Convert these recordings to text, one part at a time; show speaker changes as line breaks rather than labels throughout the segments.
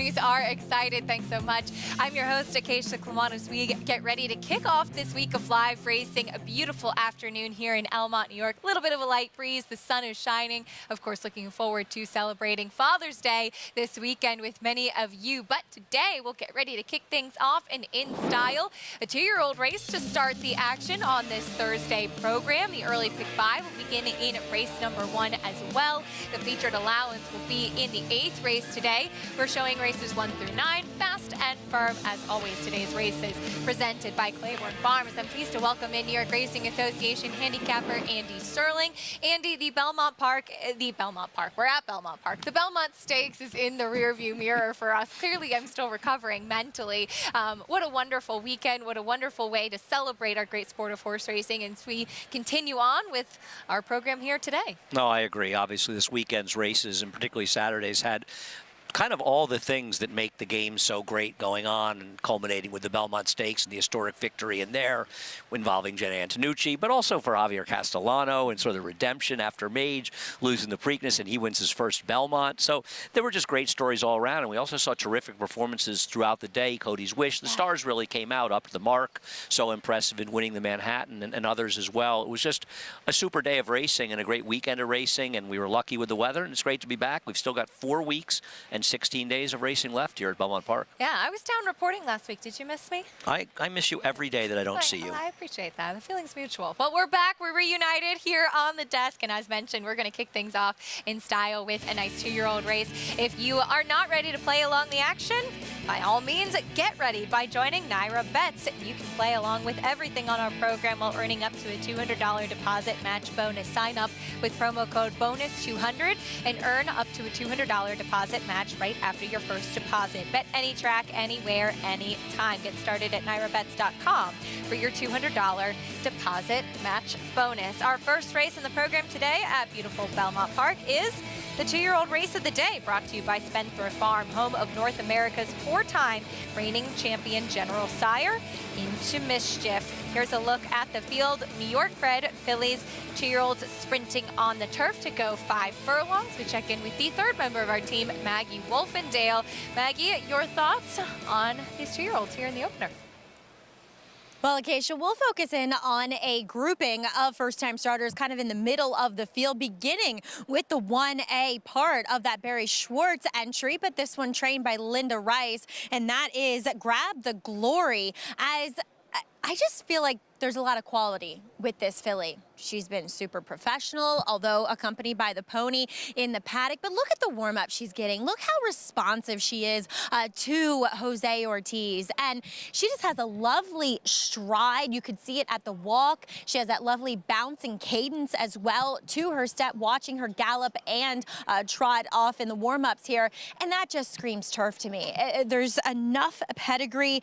We are excited. Thanks so much. I'm your host, Acacia Clement, as we get ready to kick off this week of live racing. A beautiful afternoon here in Elmont, New York. A little bit of a light breeze. The sun is shining. Of course, looking forward to celebrating Father's Day this weekend with many of you. But today, we'll get ready to kick things off and in style. A 2-year-old race to start the action on this Thursday program. The early pick 5 will begin in race number 1 as well. The featured allowance will be in the 8th race today. We're showing races 1 through 9, fast and firm. As always, today's races presented by Claiborne Farms. I'm pleased to welcome in New York Racing Association handicapper Andy Sterling. Andy, the Belmont Park, we're at Belmont Park. The Belmont Stakes is in the rearview mirror for us. Clearly, I'm still recovering mentally. What a wonderful weekend. What a wonderful way to celebrate our great sport of horse racing as we continue on with our program here today.
No, I agree. Obviously, this weekend's races, and particularly Saturdays, had kind of all the things that make the game so great going on, and culminating with the Belmont Stakes and the historic victory in there involving Jenna Antonucci, but also for Javier Castellano and sort of the redemption after Mage losing the Preakness and he wins his first Belmont. So there were just great stories all around, and we also saw terrific performances throughout the day. Cody's Wish, the stars really came out up to the mark, so impressive in winning the Manhattan, and others as well. It was just a super day of racing and a great weekend of racing, and we were lucky with the weather, and it's great to be back. We've still got 4 weeks and 16 days of racing left here at Belmont Park.
Yeah, I was down reporting last week. Did you miss me?
I miss you every day that I don't see you.
I appreciate that. The feeling's mutual. But we're back. We're reunited here on the desk. And as mentioned, we're going to kick things off in style with a nice 2-year-old race. If you are not ready to play along the action, by all means, get ready by joining Naira Bets. You can play along with everything on our program while earning up to a $200 deposit match bonus. Sign up with promo code BONUS200 and earn up to a $200 deposit match right after your first deposit. Bet any track, anywhere, anytime. Get started at nairabets.com for your $200 deposit match bonus. Our first race in the program today at beautiful Belmont Park is the 2-year-old race of the day, brought to you by Spendthrift Farm, home of North America's 4-time reigning champion General Sire, Into Mischief. Here's a look at the field. New York-bred fillies, 2-year-olds sprinting on the turf to go 5 furlongs. We check in with the 3rd member of our team, Maggie Wolfendale. Maggie, your thoughts on these 2-year-olds here in the opener?
Well, Acacia, we'll focus in on a grouping of first-time starters kind of in the middle of the field, beginning with the 1A part of that Barry Schwartz entry, but this one trained by Linda Rice, and that is Grab the Glory. As I just feel like there's a lot of quality with this filly. She's been super professional, although accompanied by the pony in the paddock. But look at the warm-up she's getting. Look how responsive she is to Jose Ortiz. And she just has a lovely stride. You could see it at the walk. She has that lovely bouncing cadence as well to her step, watching her gallop and trot off in the warm-ups here. And that just screams turf to me. There's enough pedigree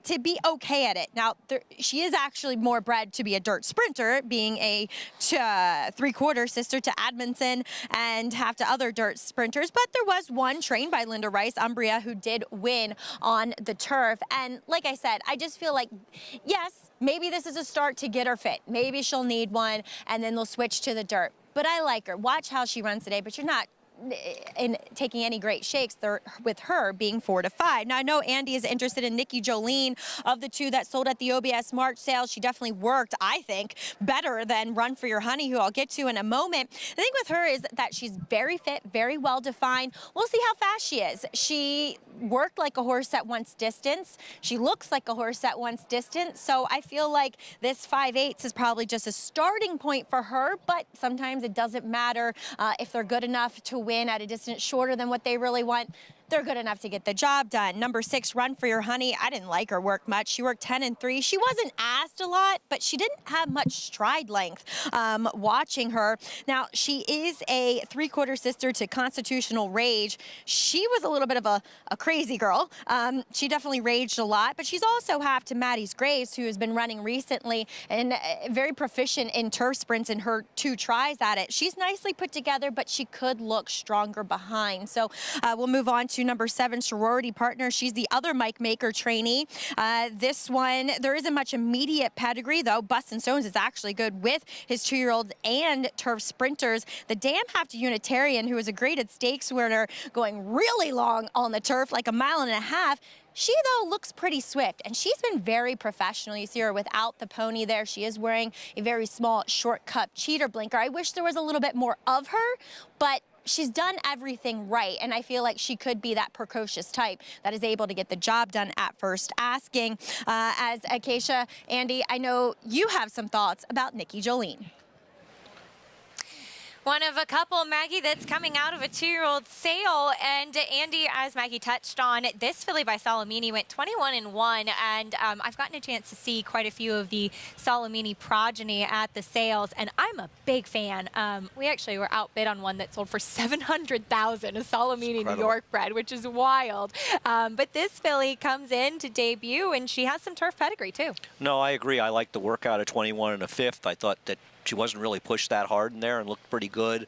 to be okay at it. Now, she is actually more bred to be a dirt sprinter, being a 3/4 sister to Admonson and half to other dirt sprinters. But there was one trained by Linda Rice, Umbria, who did win on the turf. And like I said, I just feel like, yes, maybe this is a start to get her fit. Maybe she'll need one, and then they'll switch to the dirt. But I like her. Watch how she runs today, but you're not in taking any great shakes there, with her being 4 to 5. Now, I know Andy is interested in Nikki Jolene. Of the 2 that sold at the OBS March sale, she definitely worked, I think, better than Run for Your Honey, who I'll get to in a moment. The thing with her is that she's very fit, very well defined. We'll see how fast she is. She worked like a horse that wants distance. She looks like a horse that wants distance. So I feel like this 5/8 is probably just a starting point for her, but sometimes it doesn't matter if they're good enough to win at a distance shorter than what they really want. They're good enough to get the job done. Number 6, Run for Your Honey. I didn't like her work much. She worked 10 and 3. She wasn't asked a lot, but she didn't have much stride length watching her. Now, she is a 3/4 sister to Constitutional Rage. She was a little bit of a crazy girl. She definitely raged a lot, but she's also half to Maddie's Grace, who has been running recently and very proficient in turf sprints in her 2 tries at it. She's nicely put together, but she could look stronger behind. So we'll move on to to number 7, Sorority Partner. She's the other Mike Maker trainee. This one, there isn't much immediate pedigree, though. Bustin' Stones is actually good with his 2-year-old and turf sprinters. The Dam Have to Unitarian, who is a graded stakes winner, going really long on the turf, like 1.5 miles. She, though, looks pretty swift, and she's been very professional. You see her without the pony there. She is wearing a very small, short-cut cheater blinker. I wish there was a little bit more of her, but she's done everything right, and I feel like she could be that precocious type that is able to get the job done at first asking. As Acacia, Andy, I know you have some thoughts about Nikki Jolene.
One of a couple, Maggie, that's coming out of a 2-year-old sale. And Andy, as Maggie touched on, this filly by Solomini went 21-1, and I've gotten a chance to see quite a few of the Solomini progeny at the sales, and I'm a big fan. We actually were outbid on one that sold for $700,000, a Solomini New York bred, which is wild. But this filly comes in to debut, and she has some turf pedigree too.
No, I agree. I like the workout at 21 1/5. I thought that she wasn't really pushed that hard in there and looked pretty good.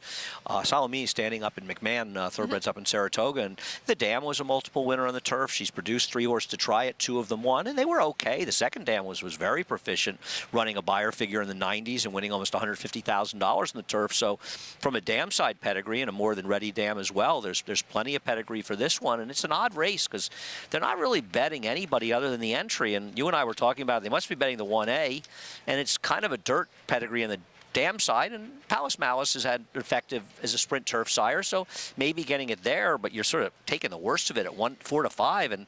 Solomini standing up in McMahon, Thoroughbreds up in Saratoga, and the Dam was a multiple winner on the turf. She's produced 3 horses to try it, 2 of them won, and they were okay. The second Dam was very proficient, running a buyer figure in the 90s and winning almost $150,000 in the turf. So from a Dam side pedigree and a more than ready Dam as well, there's plenty of pedigree for this one, and it's an odd race because they're not really betting anybody other than the entry, and you and I were talking about it. They must be betting the 1A, and it's kind of a dirt pedigree in the Dam side, and Palace Malice has had effective as a sprint turf sire, so maybe getting it there, but you're sort of taking the worst of it at 4 to 5. And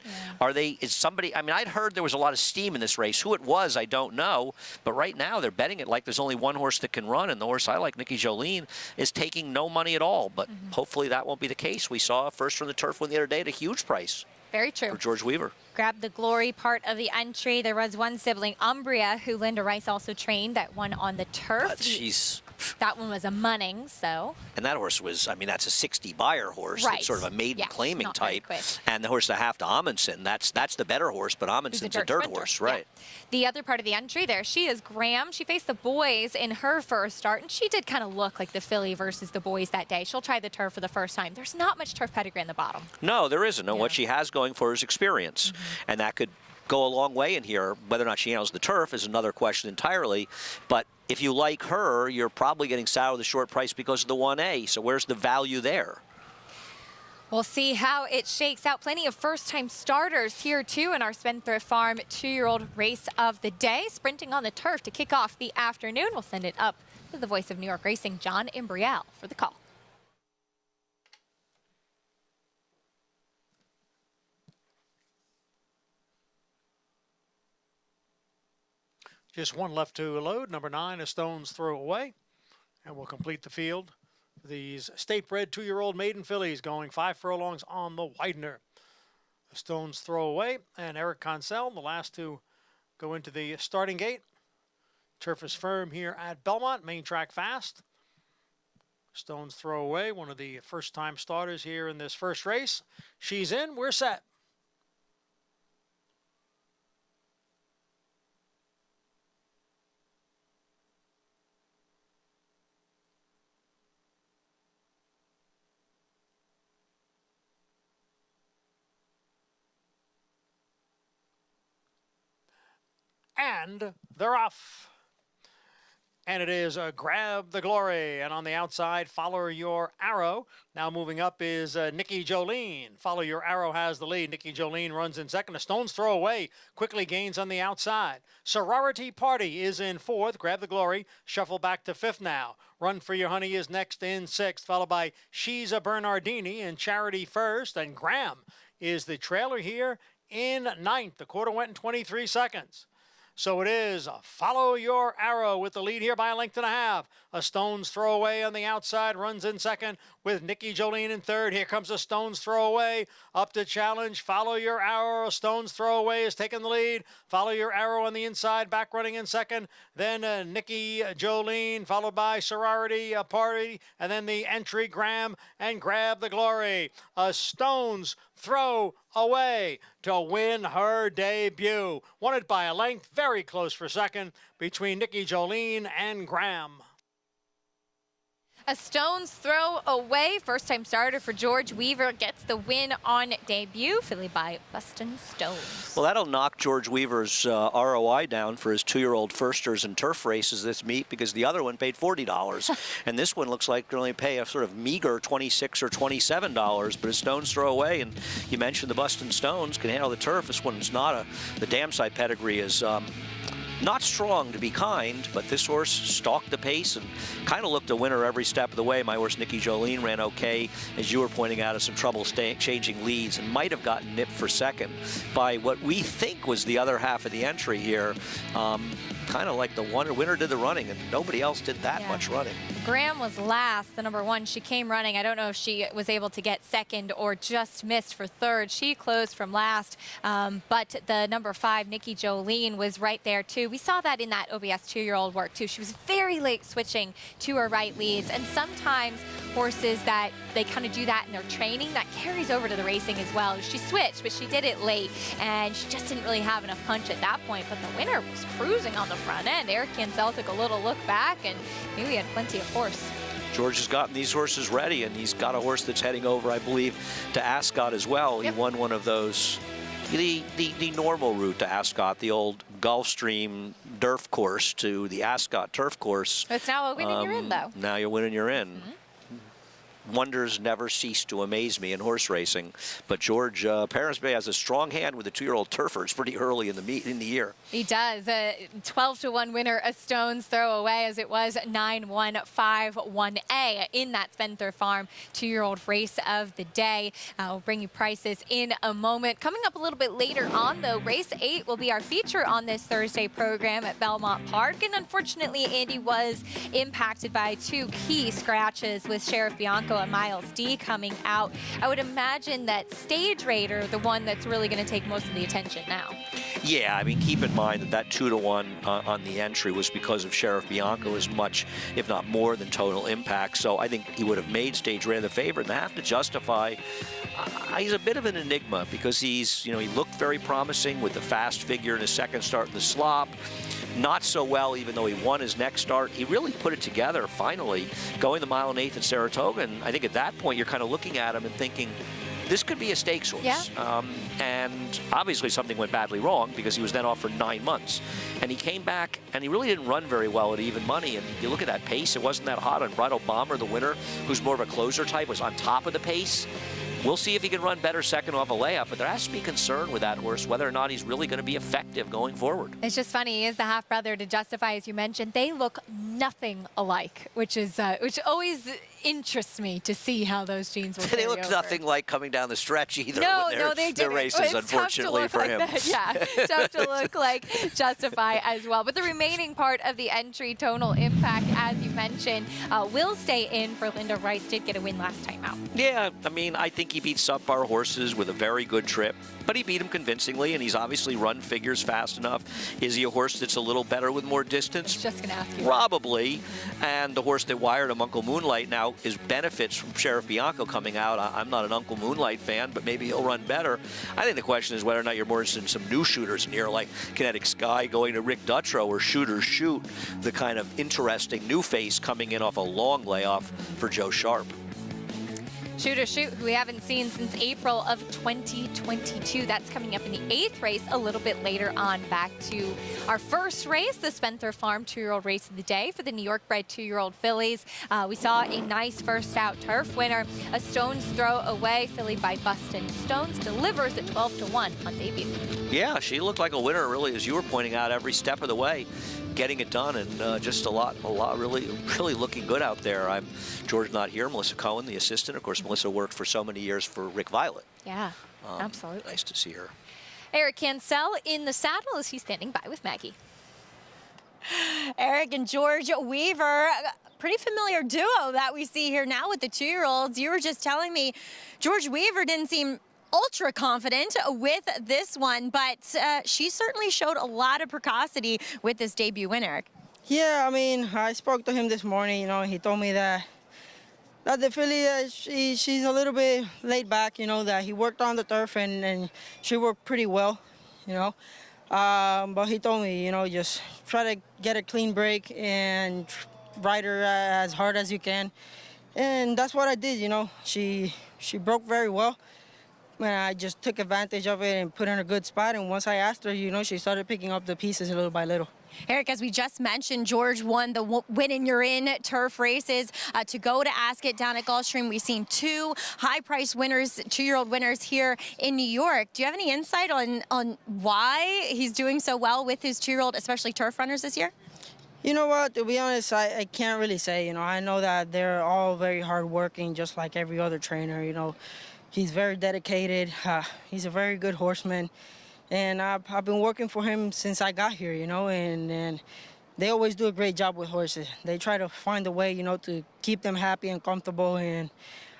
is somebody, I mean, I'd heard there was a lot of steam in this race. Who it was, I don't know, but right now they're betting it like there's only one horse that can run, and the horse I like, Nikki Jolene, is taking no money at all, but hopefully that won't be the case. We saw first from the turf win the other day at a huge price.
Very true.
For George Weaver.
Grab the Glory part of the entry. There was one sibling, Umbria, who Linda Rice also trained, that won on the turf.
But she's...
That one was a munning, so.
And that horse was, I mean, that's a 60 buyer horse.
Right.
It's sort of a maiden claiming type.
Quick.
And the horse that have to Amundsen, that's the better horse, but Amundson's a dirt horse, right?
Yeah. The other part of the entry there, she is Graham. She faced the boys in her first start, and she did kind of look like the filly versus the boys that day. She'll try the turf for the first time. There's not much turf pedigree in the bottom. No,
there isn't. No, what she has going for her is experience. And that could go a long way in here. Whether or not she handles the turf is another question entirely. But if you like her, you're probably getting saddled with a short price because of the 1A. So where's the value there?
We'll see how it shakes out. Plenty of first-time starters here, too, in our Spendthrift Farm 2-year-old race of the day. Sprinting on the turf to kick off the afternoon. We'll send it up to the voice of New York Racing, John Imbriel, for the call.
Just one left to load. Number 9, a stone's throw away. And we'll complete the field. These state-bred 2-year-old maiden fillies going 5 furlongs on the Widener. A stone's throw away. And Eric Consell, the last to go into the starting gate. Turf is firm here at Belmont. Main track fast. Stone's throw away. One of the first-time starters here in this first race. She's in. We're set. And they're off. And it is Grab the Glory. And on the outside, Follow Your Arrow. Now moving up is Nikki Jolene. Follow Your Arrow has the lead. Nikki Jolene runs in second. A stone's throw away. Quickly gains on the outside. Sorority Party is in fourth. Grab the Glory. Shuffle back to fifth now. Run for Your Honey is next in sixth. Followed by She's a Bernardini and Charity first. And Graham is the trailer here in ninth. The quarter went in 23 seconds. So it is Follow Your Arrow with the lead here by a length and a half. A stone's throw away on the outside, runs in second with Nikki Jolene in third. Here comes a stone's throw away up to challenge. Follow Your Arrow. A stone's throw away is taking the lead. Follow Your Arrow on the inside, back running in second. Then Nikki Jolene, followed by Sorority Party, and then the entry Graham and Grab the Glory. A stone's throw away to win her debut. Won it by a length, very close for second between Nikki Jolene and Graham.
A stone's throw away. First-time starter for George Weaver gets the win on debut. Filly by Bustin' Stones.
Well, that'll knock George Weaver's ROI down for his 2-year-old firsters and turf races this meet, because the other one paid $40. And this one looks like can only pay a sort of meager $26 or $27, but a stone's throw away. And you mentioned the Bustin' Stones can handle the turf. This one's not the dam side pedigree is not strong, to be kind, but this horse stalked the pace and kind of looked a winner every step of the way. My horse, Nikki Jolene, ran okay, as you were pointing out, had some trouble changing leads and might have gotten nipped for second by what we think was the other half of the entry here. Kind of like the winner did the running, and nobody else did that much running.
Graham was last, the number 1. She came running. I don't know if she was able to get second or just missed for third. She closed from last, but the number 5, Nikki Jolene, was right there too. We saw that in that OBS 2-year-old work too. She was very late switching to her right leads, and sometimes horses that they kind of do that in their training, that carries over to the racing as well. She switched, but she did it late, and she just didn't really have enough punch at that point, but the winner was cruising on the front end. Eric Cancel took a little look back and knew he had plenty of force.
George has gotten these horses ready, and he's got a horse that's heading over, I believe, to Ascot as well. He won one of those, the normal route to Ascot, the old Gulfstream Durf course to the Ascot turf course.
It's now a winning you're in, though.
Now you're winning you're in. Wonders never cease to amaze me in horse racing, but George Paris-Bay has a strong hand with the 2-year-old turfers pretty early in the year.
He does. 12-1 winner, a stone's throw away, as it was 9-1-5-1A in that Spencer Farm 2-year-old race of the day. We'll bring you prices in a moment. Coming up a little bit later on, though, race 8 will be our feature on this Thursday program at Belmont Park, and unfortunately, Andy was impacted by 2 key scratches with Sheriff Bianco and Miles D coming out. I would imagine that Stage Raider, the one that's really going to take most of the attention now.
Yeah, I mean, keep in mind that 2-1 on the entry was because of Sheriff Bianco as much, if not more, than Total Impact. So I think he would have made Stage Raider the favorite, and they have to justify. He's a bit of an enigma because he's, he looked very promising with the fast figure in his second start in the slop. Not so well, even though he won his next start. He really put it together, finally, going the 1.8 miles in Saratoga. And I think at that point, you're kind of looking at him and thinking, this could be a stakes horse.
Yeah.
And obviously something went badly wrong because he was then off for 9 months. And he came back, and he really didn't run very well at even money. And you look at that pace, it wasn't that hot. Unbridled Bomber, the winner, who's more of a closer type, was on top of the pace. We'll see if he can run better second off a layup, but there has to be concern with that horse, whether or not he's really going to be effective going forward.
It's just funny. He is the half-brother to Justify, as you mentioned. They look nothing alike, which always interests me to see how those genes will
They look
over.
nothing like coming down the stretch either.
No,
they
didn't.
races, unfortunately for him.
Yeah, tough to look like Justify as well. But the remaining part of the entry, Tonal Impact, as you mentioned, will stay in for Linda Rice. Did get a win last time out.
Yeah, I mean, I think he beat subpar horses with a very good trip, but he beat him convincingly, and he's obviously run figures fast enough. Is he a horse that's a little better with more distance?
Just going to ask you.
Probably. And the horse that wired him, Uncle Moonlight, now is benefits from Sheriff Bianco coming out. I'm not an Uncle Moonlight fan, but maybe he'll run better. I think the question is whether or not you're more interested in some new shooters in here, like Kinetic Sky going to Rick Dutrow, or Shooters Shoot, the kind of interesting new face coming in off a long layoff for Joe Sharp.
Shooter Shoot, who we haven't seen since April of 2022. That's coming up in the 8th race a little bit later on. Back to our first race, the Spencer Farm 2-year-old race of the day for the New York bred 2-year-old fillies. We saw a nice first out turf winner, a stone's throw away. Filly by Bustin' Stones delivers at 12-1 on debut. Yeah,
she looked like a winner, really, as you were pointing out, every step of the way, getting it done, and just a lot, really looking good out there. I'm George not here, Melissa Cohen, the assistant. Of course, Melissa worked for so many years for Rick Violet.
Yeah, absolutely.
Nice to see her.
Eric Cancel in the saddle as he's standing by with Maggie.
Eric and George Weaver, pretty familiar duo that we see here now with the 2-year-olds. You were just telling me George Weaver didn't seem ultra confident with this one, but she certainly showed a lot of precocity with this debut win, Eric.
Yeah, I mean, I spoke to him this morning. He told me that the filly, she's a little bit laid back. That he worked on the turf and she worked pretty well. But he told me, just try to get a clean break and ride her as hard as you can. And that's what I did, you know. She broke very well. And I just took advantage of it and put her in a good spot. And once I asked her, you know, she started picking up the pieces little by little.
Eric, as we just mentioned, George won the Win and You're In turf races to go to Ascot down at Gulfstream. We've seen two high-priced winners, 2-year-old winners here in New York. Do you have any insight on why he's doing so well with his 2-year-old, especially turf runners this year?
You know what, to be honest, I can't really say. You know, I know that they're all very hardworking, just like every other trainer, you know. He's very dedicated. He's a very good horseman. And I've been working for him since I got here, you know, and they always do a great job with horses. They try to find a way, you know, to keep them happy and comfortable, and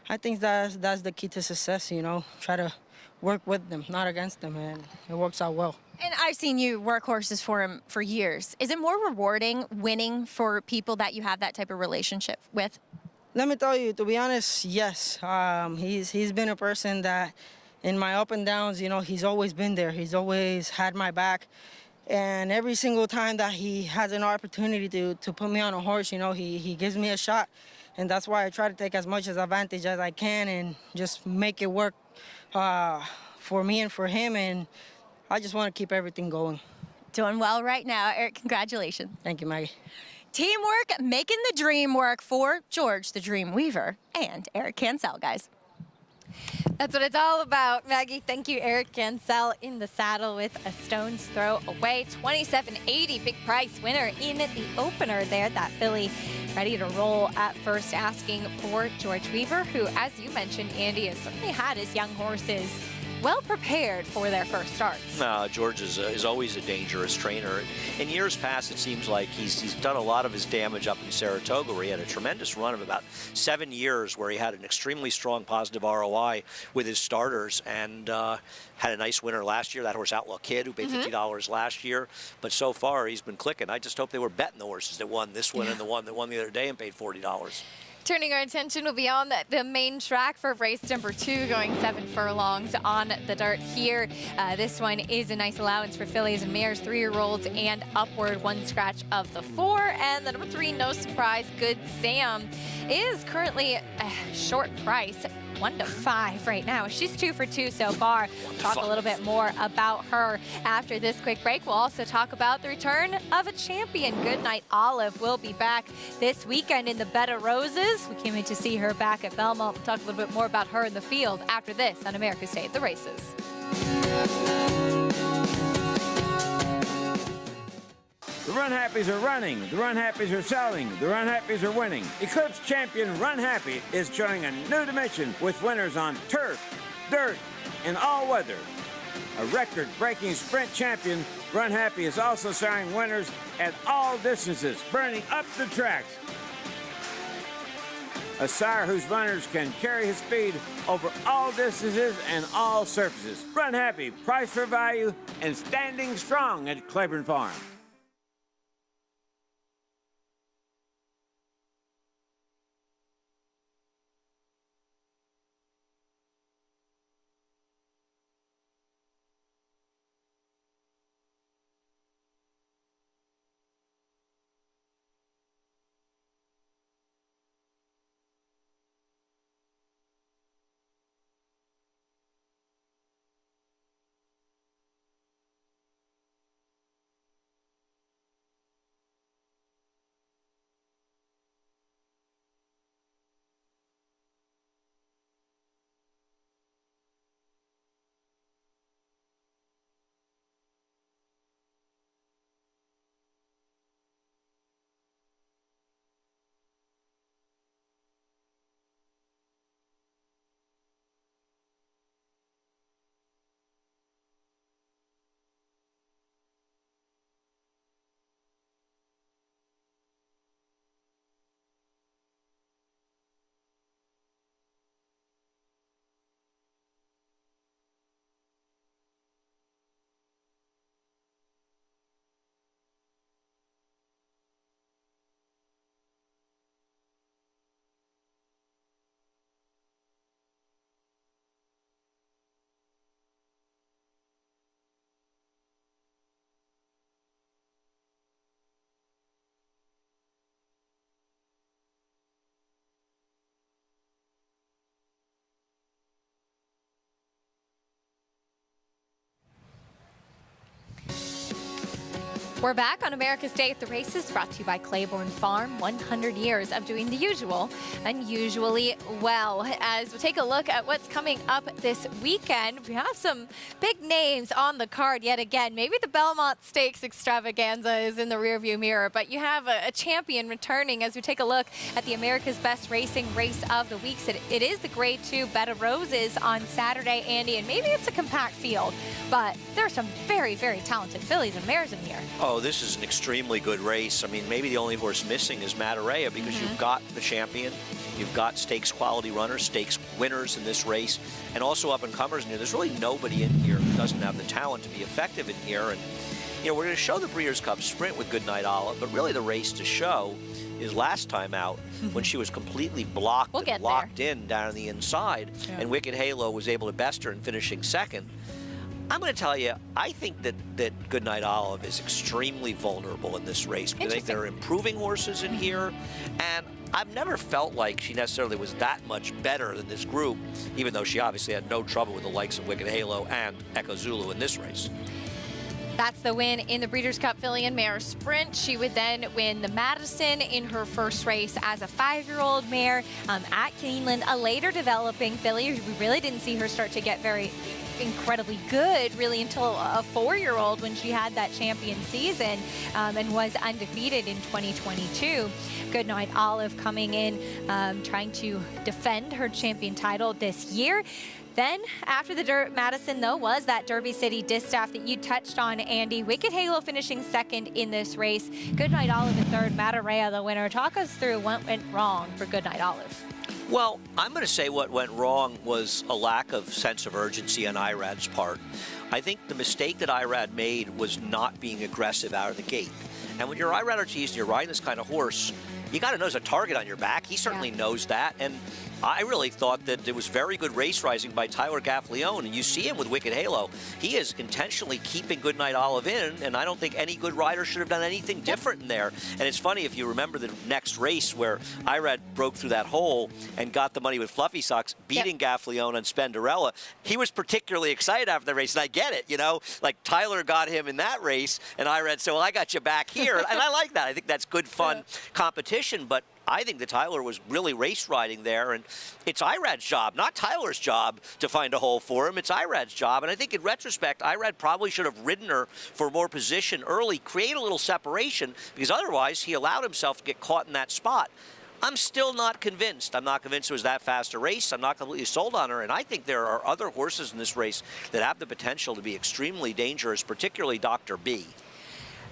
I think that's the key to success, you know. Try to work with them, not against them, and it works out well.
And I've seen you work horses for him for years. Is it more rewarding winning for people that you have that type of relationship with?
Let me tell you, to be honest, yes. He's been a person that, in my up and downs, you know, he's always been there. He's always had my back. And every single time that he has an opportunity to put me on a horse, you know, he gives me a shot. And that's why I try to take as much advantage as I can and just make it work for me and for him. And I just want to keep everything going.
Doing well right now, Eric. Congratulations.
Thank you, Maggie.
Teamwork, making the dream work for George the Dream Weaver and Eric Cancel, guys.
That's what it's all about, Maggie. Thank you, Eric Cancel in the saddle with a stone's throw away. $27.80 big price winner in the opener there. That filly ready to roll at first, asking for George Weaver, who, as you mentioned, Andy, has certainly had his young horses well prepared for their first starts.
George is always a dangerous trainer. In years past, it seems like he's done a lot of his damage up in Saratoga, where he had a tremendous run of about 7 years where he had an extremely strong positive ROI with his starters, and had a nice winner last year. That horse Outlaw Kid, who paid $50 last year. But so far, he's been clicking. I just hope they were betting the horses that won this one and the one that won the other day and paid $40.
Turning our attention will be on the main track for race number 2, going 7 furlongs on the dirt here. This one is a nice allowance for fillies and mares, 3-year-olds and upward, 1 scratch of the 4. And the number 3, no surprise, Good Sam, is currently a short price, 1 to 5 right now. She's 2 for 2 so far. We'll talk a little bit more about her after this quick break. We'll also talk about the return of a champion. Goodnight Olive will be back this weekend in the Bed of Roses. We came in to see her back at Belmont. We'll talk a little bit more about her in the field after this on America's Day at the Races.
The Run Happies are running, the Run Happies are selling, the Run Happies are winning. Eclipse champion Run Happy is showing a new dimension with winners on turf, dirt, and all weather. A record-breaking sprint champion, Run Happy is also showing winners at all distances, burning up the tracks. A sire whose runners can carry his speed over all distances and all surfaces. Run Happy, price for value, and standing strong at Claiborne Farm.
We're back on America's Day at the Races, brought to you by Claiborne Farm. 100 years of doing the usual, unusually well. As we take a look at what's coming up this weekend, we have some big names on the card yet again. Maybe the Belmont Stakes extravaganza is in the rearview mirror, but you have a champion returning as we take a look at the America's Best Racing race of the week. It is the Grade 2 Bed of Roses on Saturday, Andy, and maybe it's a compact field, but there are some very, very talented fillies and mares in here.
Oh, this is an extremely good race. I mean, maybe the only horse missing is Matarea, because you've got the champion, you've got stakes quality runners, stakes winners in this race, and also up-and-comers in here. There's really nobody in here who doesn't have the talent to be effective in here. And, you know, we're going to show the Breeders' Cup Sprint with Goodnight Olive, but really the race to show is last time out when she was completely blocked and locked in down on the inside, and Wicked Halo was able to best her in finishing second. I'm going to tell you, I think that Goodnight Olive is extremely vulnerable in this race. I think there are improving horses in here, and I've never felt like she necessarily was that much better than this group, even though she obviously had no trouble with the likes of Wicked Halo and Echo Zulu in this race.
That's the win in the Breeders' Cup Filly and Mare Sprint. She would then win the Madison in her first race as a 5-year-old mare at Keeneland, a later developing filly. We really didn't see her start to get very incredibly good really until a 4-year-old when she had that champion season and was undefeated in 2022. Goodnight Olive coming in trying to defend her champion title this year. Then, after the Madison, though, was that Derby City Distaff that you touched on, Andy. Wicked Halo finishing second in this race. Goodnight Olive in third, Matarea the winner. Talk us through what went wrong for Goodnight Olive.
Well, I'm going to say what went wrong was a lack of sense of urgency on Irad's part. I think the mistake that Irad made was not being aggressive out of the gate. And when you're Irad Ortiz and you're riding this kind of horse, you got to know there's a target on your back. He certainly knows that. And I really thought that it was very good race rising by Tyler Gaffalione, and you see him with Wicked Halo. He is intentionally keeping Goodnight Olive in, and I don't think any good rider should have done anything different in there. And it's funny, if you remember the next race where Irad broke through that hole and got the money with Fluffy Socks, beating Gaffalione and Spenderella, he was particularly excited after the race, and I get it, you know, like Tyler got him in that race, and Irad said, well, I got you back here. And I like that. I think that's good, fun competition, but I think that Tyler was really race riding there, and it's Irad's job, not Tyler's job, to find a hole for him. It's Irad's job, and I think in retrospect, Irad probably should have ridden her for more position early, create a little separation, because otherwise he allowed himself to get caught in that spot. I'm still not convinced. I'm not convinced it was that fast a race. I'm not completely sold on her, and I think there are other horses in this race that have the potential to be extremely dangerous, particularly Dr. B.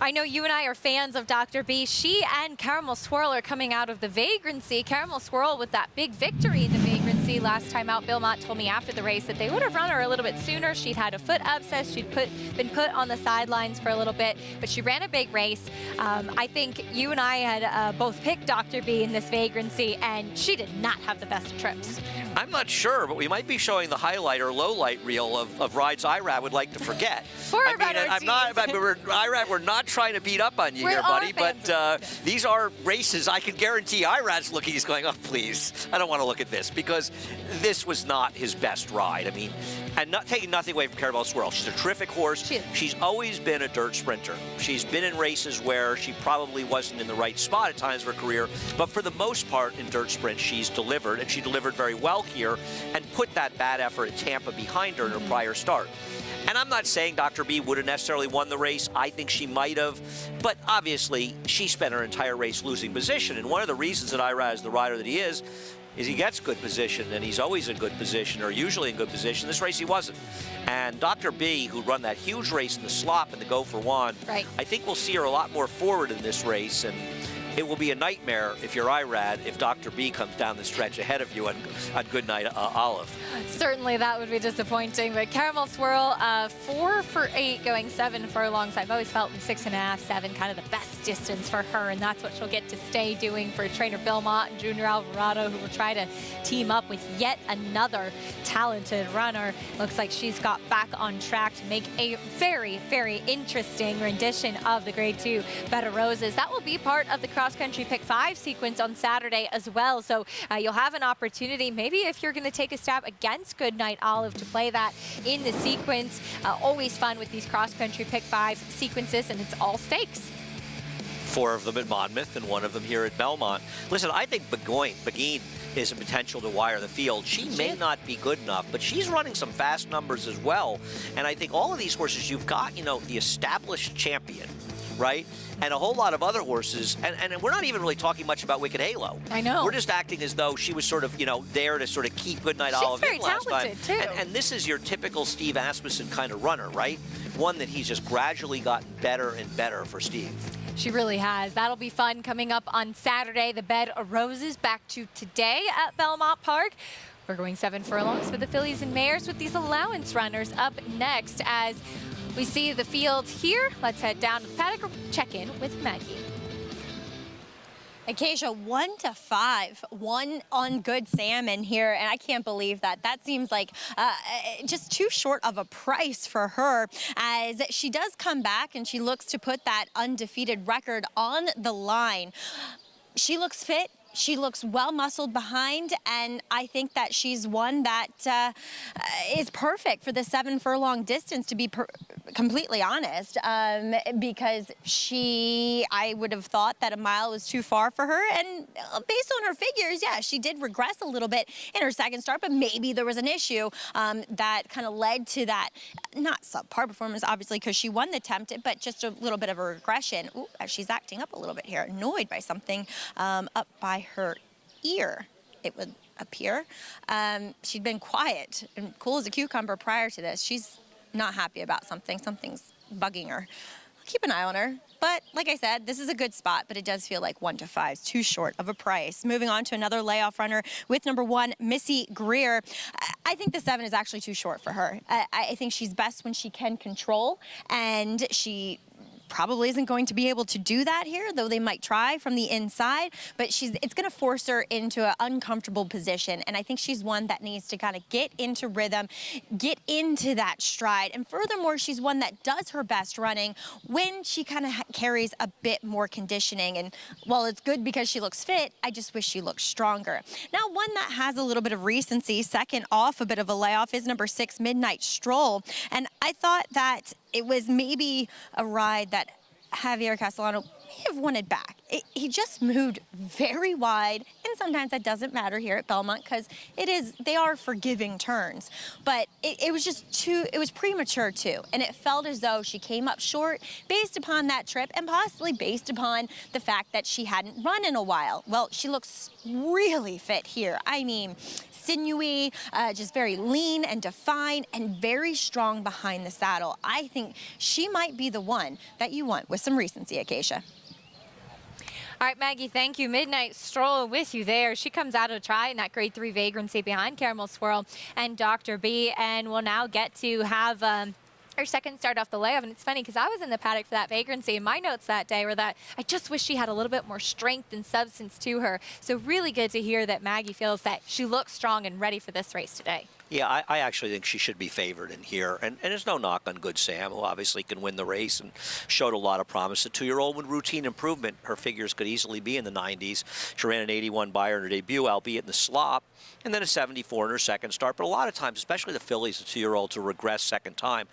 I know you and I are fans of Dr. B. She and Caramel Swirl are coming out of the Vagrancy. Caramel Swirl with that big victory in the Vagrancy last time out. Bill Mott told me after the race that they would have run her a little bit sooner. She'd had a foot abscess. She'd been put on the sidelines for a little bit, but she ran a big race. I think you and I had both picked Dr. B in this Vagrancy, and she did not have the best trips.
I'm not sure, but we might be showing the highlight or low light reel of rides Irad would like to forget. Irad, we're not trying to beat up on you here, buddy, but these are races I can guarantee Irad's looking, he's going, oh, please, I don't want to look at this, because this was not his best ride. I mean, and not taking nothing away from Caramel Swirl. She's a terrific horse. She's always been a dirt sprinter. She's been in races where she probably wasn't in the right spot at times of her career, but for the most part in dirt sprint, she's delivered, and she delivered very well here and put that bad effort at Tampa behind her in her prior start. And I'm not saying Dr. B would have necessarily won the race. I think she might have. But obviously, she spent her entire race losing position. And one of the reasons that Irad is the rider that he is he gets good position, and he's always in good position, or usually in good position. This race he wasn't. And Dr. B, who run that huge race in the slop and the go for one, I think we'll see her a lot more forward in this race. And it will be a nightmare if you're Irad if Dr. B comes down the stretch ahead of you on Goodnight Olive.
Certainly that would be disappointing, but Caramel Swirl, 4 for 8 going 7 furlongs. I've always felt 6.5, 7 kind of the best distance for her, and that's what she'll get to stay doing for trainer Bill Mott and Junior Alvarado, who will try to team up with yet another talented runner. Looks like she's got back on track to make a very, very interesting rendition of the Grade 2 Bed of Roses. That will be part of the cross-country pick 5 sequence on Saturday as well. So you'll have an opportunity, maybe if you're going to take a stab against Goodnight Olive, to play that in the sequence. Always fun with these cross-country pick 5 sequences, and it's all stakes.
4 of them at Monmouth and 1 of them here at Belmont. Listen, I think Beguine is a potential to wire the field. She may not be good enough, but she's running some fast numbers as well. And I think all of these horses, you've got, you know, the established champion, right? And a whole lot of other horses. And we're not even really talking much about Wicked Halo.
I know.
We're just acting as though she was sort of, you know, there to sort of keep Goodnight Olive in last time.
She's very talented, too.
And this is your typical Steve Asmussen kind of runner, right? One that he's just gradually gotten better and better for Steve.
She really has. That'll be fun coming up on Saturday. The Bed of Roses back to today at Belmont Park. We're going 7 furlongs for the fillies and mares with these allowance runners up next. As we see the field here, let's head down to the paddock, check in with Maggie.
Acacia, 1 to 5, 1 on Good Sam in here, and I can't believe that. That seems like just too short of a price for her, as she does come back and she looks to put that undefeated record on the line. She looks fit. She looks well-muscled behind, and I think that she's one that is perfect for the 7 furlong distance, to be completely honest, because I would have thought that a mile was too far for her, and based on her figures, yeah, she did regress a little bit in her second start, but maybe there was an issue that kind of led to that, not subpar performance, obviously, because she won the Tempted, but just a little bit of a regression. Ooh, she's acting up a little bit here, annoyed by something up by her ear, it would appear. She'd been quiet and cool as a cucumber prior to this. She's not happy about something. Something's bugging her. Keep an eye on her. But like I said, this is a good spot, but it does feel like 1 to 5 is too short of a price. Moving on to another layoff runner with number 1, Missy Greer. I think the 7 is actually too short for her. I think she's best when she can control, and she probably isn't going to be able to do that here, though they might try from the inside, but it's going to force her into an uncomfortable position, and I think she's one that needs to kind of get into rhythm, get into that stride, and furthermore, she's one that does her best running when she kind of carries a bit more conditioning, and while it's good because she looks fit, I just wish she looked stronger. Now, one that has a little bit of recency, second off a bit of a layoff, is number 6, Midnight Stroll, and I thought that it was maybe a ride that Javier Castellano may have wanted back. He just moved very wide, and sometimes that doesn't matter here at Belmont because they are forgiving turns. But it was just it was premature too, and it felt as though she came up short based upon that trip and possibly based upon the fact that she hadn't run in a while. Well, she looks really fit here. I mean, sinewy, just very lean and defined and very strong behind the saddle. I think she might be the one that you want with some recency, Acacia.
All right, Maggie, thank you. Midnight Stroll with you there. She comes out of try in that grade 3 vagrancy behind Caramel Swirl and Dr. B, and we'll now get to have her second start off the layoff. And it's funny because I was in the paddock for that vagrancy, and my notes that day were that I just wish she had a little bit more strength and substance to her. So really good to hear that Maggie feels that she looks strong and ready for this race today.
Yeah, I actually think she should be favored in here. And there's no knock on Good Sam, who obviously can win the race and showed a lot of promise. A 2-year-old with routine improvement. Her figures could easily be in the 90s. She ran an 81 by her in her debut, albeit in the slop, and then a 74 in her second start. But a lot of times, especially the fillies, the 2-year-old, to regress second time.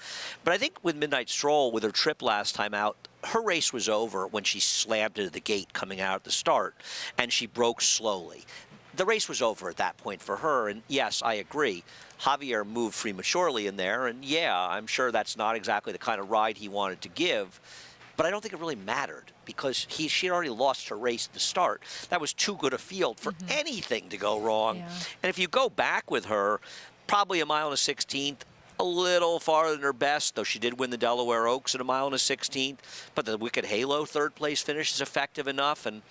But I think with Midnight Stroll, with her trip last time out, her race was over when she slammed into the gate coming out at the start, and she broke slowly. The race was over at that point for her, and yes, I agree. Javier moved prematurely in there, and yeah, I'm sure that's not exactly the kind of ride he wanted to give, but I don't think it really mattered because she had already lost her race at the start. That was too good a field for anything to go wrong. Yeah. And if you go back with her, probably a mile and a 16th, a little farther than her best, though she did win the Delaware Oaks at a mile and a 16th, but the Wicked Halo third place finish is effective enough, and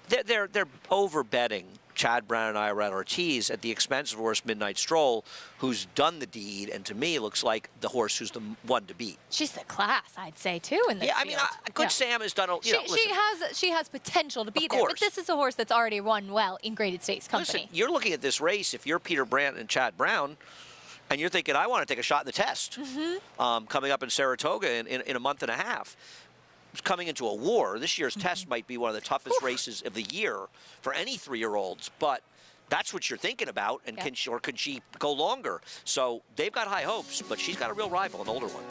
they're over-betting Chad Brown and Irene Ortiz at the expense of horse Midnight Stroll, who's done the deed, and to me looks like the horse who's the one to beat.
She's the class, I'd say, too, in this
field. I mean, Good Sam has done,
she has potential to be there, but this is a horse that's already run well in graded stakes company.
Listen, you're looking at this race, if you're Peter Brandt and Chad Brown, and you're thinking, I want to take a shot in the test coming up in Saratoga in a month and a half. coming into a war. This year's test might be one of the toughest races of the year for any 3-year-olds, but that's what you're thinking about, and can she go longer? So they've got high hopes, but she's got a real rival, an older one.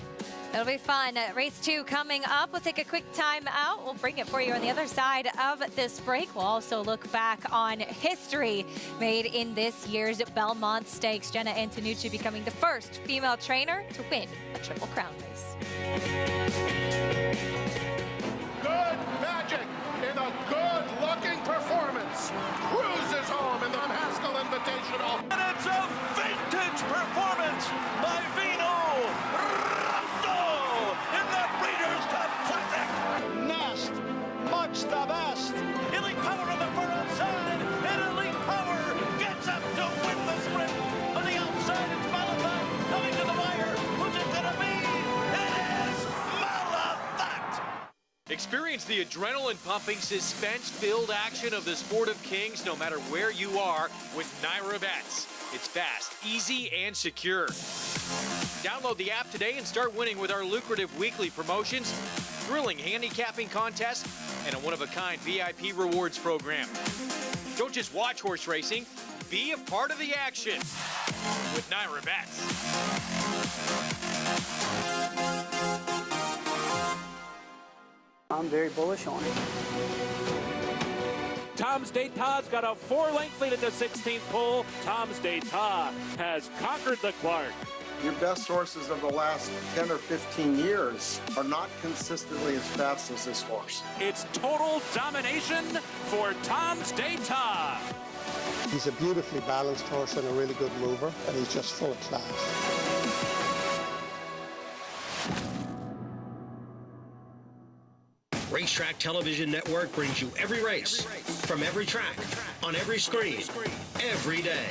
It'll be fun. Race 2 coming up. We'll take a quick time out. We'll bring it for you on the other side of this break. We'll also look back on history made in this year's Belmont Stakes. Jenna Antonucci becoming the first female trainer to win a Triple Crown race.
Good magic in a good-looking performance. Cruises home in the Haskell Invitational.
And it's a vintage performance by Vino Rosso in the Breeders' Cup Classic.
Nest, much the best.
Elite Power on the far outside, and Elite Power gets up to win the sprint. On the outside, it's Malafat coming to the wire. Who's it gonna be? It is Malafat.
Experience the adrenaline-pumping, suspense-filled action of the Sport of Kings no matter where you are with Naira Bets. It's fast, easy, and secure. Download the app today and start winning with our lucrative weekly promotions, thrilling handicapping contests, and a one-of-a-kind VIP rewards program. Don't just watch horse racing, be a part of the action with Naira Bets.
I'm very bullish on it.
Tom's D'Etat's got a 4-length lead at the 16th pole. Tom's D'Etat has conquered the Clark.
Your best horses of the last 10 or 15 years are not consistently as fast as this horse.
It's total domination for Tom's D'Etat.
He's a beautifully balanced horse and a really good mover, and he's just full of class.
Racetrack Television Network brings you every race, from every track, on every screen, every day.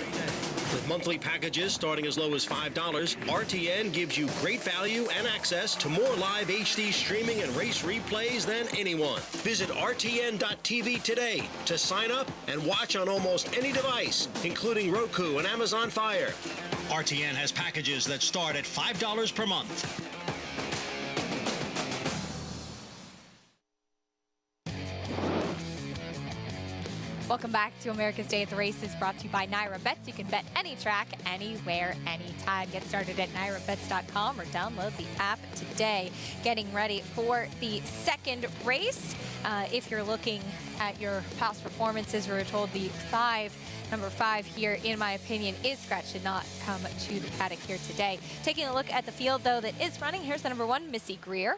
With monthly packages starting as low as $5, RTN gives you great value and access to more live HD streaming and race replays than anyone. Visit RTN.tv today to sign up and watch on almost any device, including Roku and Amazon Fire. RTN has packages that start at $5 per month.
Welcome back to America's Day at the Races, brought to you by Naira Bets. You can bet any track, anywhere, anytime. Get started at nairabets.com or download the app today. Getting ready for the second race. If you're looking at your past performances, we were told the number 5 here, in my opinion, is scratch. Did not come to the paddock here today. Taking a look at the field, though, that is running. Here's the number 1, Missy Greer.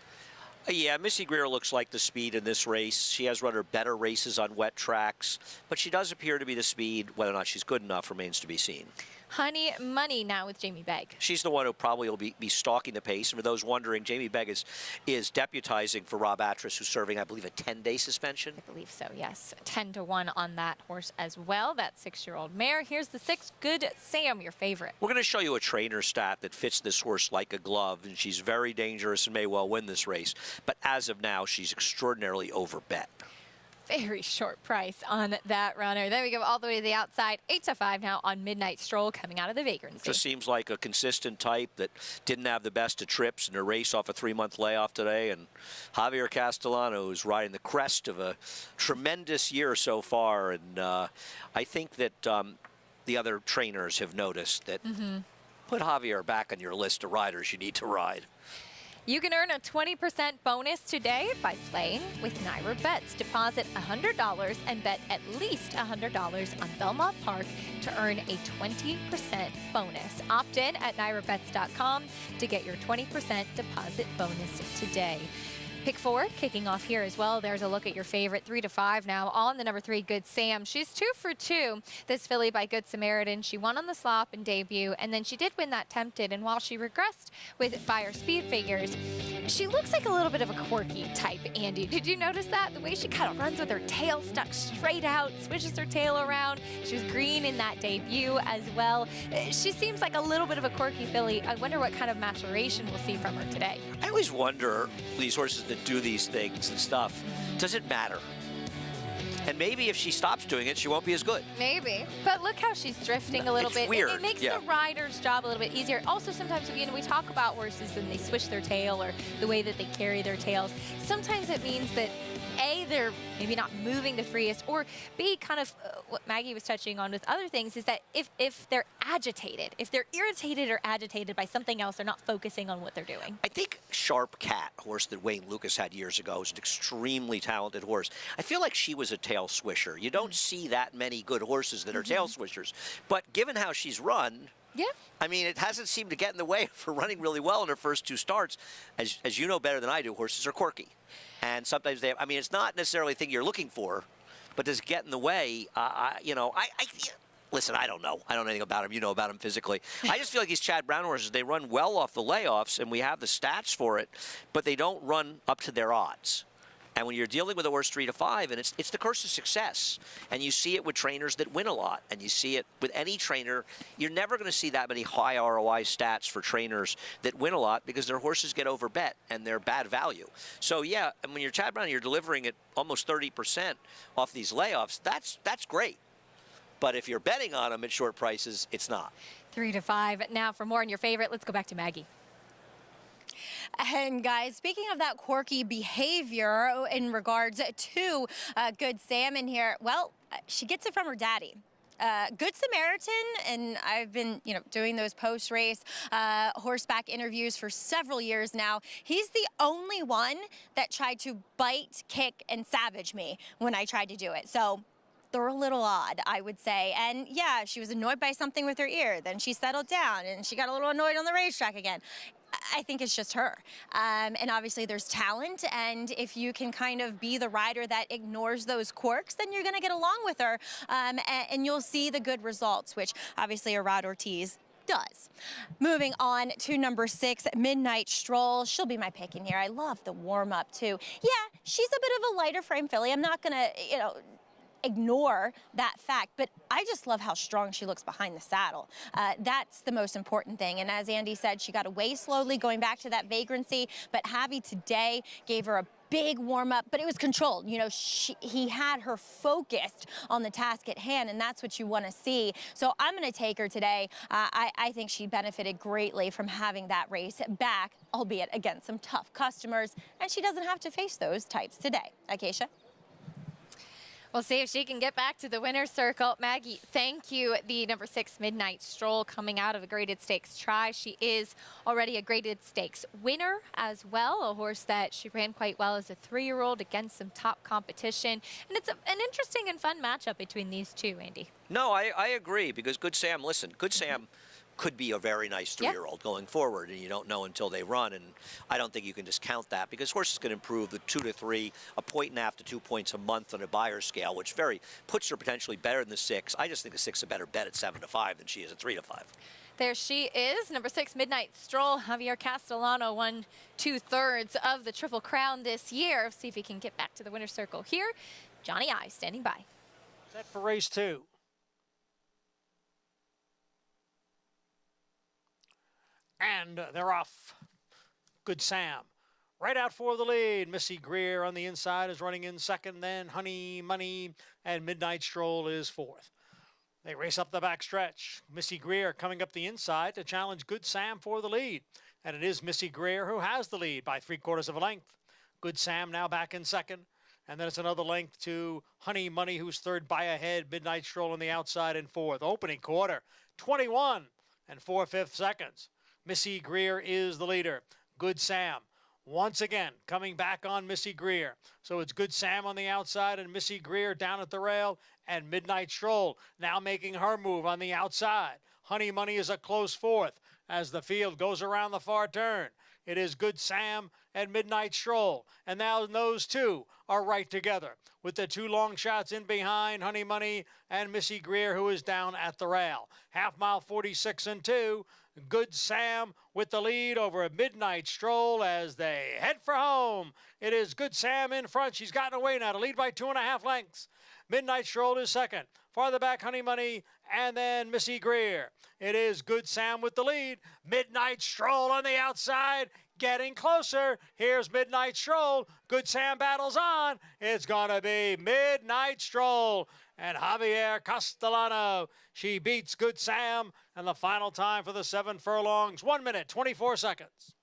Yeah, Missy Greer looks like the speed in this race. She has run her better races on wet tracks, but she does appear to be the speed. Whether or not she's good enough remains to be seen.
Honey Money now with Jamie Begg.
She's the one who probably will be stalking the pace. And for those wondering, Jamie Begg is deputizing for Rob Atras, who's serving, I believe, a 10-day suspension.
I believe so, yes. 10-1 on that horse as well, that 6-year-old mare. Here's the 6, Good Sam, your favorite.
We're going to show you a trainer stat that fits this horse like a glove, and she's very dangerous and may well win this race. But as of now, she's extraordinarily overbet.
Very short price on that runner. Then we go all the way to the outside, 8-5 now on Midnight Stroll coming out of the vagrancy.
Just seems like a consistent type that didn't have the best of trips in a race off a 3-month layoff today. And Javier Castellano is riding the crest of a tremendous year so far. And I think that the other trainers have noticed that put Javier back on your list of riders you need to ride.
You can earn a 20% bonus today by playing with Naira Bets. Deposit $100 and bet at least $100 on Belmont Park to earn a 20% bonus. Opt in at nairabets.com to get your 20% deposit bonus today. Pick 4 kicking off here as well. There's a look at your favorite 3-5 now on the number 3, Good Sam. She's 2 for 2. This filly by Good Samaritan. She won on the slop in debut, and then she did win that Tempted. And while she regressed by her speed figures, she looks like a little bit of a quirky type, Andy. Did you notice that? The way she kind of runs with her tail stuck straight out, switches her tail around. She was green in that debut as well. She seems like a little bit of a quirky filly. I wonder what kind of maturation we'll see from her today.
I always wonder, these horses that do these things and stuff, does it matter? And maybe if she stops doing it, she won't be as good.
Maybe. But look how she's drifting a little
It's
bit.
weird,
It makes
yeah.
the rider's job a little bit easier. Also, sometimes, we talk about horses and they switch their tail or the way that they carry their tails. Sometimes it means that A, they're maybe not moving the freest, or B, kind of what Maggie was touching on with other things, is that if they're agitated, if they're irritated or agitated by something else, they're not focusing on what they're doing.
I think Sharp Cat, horse that Wayne Lucas had years ago, is an extremely talented horse. I feel like she was a tail swisher. You don't see that many good horses that are tail swishers. But given how she's run,
yeah.
I mean, it hasn't seemed to get in the way for running really well in her first 2 starts. As you know better than I do, horses are quirky. And sometimes they have, I mean, it's not necessarily a thing you're looking for, but does it get in the way? Listen, I don't know. I don't know anything about him. You know about him physically. I just feel like these Chad Brown horses, they run well off the layoffs, and we have the stats for it, but they don't run up to their odds. And when you're dealing with a horse 3 to 5, and it's the curse of success, and you see it with trainers that win a lot, and you see it with any trainer, you're never going to see that many high ROI stats for trainers that win a lot because their horses get overbet and they're bad value. So yeah, and when you're Chad Brown, you're delivering at almost 30% off these layoffs. That's great. But if you're betting on them at short prices, it's not.
3 to 5. Now for more on your favorite, let's go back to Maggie.
And guys, speaking of that quirky behavior in regards to Good Sam in here, well, she gets it from her daddy. Good Samaritan, and I've been, doing those post-race horseback interviews for several years now. He's the only one that tried to bite, kick, and savage me when I tried to do it. So they're a little odd, I would say. And yeah, she was annoyed by something with her ear. Then she settled down and she got a little annoyed on the racetrack again. I think it's just her. And obviously there's talent, and if you can kind of be the rider that ignores those quirks, then you're gonna get along with her, and you'll see the good results, which obviously a Rod Ortiz does. Moving on to number 6, Midnight Stroll. She'll be my pick in here. I love the warm-up too. Yeah, she's a bit of a lighter frame filly. I'm not gonna, ignore that fact, but I just love how strong she looks behind the saddle. That's the most important thing. And as Andy said, she got away slowly, going back to that vagrancy, but Javi today gave her a big warm-up, but it was controlled. He had her focused on the task at hand, and that's what you want to see. So I'm going to take her today. I think she benefited greatly from having that race back, albeit against some tough customers, and she doesn't have to face those types today. Acacia?
We'll see if she can get back to the winner's circle. Maggie, thank you. The number 6 Midnight Stroll coming out of a graded stakes try. She is already a graded stakes winner as well, a horse that she ran quite well as a 3-year-old against some top competition. And it's an interesting and fun matchup between these two, Andy.
No, I agree, because Good Sam, listen, Good Sam could be a very nice 3-year-old going forward, and you don't know until they run, and I don't think you can discount that, because horses can improve the 2 to 3, 1.5 to 2 points a month on a buyer scale, which puts her potentially better than the 6. I just think the 6 is a better bet at 7 to 5 than she is at 3 to 5.
There she is, number 6 Midnight Stroll. Javier Castellano won 2/3 of the Triple Crown this year. See if he can get back to the winner's circle here. Johnny I standing by.
Set for race 2. And they're off. Good Sam. Right out for the lead. Missy Greer on the inside is running in second. Then Honey Money and Midnight Stroll is 4th. They race up the back stretch. Missy Greer coming up the inside to challenge Good Sam for the lead. And it is Missy Greer who has the lead by 3/4 of a length. Good Sam now back in second. And then it's another length to Honey Money, who's third by ahead. Midnight Stroll on the outside in 4th. Opening quarter, 21 and 4/5 seconds. Missy Greer is the leader. Good Sam once again coming back on Missy Greer. So it's Good Sam on the outside and Missy Greer down at the rail, and Midnight Stroll now making her move on the outside. Honey Money is a close 4th as the field goes around the far turn. It is Good Sam and Midnight Stroll, and now those two are right together with the 2 long shots in behind, Honey Money and Missy Greer, who is down at the rail. Half mile 46 and 2. Good Sam with the lead over a Midnight Stroll as they head for home. It is Good Sam in front. She's gotten away now to lead by 2.5 lengths. Midnight Stroll is second. Farther back, Honey Money, and then Missy Greer. It is Good Sam with the lead. Midnight Stroll on the outside. getting closer. Here's Midnight Stroll. Good Sam battles on. It's going to be Midnight Stroll and Javier Castellano. She beats Good Sam, and the final time for the 7 furlongs, 1 minute, 24 seconds.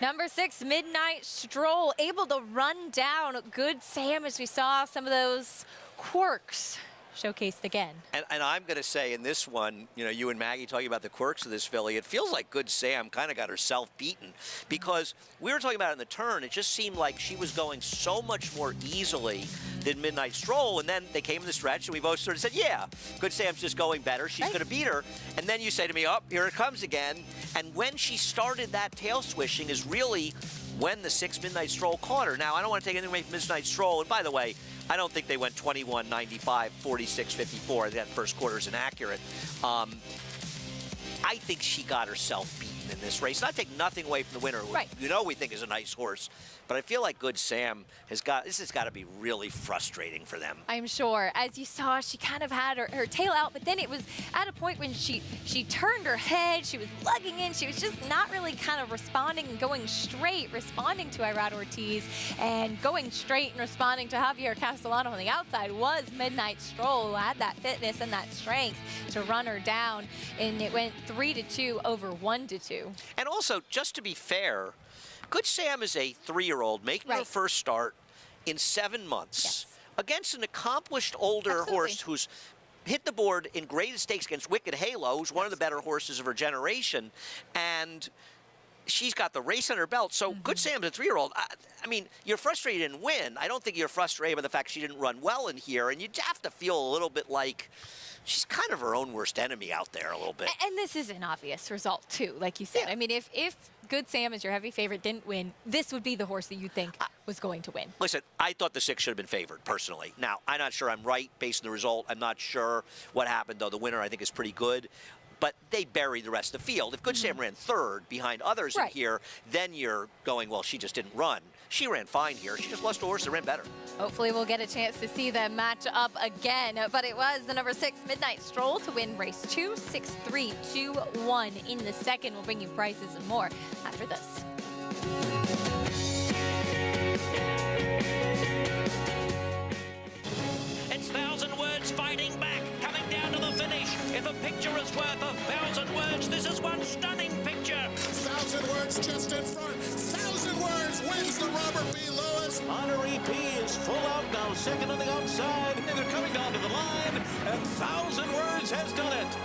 Number 6, Midnight Stroll, able to run down Good Sam as we saw some of those quirks showcased again.
And I'm going to say in this one, you know, you and Maggie talking about the quirks of this filly, it feels like Good Sam kind of got herself beaten because we were talking about it in the turn. It just seemed like she was going so much more easily than Midnight Stroll, and then they came in the stretch and we both sort of said, yeah, Good Sam's just going better. She's going to beat her. And then you say to me, oh, here it comes again. And when she started that tail swishing is really when the 6 Midnight Stroll caught her. Now, I don't want to take anything away from Midnight Stroll. And by the way, I don't think they went 21, 95, 46, 54. That first quarter is inaccurate. I think she got herself beaten in this race. Not take nothing away from the winner,
right.
You know we think is a nice horse. But I feel like Good Sam has got to be really frustrating for them.
I'm sure. As you saw, she kind of had her tail out, but then it was at a point when she turned her head, she was lugging in, she was just not really kind of responding and going straight, responding to Irad Ortiz, and going straight and responding to Javier Castellano on the outside was Midnight Stroll, who had that fitness and that strength to run her down, and it went 3-2 over 1-2.
And also, just to be fair, Good Sam is a 3-year-old making her first start in 7 months against an accomplished older horse who's hit the board in graded stakes against Wicked Halo, who's one of the better horses of her generation. And she's got the race on her belt. So Good Sam's a 3-year-old. I mean, you're frustrated and win. I don't think you're frustrated by the fact she didn't run well in here. And you have to feel a little bit like she's kind of her own worst enemy out there a little bit.
And this is an obvious result, too, like you said. I mean, if Good Sam, as your heavy favorite, didn't win, this would be the horse that you think was going to win.
Listen, I thought the 6 should have been favored, personally. Now, I'm not sure I'm right based on the result. I'm not sure what happened, though. The winner, I think, is pretty good. But they buried the rest of the field. If Good Sam ran 3rd behind others in here, then you're going, well, she just didn't run. She ran fine here. She just lost a horse that ran better.
Hopefully we'll get a chance to see them match up again. But it was the number 6 Midnight Stroll to win race 2, 6-3, 2-1 in the second. We'll bring you prices and more after this.
It's 1,000 words fighting back, coming down to the finish. If a picture is worth 1,000 words, this is one stunning picture.
1,000 words just in front. 1,000 words wins the Robert B. Lewis.
Honoree P is full out now, second on the outside. And they're coming down to the line, and 1,000 words has done it.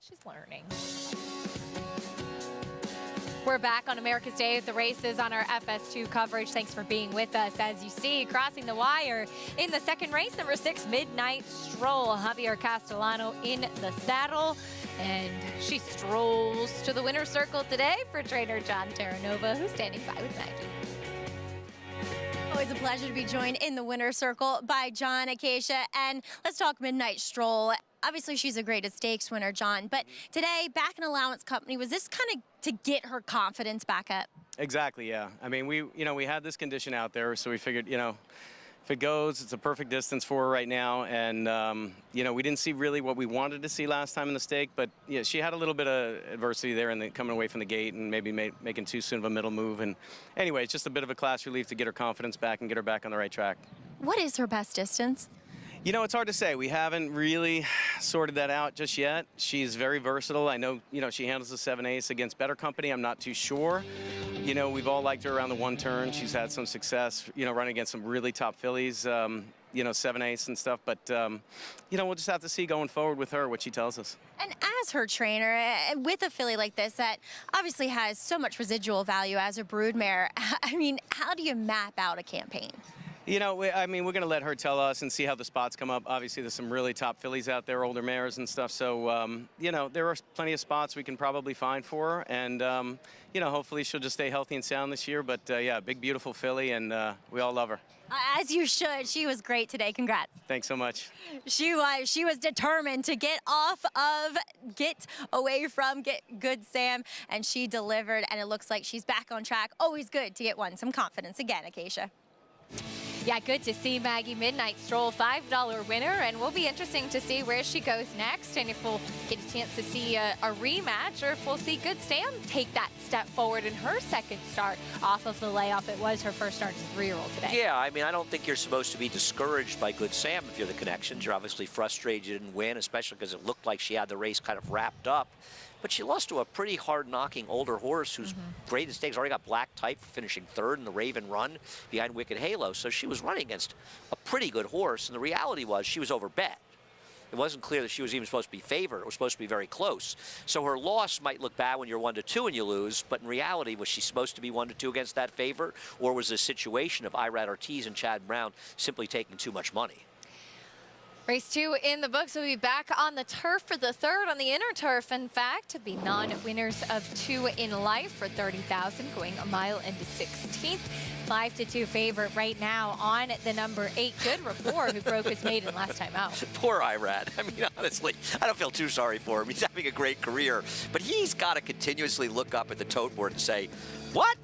She's learning. We're back on America's Day at the Races on our FS2 coverage. Thanks for being with us. As you see, crossing the wire in the second race, number 6, Midnight Stroll. Javier Castellano in the saddle. And she strolls to the winner's circle today for trainer John Terranova, who's standing by with Maggie.
Always a pleasure to be joined in the winner's circle by John, Acacia. And let's talk Midnight Stroll. Obviously, she's a graded stakes winner, John. But today, back in Allowance Company, was this kind of to get her confidence back up?
Exactly, yeah. I mean, we had this condition out there, so we figured, if it goes, it's a perfect distance for her right now. And, we didn't see really what we wanted to see last time in the stake. But, yeah, she had a little bit of adversity there in coming away from the gate and maybe making too soon of a middle move. And anyway, it's just a bit of a class relief to get her confidence back and get her back on the right track.
What is her best distance?
It's hard to say. We haven't really sorted that out just yet. She's very versatile. I know, she handles the 7/8 against better company. I'm not too sure. We've all liked her around the one turn. She's had some success, running against some really top fillies, 7/8 and stuff. But, we'll just have to see going forward with her what she tells us.
And as her trainer, with a filly like this that obviously has so much residual value as a broodmare, I mean, how do you map out a campaign?
We're going to let her tell us and see how the spots come up. Obviously, there's some really top fillies out there, older mares and stuff. So, there are plenty of spots we can probably find for her. And, hopefully she'll just stay healthy and sound this year. But, yeah, big, beautiful filly, and we all love her.
As you should. She was great today. Congrats.
Thanks so much.
She was determined to get away from Good Sam, and she delivered, and it looks like she's back on track. Always good to get some confidence again, Acacia.
Yeah, good to see Maggie. Midnight Stroll, $5 winner, and will be interesting to see where she goes next and if we'll get a chance to see a rematch or if we'll see Good Sam take that step forward in her second start off of the layoff. It was her first start as a 3-year-old today.
Yeah, I mean, I don't think you're supposed to be discouraged by Good Sam if you're the Connections. You're obviously frustrated you didn't win, especially because it looked like she had the race kind of wrapped up. But she lost to a pretty hard-knocking older horse who's graded stakes, already got black type for finishing 3rd in the Raven Run behind Wicked Halo. So she was running against a pretty good horse, and the reality was she was overbet. It wasn't clear that she was even supposed to be favored. It was supposed to be very close. So her loss might look bad when you're 1-2 and you lose, but in reality, was she supposed to be 1-2 against that favorite, or was the situation of Irad Ortiz and Chad Brown simply taking too much money?
Race 2 in the books. We'll be back on the turf for the 3rd on the inner turf. In fact, to be non-winners of 2 in life for $30,000, going a mile into 16th. 5-2 favorite right now on the number 8, Good Rapport, who broke his maiden last time out.
Poor Irad. I mean, honestly, I don't feel too sorry for him. He's having a great career, but he's got to continuously look up at the tote board and say, what?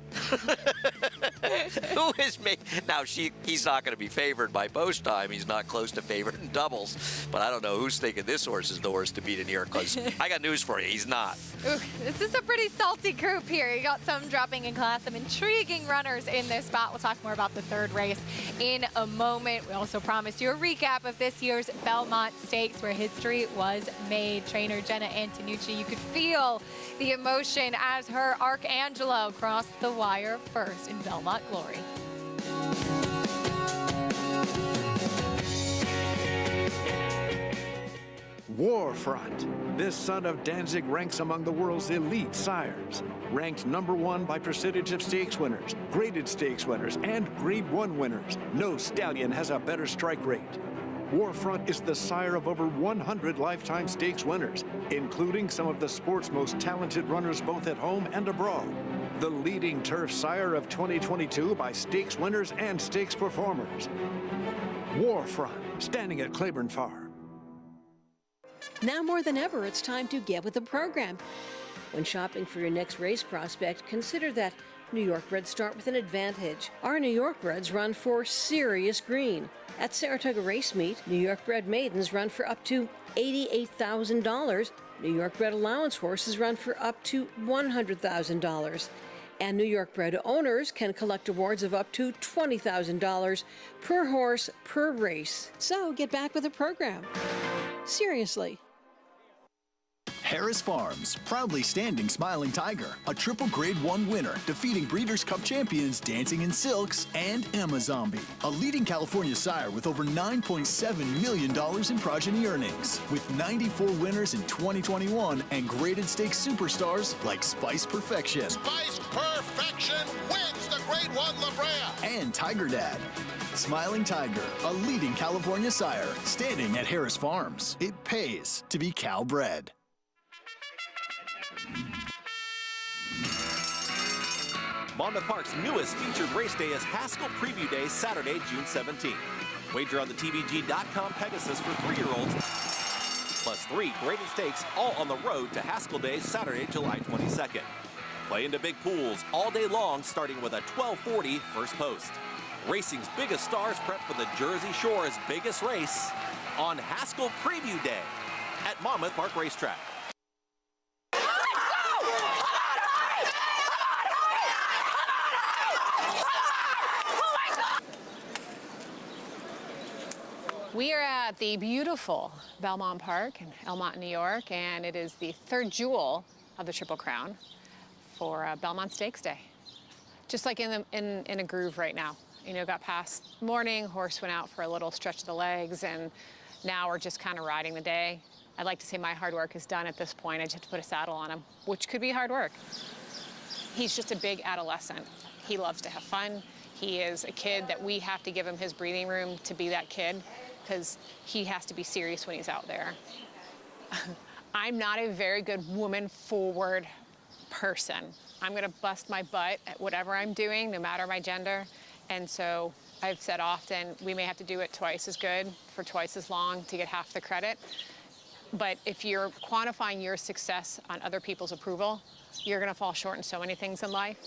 Who is me? Now, he's not going to be favored by post time. He's not close to favored in doubles. But I don't know who's thinking this horse is the horse to beat in here, because I got news for you. He's not.
Ooh, this is a pretty salty group here. You got some dropping in class, some intriguing runners in this spot. We'll talk more about the 3rd race in a moment. We also promised you a recap of this year's Belmont Stakes, where history was made. Trainer Jenna Antonucci, you could feel the emotion as her Arcangelo crossed the wire first in Belmont Glory.
Warfront. This son of Danzig ranks among the world's elite sires. Ranked #1 by percentage of stakes winners, graded stakes winners, and Grade 1 winners. No stallion has a better strike rate. Warfront is the sire of over 100 lifetime stakes winners, including some of the sport's most talented runners both at home and abroad. The leading turf sire of 2022 by stakes winners and stakes performers. Warfront, standing at Claiborne Farm.
Now more than ever, it's time to get with the program. When shopping for your next race prospect, consider that New York Breds start with an advantage. Our New York Breds run for serious green. At Saratoga Race Meet, New York Bred maidens run for up to $88,000. New York Bred allowance horses run for up to $100,000. And New York Bred owners can collect awards of up to $20,000 per horse per race. So get back with the program. Seriously.
Harris Farms, proudly standing Smiling Tiger, a triple Grade 1 winner, defeating Breeders' Cup champions Dancing in Silks and Amazombie, a leading California sire with over $9.7 million in progeny earnings, with 94 winners in 2021 and graded stakes superstars like Spice Perfection.
Spice Perfection wins the Grade 1 La Brea.
And Tiger Dad. Smiling Tiger, a leading California sire, standing at Harris Farms. It pays to be Cal-bred.
Monmouth Park's newest featured race day is Haskell Preview Day, Saturday, June 17th. Wager on the TVG.com Pegasus for 3-year-olds, plus 3 graded stakes, all on the road to Haskell Day, Saturday, July 22nd. Play into big pools all day long, starting with a 12:40 first post. Racing's biggest stars prep for the Jersey Shore's biggest race on Haskell Preview Day at Monmouth Park Racetrack.
We are at the beautiful Belmont Park in Elmont, New York, and it is the third jewel of the Triple Crown for Belmont Stakes Day. Just like in a groove right now. You know, got past morning, horse went out for a little stretch of the legs, and now we're just kind of riding the day. I'd like to say my hard work is done at this point. I just have to put a saddle on him, which could be hard work. He's just a big adolescent. He loves to have fun. He is a kid that we have to give him his breathing room to be that kid, because he has to be serious when he's out there. I'm not a very good woman-forward person. I'm gonna bust my butt at whatever I'm doing, no matter my gender. And so I've said often, we may have to do it twice as good for twice as long to get half the credit. But if you're quantifying your success on other people's approval, you're gonna fall short in so many things in life.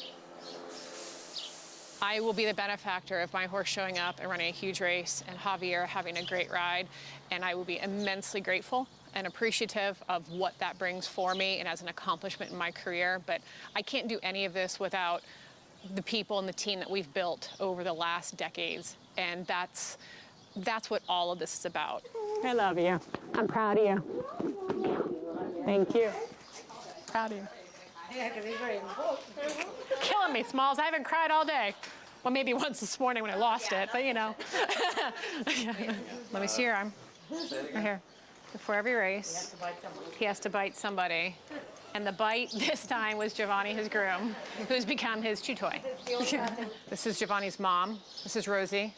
I will be the benefactor of my horse showing up and running a huge race and Javier having a great ride, and I will be immensely grateful and appreciative of what that brings for me and as an accomplishment in my career. But I can't do any of this without the people and the team that we've built over the last decades, and that's what all of this is about.
I love you. I'm proud of you. Thank you. Proud of you. Killing me, Smalls. I haven't cried all day. Well, maybe once this morning when I lost it, but you know.
Let me see your arm. Right here. Before every race, he has to bite somebody. And the bite this time was Giovanni, his groom, who's become his chew toy. This is Giovanni's mom. This is Rosie.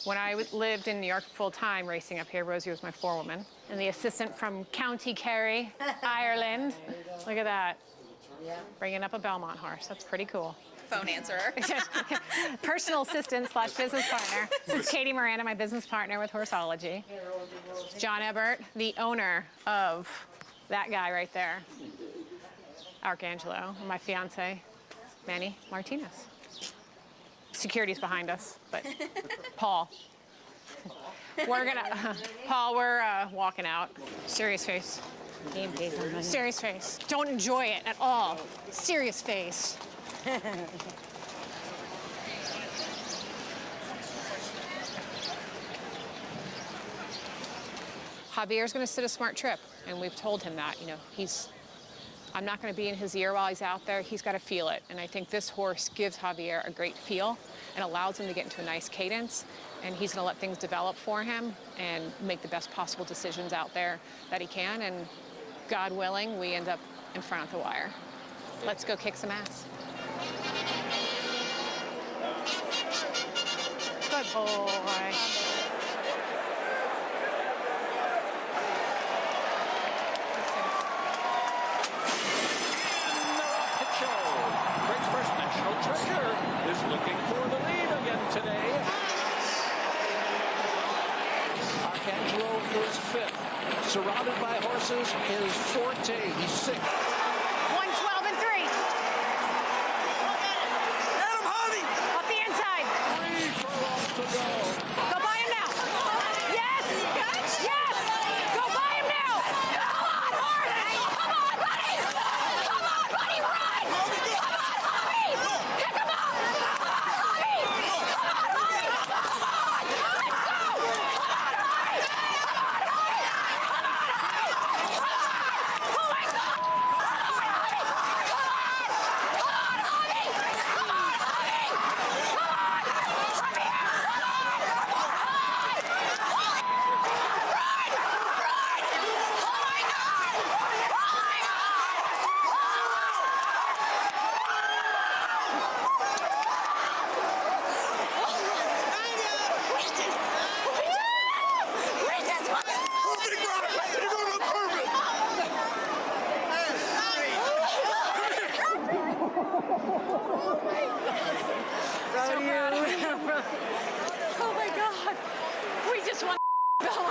When I lived in New York full-time racing up here, Rosie was my forewoman. And the assistant from County Kerry, Ireland. Look at that. Bringing up a Belmont horse. That's pretty cool.
Phone answerer.
Personal assistant / business partner. This is Katie Miranda, my business partner with Horseology. John Ebert, the owner of that guy right there, Arcangelo, and my fiance, Manny Martinez. Security's behind us, but Paul. Paul, we're walking out. Serious face. Serious face. Don't enjoy it at all. Serious face. Javier's going to sit a smart trip, and we've told him that. You know, I'm not going to be in his ear while he's out there. He's got to feel it, and I think this horse gives Javier a great feel and allows him to get into a nice cadence, and he's going to let things develop for him and make the best possible decisions out there that he can, and God willing, we end up in front of the wire. Let's go kick some ass. Good boy.
Treasure is looking for the lead again today. Arcangelo is 5th. Surrounded by horses is Forte. He's 6th.
112 and 3.
Get him, Javi!
Off the inside.
3 furlongs to go.
Go by him now. Yes! Yes! Go by him now. Come on, horse! Come on, buddy! Come on, buddy, run! Come on, Javi! Pick him up! Come on, Javi! Come on, Javi! Come on! Let's go! Come on, Javi! Come on, Javi! Come on, Javi! Come on! Pull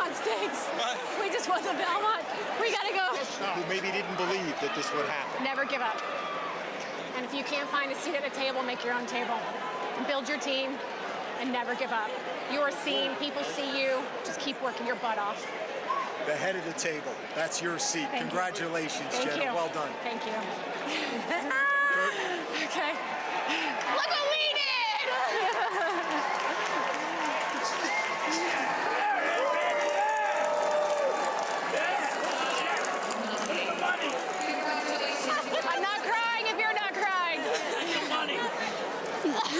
Belmont Stakes. We just won the Belmont. We gotta go.
Who maybe didn't believe that this would happen.
Never give up. And if you can't find a seat at a table, make your own table. And build your team and never give up. You are seen, people see you. Just keep working your butt off.
The head of the table. That's your seat.
Thank
Congratulations,
you.
Jenna. Well done.
Thank you. Okay. Look what we did! I'm not crying if you're not crying.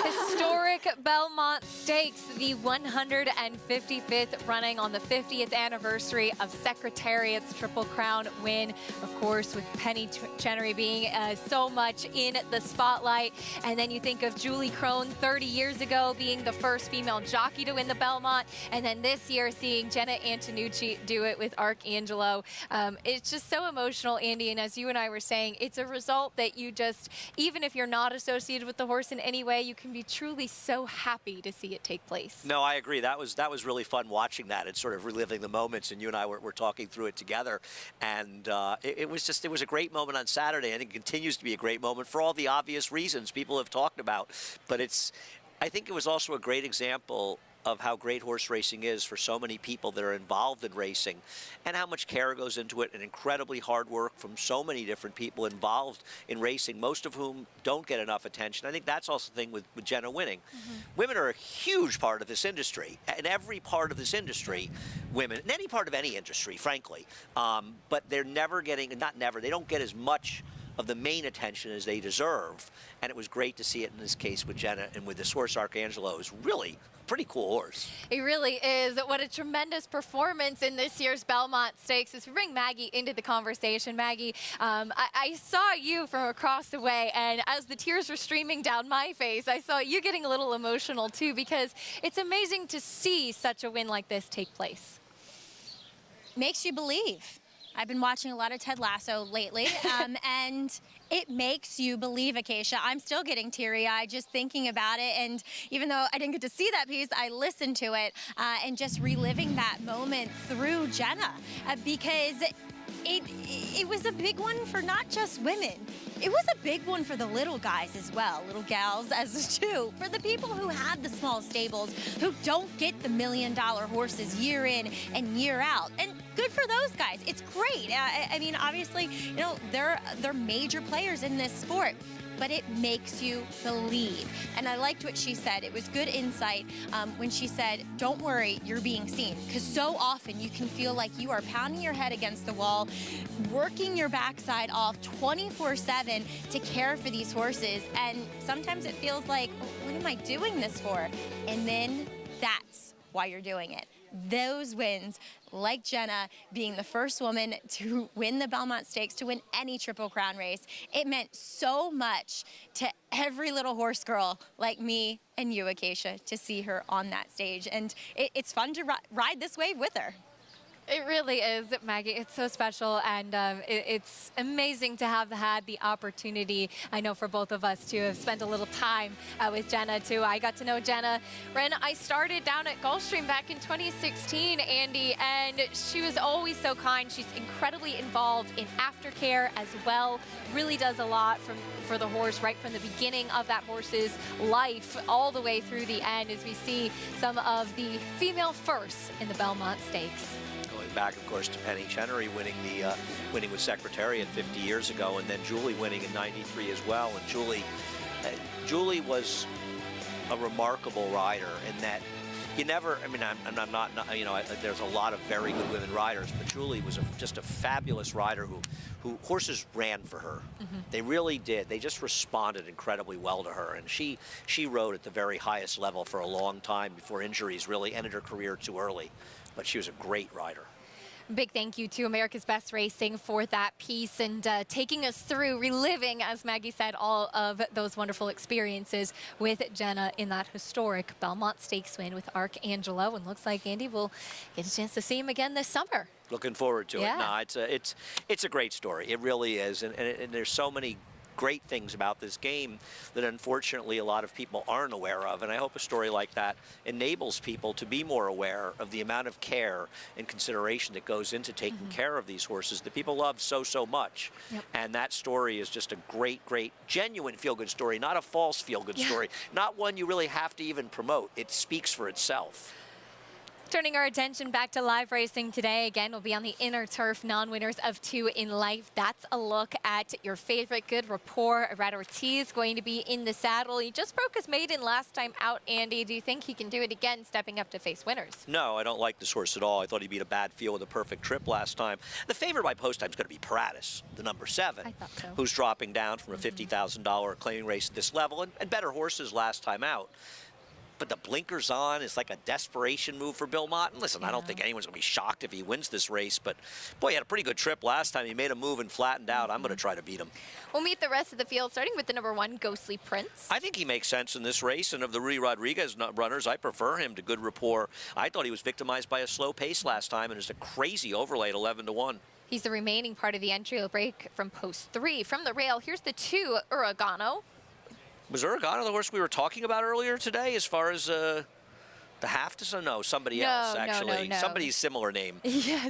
Historic Belmont Stakes, the 155th running on the 50th anniversary of Secretariat's Triple Crown win. Of course, with Penny Chenery being so much in the spotlight. And then you think of Julie Crone 30 years ago being the first female jockey to win the Belmont. And then this year seeing Jenna Antonucci do it with Arcangelo. It's just so emotional, Andy. And as you and I were saying, it's a result that you just, even if you're not associated with the horse in any way, you can be truly so happy to see it take place.
No, I agree. That was really fun watching that and sort of reliving the moments. And you and I were talking through it together. And it was a great moment on Saturday, and it continues to be a great moment for all the obvious reasons people have talked about. But I think it was also a great example of how great horse racing is for so many people that are involved in racing, and how much care goes into it, and incredibly hard work from so many different people involved in racing, most of whom don't get enough attention. I think that's also the thing with Jenna winning. Women are a huge part of this industry, and every part of this industry, women, in any part of any industry, frankly, but they're never getting, not never, they don't get as much of the main attention as they deserve. And it was great to see it in this case with Jenna and with this horse Arcangelo. Is really a pretty cool horse.
It really is. What a tremendous performance in this year's Belmont Stakes. As we bring Maggie into the conversation, Maggie, I saw you from across the way, and as the tears were streaming down my face, I saw you getting a little emotional too, because it's amazing to see such a win like this take place.
Makes you believe. I've been watching a lot of Ted Lasso lately, and it makes you believe, Acacia. I'm still getting teary-eyed just thinking about it, and even though I didn't get to see that piece, I listened to it, and just reliving that moment through Jenna, because it was a big one for not just women. It was a big one for the little guys as well, little gals as too, for the people who have the small stables, who don't get the $1 million horses year in and year out. And good for those guys. It's great. I mean, obviously, you know, they're major players in this sport, but it makes you believe. And I liked what she said. It was good insight when she said, don't worry, you're being seen. Because so often you can feel like you are pounding your head against the wall, working your backside off 24/7 to care for these horses. And sometimes it feels like, what am I doing this for? And then that's why you're doing it. Those wins, like Jenna being the first woman to win the Belmont Stakes, to win any Triple Crown race, it meant so much to every little horse girl like me and you, Acacia, to see her on that stage. And it's fun to ride this wave with her.
It really is, Maggie. It's so special, and it's amazing to have had the opportunity, I know for both of us, to have spent a little time with Jenna, too. I got to know Jenna when I started down at Gulfstream back in 2016, Andy, and she was always so kind. She's incredibly involved in aftercare as well, really does a lot for the horse right from the beginning of that horse's life all the way through the end, as we see some of the female firsts in the Belmont Stakes.
Back, of course, to Penny Chenery winning with Secretariat 50 years ago, and then Julie winning in '93 as well. And Julie was a remarkable rider in that you never, I mean, I'm not, you know, there's a lot of very good women riders, but Julie was just a fabulous rider who horses ran for her. They really did. They just responded incredibly well to her, and she rode at the very highest level for a long time before injuries really ended her career too early. But she was a great rider.
Big thank you to America's Best Racing for that piece and taking us through, reliving, as Maggie said, all of those wonderful experiences with Jenna in that historic Belmont Stakes win with Arcangelo. And looks like Andy will get a chance to see him again this summer.
Looking forward to
Yeah.
it. No, it's a great story. It really is, and there's so many great things about this game that unfortunately a lot of people aren't aware of. And I hope a story like that enables people to be more aware of the amount of care and consideration that goes into taking care of these horses that people love so much. And that story is just a great, genuine feel-good story, not a false feel-good story, not one you really have to even promote. It speaks for itself.
Turning our attention back to live racing today, again, we'll be on the inner turf non-winners of 2 in life. That's a look at your favorite good rapport. Red Ortiz going to be in the saddle. He just broke his maiden last time out, Andy. Do you think he can do it again, stepping up to face winners?
No, I don't like this horse at all. I thought he beat a bad field with a perfect trip last time. The favorite by post time is going to be Paratus, the number 7, who's dropping down from a $50,000 claiming race at this level, and better horses last time out. But the blinkers on is like a desperation move for Belmont. And listen, I don't think anyone's going to be shocked if he wins this race. But, boy, he had a pretty good trip last time. He made a move and flattened out. I'm going to try to beat him.
We'll meet the rest of the field, starting with the number 1, Ghostly Prince.
I think he makes sense in this race. And of the Rui Rodriguez runners, I prefer him to good rapport. I thought he was victimized by a slow pace last time, and it's a crazy overlay at 11-1.
He's the remaining part of the entry. He'll break from post 3. From the rail, here's the 2, Uragano.
Was Uragano the horse we were talking about earlier today as far as the half to no, somebody else, actually.
No.
Somebody's similar name.
Yes,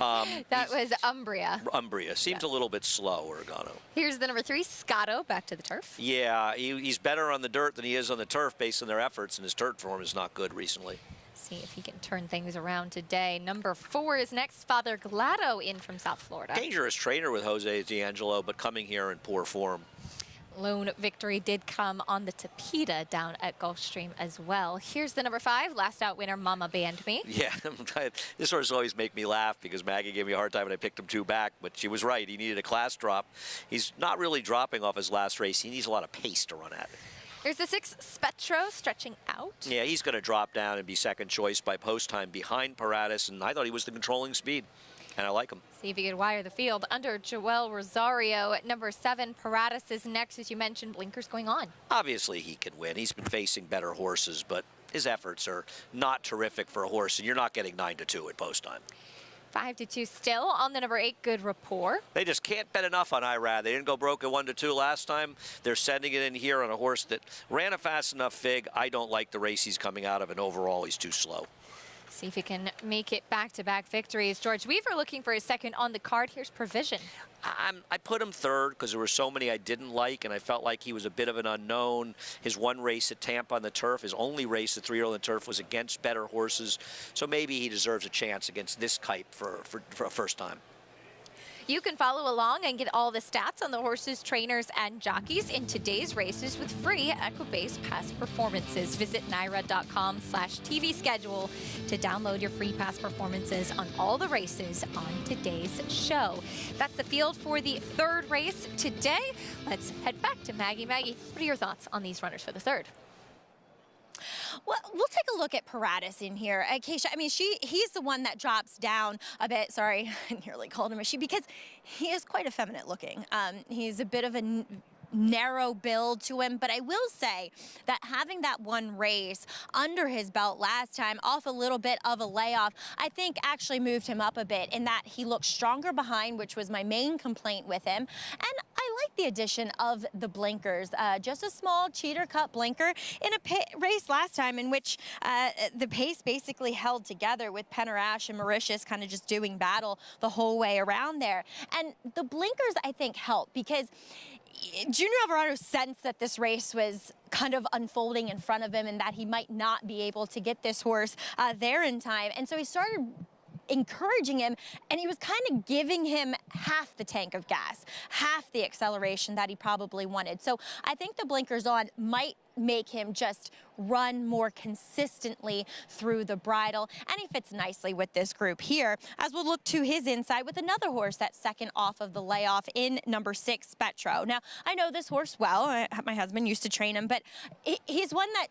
that was Umbria.
Umbria. Seems a little bit slow, Uragano.
Here's the number 3, Scotto, back to the turf.
Yeah, he's better on the dirt than he is on the turf based on their efforts, and his dirt form is not good recently.
See if he can turn things around today. Number 4 is next, Father Glado in from South Florida.
Dangerous trainer with Jose D'Angelo, but coming here in poor form.
Lone victory did come on the Tapeta down at Gulfstream as well. Here's the number 5, last out winner, Mama Banned Me.
Yeah, this horse always make me laugh because Maggie gave me a hard time when I picked him 2 back, but she was right. He needed a class drop. He's not really dropping off his last race. He needs a lot of pace to run at.
Here's the 6, Spetro, stretching out.
Yeah, he's going to drop down and be second choice by post time behind Paratus, and I thought he was the controlling speed, and I like him.
See if he could wire the field under Joel Rosario at number 7. Paratus is next, as you mentioned, blinkers going on.
Obviously, he could win. He's been facing better horses, but his efforts are not terrific for a horse, and you're not getting 9-2 at post time.
5-2 still on the number 8, Good Rapport.
They just can't bet enough on Irad. They didn't go broke at 1-2 last time. They're sending it in here on a horse that ran a fast enough fig. I don't like the race he's coming out of, and overall, he's too slow.
See if he can make it back-to-back victories. George Weaver looking for his second on the card. Here's Provision.
I put him 3rd because there were so many I didn't like, and I felt like he was a bit of an unknown. His 1 race at Tampa on the turf, his only race at 3-year-old on the turf was against better horses. So maybe he deserves a chance against this type for a first time.
You can follow along and get all the stats on the horses, trainers, and jockeys in today's races with free Equibase past performances. Visit NYRA.com/TV schedule to download your free past performances on all the races on today's show. That's the field for the 3rd race today. Let's head back to Maggie. Maggie, what are your thoughts on these runners for the 3rd?
Well, we'll take a look at Paratus in here. Keisha, I mean, he's the one that drops down a bit. Sorry, I nearly called him a she because he is quite effeminate looking. He's a bit of a narrow build to him, but I will say that having that 1 race under his belt last time off a little bit of a layoff, I think actually moved him up a bit in that he looked stronger behind, which was my main complaint with him. And I like the addition of the blinkers, just a small cheater cut blinker in a race last time in which the pace basically held together with Penarash and Mauritius kind of just doing battle the whole way around there. And the blinkers, I think, help because Junior Alvarado sensed that this race was kind of unfolding in front of him and that he might not be able to get this horse there in time. And so he started encouraging him, and he was kind of giving him half the tank of gas, half the acceleration that he probably wanted. So I think the blinkers on might make him just run more consistently through the bridle, and he fits nicely with this group here, as we'll look to his inside with another horse that's second off of the layoff in number 6, Spetro. Now, I know this horse well. My husband used to train him, but he's one that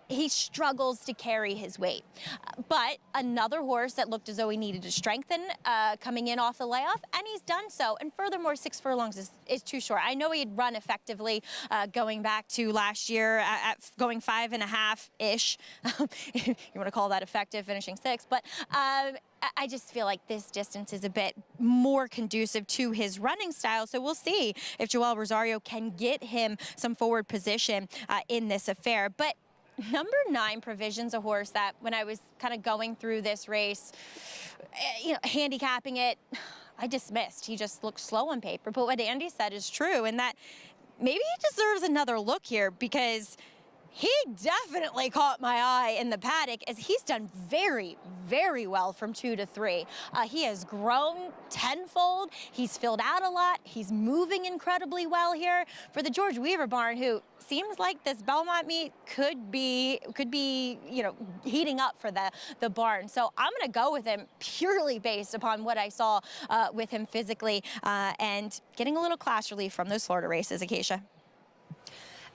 he struggles to carry his weight. But another horse that looked as though he needed to strengthen coming in off the layoff, and he's done so. And furthermore, 6 furlongs is too short. I know he'd run effectively going back to last year at going 5.5-ish. You want to call that effective, finishing 6th. But I just feel like this distance is a bit more conducive to his running style. So we'll see if Joel Rosario can get him some forward position in this affair. But number 9, Provision's a horse that when I was kind of going through this race, handicapping it, I dismissed. He just looked slow on paper. But what Andy said is true, and that maybe he deserves another look here, because he definitely caught my eye in the paddock, as he's done very, very well from 2 to 3. He has grown tenfold. He's filled out a lot. He's moving incredibly well here for the George Weaver barn, who seems like this Belmont meet could be heating up for the barn. So I'm going to go with him purely based upon what I saw with him physically and getting a little class relief from those Florida races, Acacia.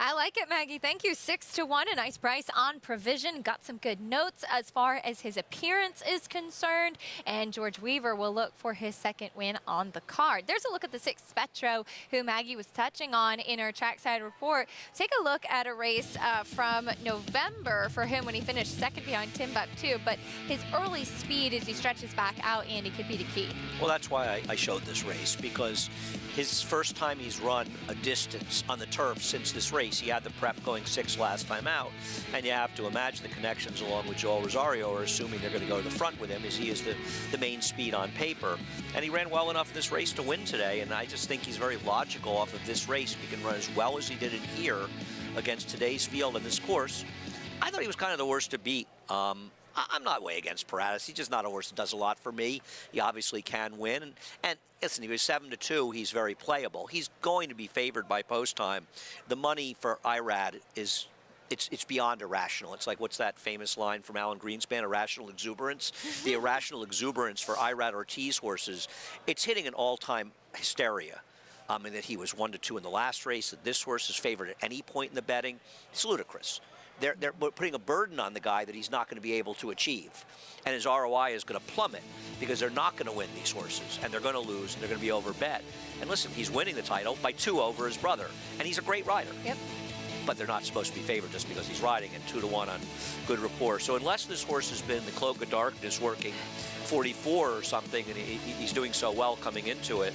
I like it, Maggie. Thank you. 6 to 1, a nice price on Provision. Got some good notes as far as his appearance is concerned. And George Weaver will look for his second win on the card. There's a look at the 6 Spetro, who Maggie was touching on in her trackside report. Take a look at a race from November for him when he finished second behind Timbuktu. But his early speed as he stretches back out, Andy, could be the key.
Well, that's why I showed this race, because his first time he's run a distance on the turf since this race. He had the prep going 6 last time out, and you have to imagine the connections along with Joel Rosario are assuming they're going to go to the front with him, as he is the main speed on paper. And he ran well enough in this race to win today, and I just think he's very logical off of this race. If he can run as well as he did in here against today's field and this course, I thought he was kind of the worst to beat. I'm not way against Paratus. He's just not a horse that does a lot for me. He obviously can win. And listen, he was 7 to 2. He's very playable. He's going to be favored by post time. The money for Irad is it's beyond irrational. It's like, what's that famous line from Alan Greenspan, irrational exuberance? The irrational exuberance for Irad Ortiz horses, it's hitting an all-time hysteria. And that he was 1 to 2 in the last race, that this horse is favored at any point in the betting. It's ludicrous. They're putting a burden on the guy that he's not going to be able to achieve. And his ROI is going to plummet, because they're not going to win these horses, and they're going to lose, and they're going to be overbet. And listen, he's winning the title by 2 over his brother, and he's a great rider.
Yep.
But they're not supposed to be favored just because he's riding, and 2 to 1 on good rapport. So unless this horse has been the cloak of darkness working 44 or something, and he's doing so well coming into it,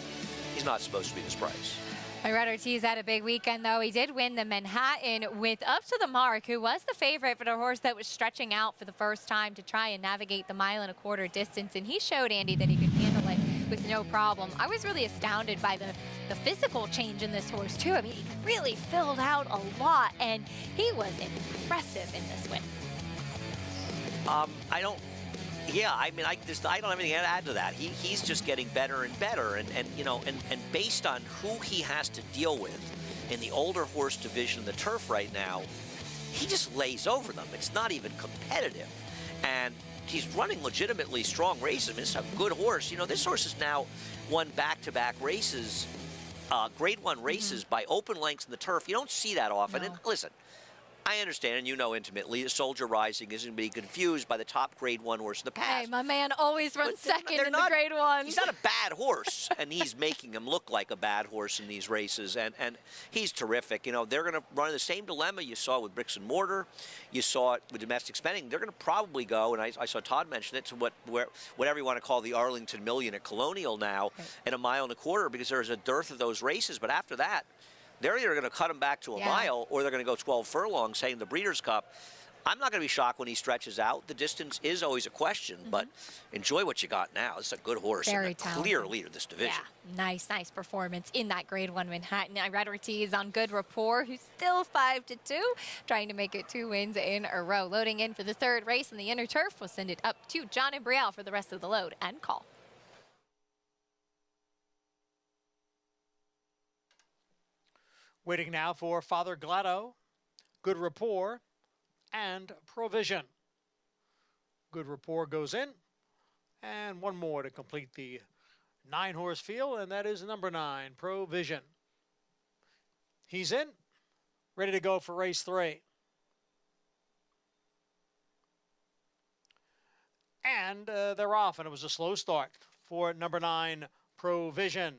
he's not supposed to be this price.
Irad Ortiz had a big weekend, though. He did win the Manhattan with Up to the Mark, who was the favorite, but a horse that was stretching out for the first time to try and navigate the 1.25 mile distance. And he showed Andy that he could handle it with no problem. I was really astounded by the physical change in this horse, too. I mean, he really filled out a lot, and he was impressive in this win.
Yeah, I mean, I don't have anything to add to that. He's just getting better and better, and based on who he has to deal with in the older horse division of the turf right now, he just lays over them. It's not even competitive, and he's running legitimately strong races. I mean, it's a good horse. This horse has now won back-to-back races, Grade 1 races by open lengths in the turf. You don't see that often. No. And listen, I understand, and you know intimately, the Soldier Rising isn't going to be confused by the top Grade 1 horse in the past.
Hey, my man always runs second in the Grade 1.
He's not a bad horse, and he's making him look like a bad horse in these races, and he's terrific. They're going to run the same dilemma you saw with Bricks and Mortar. You saw it with domestic spending. They're going to probably go, and I saw Todd mention it, to whatever you want to call the Arlington Million at Colonial now, at 1.25 miles, because there's a dearth of those races. But after that, they're either going to cut him back to a mile, or they're going to go 12 furlongs, saying the Breeders' Cup. I'm not going to be shocked when he stretches out. The distance is always a question, but enjoy what you got now. It's a good horse and a clear leader of this division.
Yeah, nice performance in that Grade 1 Manhattan. Irad Ortiz on good rapport, who's still 5 to 2, trying to make it 2 wins in a row. Loading in for the 3rd race in the inner turf. We'll send it up to John and Brielle for the rest of the load and call.
Waiting now for Father Glado, Good Rapport, and Provision. Good Rapport goes in, and one more to complete the 9-horse field, and that is number 9, Provision. He's in, ready to go for race 3. And they're off, and it was a slow start for number 9, Provision.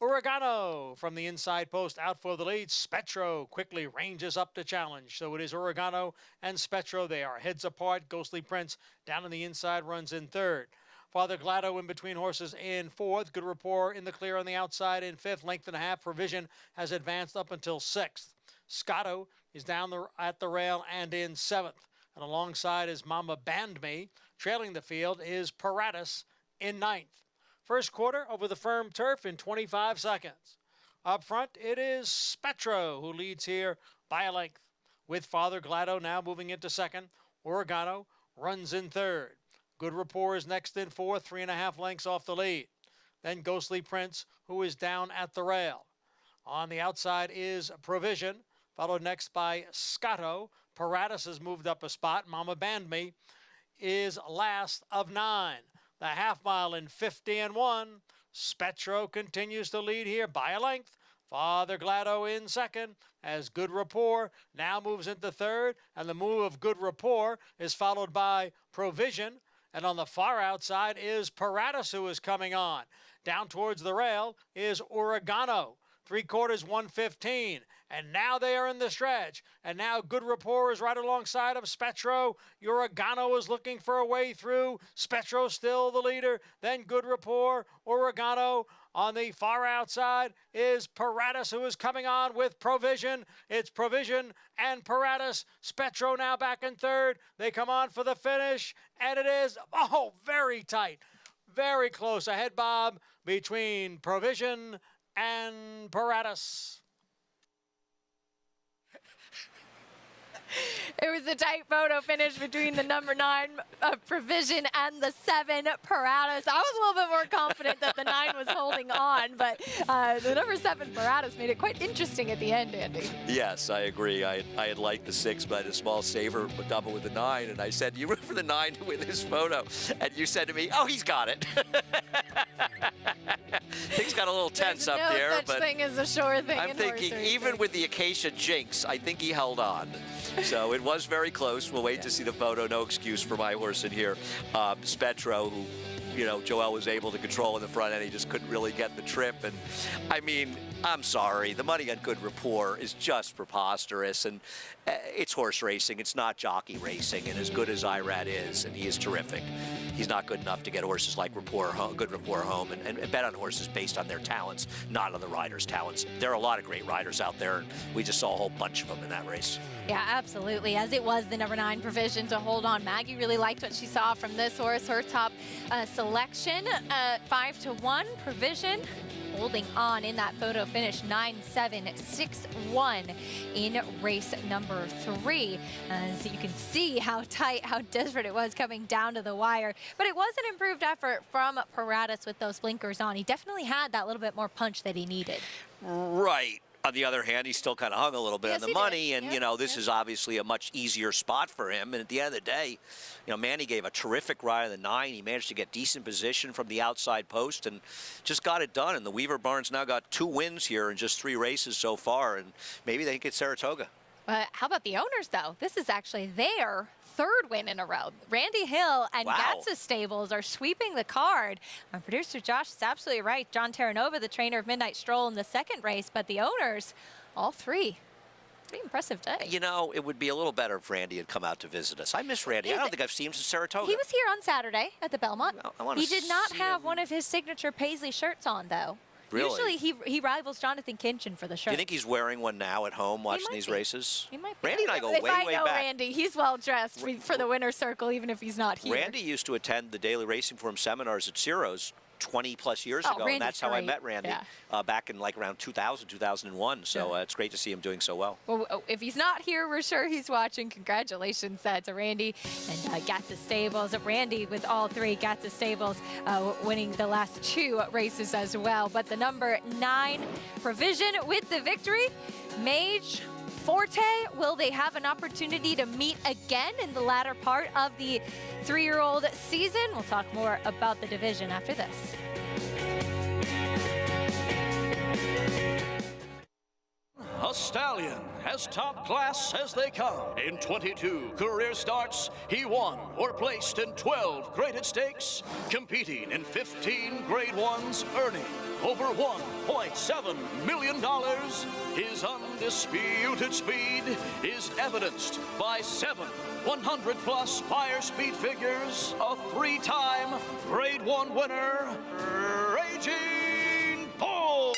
Oregano from the inside post out for the lead. Spetro quickly ranges up to challenge. So it is Oregano and Spetro. They are heads apart. Ghostly Prince down on the inside runs in 3rd. Father Glado in between horses in 4th. Good Rapport in the clear on the outside in 5th. Length and a half. Provision has advanced up until 6th. Scotto is down at the rail and in 7th. And alongside is Mama Band Me. Trailing the field is Paratus in 9th. First quarter over the firm turf in 25 seconds. Up front, it is Spetro who leads here by a length, with Father Glado now moving into 2nd. Oregano runs in 3rd. Good Rapport is next in 4th, 3.5 lengths off the lead. Then Ghostly Prince, who is down at the rail. On the outside is Provision, followed next by Scotto. Paratus has moved up a spot. Mama Band Me is last of 9. The half mile in 50-1. Spetro continues to lead here by a length. Father Glado in 2nd as Good Rapport now moves into 3rd, and the move of Good Rapport is followed by Provision, and on the far outside is Paratus, who is coming on. Down towards the rail is Oregano. 3/4, 1:15, and now they are in the stretch, and now Good Rapport is right alongside of Spetro. Oregano is looking for a way through. Spetro still the leader, then Good Rapport, Oregano. On the far outside is Paratus, who is coming on with Provision. It's Provision and Paratus. Spetro now back in 3rd. They come on for the finish, and it is, very tight. Very close. A head bob between Provision and Paratus.
It was a tight photo finish between the number 9 Provision and the 7 Paratus. I was a little bit more confident that the 9 was holding on, but the number 7 Paratus made it quite interesting at the end, Andy.
Yes, I agree. I had liked the 6, but I had a small saver, but double with the 9, and I said, you root for the 9 to win this photo. And you said to me, oh, he's got it. Things got a little tense up there.
There's no such thing as a sure thing.
I'm thinking, even with the Acacia jinx, I think he held on. So it was very close. We'll wait to see the photo. No excuse for my horse in here. Spetro, who, Joel was able to control in the front end. He just couldn't really get the trip. And, I mean, I'm sorry. The money on Good Rapport is just preposterous. And it's horse racing. It's not jockey racing. And as good as Irad is, and he is terrific, he's not good enough to get horses like Good Rapport home and bet on horses based on their talents, not on the riders' talents. There are a lot of great riders out there, and we just saw a whole bunch of them in that race.
Yeah, absolutely. As it was the number 9 Provision to hold on. Maggie really liked what she saw from this horse. Her top selection, 5-1. Provision holding on in that photo finish, 9-7-6-1 in race number 3. So you can see how tight, how desperate it was coming down to the wire. But it was an improved effort from Paratus with those blinkers on. He definitely had that little bit more punch that he needed.
Right. On the other hand, he still kind of hung a little bit on the money, and, this is obviously a much easier spot for him. And at the end of the day, Manny gave a terrific ride on the 9. He managed to get decent position from the outside post and just got it done. And the Weaver Barns now got 2 wins here in just 3 races so far, and maybe they can get Saratoga.
How about the owners, though? This is actually their 3rd win in a row. Randy Hill and Gatsa Stables are sweeping the card. Our producer Josh is absolutely right. John Terranova, the trainer of Midnight Stroll in the 2nd race, but the owners, all 3. Pretty impressive day.
It would be a little better if Randy had come out to visit us. I miss Randy. I don't think I've seen him since Saratoga.
He was here on Saturday at the Belmont. He did not have one of his signature Paisley shirts on, though.
Really?
Usually he rivals Jonathan Kinchin for the shirt.
Do you think he's wearing one now at home watching these races?
He might be.
Randy and I go way
I know
back.
Randy, he's well dressed for the winner's circle, even if he's not here.
Randy used to attend the Daily Racing Forum seminars at Ciro's 20-plus years ago,
Randy's
and that's how I
great.
met Randy back in around 2000, 2001. So it's great to see him doing so well.
Well, if he's not here, we're sure he's watching. Congratulations to Randy and Gatsa Stables. Randy with all 3 Gatsa Stables winning the last 2 races as well. But the number 9 Provision with the victory. Mage, Forte, will they have an opportunity to meet again in the latter part of the 3-year-old season? We'll talk more about the division after this.
A stallion, as top class as they come. In 22 career starts, he won or placed in 12 graded stakes, competing in 15 grade 1s, earning over $1.7 million. His undisputed speed is evidenced by 7 100-plus Spire speed figures, a 3-time Grade 1 winner, Raging Bull.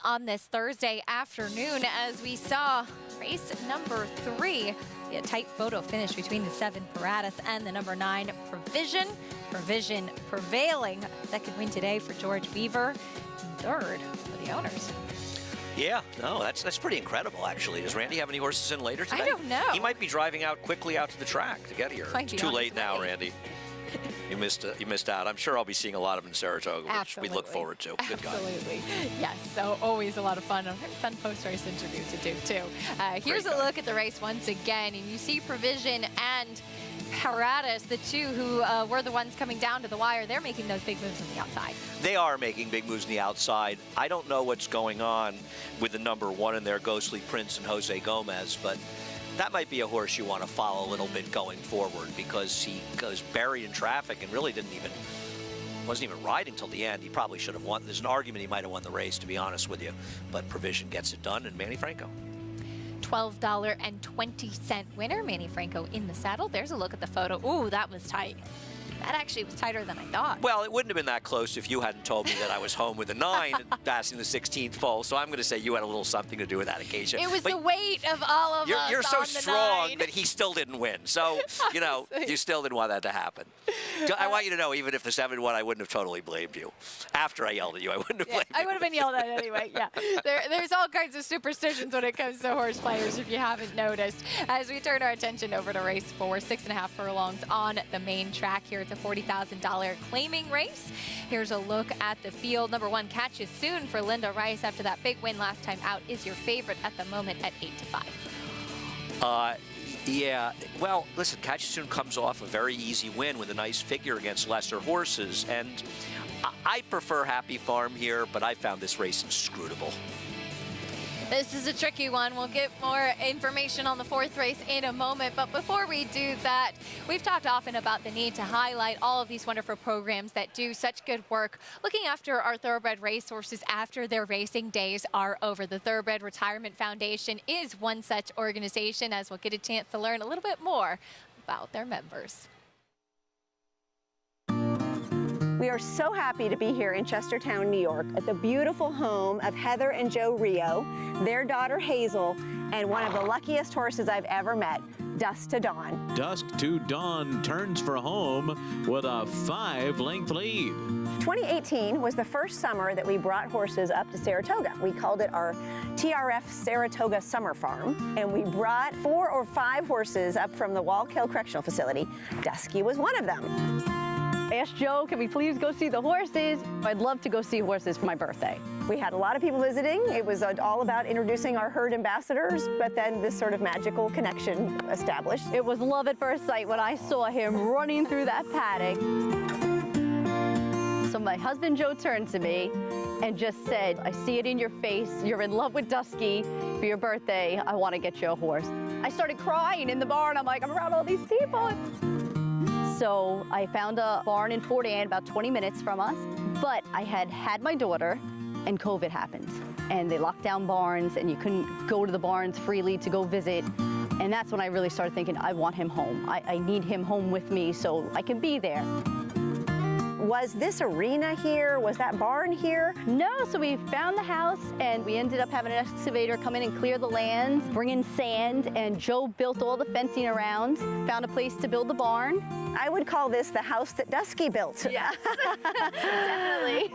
On this Thursday afternoon, as we saw race number 3, a tight photo finish between the 7 Paratus and the number 9 Provision. Provision prevailing. Second win today for George Weaver, and third for the owners.
Yeah, no, that's pretty incredible, actually. Does Randy have any horses in later today?
I don't know.
He might be driving out quickly out to the track to get here.
Might
It's
be
too late now, Randy. You missed out. I'm sure I'll be seeing a lot of them in Saratoga, which we look forward to. Good guy.
Absolutely. Yes, so always a lot of fun. A very fun post-race interview to do, too. Here's a look at the race once again, and you see Provision and Paratus, the two who were the ones coming down to the wire. They're making those big moves on the outside.
They are making big moves on the outside. I don't know what's going on with the number 1 in there, Ghostly Prince and Jose Gomez, but that might be a horse you want to follow a little bit going forward, because he goes buried in traffic and really wasn't even riding till the end. He probably should have won. There's an argument he might have won the race, to be honest with you, but Provision gets it done, and Manny Franco.
$12.20 winner, Manny Franco in the saddle. There's a look at the photo. Ooh, that was tight. That actually was tighter than I thought.
Well, it wouldn't have been that close if you hadn't told me that I was home with a 9 passing the 16th pole. So I'm going to say you had a little something to do with that occasion.
It was the weight of all of us.
You're so
on the
strong
9.
that he still didn't win. So, you still didn't want that to happen. I want you to know, even if the 7 won, I wouldn't have totally blamed you. After I yelled at you, I wouldn't have blamed you.
I would have been yelled at anyway, yeah. There's all kinds of superstitions when it comes to horse players, if you haven't noticed. As we turn our attention over to race 4, 6.5 furlongs on the main track here. It's a $40,000 claiming race. Here's a look at the field. Number 1, Catches Soon for Linda Rice after that big win last time out is your favorite at the moment at 8-5.
Yeah, well, listen, Catches Soon comes off a very easy win with a nice figure against lesser horses, and I prefer Happy Farm here, but I found this race inscrutable.
This is a tricky one. We'll get more information on the 4th race in a moment. But before we do that, we've talked often about the need to highlight all of these wonderful programs that do such good work looking after our thoroughbred racehorses after their racing days are over. The Thoroughbred Retirement Foundation is one such organization, as we'll get a chance to learn a little bit more about their members.
We are so happy to be here in Chestertown, New York, at the beautiful home of Heather and Joe Rio, their daughter Hazel, and one of the luckiest horses I've ever met, Dusk to Dawn.
Dusk to Dawn turns for home with a 5-length lead.
2018 was the first summer that we brought horses up to Saratoga. We called it our TRF Saratoga Summer Farm, and we brought 4 or 5 horses up from the Wallkill Correctional Facility. Dusky was one of them.
asked Joe, can we please go see the horses? I'd love to go see horses for my birthday.
We had a lot of people visiting. It was all about introducing our herd ambassadors, but then this sort of magical connection established.
It was love at first sight when I saw him running through that paddock. So my husband Joe turned to me and just said, I see it in your face. You're in love with Dusky. For your birthday, I want to get you a horse. I started crying in the barn. I'm like, I'm around all these people. So I found a barn in Fort Anne about 20 minutes from us, but I had my daughter and COVID happened. And they locked down barns and you couldn't go to the barns freely to go visit. And that's when I really started thinking, I want him home. I need him home with me so I can be there.
Was this arena here? Was that barn here?
No, so we found the house and we ended up having an excavator come in and clear the land, bring in sand, and Joe built all the fencing around, found a place to build the barn.
I would call this the house that Dusky built.
Yes, definitely.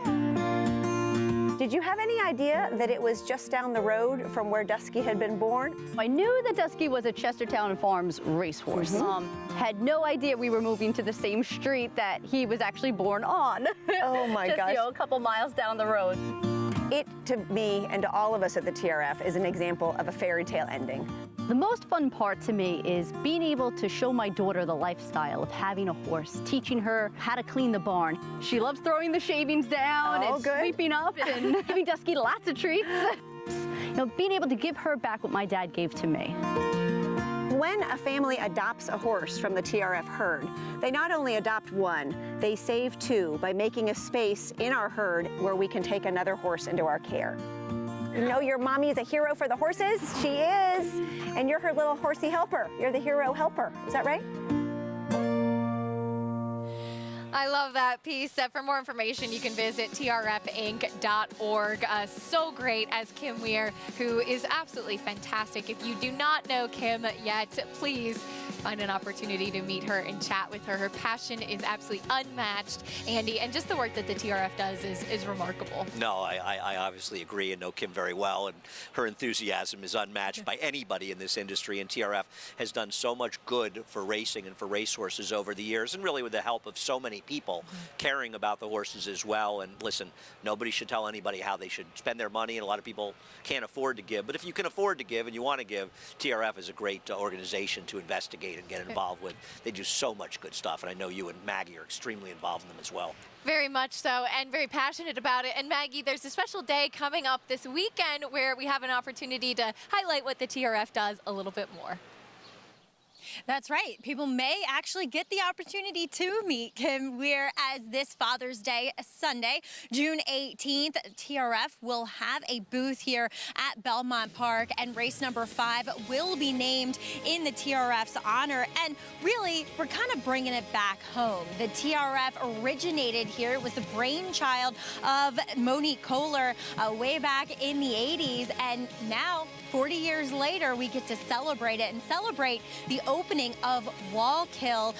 Did you have any idea that it was just down the road from where Dusky had been born?
I knew that Dusky was a Chestertown Farms racehorse. Had no idea we were moving to the same street that he was actually born on.
Oh my
Just,
gosh.
You know, a couple miles down the road.
It, to me and to all of us at the TRF, is an example of a fairy tale ending.
The most fun part to me is being able to show my daughter the lifestyle of having a horse, teaching her how to clean the barn. She loves throwing the shavings down and sweeping up and giving Dusky lots of treats. You know, being able to give her back what my dad gave to me.
When a family adopts a horse from the TRF herd, they not only adopt one, they save two by making a space in our herd where we can take another horse into our care. You know your mommy is a hero for the horses? She is. And you're her little horsey helper. You're the hero helper. Is that right?
I love that piece. For more information, you can visit trfinc.org. So great as Kim Weir, who is absolutely fantastic. If you do not know Kim yet, please find an opportunity to meet her and chat with her. Her passion is absolutely unmatched, Andy, and just the work that the TRF does is remarkable.
No, I obviously agree and know Kim very well, and her enthusiasm is unmatched by anybody in this industry, and TRF has done so much good for racing and for racehorses over the years, and really with the help of so many people caring about the horses as well. And listen, nobody should tell anybody how they should spend their money, and a lot of people can't afford to give, but if you can afford to give and you want to give, TRF is a great organization to investigate and get involved with. They do so much good stuff, and I know you and Maggie are extremely involved in them as well.
Very much so, and very passionate about it. And Maggie, there's a special day coming up this weekend where we have an opportunity to highlight what the TRF does a little bit more.
That's right. People may actually get the opportunity to meet Kim Weir as this Father's Day Sunday, June 18th. TRF will have a booth here at Belmont Park, and race number 5 will be named in the TRF's honor. And really, we're kind of bringing it back home. The TRF originated here. It was the brainchild of Monique Kohler way back in the 80s, and now 40 years later, we get to celebrate it and celebrate the opening of Wallkill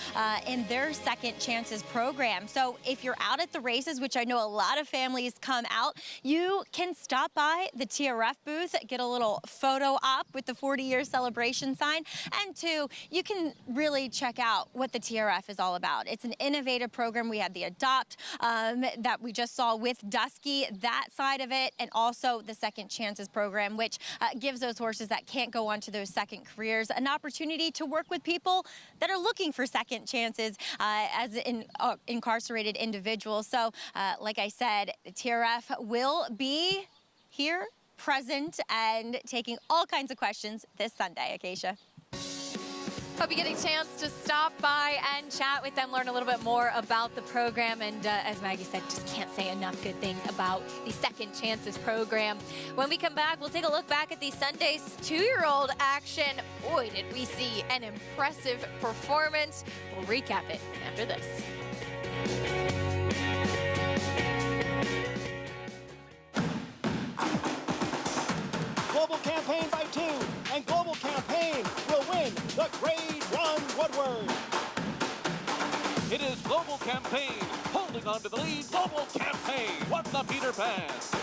in their Second Chances program. So if you're out at the races, which I know a lot of families come out, you can stop by the TRF booth, get a little photo op with the 40-year celebration sign, and 2, you can really check out what the TRF is all about. It's an innovative program. We had the Adopt that we just saw with Dusky, that side of it, and also the Second Chances program, which gives those horses that can't go on to those second careers an opportunity to work with people that are looking for second chances as incarcerated individuals. So like I said, TRF will be here, present, and taking all kinds of questions this Sunday. Acacia.
Hope you get a chance to stop by and chat with them, learn a little bit more about the program, and as Maggie said, just can't say enough good things about the Second Chances program. When we come back, we'll take a look back at the Sunday's 2-year-old action. Boy, did we see an impressive performance. We'll recap it after this.
Global Campaign by 2, and Global Campaign will win the Grade 1 Woodward.
It is Global Campaign holding on to the lead. Global Campaign won the Peter Pass.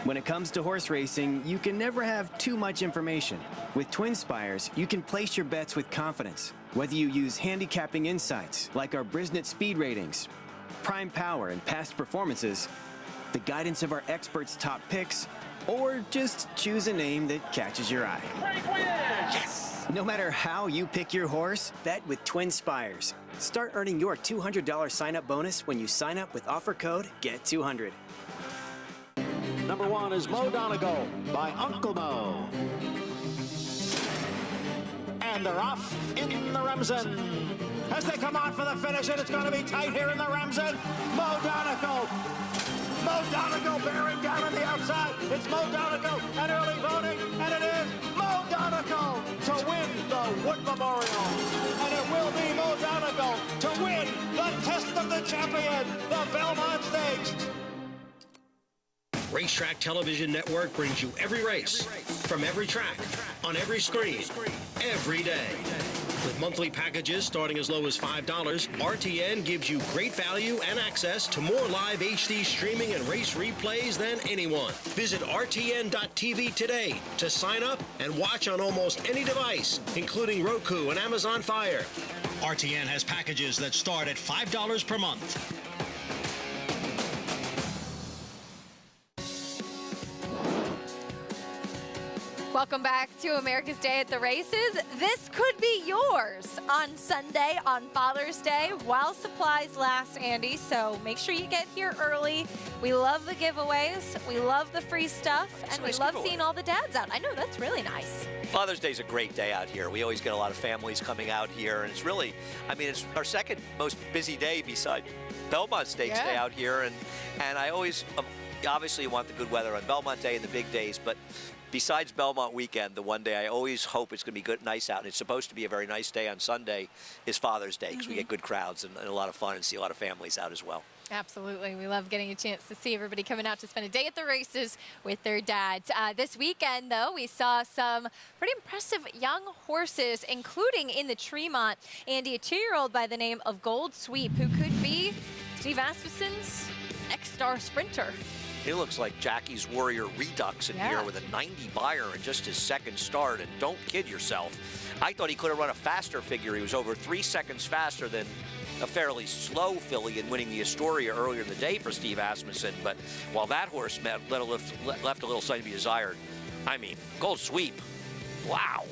When it comes to horse racing, you can never have too much information. With Twin Spires, you can place your bets with confidence. Whether you use handicapping insights, like our Brisnet speed ratings, prime power and past performances, the guidance of our experts' top picks, or just choose a name that catches your eye. Yes! No matter how you pick your horse, bet with Twin Spires. Start earning your $200 sign-up bonus when you sign up with offer code GET200.
Number 1 is Mo Donegal by Uncle Mo. And they're off in the Remsen. As they come on for the finish, and it's going to be tight here in the Remsen. Mo Donegal. Mo Donegal bearing down on the outside. It's Mo Donegal and early voting, and it is Mo Donegal to win the Wood Memorial. And it will be Mo Donegal to win the Test of the Champion, the Belmont Stakes.
Racetrack Television Network brings you every race, from every track, on every screen, every day. With monthly packages starting as low as $5, RTN gives you great value and access to more live HD streaming and race replays than anyone. Visit RTN.tv today to sign up and watch on almost any device, including Roku and Amazon Fire. RTN has packages that start at $5 per month.
Welcome back to America's Day at the Races. This could be yours on Sunday, on Father's Day, while supplies last, Andy. So make sure you get here early. We love the giveaways. We love the free stuff. And we love seeing all the dads out. I know, that's really nice.
Father's Day is a great day out here. We always get a lot of families coming out here. And it's really, I mean, it's our second most busy day beside Belmont Stakes Day out here. And I always, obviously you want the good weather on Belmont Day and the big days, but besides Belmont weekend, the one day I always hope it's going to be good, nice out, and it's supposed to be a very nice day on Sunday, is Father's Day, because we get good crowds and a lot of fun and see a lot of families out as well.
Absolutely. We love getting a chance to see everybody coming out to spend a day at the races with their dads. This weekend, though, we saw some pretty impressive young horses, including in the Tremont, Andy, a 2-year-old by the name of Gold Sweep, who could be Steve Asmussen's next star sprinter.
He looks like Jackie's Warrior Redux in here with a 90 buyer in just his second start. And don't kid yourself, I thought he could have run a faster figure. He was over 3 seconds faster than a fairly slow filly in winning the Astoria earlier in the day for Steve Asmussen. But while that horse left a little something to be desired, I mean, Gold Sweep, wow.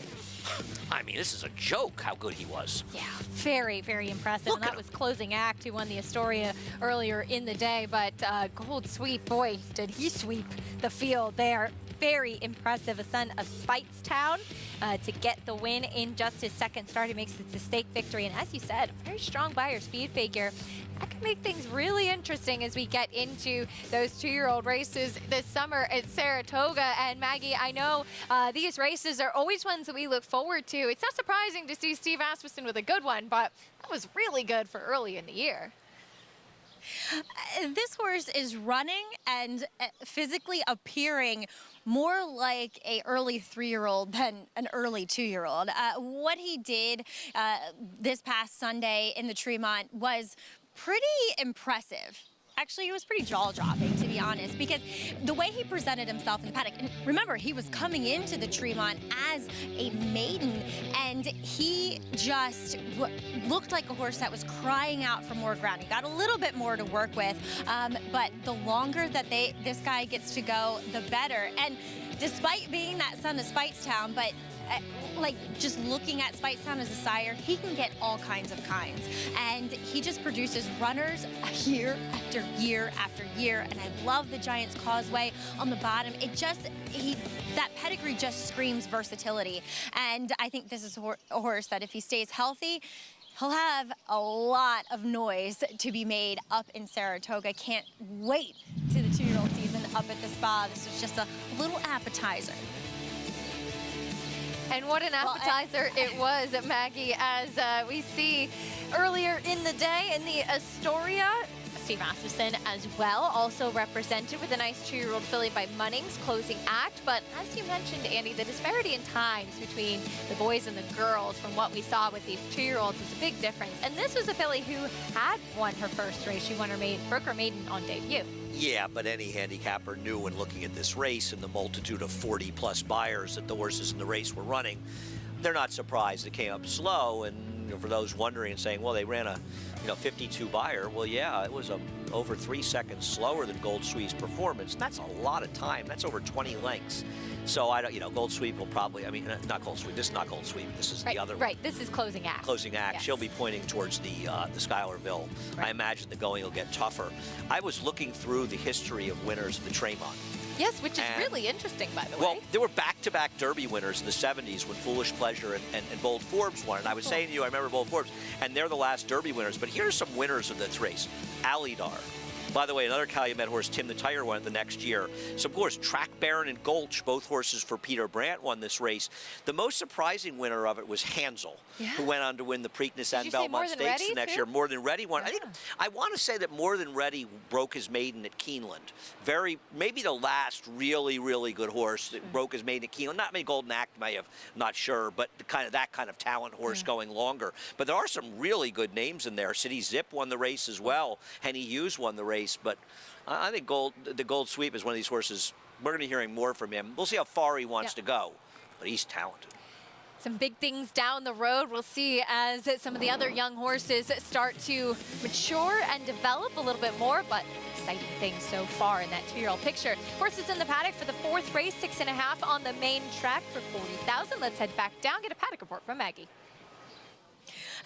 I mean, this is a joke how good he was.
Yeah, very, very impressive. And that was closing act who won the Astoria earlier in the day. But Gold Sweep, boy, did he sweep the field there. Very impressive. A son of Speightstown to get the win in just his second start. He makes it a stake victory. And as you said, a very strong buyer speed figure. That can make things really interesting as we get into those 2-year-old races this summer at Saratoga. And Maggie, I know these races are always ones that we look forward to. It's not surprising to see Steve Asmussen with a good one, but that was really good for early in the year.
This horse is running and physically appearing more like a early 3-year-old than an early 2-year-old. What he did this past Sunday in the Tremont was pretty impressive. Actually, it was pretty jaw-dropping, to be honest, because the way he presented himself in the paddock, and remember, he was coming into the Tremont as a maiden, and he just looked like a horse that was crying out for more ground. He got a little bit more to work with, but the longer that this guy gets to go, the better. And despite being that son of Speightstown, but like just looking at Speightstown as a sire, he can get all kinds of kinds. And he just produces runners year after year after year. And I love the Giant's Causeway on the bottom. It just, that pedigree just screams versatility. And I think this is a horse that if he stays healthy, he'll have a lot of noise to be made up in Saratoga. Can't wait to the 2-year-old season up at the spa. This was just a little appetizer.
And what an appetizer it was, Maggie, as we see earlier in the day in the Astoria. Steve Rasmussen as well, also represented with a nice 2-year-old filly by Munnings, closing act. But as you mentioned, Andy, the disparity in times between the boys and the girls from what we saw with these 2-year-olds is a big difference. And this was a filly who had won her first race. She won her broke her maiden on debut.
Yeah, but any handicapper knew when looking at this race and the multitude of 40-plus buyers that the horses in the race were running, they're not surprised it came up slow. And for those wondering and saying, well, they ran a 52 buyer. Well, yeah, it was over 3 seconds slower than Gold Sweep's performance. That's a lot of time. That's over 20 lengths. So I don't, Gold Sweep will probably, not Gold Sweep. This is not Gold Sweep. This is the other one.
Right, this is Closing Act.
Closing Act.
Yes.
She'll be pointing towards the Schuylerville. Right. I imagine the going will get tougher. I was looking through the history of winners of the Tremont.
Yes, which is really interesting, by the way.
Well, there were back-to-back Derby winners in the 70s when Foolish Pleasure and Bold Forbes won. And I was saying to you, I remember Bold Forbes, and they're the last Derby winners. But here's some winners of this race. Alidar. By the way, another Calumet horse, Tim the Tiger, won it the next year. So, of course, Track Baron and Gulch, both horses for Peter Brandt, won this race. The most surprising winner of it was Hansel, who went on to win the Preakness and Belmont Stakes the next year. More Than Ready won. I want to say that More Than Ready broke his maiden at Keeneland. Maybe the last really, really good horse that broke his maiden at Keeneland. Not maybe Golden Act may have, not sure, but that kind of talent horse going longer. But there are some really good names in there. City Zip won the race as well. Henny Hughes won the race. But I think the Gold Sweep is one of these horses. We're going to be hearing more from him. We'll see how far he wants to go, but he's talented.
Some big things down the road. We'll see as some of the other young horses start to mature and develop a little bit more, but exciting things so far in that 2-year-old picture. Horses in the paddock for the 4th race, 6.5 on the main track for 40,000. Let's head back down, get a paddock report from Maggie.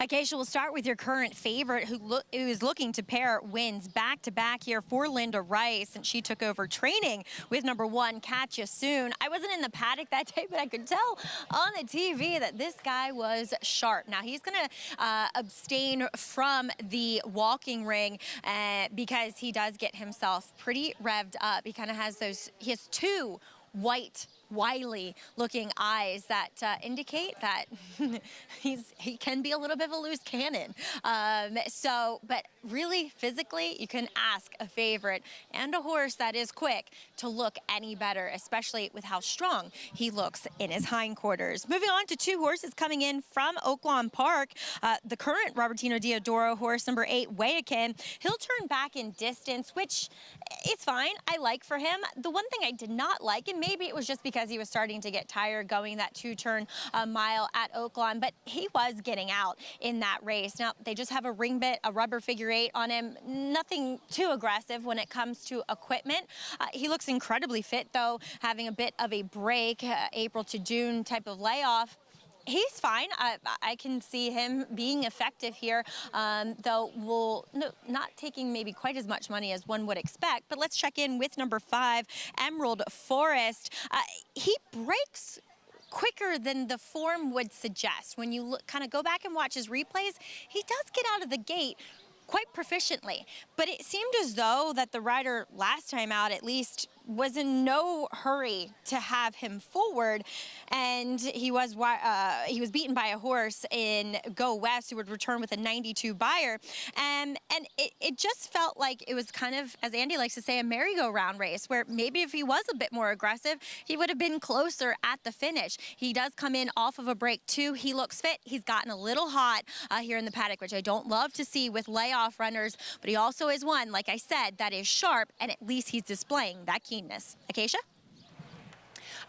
Acacia, we'll start with your current favorite who is looking to pair wins back-to-back here for Linda Rice, and she took over training with number 1, Catch Ya Soon. I wasn't in the paddock that day, but I could tell on the TV that this guy was sharp. Now, he's going to abstain from the walking ring because he does get himself pretty revved up. He kind of has he has 2 white, wily looking eyes that indicate that he can be a little bit of a loose cannon. But really physically, you can ask a favorite and a horse that is quick to look any better, especially with how strong he looks in his hindquarters. Moving on to 2 horses coming in from Oaklawn Park. The current Robertino Diodoro horse, number 8, Wayakin. He'll turn back in distance, which it's fine. I like for him. The one thing I did not like, and maybe it was just because he was starting to get tired going that 2-turn mile at Oaklawn, but he was getting out in that race. Now, they just have a ring bit, a rubber figure 8 on him. Nothing too aggressive when it comes to equipment. He looks incredibly fit, though, having a bit of a break, April to June type of layoff. He's fine. I can see him being effective here, though not taking maybe quite as much money as one would expect. But let's check in with number 5, Emerald Forest. He breaks quicker than the form would suggest. When you kind of go back and watch his replays, he does get out of the gate quite proficiently. But it seemed as though that the rider last time out, at least, was in no hurry to have him forward, and he was beaten by a horse in Go West who would return with a 92 buyer, and it just felt like it was kind of, as Andy likes to say, a merry-go-round race where maybe if he was a bit more aggressive, he would have been closer at the finish. He does come in off of a break too. He looks fit. He's gotten a little hot here in the paddock, which I don't love to see with layoff runners, but he also is one, like I said, that is sharp, and at least he's displaying that keenness. Acacia?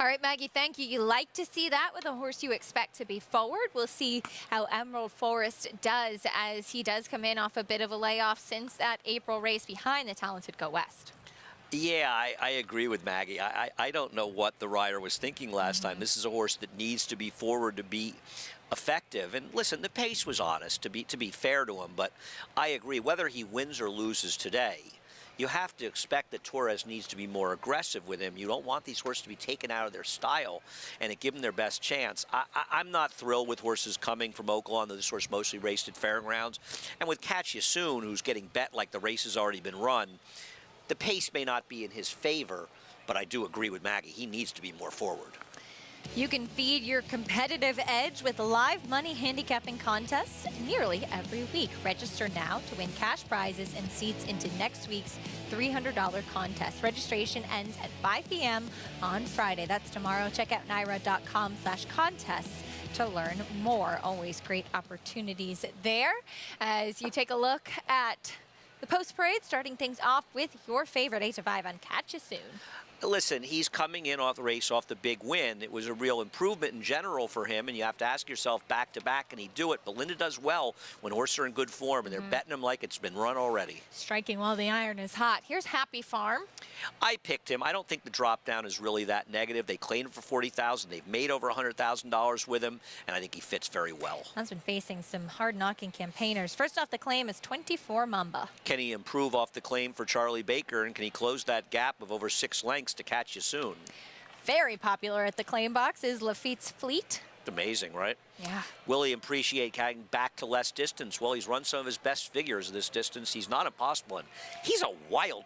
All right, Maggie, thank you. You like to see that with a horse you expect to be forward. We'll see how Emerald Forest does as he does come in off a bit of a layoff since that April race behind the talented Go West.
Yeah, I agree with Maggie. I don't know what the rider was thinking last time. This is a horse that needs to be forward to be effective. And listen, the pace was honest, to be fair to him, but I agree. Whether he wins or loses today, you have to expect that Torres needs to be more aggressive with him. You don't want these horses to be taken out of their style and give them their best chance. I'm not thrilled with horses coming from Oaklawn. This horse mostly raced at fairgrounds. And with Catch Ya Soon, who's getting bet like the race has already been run, the pace may not be in his favor, but I do agree with Maggie. He needs to be more forward.
You can feed your competitive edge with live money handicapping contests nearly every week. Register now to win cash prizes and seats into next week's $300 contest. Registration ends at 5 p.m. on Friday. That's tomorrow. Check out NYRA.com/contests to learn more. Always great opportunities there as you take a look at the post-parade, starting things off with your favorite 8 to 5 on Catch You Soon.
Listen, he's coming in off the race off the big win. It was a real improvement in general for him, and you have to ask yourself back to back, can he do it? Belinda does well when horses are in good form, and they're betting him like it's been run already.
Striking while the iron is hot. Here's Happy Farm.
I picked him. I don't think the drop down is really that negative. They claimed him for $40,000. They've made over $100,000 with him, and I think he fits very well.
Has been facing some hard-knocking campaigners. First off the claim is 24 Mamba.
Can he improve off the claim for Charlie Baker, and can he close that gap of over 6 lengths to Catch You Soon?
Very popular at the claim box is Lafitte's Fleet.
Amazing, right?
Yeah.
Will he appreciate getting back to less distance? Well, he's run some of his best figures this distance. He's not impossible. And he's a wild...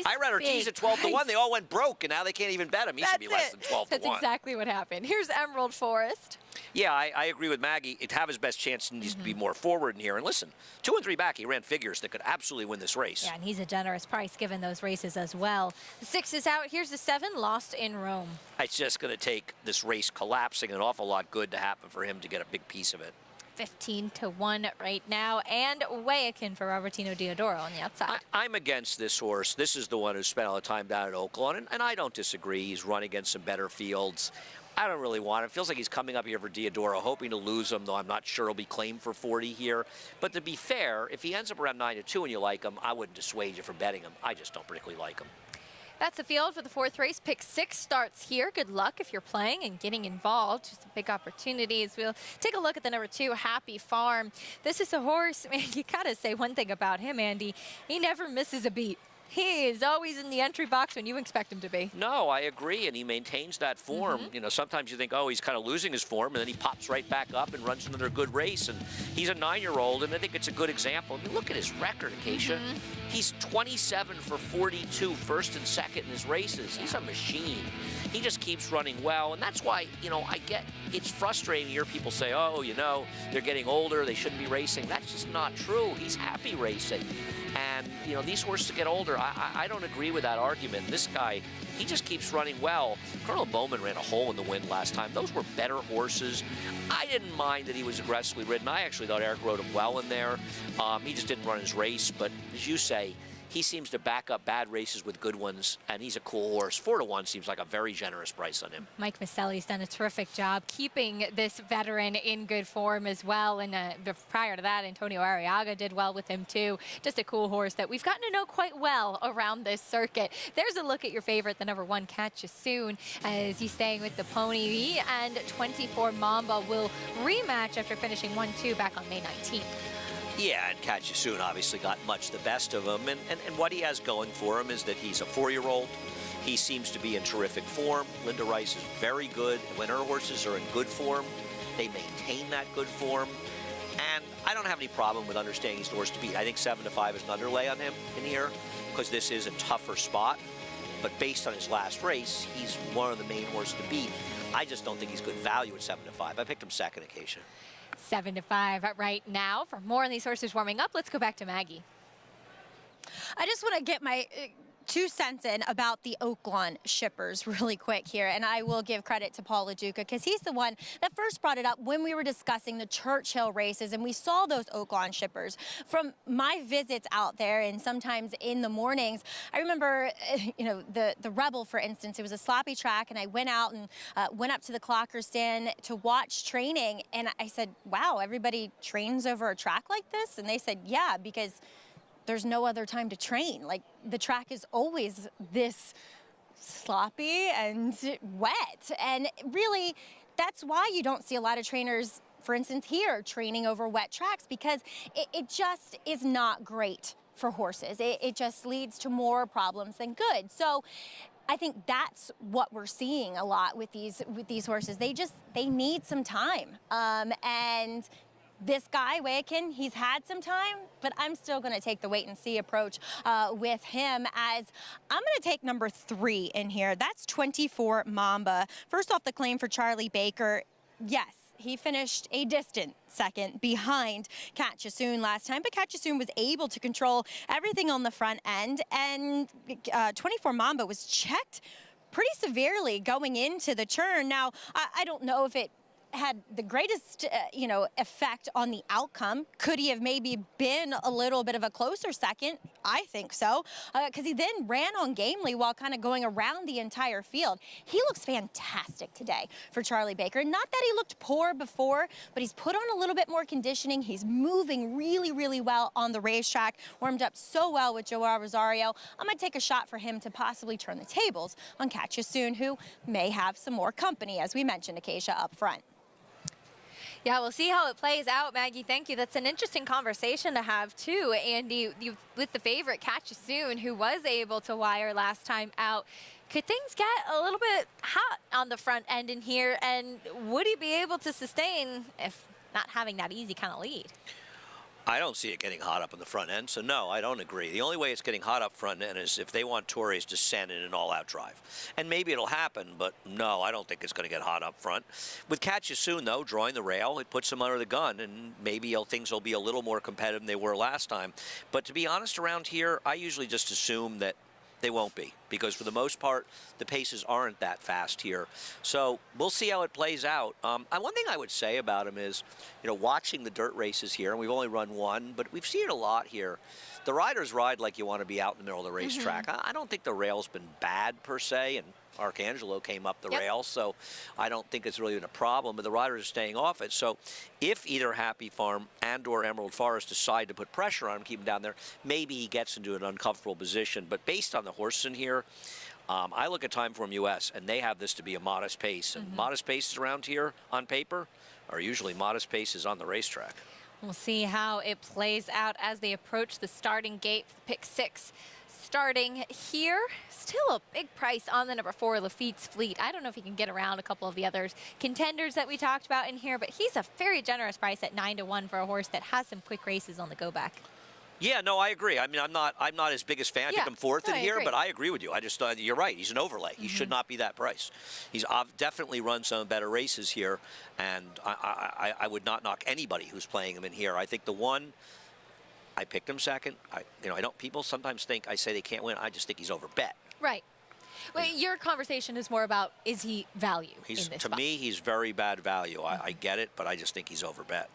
I read Ortiz at 12 to 1. They all went broke, and now they can't even bet him. He should be less than 12 to 1.
That's exactly what happened. Here's Emerald Forest.
Yeah, I agree with Maggie. To have his best chance, he needs to be more forward in here. And listen, 2 and 3 back, he ran figures that could absolutely win this race.
Yeah, and he's a generous price given those races as well. The 6 is out. Here's the 7, Lost in Rome.
It's just going to take this race collapsing an awful lot good to happen for him to get a big piece of it.
15 to 1 right now, and way akin for Robertino Diodoro on the outside.
I'm against this horse. This is the one who spent all the time down at Oaklawn, and I don't disagree. He's run against some better fields. I don't really want it. It feels like he's coming up here for Diodoro, hoping to lose him, though I'm not sure he'll be claimed for 40 here. But to be fair, if he ends up around 9 to 2 and you like him, I wouldn't dissuade you from betting him. I just don't particularly like him.
That's the field for the 4th race. Pick 6 starts here. Good luck if you're playing and getting involved. Just big opportunities. We'll take a look at the number 2, Happy Farm. This is a horse, man, you gotta say one thing about him, Andy. He never misses a beat. He is always in the entry box when you expect him to be.
No, I agree, and he maintains that form. You know, sometimes you think, oh, he's kind of losing his form, and then he pops right back up and runs another good race. And he's a 9-year-old, and I think it's a good example. I mean, look at his record, Acacia. He's 27 for 42, first and second in his races. He's a machine. He just keeps running well, and that's why, you know, I get it's frustrating to hear people say, oh, you know, they're getting older, they shouldn't be racing. That's just not true. He's happy racing. And, you know, these horses get older. I don't agree with that argument. This guy, he just keeps running well. Colonel Bowman ran a hole in the wind last time. Those were better horses. I didn't mind that he was aggressively ridden. I actually thought Eric rode him well in there. He just didn't run his race. But as you say, he seems to back up bad races with good ones, and he's a cool horse. 4 to 1 seems like a very generous price on him.
Mike Maselli's done a terrific job keeping this veteran in good form as well. And prior to that, Antonio Arriaga did well with him too. Just a cool horse that we've gotten to know quite well around this circuit. There's a look at your favorite, the number 1, Catch You Soon, as he's staying with the pony. He and 24 Mamba will rematch after finishing 1-2 back on May 19th.
Yeah, and Catch You Soon obviously got much the best of him. And what he has going for him is that he's a 4-year-old. He seems to be in terrific form. Linda Rice is very good. When her horses are in good form, they maintain that good form. And I don't have any problem with understanding he's the horse to beat. I think 7 to 5 is an underlay on him in here because this is a tougher spot. But based on his last race, he's one of the main horses to beat. I just don't think he's good value at 7 to 5. I picked him second occasion.
7 to 5 right now. For more on these horses warming up, let's go back to Maggie.
I just want to get my 2 cents in about the Oaklawn shippers really quick here, and I will give credit to Paul LaDuca because he's the one that first brought it up when we were discussing the Churchill races, and we saw those Oaklawn shippers. From my visits out there and sometimes in the mornings, I remember, you know, the Rebel, for instance, it was a sloppy track, and I went out and went up to the clocker stand to watch training, and I said, wow, everybody trains over a track like this? And they said, yeah, because there's no other time to train. Like, the track is always this sloppy and wet. And really, that's why you don't see a lot of trainers, for instance, here training over wet tracks, because it just is not great for horses. It just leads to more problems than good. So I think that's what we're seeing a lot with these horses. They need some time. And this guy, Wayakin, he's had some time, but I'm still going to take the wait-and-see approach with him, as I'm going to take number 3 in here. That's 24 Mamba. First off, the claim for Charlie Baker, yes, he finished a distant second behind Catchasoon last time, but Catchasoon was able to control everything on the front end, and 24 Mamba was checked pretty severely going into the turn. Now, I don't know if it had the greatest, effect on the outcome. Could he have maybe been a little bit of a closer second? I think so, because he then ran on gamely while kind of going around the entire field. He looks fantastic today for Charlie Baker. Not that he looked poor before, but he's put on a little bit more conditioning. He's moving really, really well on the racetrack, warmed up so well with Joao Rosario. I'm going to take a shot for him to possibly turn the tables on Catchasoon, who may have some more company, as we mentioned, Acacia, up front.
Yeah, we'll see how it plays out, Maggie. Thank you. That's an interesting conversation to have, too. Andy, with the favorite, Catchasoon, who was able to wire last time out. Could things get a little bit hot on the front end in here? And would he be able to sustain if not having that easy kind of lead?
I don't see it getting hot up in the front end, so no, I don't agree. The only way it's getting hot up front end is if they want Torres to send in an all-out drive. And maybe it'll happen, but no, I don't think it's going to get hot up front. With Catchasoon, though, drawing the rail, it puts him under the gun, and maybe things will be a little more competitive than they were last time. But to be honest, around here, I usually just assume that they won't be, because for the most part, the paces aren't that fast here. So we'll see how it plays out. One thing I would say about him is, watching the dirt races here, and we've only run one, but we've seen it a lot here. The riders ride like you want to be out in the middle of the racetrack. I don't think the rail's been bad per se, and Arcangelo came up the rail, so I don't think it's really been a problem, but the riders are staying off it. So if either Happy Farm and or Emerald Forest decide to put pressure on him, keep him down there, maybe he gets into an uncomfortable position. But based on the horse in here, I look at Timeform US, and they have this to be a modest pace. And modest paces around here on paper are usually modest paces on the racetrack.
We'll see how it plays out as they approach the starting gate, pick 6. Starting here, still a big price on the number 4, Lafitte's Fleet. I don't know if he can get around a couple of the other contenders that we talked about in here, but he's a very generous price at 9-1 for a horse that has some quick races on the go back.
Yeah, no, I agree. I mean, I'm not his biggest fan. I picked him 4th in here, but I agree with you. I just thought you're right. He's an overlay. He should not be that price. He's definitely run some better races here, and I would not knock anybody who's playing him in here. I think the one, I picked him 2nd. I don't. People sometimes think I say they can't win. I just think he's overbet.
Right. Well, your conversation is more about, is he value in this spot?
Me, he's very bad value. I get it, but I just think he's overbet.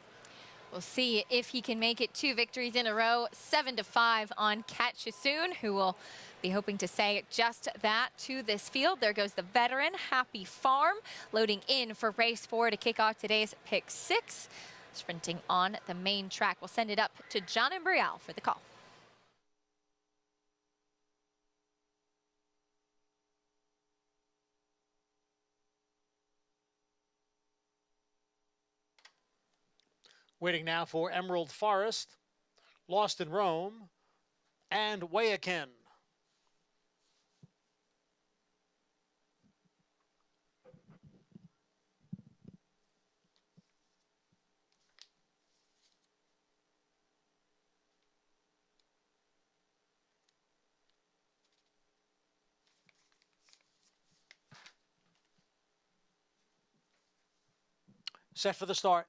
We'll see if he can make it 2 victories in a row, 7-5 on Catchasoon, who will be hoping to say just that to this field. There goes the veteran, Happy Farm, loading in for race 4 to kick off today's pick 6. Sprinting on the main track. We'll send it up to John and Brielle for the call.
Waiting now for Emerald Forest, Lost in Rome, and Wayakin. Set for the start.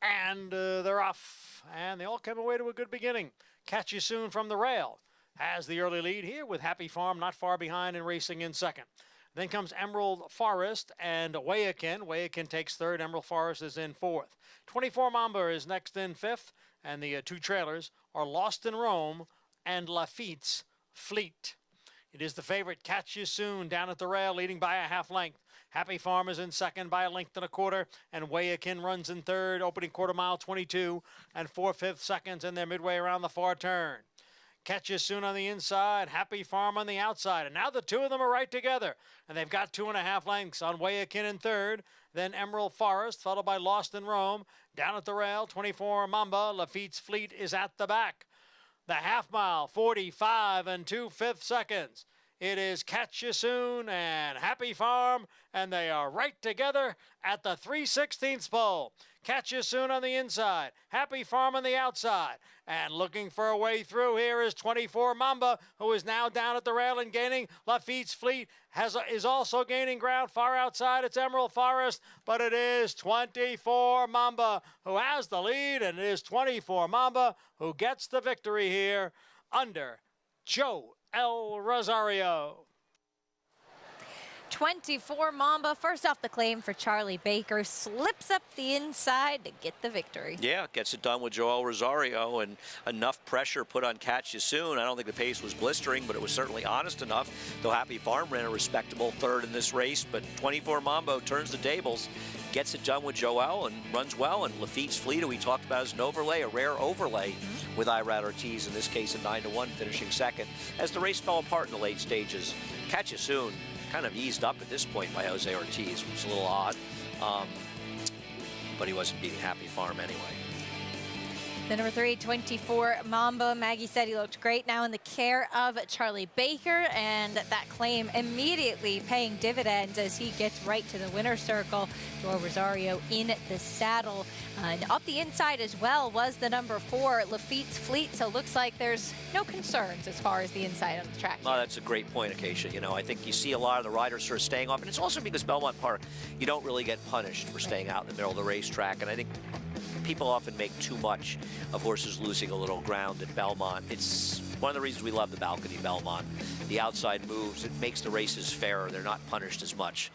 And they're off, and they all came away to a good beginning. Catchasoon from the rail has the early lead here with Happy Farm not far behind and racing in 2nd. Then comes Emerald Forest and Wayakin. Wayakin takes 3rd. Emerald Forest is in 4th. 24 Mamba is next in 5th, and the 2 trailers are Lost in Rome and Lafitte's Fleet. It is the favorite, Catchasoon, down at the rail, leading by a half length. Happy Farm is in 2nd by a length and a quarter, and Wayakin runs in 3rd, opening quarter mile 22 and 4/5 seconds in their midway around the far turn. Catch You Soon on the inside, Happy Farm on the outside. And now the two of them are right together. And they've got 2.5 lengths on Wayakin in third. Then Emerald Forest, followed by Lost in Rome. Down at the rail, 24 Mamba. Lafitte's Fleet is at the back. The half mile, 45 2/5 seconds. It is Catch You Soon and Happy Farm, and they are right together at the 3/16 pole. Catch You Soon on the inside, Happy Farm on the outside. And looking for a way through here is 24 Mamba, who is now down at the rail and gaining. Lafitte's Fleet is also gaining ground. Far outside, it's Emerald Forest, but it is 24 Mamba who has the lead, and it is 24 Mamba who gets the victory here under Joe El Rosario.
24 Mamba, first off the claim for Charlie Baker, slips up the inside to get the victory.
Yeah, gets it done with Joel Rosario, and enough pressure put on Catch You Soon. I don't think the pace was blistering, but it was certainly honest enough. Though Happy Farm ran a respectable third in this race, but 24 Mambo turns the tables, gets it done with Joel and runs well. And Lafitte's Fleet, who we talked about as an overlay, a rare overlay with Irad Ortiz, in this case a 9-1, finishing second. As the race fell apart in the late stages, Catch You Soon kind of eased up at this point by Jose Ortiz, which is a little odd, but he wasn't beating Happy Farm anyway.
The number 3, 24 Mamba. Maggie said he looked great now in the care of Charlie Baker, and that claim immediately paying dividends as he gets right to the winner's circle. Joel Rosario in the saddle. And up the inside as well was the number 4, Lafitte's Fleet. So looks like there's no concerns as far as the inside of the track.
Oh, that's a great point, Acacia. You know, I think you see a lot of the riders sort of staying off, and it's also because Belmont Park, you don't really get punished for staying out in the middle of the racetrack, and I think people often make too much of horses losing a little ground at Belmont. It's one of the reasons we love the balcony Belmont. The outside moves, it makes the races fairer. They're not punished as much.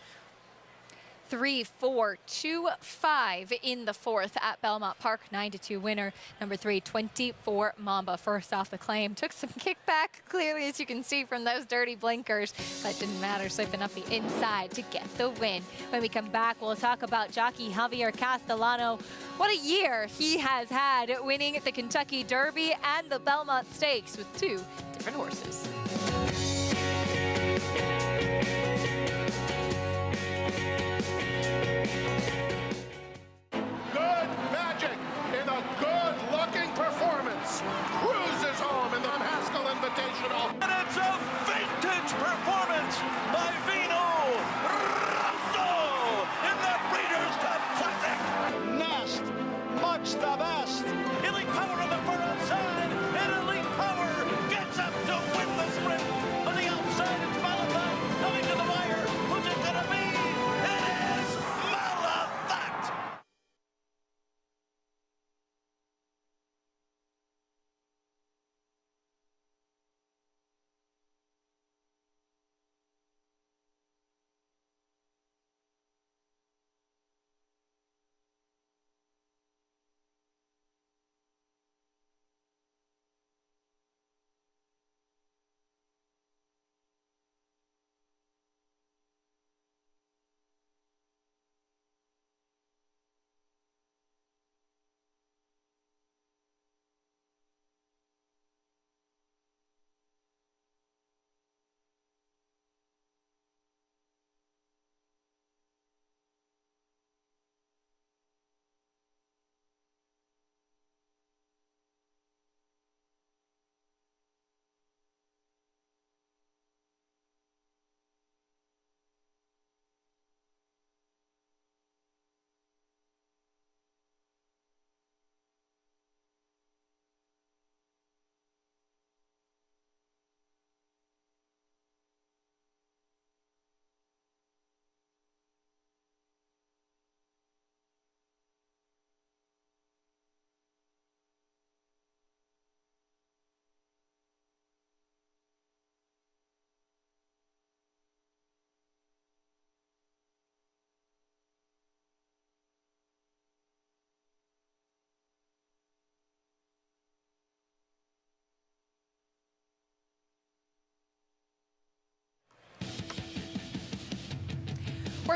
3, 4, 2, 5 in the fourth at Belmont Park. 9-2 winner. Number 3, 24 Mamba. First off the claim. Took some kickback, clearly, as you can see from those dirty blinkers. But didn't matter, slipping up the inside to get the win. When we come back, we'll talk about jockey Javier Castellano. What a year he has had, winning the Kentucky Derby and the Belmont Stakes with 2 different horses.
Cruises home in the Haskell Invitational.
And it's a vintage performance by Vino Rosso in the Breeders' Cup Classic.
Nest, much the best.
Elite Power on the far outside, and Elite Power gets up to win the sprint. On the outside, it's Malafat coming to the wire. Who's it gonna be? It is Malafat.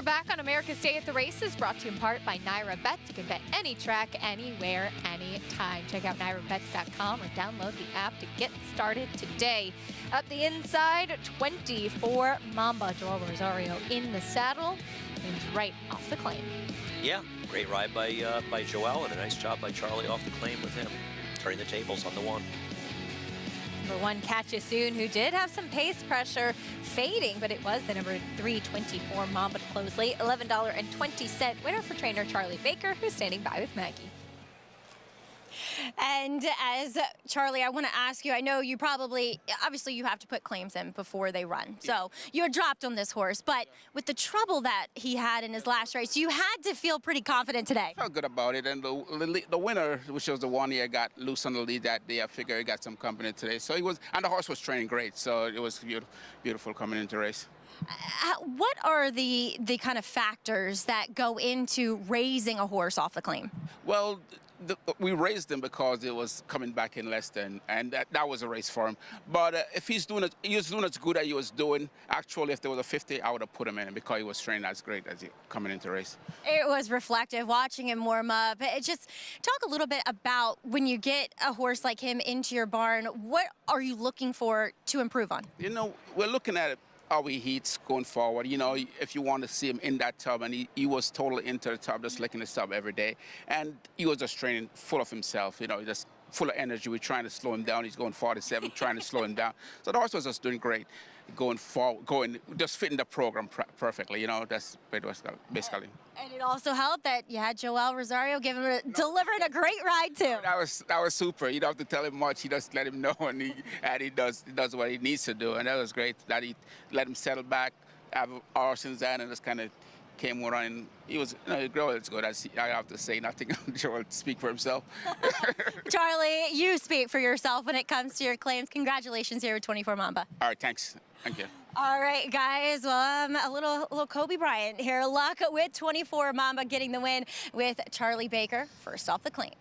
We're back on America's Day at the Races, brought to you in part by Naira Bets. You can bet any track, anywhere, anytime. Check out nairabets.com or download the app to get started today. Up the inside, 24 Mamba. Joel Rosario in the saddle. Moves right off the claim.
Yeah, great ride by Joel, and a nice job by Charlie off the claim with him, turning the tables on the one.
Number 1, Catch You Soon, who did have some pace pressure fading, but it was the number 3, 24 Mamba to close late. $11.20 winner for trainer Charlie Baker, who's standing by with Maggie.
And as Charlie, I want to ask you, I know you obviously you have to put claims in before they run. So you had dropped on this horse, but with the trouble that he had in his last race, you had to feel pretty confident today.
I felt good about it. And the winner, which was the one year, got loose on the lead that day. I figured he got some company today. So and the horse was training great. So it was beautiful coming into the race.
What are the kind of factors that go into raising a horse off the claim?
Well, we raised him because it was coming back in less than, and that was a race for him. But if he was doing as good as he was doing, actually, if there was a 50, I would have put him in because he was training as great as he coming into the race.
It was reflective watching him warm up. Just talk a little bit about when you get a horse like him into your barn, what are you looking for to improve on?
You know, we're looking at how he heats going forward. You know, if you want to see him in that tub, and he was totally into the tub, just licking the tub every day. And he was just training full of himself, you know, just full of energy. We're trying to slow him down. He's going 47, trying to slow him down. So the horse was just doing great, going forward, just fitting the program perfectly, you know, that's what it was basically. And it also helped that you had Joel Rosario delivering a great ride too. That was super. You don't have to tell him much. You just let him know, and he does what he needs to do, and that was great. That he let him settle back, have Orson's and just kind of came around. He was, it's good. I have to say nothing. Joel speak for himself.
Charlie, you speak for yourself when it comes to your claims. Congratulations here with 24 Mamba.
All right, thanks. Thank you.
All right, guys. Well, a little Kobe Bryant here. Luck with 24 Mamba getting the win with Charlie Baker first off the claim.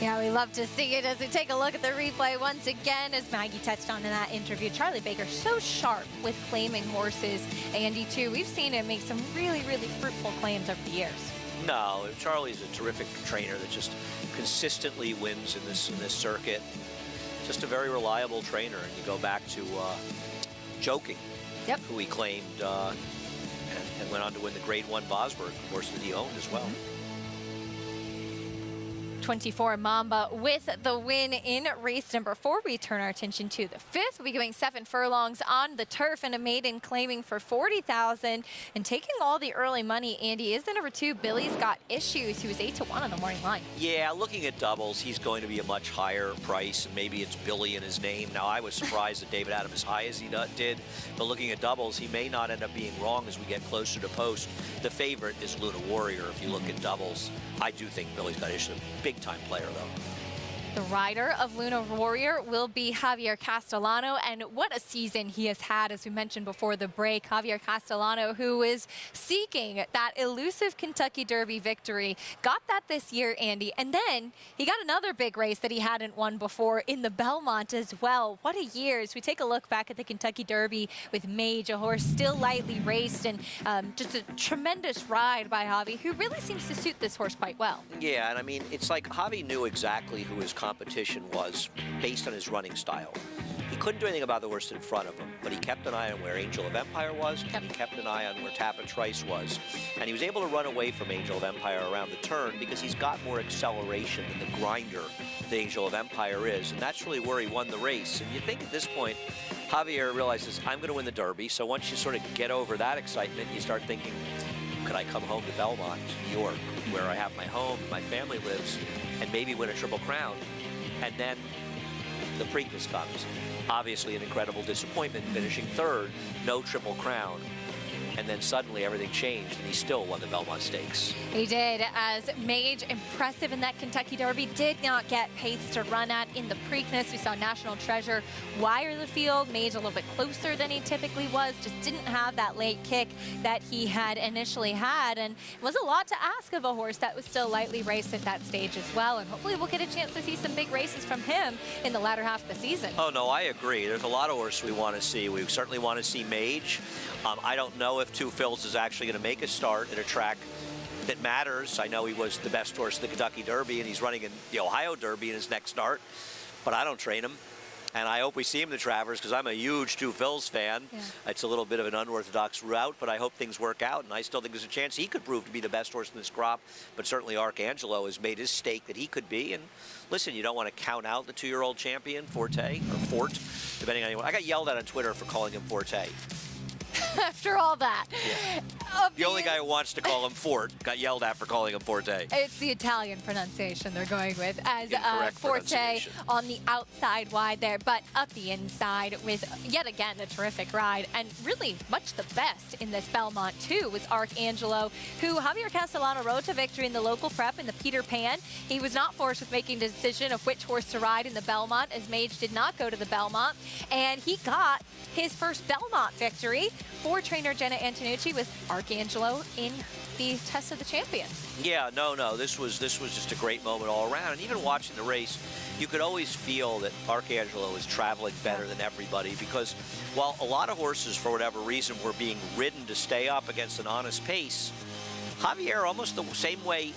Yeah, we love to see it as we take a look at the replay once again, as Maggie touched on in that interview. Charlie Baker so sharp with claiming horses. Andy, too, we've seen him make some really, really fruitful claims over the years.
No, Charlie's a terrific trainer that just consistently wins in this circuit. Just a very reliable trainer. And you go back to Joking, who he claimed and went on to win the Grade 1 Bosberg, horse that he owned as well.
24 Mamba with the win in race number 4. We turn our attention to the 5th. We'll be going 7 furlongs on the turf, and a maiden claiming for $40,000 and taking all the early money. Andy is the number 2. Billy's got issues. He was 8-1 on the morning line.
Yeah, looking at doubles, he's going to be a much higher price, and maybe it's Billy in his name. Now, I was surprised that David had him as high as he did, but looking at doubles, he may not end up being wrong as we get closer to post. The favorite is Luna Warrior if you look at doubles. I do think Billy's got issues. Big-time player, though.
The rider of Luna Warrior will be Javier Castellano, and what a season he has had, as we mentioned before the break. Javier Castellano, who is seeking that elusive Kentucky Derby victory, got that this year, Andy, and then he got another big race that he hadn't won before in the Belmont as well. What a year. As we take a look back at the Kentucky Derby with Mage, a horse still lightly raced, and just a tremendous ride by Javi, who really seems to suit this horse quite well.
Yeah, and I mean, it's like Javi knew exactly who his competition was based on his running style. He couldn't do anything about the horse in front of him, but he kept an eye on where Angel of Empire was, and he kept an eye on where Tappa Trice was. And he was able to run away from Angel of Empire around the turn because he's got more acceleration than the grinder that Angel of Empire is, and that's really where he won the race. And you think at this point, Javier realizes, I'm going to win the Derby, so once you sort of get over that excitement, you start thinking, could I come home to Belmont, New York, where I have my home, my family lives, and maybe win a Triple Crown? And then the Preakness comes. Obviously an incredible disappointment, finishing 3rd, no Triple Crown. And then suddenly everything changed, and he still won the Belmont Stakes.
He did, as Mage, impressive in that Kentucky Derby, did not get pace to run at in the Preakness. We saw National Treasure wire the field. Mage a little bit closer than he typically was, just didn't have that late kick that he had initially had, and it was a lot to ask of a horse that was still lightly raced at that stage as well, and hopefully we'll get a chance to see some big races from him in the latter half of the season.
Oh, no, I agree. There's a lot of horses we want to see. We certainly want to see Mage. I don't know if Two Phils is actually going to make a start at a track that matters. I know he was the best horse in the Kentucky Derby, and he's running in the Ohio Derby in his next start, but I don't train him. And I hope we see him in the Travers because I'm a huge Two Phils fan. Yeah. It's a little bit of an unorthodox route, but I hope things work out. And I still think there's a chance he could prove to be the best horse in this crop. But certainly Arcangelo has made his stake that he could be. And listen, you don't want to count out the 2-year-old champion, Forte, or Fort, depending on anyone. I got yelled at on Twitter for calling him Forte.
After all that.
Yeah. The only guy who wants to call him Fort got yelled at for calling him Forte.
It's the Italian pronunciation they're going with as Forte on the outside wide there, but up the inside with yet again a terrific ride, and really much the best in this Belmont too was Arcangelo, who Javier Castellano rode to victory in the local prep in the Peter Pan. He was not forced with making the decision of which horse to ride in the Belmont, as Mage did not go to the Belmont, and he got his first Belmont victory for trainer Jenna Antonucci with Arcangelo in the Test of the Champion.
Yeah, no, this was just a great moment all around. And even watching the race, you could always feel that Arcangelo was traveling better than everybody, because while a lot of horses, for whatever reason, were being ridden to stay up against an honest pace, Javier, almost the same way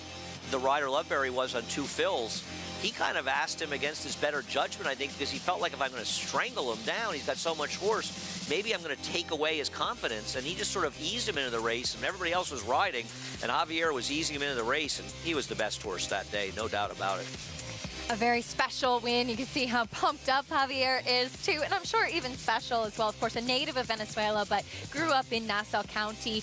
the rider Loveberry was on Two Phils, he kind of asked him against his better judgment, I think, because he felt like if I'm going to strangle him down, he's got so much horse, maybe I'm going to take away his confidence. And he just sort of eased him into the race, and everybody else was riding, and Javier was easing him into the race, and he was the best horse that day, no doubt about it.
A very special win. You can see how pumped up Javier is too, and I'm sure even special as well. Of course, a native of Venezuela, but grew up in Nassau County.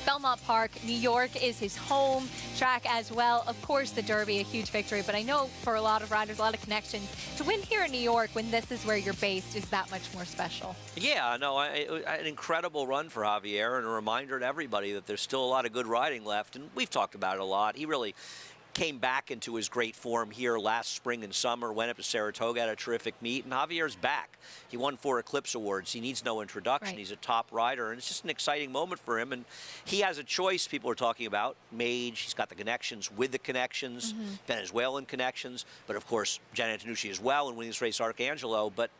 Belmont Park, New York is his home track as well. Of course, the Derby, a huge victory, but I know for a lot of riders, a lot of connections. To win here in New York when this is where you're based is that much more special. Yeah, no, an incredible run for Javier, and a reminder to everybody that there's still a lot of good riding left, and we've talked about it a lot. He really came back into his great form here last spring and summer, went up to Saratoga, had a terrific meet, and Javier's back. He won 4 Eclipse Awards. He needs no introduction. Right. He's a top rider, and it's just an exciting moment for him. And he has a choice people are talking about. Mage, he's got the connections with the connections, Venezuelan connections, but of course, Jen Antonucci as well, and winning this race, Arcangelo. But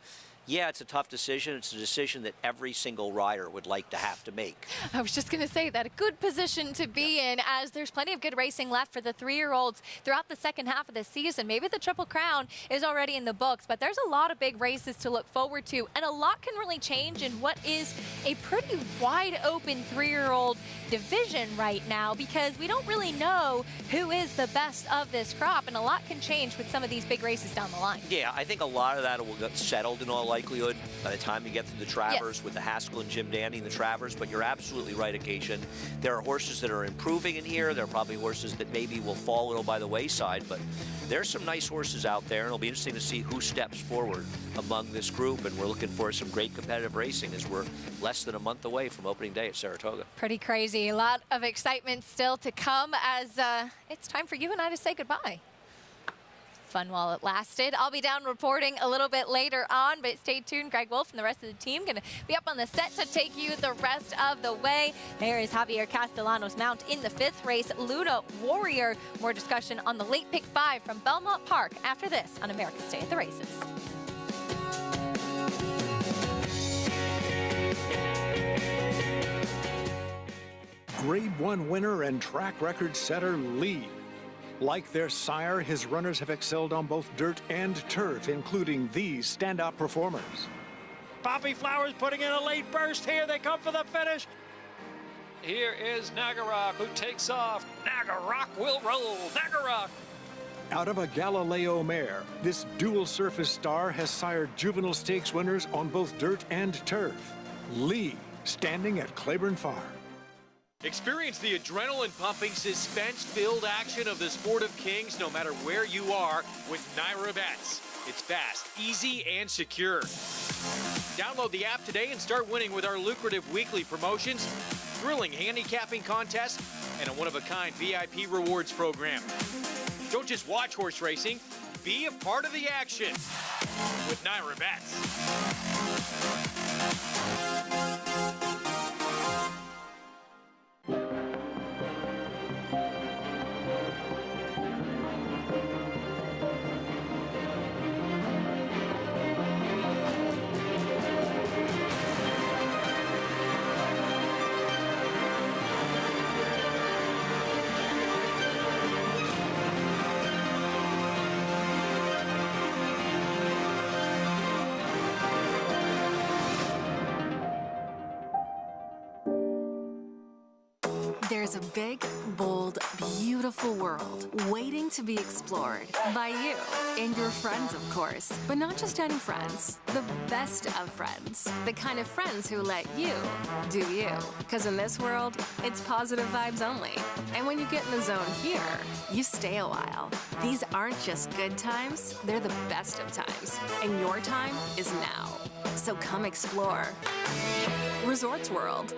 yeah, it's a tough decision. It's a decision that every single rider would like to have to make. I was just going to say that, a good position to be in, as there's plenty of good racing left for the 3-year-olds throughout the second half of the season. Maybe the Triple Crown is already in the books, but there's a lot of big races to look forward to, and a lot can really change in what is a pretty wide open 3-year-old division right now, because we don't really know who is the best of this crop, and a lot can change with some of these big races down the line. Yeah, I think a lot of that will get settled in all likelihood by the time you get to the Travers, with the Haskell and Jim Dandy in the Travers. But you're absolutely right, Acacia. There are horses that are improving in here. There are probably horses that maybe will fall a little by the wayside, but there's some nice horses out there, and it'll be interesting to see who steps forward among this group. And we're looking for some great competitive racing as we're less than a month away from opening day at Saratoga. Pretty crazy. A lot of excitement still to come as it's time for you and I to say goodbye. Fun while it lasted. I'll be down reporting a little bit later on, but stay tuned. Greg Wolf and the rest of the team going to be up on the set to take you the rest of the way. There is Javier Castellano's mount in the 5th race, Luna Warrior. More discussion on the late pick 5 from Belmont Park after this on America's Day at the Races.
Grade 1 winner and track record setter Lee. Like their sire, his runners have excelled on both dirt and turf, including these standout performers.
Poppy Flowers putting in a late burst here. They come for the finish.
Here is Nagarok, who takes off. Nagarok will roll. Nagarok.
Out of a Galileo mare, this dual surface star has sired juvenile stakes winners on both dirt and turf. Lee, standing at Claiborne Farm.
Experience the adrenaline-pumping, suspense-filled action of the Sport of Kings no matter where you are with Naira Bets. It's fast, easy, and secure. Download the app today and start winning with our lucrative weekly promotions, thrilling handicapping contests, and a one-of-a-kind VIP rewards program. Don't just watch horse racing, be a part of the action with Naira Bets.
There's a big, bold, beautiful world waiting to be explored by you and your friends, of course. But not just any friends, the best of friends. The kind of friends who let you do you. Because in this world, it's positive vibes only. And when you get in the zone here, you stay a while. These aren't just good times, they're the best of times. And your time is now. So come explore. Resorts World.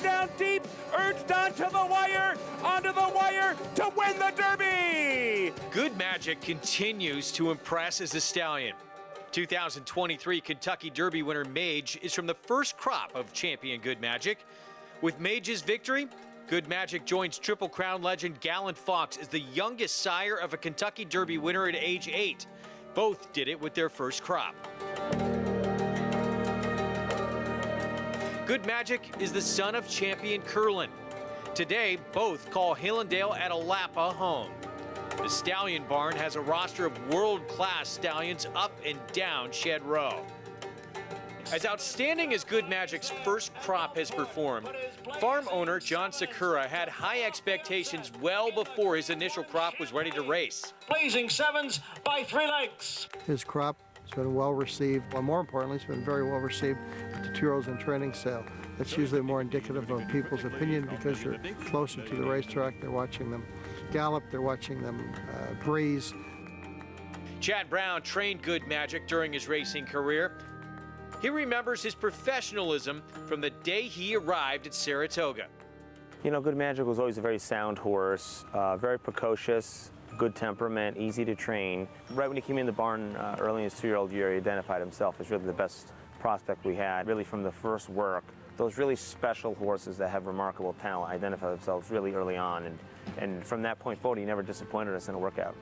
Down deep, urged onto the wire to win the Derby.
Good Magic continues to impress as a stallion. 2023 Kentucky Derby winner Mage is from the first crop of champion Good Magic. With Mage's victory, Good Magic joins Triple Crown legend Gallant Fox as the youngest sire of a Kentucky Derby winner at age 8. Both did it with their first crop. Good Magic is the son of champion Curlin. Today, both call Hillendale at Alapa home. The Stallion Barn has a roster of world-class stallions up and down Shed Row. As outstanding as Good Magic's first crop has performed, farm owner John Sakura had high expectations well before his initial crop was ready to race.
Blazing sevens by 3 lengths.
His crop has been well received. Well, more importantly, it's been very well received at the 2-year-olds and training sale. That's usually more indicative of people's opinion because they're closer to the racetrack. They're watching them gallop, they're watching them breeze.
Chad Brown trained Good Magic during his racing career. He remembers his professionalism from the day he arrived at Saratoga.
You know, Good Magic was always a very sound horse, very precocious, good temperament, easy to train. Right when he came in the barn early in his 2-year-old year, he identified himself as really the best prospect we had. Really from the first work, those really special horses that have remarkable talent identify themselves really early on. And from that point forward, he never disappointed us in a workout.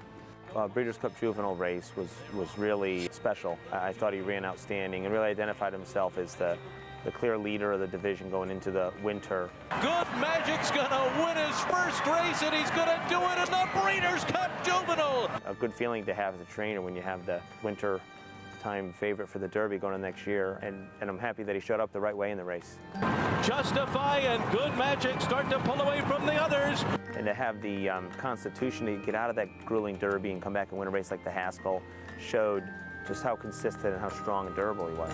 Breeders' Cup Juvenile race was really special. I thought he ran outstanding and really identified himself as the clear leader of the division going into the winter.
Good Magic's gonna win his first race, and he's gonna do it in the Breeders' Cup Juvenile.
A good feeling to have as a trainer when you have the winter time favorite for the Derby going into next year, and I'm happy that he showed up the right way in the race.
Justify and Good Magic start to pull away from the others.
And to have the constitution to get out of that grueling Derby and come back and win a race like the Haskell showed just how consistent and how strong and durable he was.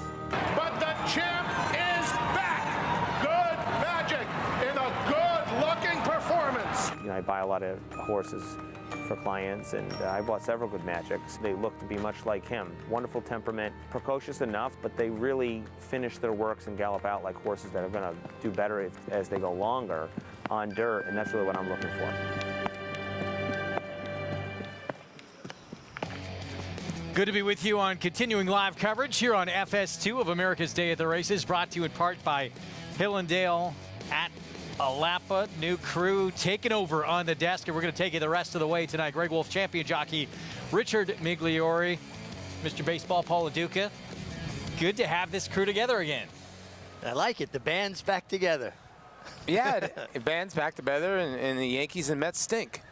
But the champ is back! Good Magic in a good-looking performance.
You know, I buy a lot of horses for clients, and I bought several Good Magics. They look to be much like him. Wonderful temperament, precocious enough, but they really finish their works and gallop out like horses that are going to do better as they go longer on dirt, and that's really what I'm looking for.
Good to be with you on continuing live coverage here on FS2 of America's Day at the Races, brought to you in part by Hillendale at Alapa. New crew taking over on the desk, and we're going to take you the rest of the way tonight. Greg Wolf champion jockey Richard Migliori, Mr. Baseball Paul LaDuca. Good to have this crew together again.
I like it. The band's back together.
Yeah, the band's back together, and the Yankees and Mets stink.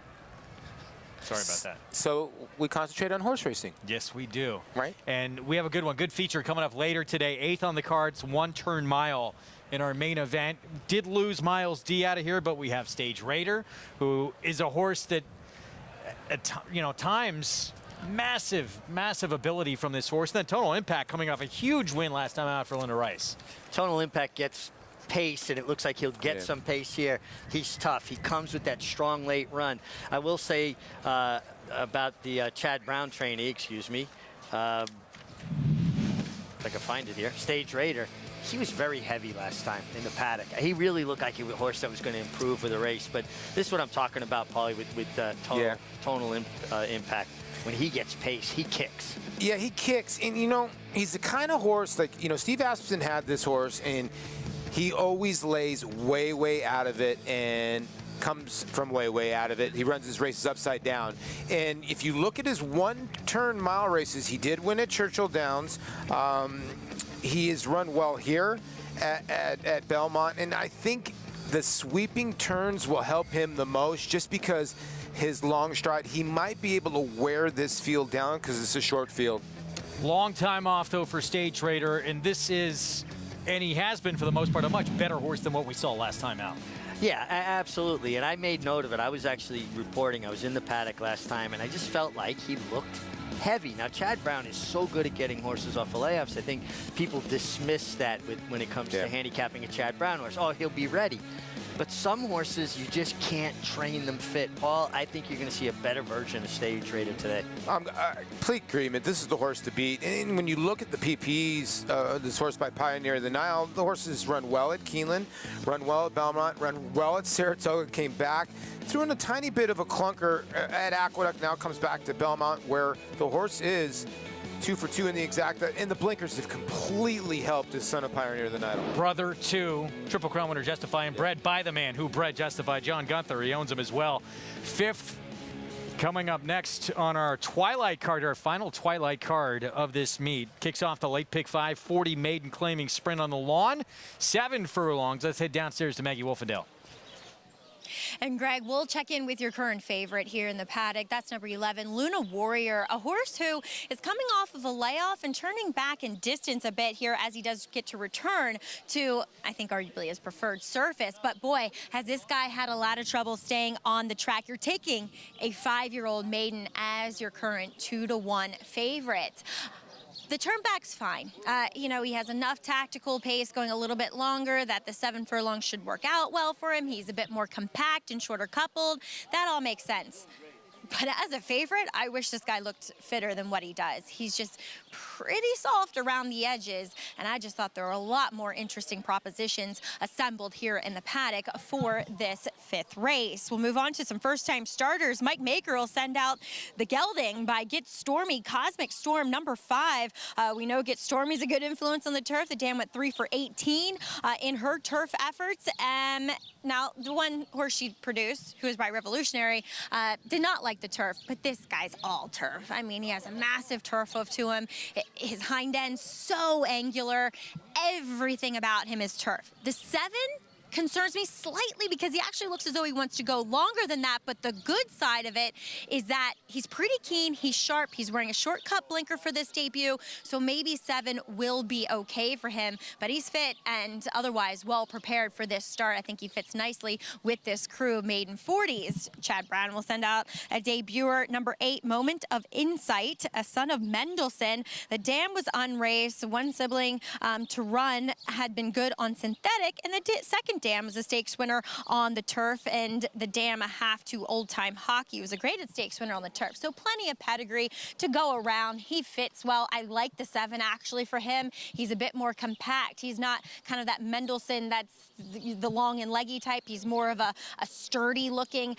Sorry about that.
So we concentrate on horse racing.
Yes, we do.
Right.
And we have a good one, good feature coming up later today. 8th on the cards, 1-turn mile in our main event. Did lose Miles D out of here, but we have Stage Raider, who is a horse that, at times, massive ability from this horse. And then Tonal Impact coming off a huge win last time out for Linda Rice.
Tonal Impact gets pace, and it looks like he'll get some pace here. He's tough. He comes with that strong late run. I will say about the Chad Brown trainee, excuse me, if I can find it here, Stage Raider. He was very heavy last time in the paddock. He really looked like he was a horse that was going to improve with the race. But this is what I'm talking about, Paulie, with Tonal Impact. When he gets pace, he kicks.
Yeah, he kicks. And, you know, he's the kind of horse, like, you know, Steve Asmussen had this horse, and he always lays way out of it and comes from way out of it. He runs his races upside down. And if you look at his 1-turn mile races, he did win at Churchill Downs. He has run well here at Belmont. And I think the sweeping turns will help him the most just because his long stride, he might be able to wear this field down because it's a short field.
Long time off, though, for Stage Raider, and this is, and he has been, for the most part, a much better horse than what we saw last time out.
Yeah, absolutely, and I made note of it. I was actually reporting. I was in the paddock last time, and I just felt like he looked heavy. Now, Chad Brown is so good at getting horses off of layoffs. I think people dismiss that when it comes to handicapping a Chad Brown horse. Oh, he'll be ready. But some horses, you just can't train them fit. Paul, I think you're going to see a better version of Stage Raider today.
Complete agreement. This is the horse to beat. And when you look at the PPs, this horse by Pioneer of the Nile, the horses run well at Keeneland, run well at Belmont, run well at Saratoga, came back, threw in a tiny bit of a clunker at Aqueduct, now comes back to Belmont, where the horse is 2 for 2 in the exacta, and the blinkers have completely helped his son of Pioneer of the Nile.
Brother to Triple Crown winner Justify, and bred by the man who bred Justify, John Gunther. He owns him as well. 5th coming up next on our Twilight card, our final Twilight card of this meet. Kicks off the late pick 5, 40 maiden claiming sprint on the lawn. 7 furlongs. Let's head downstairs to Maggie Wolfendale.
And Greg, we'll check in with your current favorite here in the paddock. That's number 11, Luna Warrior, a horse who is coming off of a layoff and turning back in distance a bit here as he does get to return to, I think, arguably his preferred surface. But boy, has this guy had a lot of trouble staying on the track. You're taking a 5-year-old maiden as your current 2-to-1 favorite. The turn back's fine. You know, he has enough tactical pace going a little bit longer that the 7 furlongs should work out well for him. He's a bit more compact and shorter coupled. That all makes sense. But as a favorite, I wish this guy looked fitter than what he does. He's just pretty soft around the edges, and I just thought there were a lot more interesting propositions assembled here in the paddock for this 5th race. We'll move on to some first-time starters. Mike Maker will send out the gelding by Get Stormy, Cosmic Storm, number 5. We know Get Stormy's a good influence on the turf. The dam went 3 for 18 in her turf efforts. Now, the one horse she produced, who is by Revolutionary, did not like the turf, but this guy's all turf. I mean, he has a massive turf hoof to him. His hind end so angular. Everything about him is turf. The 7 concerns me slightly because he actually looks as though he wants to go longer than that, but the good side of it is that he's pretty keen, he's sharp, he's wearing a short cut blinker for this debut, so maybe 7 will be okay for him, but he's fit and otherwise well prepared for this start. I think he fits nicely with this crew of maiden 40s. Chad Brown will send out a debuter, number 8, Moment of Insight, a son of Mendelssohn. The dam was unraced, one sibling to run had been good on synthetic, and the second dam was a stakes winner on the turf, and the dam a half to Old Time Hockey was a graded stakes winner on the turf. So plenty of pedigree to go around. He fits well. I like the 7 actually for him. He's a bit more compact. He's not kind of that Mendelssohn that's the long and leggy type. He's more of a sturdy looking,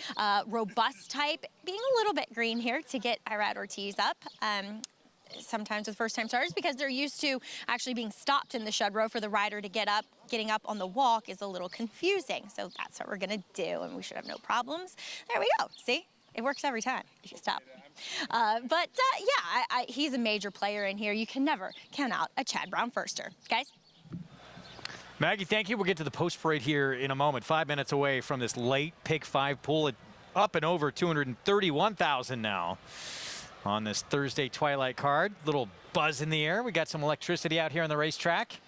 robust type. Being a little bit green here to get Irad Ortiz up. Sometimes with first-time starters because they're used to actually being stopped in the shed row for the rider to get up. Getting up on the walk is a little confusing, so that's what we're gonna do, and we should have no problems. There we go, see? It works every time if you stop. Yeah, he's a major player in here. You can never count out a Chad Brown firster. Guys?
Maggie, thank you. We'll get to the post parade here in a moment. 5 minutes away from this late pick 5 pool. Up and over 231,000 now on this Thursday Twilight card. Little buzz in the air. We got some electricity out here on the racetrack.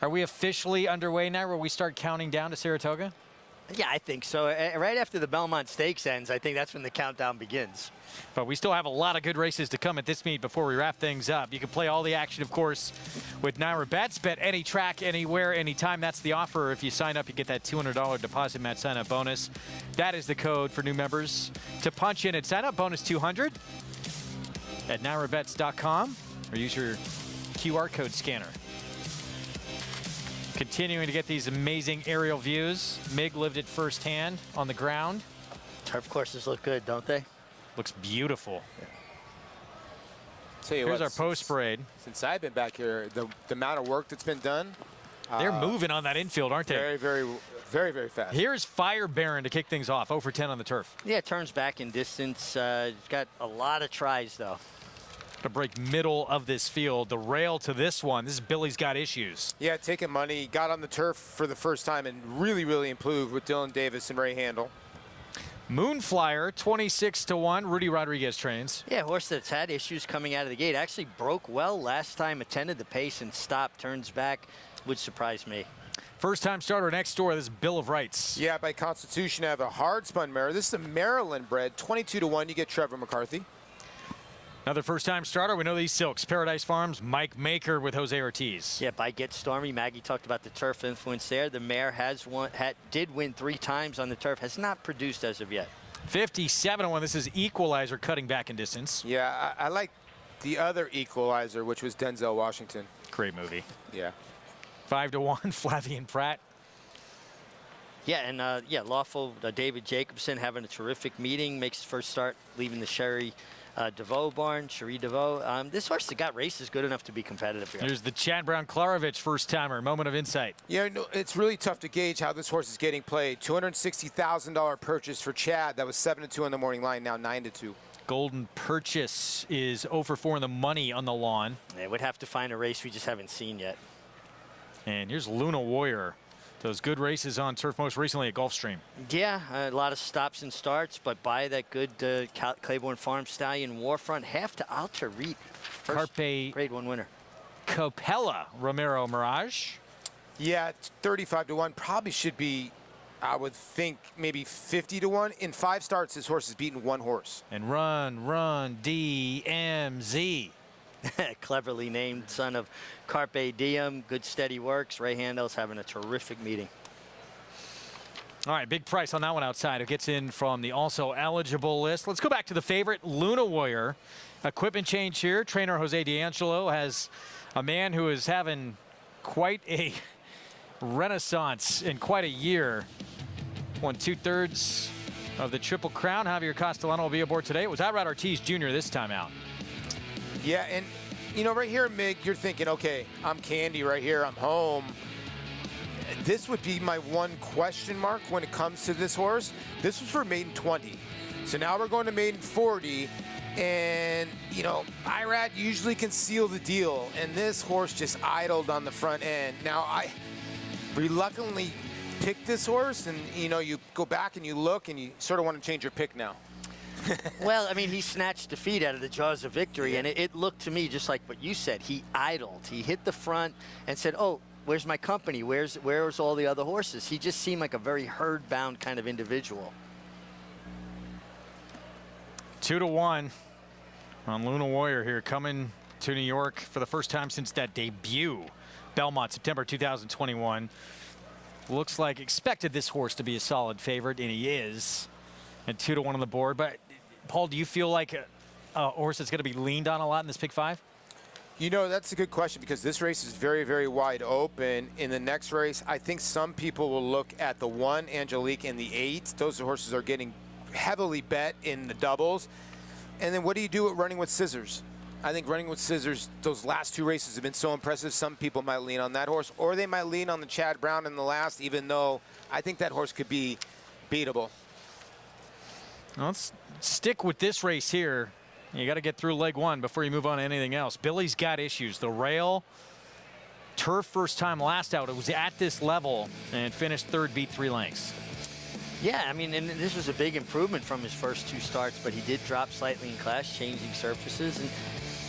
Are we officially underway now where we start counting down to Saratoga?
Yeah, I think so. Right after the Belmont Stakes ends, I think that's when the countdown begins.
But we still have a lot of good races to come at this meet before we wrap things up. You can play all the action, of course, with Naira Bets. Bet any track, anywhere, anytime. That's the offer. If you sign up, you get that $200 deposit match sign-up bonus. That is the code for new members to punch in at sign-up bonus 200 at nairabets.com or use your QR code scanner. Continuing to get these amazing aerial views. Mig lived it firsthand on the ground.
Turf courses look good, don't they?
Looks beautiful.
Yeah. Tell you
Here's
what,
our post parade.
Since I've been back here, the amount of work that's been done.
They're moving on that infield, aren't they?
Very fast.
Here's Fire Baron to kick things off. 0 for 10 on the turf.
Yeah, turns back in distance. It's got a lot of tries, though.
To break middle of this field. The rail to this one. This is Billy's got issues.
Yeah, taking money. Got on the turf for the first time and really improved with Dylan Davis and Ray Handel.
Moonflyer, 26-1. Rudy Rodriguez trains.
Yeah, horse that's had issues coming out of the gate. Actually broke well last time, attended the pace and stopped, turns back. Would surprise me.
First-time starter next door, this is Bill of Rights.
Yeah, by Constitution, I have a hard-spun mare. This is a Maryland bred, 22-1. You get Trevor McCarthy.
Another first-time starter. We know these silks. Paradise Farms, Mike Maker with Jose Ortiz.
Yeah, by Get Stormy. Maggie talked about the turf influence there. The mare did win 3 times on the turf. Has not produced as of yet.
57-1. This is Equalizer cutting back in distance.
Yeah, I like the other Equalizer, which was Denzel Washington.
Great movie.
Yeah.
5-1. Flavian Pratt.
Yeah, and yeah, Lawful David Jacobson having a terrific meeting. Makes his first start leaving the Sherry DeVoe barn, Cherie DeVoe. This horse has got races good enough to be competitive here.
Here's the Chad Brown-Klarovich first-timer. Moment of insight.
Yeah, no, it's really tough to gauge how this horse is getting played. $260,000 purchase for Chad. That was 7-2 on the morning line, now 9-2.
Golden Purchase is 0-4 in the money on the lawn.
They would have to find a race we just haven't seen yet.
And here's Luna Warrior. Those good races on turf, most recently at Gulfstream.
Yeah, a lot of stops and starts, but by that good Claiborne Farm Stallion Warfront, half to Alter Reed. First
Carpe
Grade 1 winner.
Copella Romero Mirage.
Yeah, 35-1. Probably should be, I would think, maybe 50-1. In 5 starts, this horse has beaten 1 horse.
And Run DMZ.
Cleverly named son of Carpe Diem. Good steady works. Ray Handel's having a terrific meeting.
All right, big price on that one outside. It gets in from the also eligible list. Let's go back to the favorite, Luna Warrior. Equipment change here. Trainer Jose D'Angelo has a man who is having quite a renaissance in quite a year. Won 2/3 of the Triple Crown. Javier Castellano will be aboard today. It was Outright Ortiz Jr. this time out.
Yeah, and you know, right here, Mig, you're thinking, okay, I'm Candy right here, I'm home. This would be my one question mark when it comes to this horse. This was for maiden 20. So now we're going to maiden 40, and, you know, Irad usually can seal the deal, and this horse just idled on the front end. Now, I reluctantly picked this horse, and, you know, you go back and you look, and you sort of want to change your pick now.
Well, I mean, he snatched defeat out of the jaws of victory, and it looked to me just like what you said. He idled. He hit the front and said, oh, where's my company? Where's all the other horses? He just seemed like a very herd-bound kind of individual.
2-1 on Luna Warrior here, coming to New York for the first time since that debut. Belmont, September 2021. Looks like expected this horse to be a solid favorite, and he is. And 2-1 on the board. But Paul, do you feel like a horse that's going to be leaned on a lot in this pick 5?
You know, that's a good question, because this race is very, very wide open. In the next race, I think some people will look at the 1, Angelique, and the 8. Those horses are getting heavily bet in the doubles. And then what do you do at Running with Scissors? I think Running with Scissors, those last 2 races have been so impressive. Some people might lean on that horse, or they might lean on the Chad Brown in the last, even though I think that horse could be beatable.
Let's stick with this race here. You got to get through leg 1 before you move on to anything else. Billy's got issues. The rail, turf first time last out. It was at this level and finished 3rd, beat 3 lengths.
Yeah, I mean, and this was a big improvement from his first 2 starts, but he did drop slightly in class, changing surfaces. And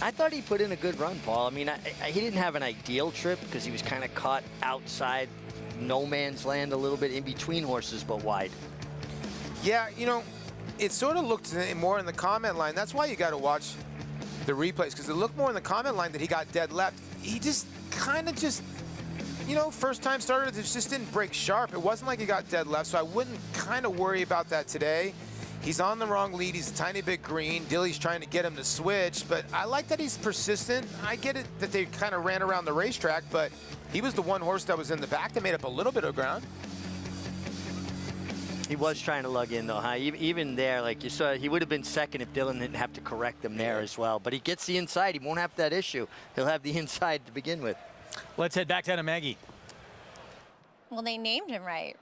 I thought he put in a good run, Paul. I mean, he didn't have an ideal trip because he was kind of caught outside no man's land a little bit, in between horses, but wide.
Yeah, you know, it sort of looked more in the comment line. That's why you got to watch the replays, because it looked more in the comment line that he got dead left. He just kind of just, you know, first time starter, just didn't break sharp. It wasn't like he got dead left, so I wouldn't kind of worry about that today. He's on the wrong lead. He's a tiny bit green. Dilly's trying to get him to switch, but I like that he's persistent. I get it that they kind of ran around the racetrack, but he was the one horse that was in the back that made up a little bit of ground.
He was trying to lug in, though, huh? Even there, like you saw, he would have been second if Dylan didn't have to correct him there as well. But he gets the inside. He won't have that issue. He'll have the inside to begin with.
Let's head back down to Maggie.
Well, they named him right,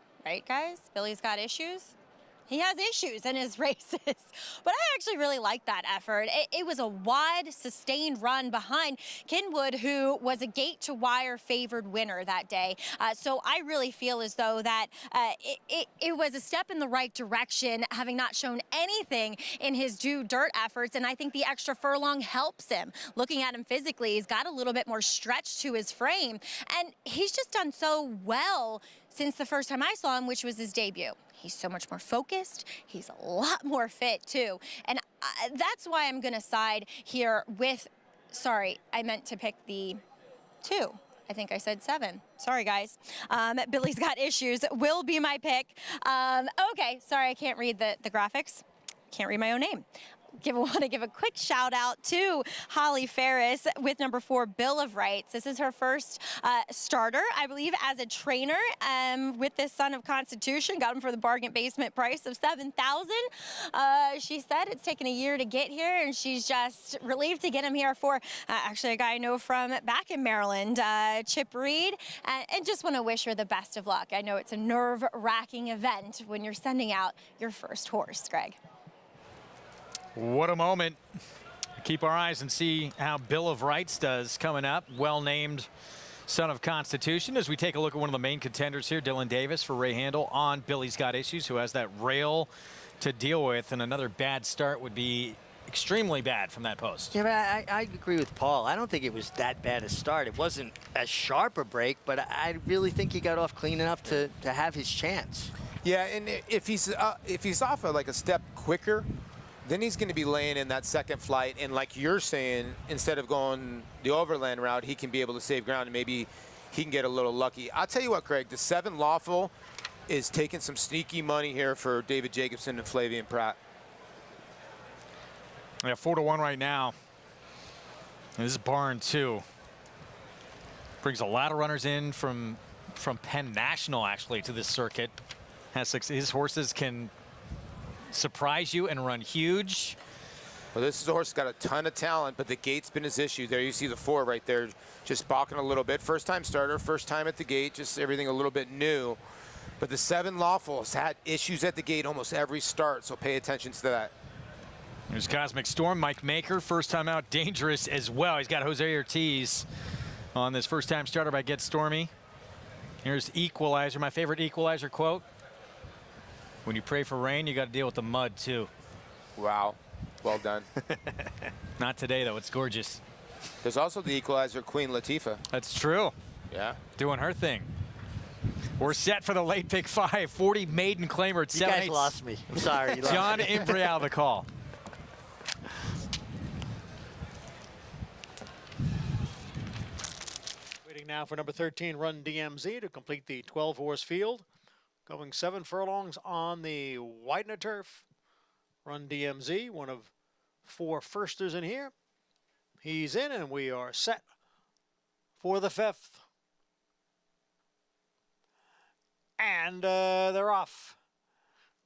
guys? Billy's got issues? He has issues in his races, but I actually really like that effort. It was a wide, sustained run behind Kinwood, who was a gate-to-wire favored winner that day. So I really feel as though that it was a step in the right direction, having not shown anything in his due dirt efforts, and I think the extra furlong helps him. Looking at him physically, he's got a little bit more stretch to his frame, and he's just done so well since the first time I saw him, which was his debut. He's so much more focused. He's a lot more fit, too. And that's why I'm going to side here with, sorry, I meant to pick the 2. I think I said 7. Sorry, guys. Billy's Got Issues will be my pick. Okay, sorry, I can't read the graphics. Can't read my own name. Want to give a quick shout out to Holly Ferris with number 4, Bill of Rights. This is her first starter, I believe, as a trainer with this Son of Constitution. Got him for the bargain basement price of $7,000. She said it's taken a year to get here, and she's just relieved to get him here for actually a guy I know from back in Maryland, Chip Reed, and just want to wish her the best of luck. I know it's a nerve-wracking event when you're sending out your first horse, Greg.
What a moment. Keep our eyes and see how Bill of Rights does coming up. Well-named Son of Constitution. As we take a look at one of the main contenders here, Dylan Davis for Ray Handel on Billy's Got Issues, who has that rail to deal with, and another bad start would be extremely bad from that post.
Yeah, but I agree with Paul. I don't think it was that bad a start. It wasn't as sharp a break, but I really think he got off clean enough to have his chance.
Yeah, and if he's off like a step quicker, then he's going to be laying in that second flight, and like you're saying, instead of going the overland route, he can be able to save ground, and maybe he can get a little lucky. I'll tell you what, Craig, the 7 Lawful is taking some sneaky money here for David Jacobson and Flavian Pratt.
Yeah, 4-1 right now. And this is barn 2. Brings a lot of runners in from Penn National, actually, to this circuit. His horses can surprise you and run huge.
Well, this is a horse that's got a ton of talent, but the gate's been his issue. There you see the 4 right there, just balking a little bit. First time starter, first time at the gate, just everything a little bit new. But the 7 Lawful has had issues at the gate almost every start, so pay attention to that.
There's Cosmic Storm, Mike Maker, first time out, dangerous as well. He's got Jose Ortiz on this first time starter by Get Stormy. Here's Equalizer, my favorite Equalizer quote. When you pray for rain, you got to deal with the mud, too.
Wow. Well done.
Not today, though. It's gorgeous.
There's also the Equalizer, Queen Latifah.
That's true.
Yeah.
Doing her thing. We're set for the late pick 5. 40 maiden claimer at 7-8.
You guys lost me. I'm sorry.
John Imbrial, the call.
Waiting now for number 13, Run DMZ, to complete the 12-horse field. Going 7 furlongs on the Widener turf. Run DMZ, one of 4 firsters in here. He's in, and we are set for the 5th. And they're off.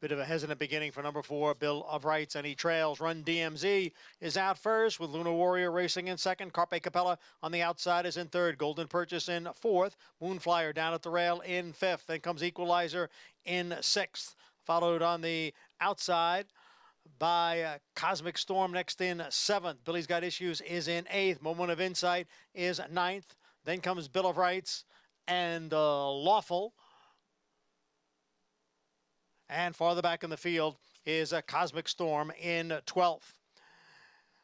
Bit of a hesitant beginning for number 4, Bill of Rights, and he trails. Run DMZ is out first, with Luna Warrior racing in second. Carpe Capella on the outside is in third. Golden Purchase in fourth. Moonflyer down at the rail in fifth. Then comes Equalizer in sixth. Followed on the outside by Cosmic Storm next in seventh. Billy's Got Issues is in eighth. Moment of Insight is ninth. Then comes Bill of Rights and Lawful. And farther back in the field is a Cosmic Storm in 12th.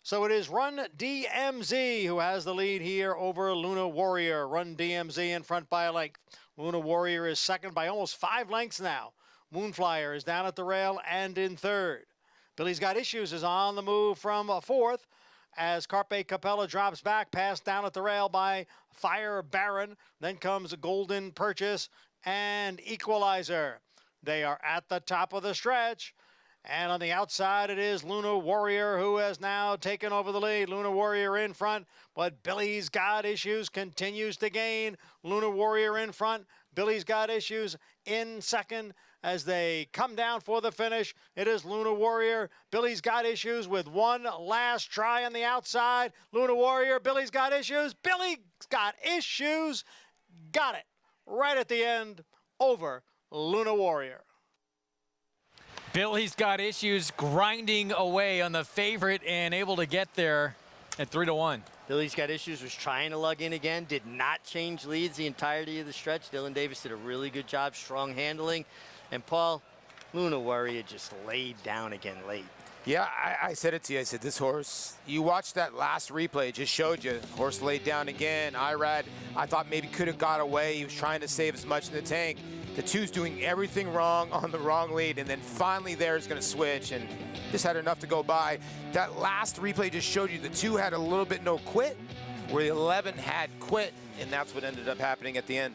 So it is Run DMZ who has the lead here over Luna Warrior. Run DMZ in front by a length. Luna Warrior is second by almost 5 lengths now. Moonflyer is down at the rail and in third. Billy's Got Issues is on the move from fourth as Carpe Capella drops back, passed down at the rail by Fire Baron. Then comes Golden Purchase and Equalizer. They are at the top of the stretch. And on the outside, it is Luna Warrior who has now taken over the lead. Luna Warrior in front, but Billy's Got Issues continues to gain. Luna Warrior in front, Billy's Got Issues in second as they come down for the finish. It is Luna Warrior, Billy's Got Issues with one last try on the outside. Luna Warrior, Billy's Got Issues. Billy's Got Issues. Got it right at the end over Luna Warrior.
Billy's Got Issues grinding away on the favorite and able to get there at 3-1.
Billy's Got Issues was trying to lug in again, did not change leads the entirety of the stretch. Dylan Davis did a really good job, strong handling. And Paul, Luna Warrior just laid down again late.
Yeah, I said it to you. I said, this horse, you watched that last replay, it just showed you. Horse laid down again. Irad, I thought maybe could have got away. He was trying to save as much in the tank. The two's doing everything wrong on the wrong lead, and then finally there's going to switch, and just had enough to go by. That last replay just showed you the 2 had a little bit no quit, where the 11 had quit, and that's what ended up happening at the end.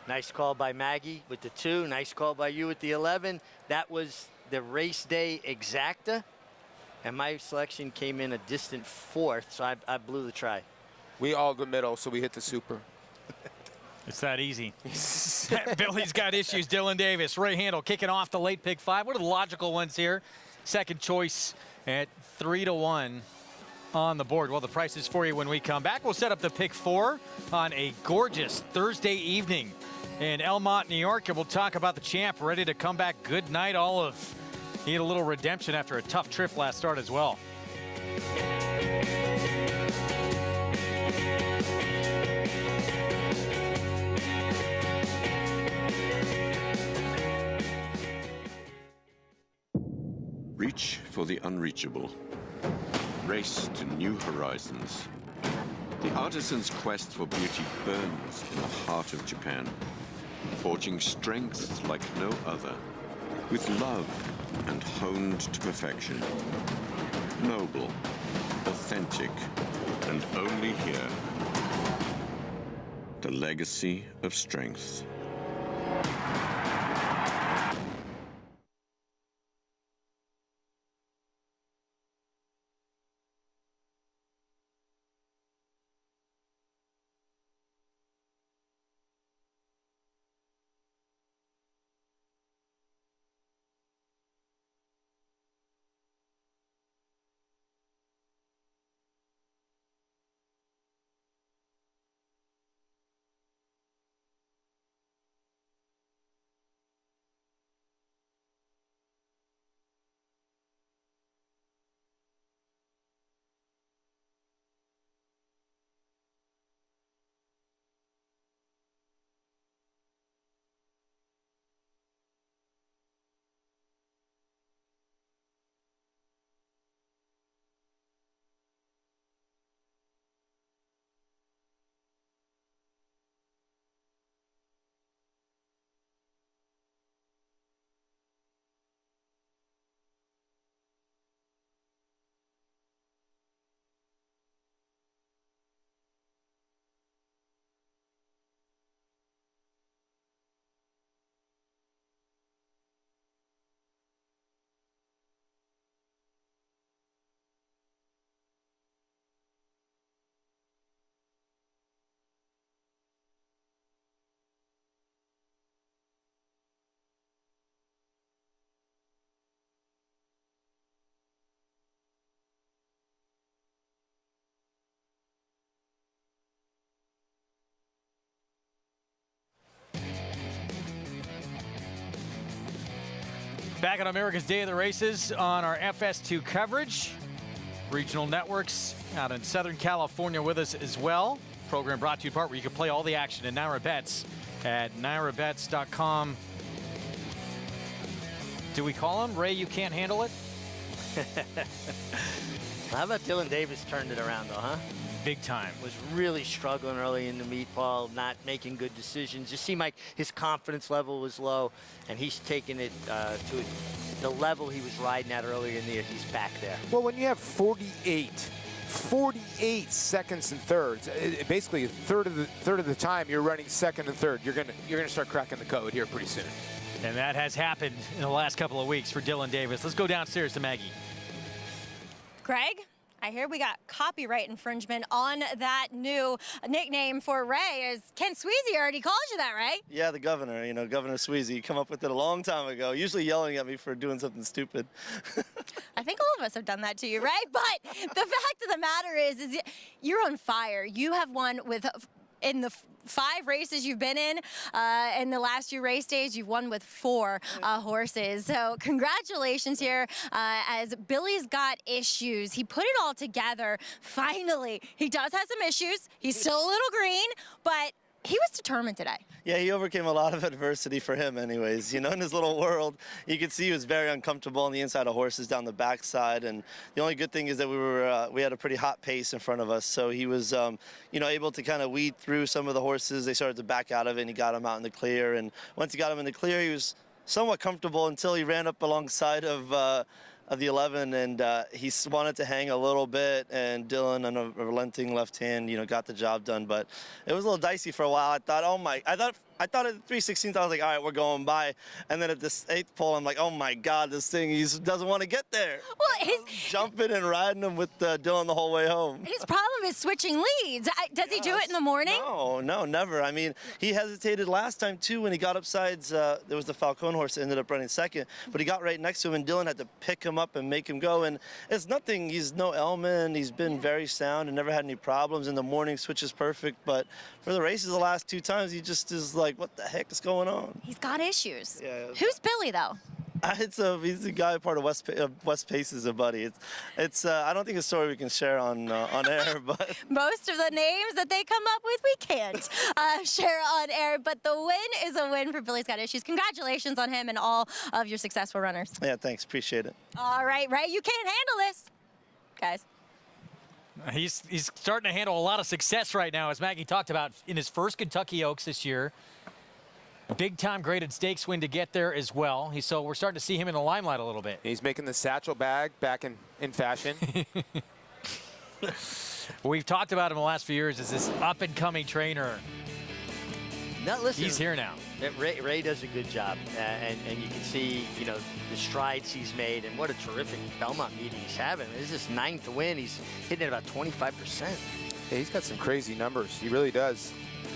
Nice call by Maggie with the 2. Nice call by you with the 11. That was the race day exacta, and my selection came in a distant 4th, so I blew the try.
We all the middle, so we hit the super.
It's that easy. Billy's Got Issues. Dylan Davis, Ray Handel kicking off the late pick 5. What are the logical ones here? Second choice at 3-1 on the board. Well, the prices for you when we come back. We'll set up the pick 4 on a gorgeous Thursday evening in Elmont, New York, and we'll talk about the champ ready to come back. Good night, Olive. Need a little redemption after a tough trip last start as well.
Reach for the unreachable. Race to new horizons. The artisan's quest for beauty burns in the heart of Japan, forging strength like no other, with love and honed to perfection. Noble, authentic, and only here. The legacy of strength.
Back on America's Day of the Races on our FS2 coverage. Regional networks out in Southern California with us as well. Program brought to you in part where you can play all the action in Naira Bets at nairabets.com. Do we call him? Ray, you can't handle it?
How about Dylan Davis turned it around, though, huh?
Big time.
Was really struggling early in the meet, Paul, not making good decisions. Just seemed like his confidence level was low, and he's taken it to the level he was riding at earlier in the year. He's back there.
Well, when you have 48 seconds and thirds, basically a third of the time you're running second and third, you're gonna start cracking the code here pretty soon.
And that has happened in the last couple of weeks for Dylan Davis. Let's go downstairs to Maggie.
Greg, I hear we got copyright infringement on that new nickname for Ray. Is Ken Sweezy already called you that, right?
Yeah, the governor, you know, Governor Sweezy, come up with it a long time ago, usually yelling at me for doing something stupid.
I think all of us have done that to you, right? But the fact of the matter is you're on fire. You have won with in the 5 races you've been in the last few race days, you've won with 4 horses. So congratulations here as Billy's got issues. He put it all together. Finally, he does have some issues. He's still a little green, but he was determined today.
Yeah, he overcame a lot of adversity for him anyways. You know, in his little world, you could see he was very uncomfortable on the inside of horses down the backside. And the only good thing is that we had a pretty hot pace in front of us. So he was, you know, able to kind of weed through some of the horses. They started to back out of it, and he got them out in the clear. And once he got them in the clear, he was somewhat comfortable until he ran up alongside of the 11, and he wanted to hang a little bit, and Dylan on a relenting left hand, you know, got the job done. But it was a little dicey for a while. I thought, I thought at the 3/16th, I was like, all right, we're going by. And then at this 8th pole, I'm like, oh my God, this thing, he doesn't want to get there.
Well,
jumping and riding him with Dylan the whole way home.
His problem is switching leads. Does he do it in the morning?
No, never. I mean, he hesitated last time too when he got upsides. There was the Falcone horse that ended up running second, but he got right next to him, and Dylan had to pick him up and make him go. And it's nothing. He's no Elman. He's been very sound and never had any problems. In the morning, switch is perfect. But for the races the last 2 times, he just is like, what the heck is going on?
He's got issues.
Yeah.
Who's Billy, though?
He's a guy part of West Paces, a buddy. It's I don't think a story we can share on air, but
most of the names that they come up with, we can't share on air. But the win is a win for Billy's Got Issues. Congratulations on him and all of your successful runners.
Yeah, thanks. Appreciate it.
All right, Ray, you can't handle this, guys.
He's starting to handle a lot of success right now, as Maggie talked about in his first Kentucky Oaks this year. A big-time graded stakes win to get there as well. So we're starting to see him in the limelight a little bit.
He's making the satchel bag back in fashion.
We've talked about him the last few years as this up-and-coming trainer.
Now, listen,
he's here now.
Ray does a good job, and you can see, you know, the strides he's made, and what a terrific Belmont meeting he's having. This is his 9th win. He's hitting at about 25%.
Yeah, he's got some crazy numbers. He really does.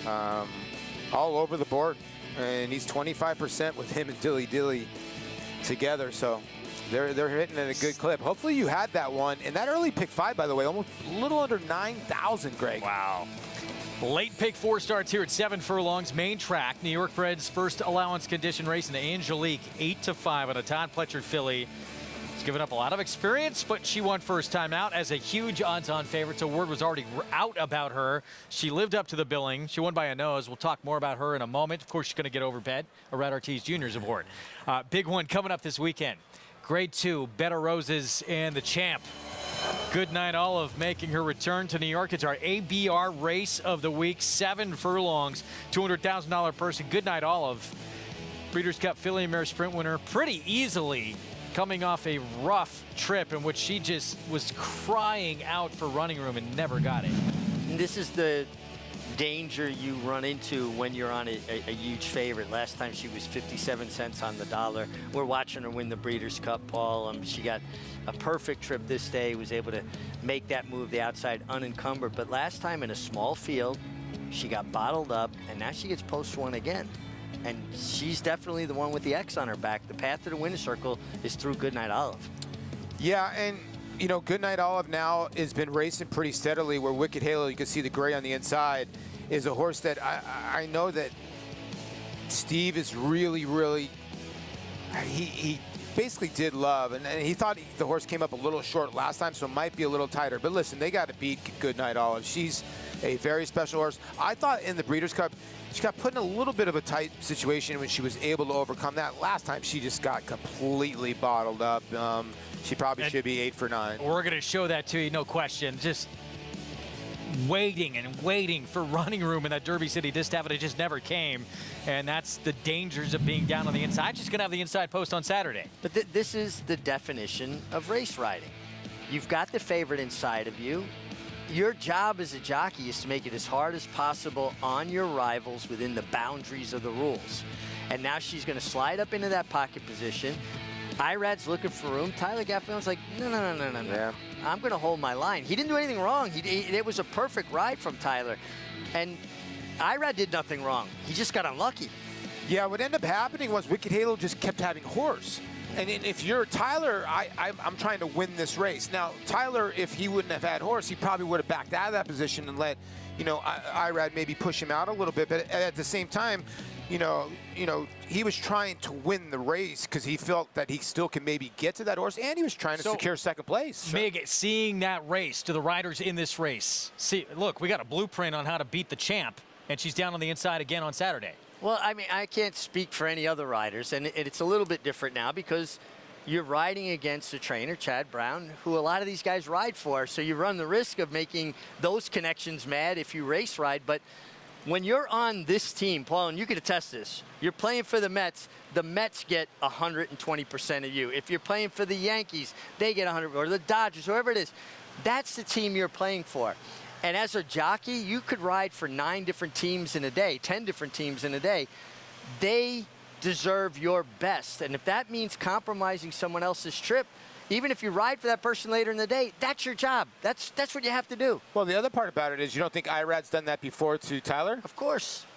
All over the board. And he's 25% with him and Dilly together. So they're hitting at a good clip. Hopefully you had that one. And that early pick 5, by the way, almost a little under 9,000, Greg.
Wow. Late pick 4 starts here at 7 furlongs, main track. New York bred's first allowance condition race in Angelique, 8-5 on a Todd Pletcher filly. She's given up a lot of experience, but she won first time out as a huge odds-on favorite, so word was already out about her. She lived up to the billing. She won by a nose. We'll talk more about her in a moment. Of course, she's going to get overbet. Red Ortiz Jr.'s aboard. Big one coming up this weekend. Grade 2, Bed of Roses and the champ. Goodnight Olive making her return to New York. It's our ABR race of the week. 7 furlongs, $200,000 person. Goodnight Olive, Breeders' Cup Filly Mare Sprint winner, pretty easily, coming off a rough trip in which she just was crying out for running room and never got it.
And this is the danger you run into when you're on a huge favorite. Last time she was 57 cents on the dollar. We're watching her win the Breeders' Cup, Paul. She got a perfect trip this day, was able to make that move the outside unencumbered. But last time in a small field, she got bottled up, and now she gets post one again. And she's definitely the one with the X on her back. The path to the winner's circle is through Goodnight Olive.
Yeah, and you know, Goodnight Olive now has been racing pretty steadily, where Wicked Halo, you can see the gray on the inside, is a horse that I know that Steve is really, he basically did love, and he thought the horse came up a little short last time, so it might be a little tighter. But listen, they got to beat Goodnight Olive. She's a very special horse. I thought in the Breeders' Cup, she got put in a little bit of a tight situation when she was able to overcome that. Last time, she just got completely bottled up. She probably should be 8 for 9.
We're going to show that to you, no question. Just waiting and waiting for running room in that Derby City Distaff, and it just never came. And that's the dangers of being down on the inside. She's going to have the inside post on Saturday.
But this is the definition of race riding. You've got the favorite inside of you. Your job as a jockey is to make it as hard as possible on your rivals within the boundaries of the rules. And now she's going to slide up into that pocket position. Irad's looking for room. Tyler Gaffnell's like, no. Yeah. I'm going to hold my line. He didn't do anything wrong. It was a perfect ride from Tyler. And Irad did nothing wrong. He just got unlucky.
Yeah, what ended up happening was Wicked Halo just kept having horse. And if you're Tyler, I'm trying to win this race. Now, Tyler, if he wouldn't have had horse, he probably would have backed out of that position and let, Irad maybe push him out a little bit. But at the same time, he was trying to win the race because he felt that he still can maybe get to that horse, and he was trying to secure second place.
Mig, seeing that race, to the riders in this race, look, we got a blueprint on how to beat the champ, and she's down on the inside again on Saturday.
Well, I mean, I can't speak for any other riders, and it's a little bit different now because you're riding against a trainer, Chad Brown, who a lot of these guys ride for, so you run the risk of making those connections mad if you race ride. But when you're on this team, Paul, and you can attest this, you're playing for the Mets get 120% of you. If you're playing for the Yankees, they get 100%, or the Dodgers, whoever it is. That's the team you're playing for. And as a jockey, you could ride for 9 different teams in a day, 10 different teams in a day. They deserve your best. And if that means compromising someone else's trip, even if you ride for that person later in the day, that's your job. That's what you have to do.
Well, the other part about it is you don't think Irad's done that before to Tyler?
Of course.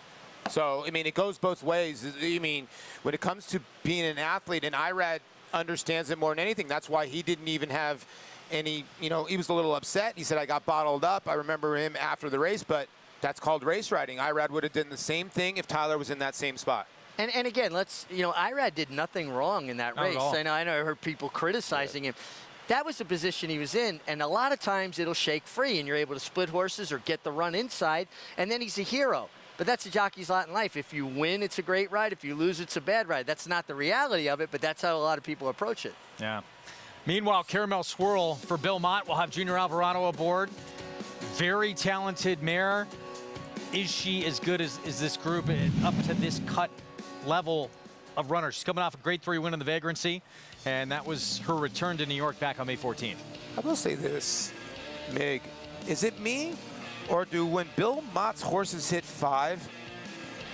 So, I mean, it goes both ways. I mean, when it comes to being an athlete, and Irad understands it more than anything, that's why he didn't even have any, he was a little upset. He said, I got bottled up. I remember him after the race, but that's called race riding. Irad would have done the same thing if Tyler was in that same spot.
And again, Irad did nothing wrong in that race. I know I heard people criticizing him. That was the position he was in, and a lot of times it'll shake free, and you're able to split horses or get the run inside, and then he's a hero. But that's a jockey's lot in life. If you win, it's a great ride. If you lose, it's a bad ride. That's not the reality of it, but that's how a lot of people approach it.
Yeah. Meanwhile, Caramel Swirl for Belmont will have Junior Alvarado aboard. Very talented mare. Is she as good as this group up to this cut level of runners? She's coming off a grade 3 win in the Vagrancy, and that was her return to New York back on May 14th.
I will say this, Mig. Is it me, or do when Bill Mott's horses hit 5,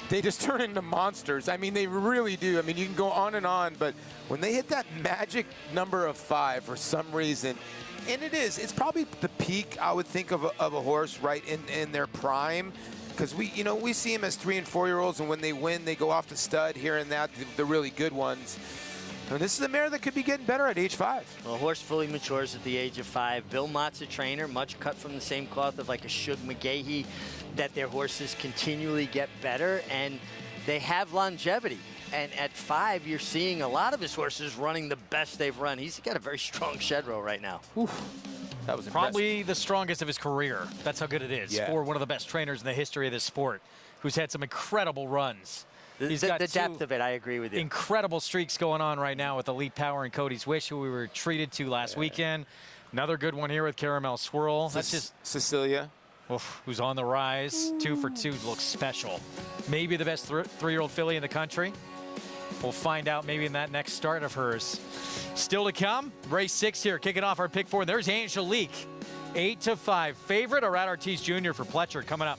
they just turn into monsters? I mean, they really do. I mean, you can go on, but when they hit that magic number of 5 for some reason, and it's probably the peak, I would think, of a horse right in their prime. Because we see them as 3- and 4-year-olds, and when they win, they go off to stud here and that, the really good ones. And this is a mare that could be getting better at age 5.
Well, a horse fully matures at the age of 5. Bill Mott's a trainer, much cut from the same cloth of like a Shug McGahee, that their horses continually get better, and they have longevity. And at 5, you're seeing a lot of his horses running the best they've run. He's got a very strong shed row right now.
Oof. That was
probably the strongest of his career. That's how good it is for one of the best trainers in the history of this sport, who's had some incredible runs. He's got
the depth of it, I agree with you.
Incredible streaks going on right now with Elite Power and Cody's Wish, who we were treated to last weekend. Another good one here with Caramel Swirl. That's just
Cecilia,
who's on the rise. 2 for 2, looks special. Maybe the best 3-year-old filly in the country. We'll find out maybe in that next start of hers. Still to come, race 6 here, kicking off our pick 4. There's Angelique, 8-5 favorite. Arad Ortiz Jr. for Pletcher coming up.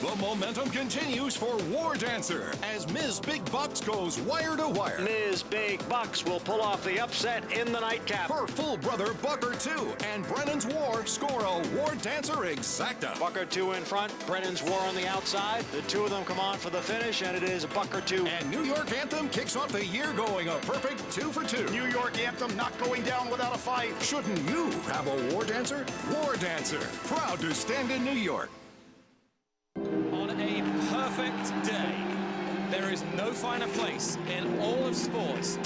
The momentum continues for War Dancer as Ms. Big Bucks goes wire to wire.
Ms. Big Bucks will pull off the upset in the nightcap.
Her full brother Bucker 2 and Brennan's War score a War Dancer exacta.
Bucker 2 in front, Brennan's War on the outside. The two of them come on for the finish, and it is Bucker 2.
And New York Anthem kicks off the year going a perfect 2 for 2.
New York Anthem not going down without a fight.
Shouldn't you have a War Dancer? War Dancer, proud to stand in New York.
On a perfect day, there is no finer place in all of sports.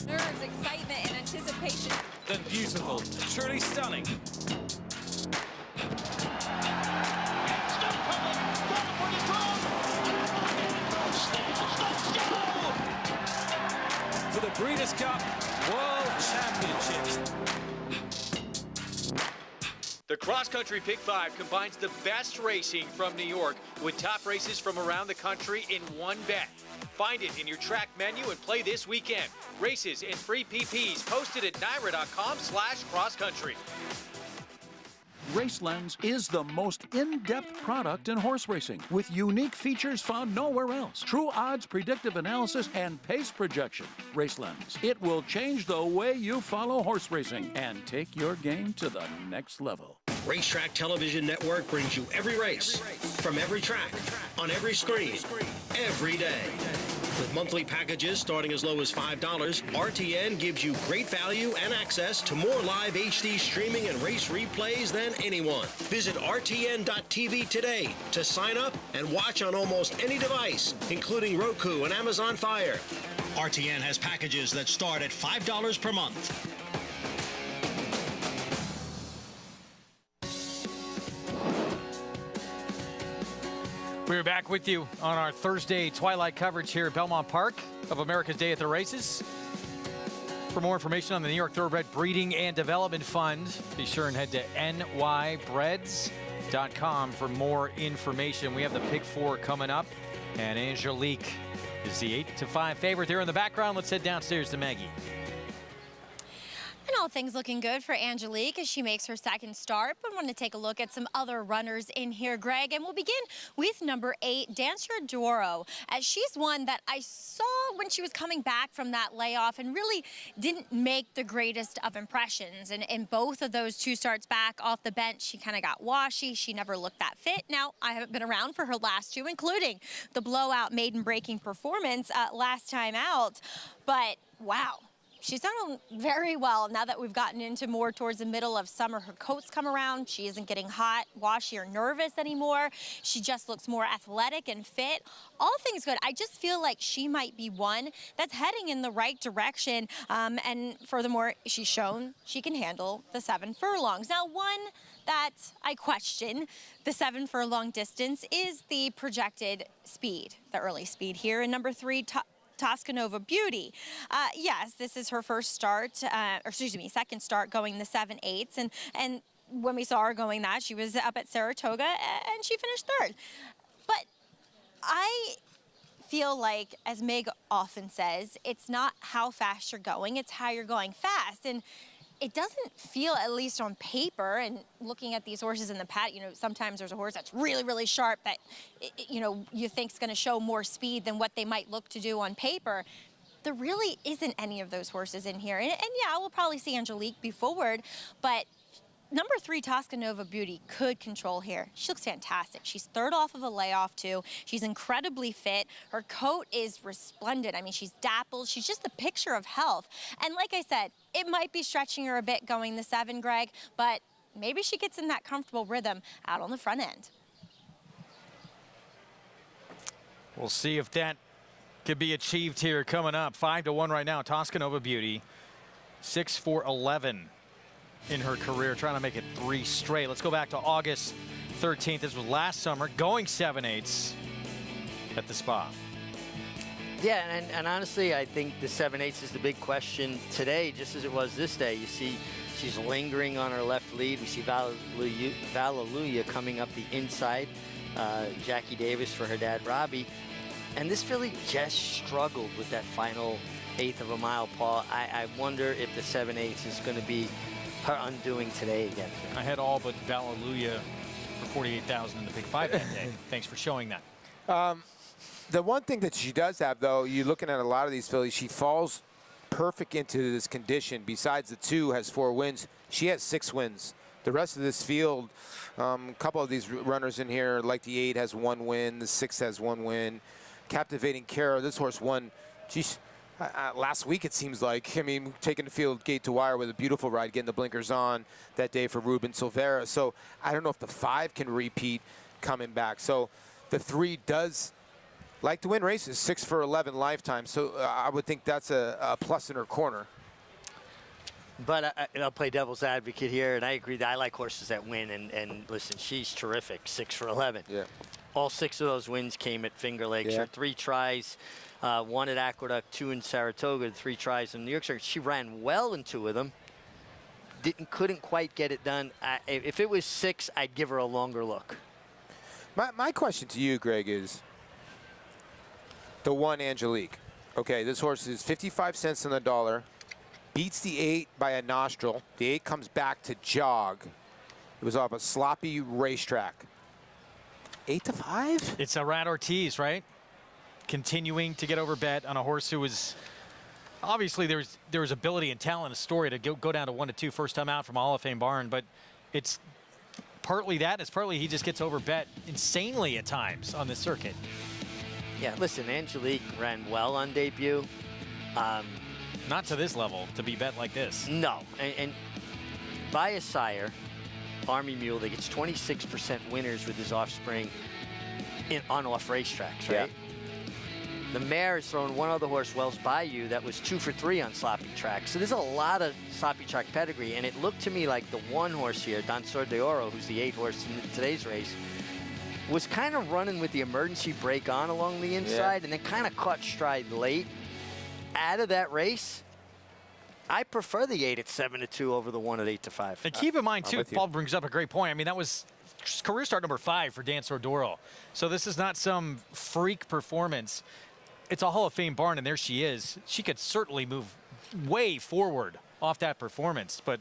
Nerves, excitement, and anticipation.
Than beautiful, truly stunning. For the Breeders' Cup World Championships. The Cross Country Pick 5 combines the best racing from New York with top races from around the country in one bet. Find it in your track menu and play this weekend. Races and free PPs posted at NYRA.com/crosscountry.
RaceLens is the most in-depth product in horse racing with unique features found nowhere else. True odds, predictive analysis, and pace projection. RaceLens. It will change the way you follow horse racing and take your game to the next level.
Racetrack Television Network brings you every race, from every track, on every screen, every day. With monthly packages starting as low as $5, RTN gives you great value and access to more live HD streaming and race replays than anyone. Visit RTN.tv today to sign up and watch on almost any device, including Roku and Amazon Fire. RTN has packages that start at $5 per month.
We're back with you on our Thursday twilight coverage here at Belmont Park of America's Day at the Races. For more information on the New York Thoroughbred Breeding and Development Fund, be sure and head to nybreds.com for more information. We have the Pick 4 coming up, and Angelique is the 8-5 favorite there in the background. Let's head downstairs to Maggie.
And all things looking good for Angelique as she makes her second start. But I want to take a look at some other runners in here, Greg. And we'll begin with number 8, Dancer Doro. As she's one that I saw when she was coming back from that layoff and really didn't make the greatest of impressions. And in both of those 2 starts back off the bench, she kind of got washy. She never looked that fit. Now, I haven't been around for her last 2, including the blowout maiden breaking performance last time out. But wow. She's done very well now that we've gotten into more towards the middle of summer. Her coats come around. She isn't getting hot, washy, or nervous anymore. She just looks more athletic and fit. All things good. I just feel like she might be one that's heading in the right direction. And furthermore, she's shown she can handle the 7 furlongs. Now, one that I question, the 7 furlong distance, is the projected speed, the early speed here in number 3, Toscanova Beauty. Yes, this is her first start, or excuse me, second start going the 7/8, and when we saw her going that, she was up at Saratoga and she finished 3rd. But I feel like, as Meg often says, it's not how fast you're going, it's how you're going fast. And it doesn't feel, at least on paper, and looking at these horses in the paddock, you know, sometimes there's a horse that's really, really sharp that, you know, you think is going to show more speed than what they might look to do on paper. There really isn't any of those horses in here. And yeah, we'll probably see Angelique be forward, but number 3, Toscanova Beauty, could control here. She looks fantastic. She's 3rd off of a layoff, too. She's incredibly fit. Her coat is resplendent. I mean, she's dappled. She's just a picture of health. And like I said, it might be stretching her a bit going the 7, Greg, but maybe she gets in that comfortable rhythm out on the front end.
We'll see if that could be achieved here coming up. 5-1 right now. Toscanova Beauty, 6-4-11. In her career, trying to make it 3 straight. Let's go back to August 13th. This was last summer, going 7/8 at the Spa.
Yeah, and honestly, I think the 7/8 is the big question today, just as it was this day. You see she's lingering on her left lead. We see Vallelujah coming up the inside. Jackie Davis for her dad, Robbie. And this filly just struggled with that final 1/8 of a mile, Paul. I wonder if the 7/8 is going to be her undoing today again.
I had all but Vallelujah for 48,000 in the Pick 5 that day. Thanks for showing that.
The one thing that she does have, though, you're looking at a lot of these fillies, she falls perfect into this condition. Besides the 2 has 4 wins, she has 6 wins. The rest of this field, a couple of these runners in here, like the 8 has 1 win, the 6 has 1 win. Captivating Cara, this horse won. She's last week, it seems like. I mean, taking the field gate to wire with a beautiful ride, getting the blinkers on that day for Ruben Silvera. So I don't know if the 5 can repeat coming back. So the 3 does like to win races, 6-for-11 lifetime. So I would think that's a plus in her corner.
But I'll play devil's advocate here, and I agree that I like horses that win. And listen, she's terrific, 6-for-11.
Yeah.
All 6 of those wins came at Finger Lakes.
Yeah.
Her 3 tries. 1 at Aqueduct, 2 in Saratoga, 3 tries in New York Circuit. She ran well in 2 of them. Couldn't quite get it done. If it was 6, I'd give her a longer look.
My question to you, Greg, is the 1 Angelique. Okay, this horse is 55 cents on the dollar, beats the 8 by a nostril. The 8 comes back to jog. It was off a sloppy racetrack. 8-5?
It's a Rat Ortiz, right? Continuing to get over bet on a horse who was obviously there was ability and talent, a story to go down to 1-2 first time out from a Hall of Fame barn, but it's partly that. It's partly he just gets overbet insanely at times on this circuit.
Yeah, listen, Angelique ran well on debut.
Not to this level, to be bet like this.
No, and by a sire, Army Mule, that gets 26% winners with his offspring in on-off racetracks, right? Yeah. The mare has thrown one other horse, Wells Bayou, that was 2 for 3 on sloppy tracks. So there's a lot of sloppy track pedigree, and it looked to me like the one horse here, Danseur de Oro, who's the 8 horse in today's race, was kind of running with the emergency brake on along the inside, and then kind of caught stride late. Out of that race, I prefer the 8 at 7-2 over the 1 at 8-5.
And keep in mind, too, Paul brings up a great point. I mean, that was career start number 5 for Danseur d'Oro. So this is not some freak performance. It's a Hall of Fame barn, and there she is. She could certainly move way forward off that performance, but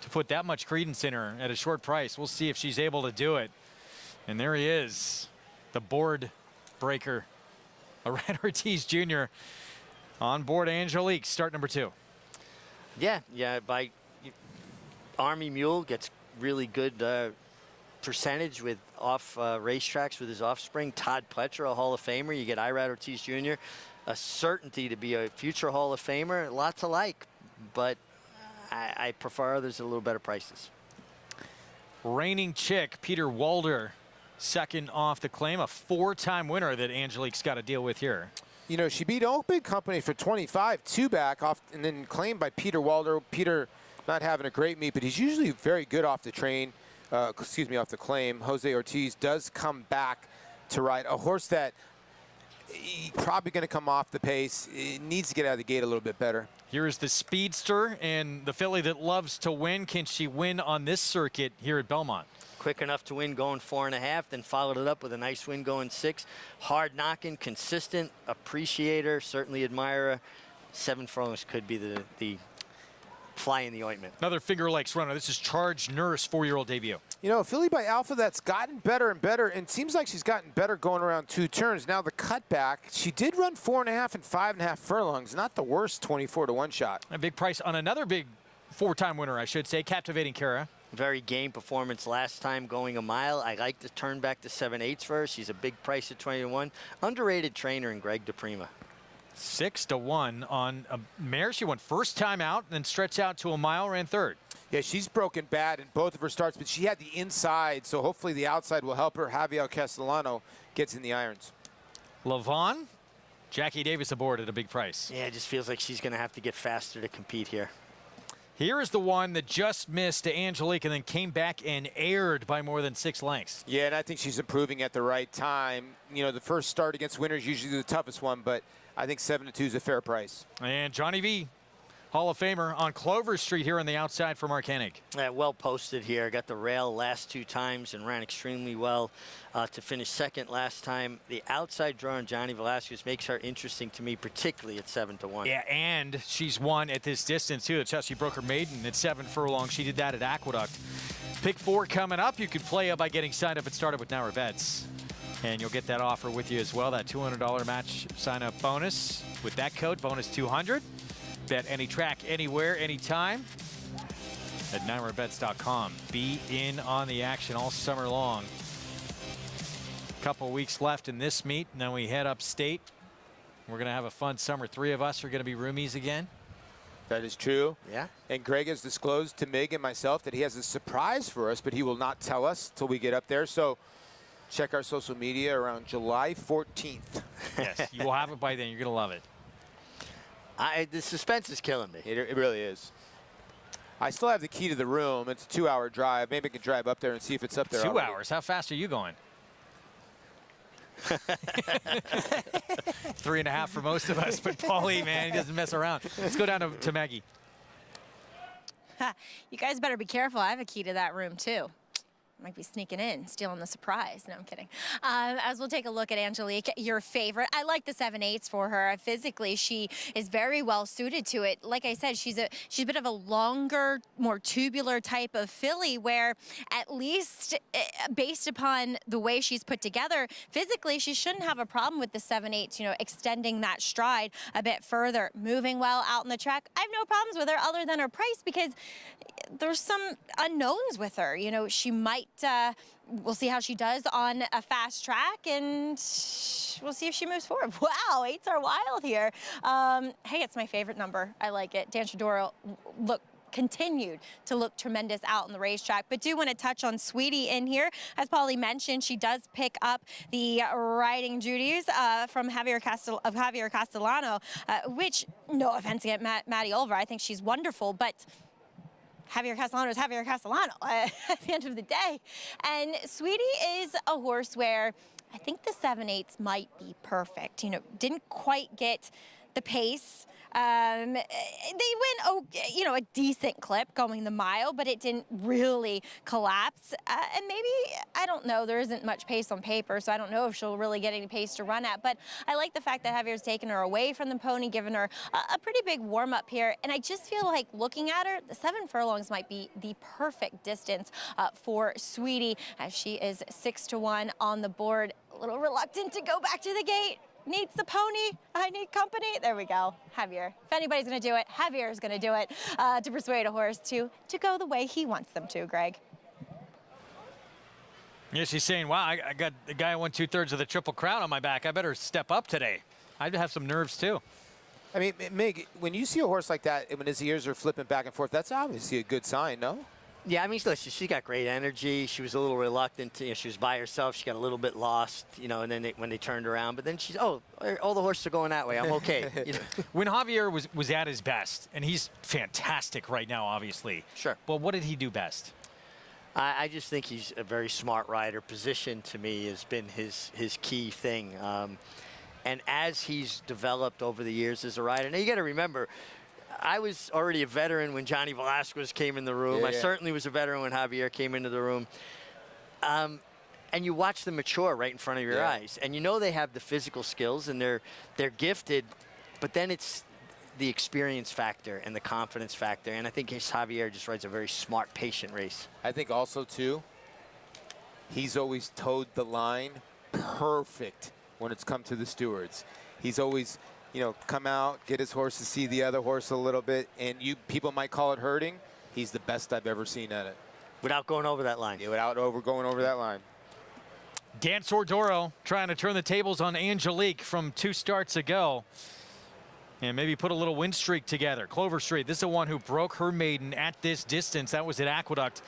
to put that much credence in her at a short price, we'll see if she's able to do it. And there he is, the board breaker, Irad Ortiz Jr. on board Angelique, start number 2.
Yeah, by Army Mule gets really good percentage with off racetracks with his offspring. Todd Pletcher, a Hall of Famer. You get Irad Ortiz Jr., a certainty to be a future Hall of Famer. A lot to like, but I prefer others at a little better prices.
Reigning chick, Peter Walder, second off the claim, a 4-time winner that Angelique's got to deal with here.
You know, she beat Oak Big Company for 25, 2 back off, and then claimed by Peter Walder. Peter not having a great meet, but he's usually very good off the train. Off the claim. Jose Ortiz does come back to ride a horse that probably going to come off the pace. It needs to get out of the gate a little bit better.
Here's the speedster and the filly that loves to win. Can she win on this circuit here at Belmont?
Quick enough to win going 4.5, then followed it up with a nice win going 6. Hard knocking, consistent, appreciator, certainly admirer. 7 furlongs could be the fly in the ointment.
Another Finger Lakes runner. This is Charge Nurse, 4-year-old debut.
You know, filly by Alpha that's gotten better and better, and seems like she's gotten better going around 2 turns. Now the cutback, she did run 4.5 and 5.5 furlongs. Not the worst 24-to-1 shot.
A big price on another big 4-time winner, I should say, Captivating Cara.
Very game performance last time going a mile. I like to turn back to 7/8 for her. She's a big price at 20-to-1. Underrated trainer in Greg DePrima.
6-to-1 on a mare. She went first time out and then stretched out to a mile, ran 3rd.
Yeah, she's broken bad in both of her starts, but she had the inside, so hopefully the outside will help her. Javier Castellano gets in the irons.
Lavon, Jackie Davis aboard at a big price.
Yeah, it just feels like she's going to have to get faster to compete here.
Here is the one that just missed to Angelique and then came back and aired by more than 6 lengths.
Yeah, and I think she's improving at the right time. You know, the first start against winners is usually the toughest one, but I think 7-2 is a fair price.
And Johnny V, Hall of Famer on Clover Street here on the outside for Mark Hennig.
Well posted here. Got the rail last 2 times and ran extremely well to finish 2nd last time. The outside draw on Johnny Velasquez makes her interesting to me, particularly at 7-to-1.
Yeah, and she's won at this distance too. That's how she broke her maiden at 7 furlongs. She did that at Aqueduct. Pick 4 coming up. You could play by getting signed up and started with Naira Bets. And you'll get that offer with you as well, that $200 match sign-up bonus. With that code, bonus 200. Bet any track, anywhere, anytime at NairaBets.com. Be in on the action all summer long. Couple weeks left in this meet, and then we head upstate. We're going to have a fun summer. 3 of us are going to be roomies again.
That is true.
Yeah.
And Greg has disclosed to Mig and myself that he has a surprise for us, but he will not tell us till we get up there. So check our social media around July 14th.
Yes, you will have it by then. You're going to love it.
The suspense is killing me.
It really is. I still have the key to the room. It's a 2-hour drive. Maybe I can drive up there and see if it's up there
2
already.
hours? How fast are you going? 3.5 for most of us, but Paulie, man, he doesn't mess around. Let's go down to Maggie.
You guys better be careful. I have a key to that room, too. Might be sneaking in, stealing the surprise. No, I'm kidding. As we'll take a look at Angelique, your favorite. I like the 7/8 for her. Physically, she is very well suited to it. Like I said, she's a bit of a longer, more tubular type of filly where at least based upon the way she's put together, physically, she shouldn't have a problem with the 7/8, you know, extending that stride a bit further, moving well out on the track. I have no problems with her other than her price because there's some unknowns with her. You know, she might, we'll see how she does on a fast track, and we'll see if she moves forward. Wow, 8s are wild here. Hey, it's my favorite number. I like it. Dan Shadoro, continued to look tremendous out on the racetrack. But do want to touch on Sweetie in here. As Paulie mentioned, she does pick up the riding duties from Javier Castellano, which, no offense against Maddie Oliver, I think she's wonderful, but Javier Castellano is Javier Castellano at the end of the day. And Sweetie is a horse where I think the 7/8 might be perfect. You know, didn't quite get the pace. They went, you know, a decent clip going the mile, but it didn't really collapse. And maybe, I don't know, there isn't much pace on paper, so I don't know if she'll really get any pace to run at. But I like the fact that Javier's taken her away from the pony, given her a pretty big warm-up here. And I just feel like looking at her, the 7 furlongs might be the perfect distance for Sweetie, as she is 6-1 on the board. A little reluctant to go back to the gate. Needs the pony. I need company. There we go. Javier. If anybody's going to do it, Javier is going to do it to persuade a horse to go the way he wants them to, Greg.
Yeah, she's saying, wow, I got the guy who won 2/3 of the Triple Crown on my back. I better step up today. I'd have some nerves, too.
I mean, Mig, when you see a horse like that, when his ears are flipping back and forth, that's obviously a good sign, no?
Yeah, I mean, listen, she got great energy. She was a little reluctant. You know, she was by herself. She got a little bit lost, you know, and then when they turned around. But then she's, oh, all the horses are going that way. I'm okay. You know?
When Javier was at his best, and he's fantastic right now, obviously.
Sure.
But what did he do best?
I just think he's a very smart rider. Position, to me, has been his key thing. And as he's developed over the years as a rider, now you got to remember, I was already a veteran when Johnny Velasquez came in the room.
Yeah,
I certainly was a veteran when Javier came into the room. And you watch them mature right in front of your eyes. And you know they have the physical skills and they're gifted, but then it's the experience factor and the confidence factor. And I think Javier just rides a very smart, patient race.
I think also, too, he's always towed the line perfect when it's come to the stewards. He's always, you know, come out, get his horse to see the other horse a little bit, and people might call it herding. He's the best I've ever seen at it.
Without going over that line.
Yeah, without going over that line.
Dan Sordoro trying to turn the tables on Angelique from 2 starts ago. And maybe put a little win streak together. Clover Street, this is the one who broke her maiden at this distance. That was at Aqueduct.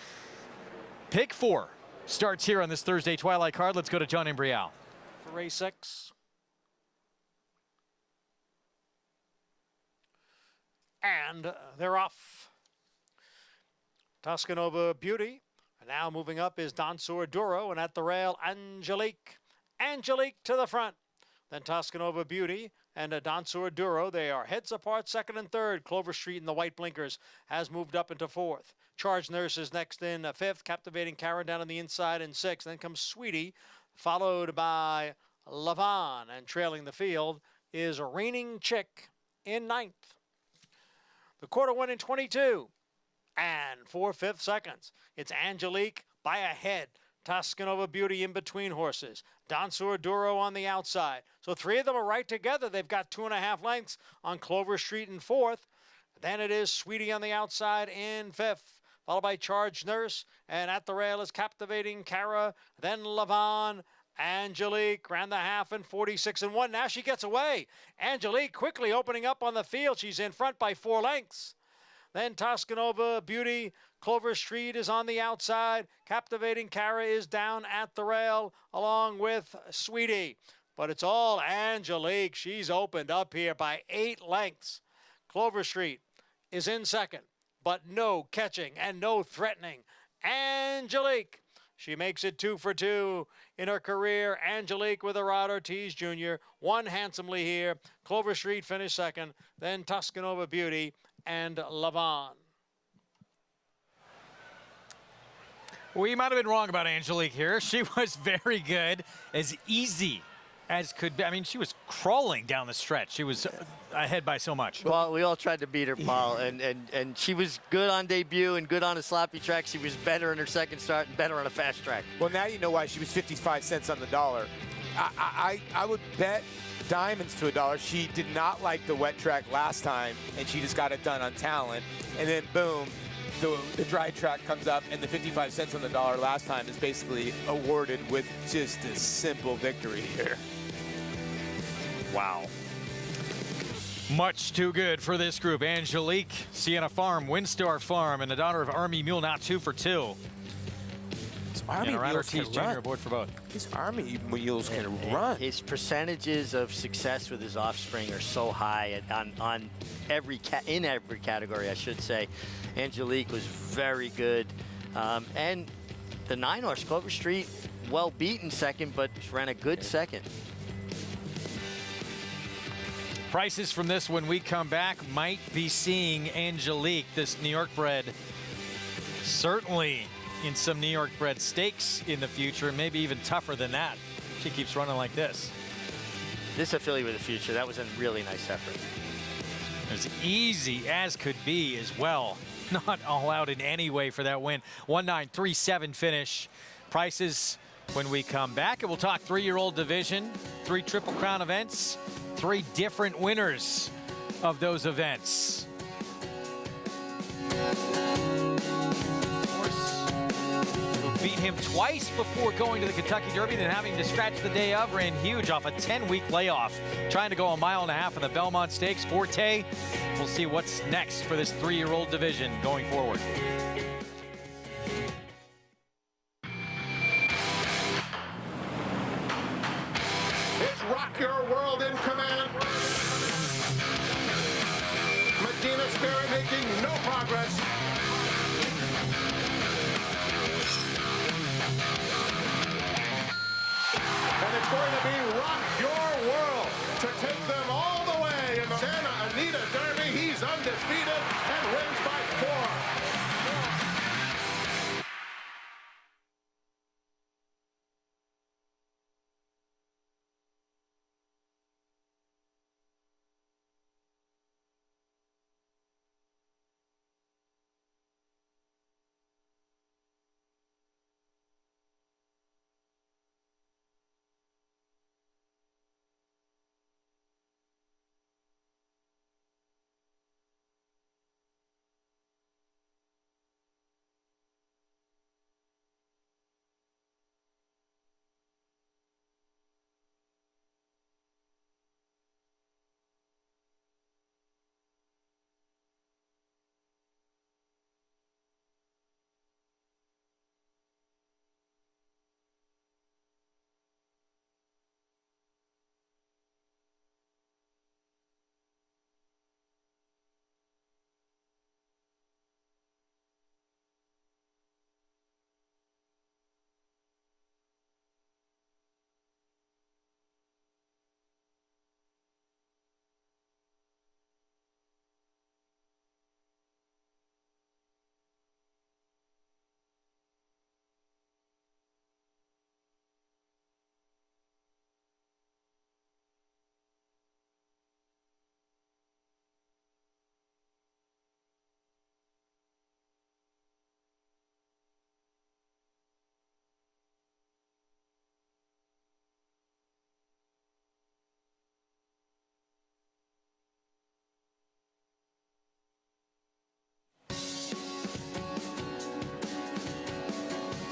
Pick 4 starts here on this Thursday Twilight card. Let's go to John Imbrial.
For race 6. And they're off. Toscanova Beauty. And now moving up is Dansor Duro, and at the rail, Angelique. Angelique to the front. Then Toscanova Beauty and Dansor Duro. They are heads apart, 2nd and 3rd. Clover Street in the white blinkers has moved up into 4th. Charge Nurse is next in 5th. Captivating Karen down on the inside in 6th. Then comes Sweetie, followed by Lavon. And trailing the field is Reigning Chick in 9th. The quarter went in 22 and 4/5 seconds. It's Angelique by a head. Toscanova Beauty in between horses. Dansor Duro on the outside. So 3 of them are right together. They've got 2.5 lengths on Clover Street in 4th. Then it is Sweetie on the outside in 5th, followed by Charge Nurse. And at the rail is Captivating Cara. Then Lavon. Angelique ran the half in 46-1. Now she gets away. Angelique quickly opening up on the field. She's in front by 4 lengths. Then Toscanova Beauty. Clover Street is on the outside. Captivating Cara is down at the rail along with Sweetie. But it's all Angelique. She's opened up here by 8 lengths. Clover Street is in 2nd, but no catching and no threatening. Angelique. She makes it 2 for 2 in her career. Angelique with a Rod Ortiz Jr. won handsomely here. Clover Street finished 2nd. Then Toscanova Beauty and Lavon.
We might have been wrong about Angelique here. She was very good, as easy as could be. I mean, she was crawling down the stretch. She was ahead by so much.
Well, we all tried to beat her, Paul, and she was good on debut and good on a sloppy track. She was better in her 2nd start and better on a fast track.
Well, now you know why she was 55 cents on the dollar. I would bet diamonds to $1. She did not like the wet track last time, and she just got it done on talent. And then, boom, the dry track comes up, and the 55 cents on the dollar last time is basically awarded with just a simple victory here.
Wow. Much too good for this group. Angelique, Sienna Farm, Windstar Farm, and the daughter of Army Mule now 2 for 2.
Army
and
Mules
Ortiz
can
Jr.
run.
aboard for both.
These Army Mules can run.
His percentages of success with his offspring are so high on every in every category, I should say. Angelique was very good, and the 9-horse Clover Street, well beaten second, but ran a good second.
Prices from this when we come back. Might be seeing Angelique, this New York bred, certainly in some New York bred stakes in the future, maybe even tougher than that. She keeps running like this.
This is a filly with a future. That was a really nice effort.
As easy as could be as well. Not all out in any way for that win. 1937 finish. Prices when we come back, and we'll talk 3-year-old division, 3 Triple Crown events, 3 different winners of those events. Beat him twice before going to the Kentucky Derby, then having to scratch the day of, ran huge off a 10-week layoff, trying to go 1.5 miles in the Belmont Stakes. Forte, we'll see what's next for this 3-year-old division going forward.
It's Rock Your World in command. Medina Spirit making no progress. And it's going to be Rock Your World to take them all the way in the Santa Anita Derby. He's undefeated and wins by 4.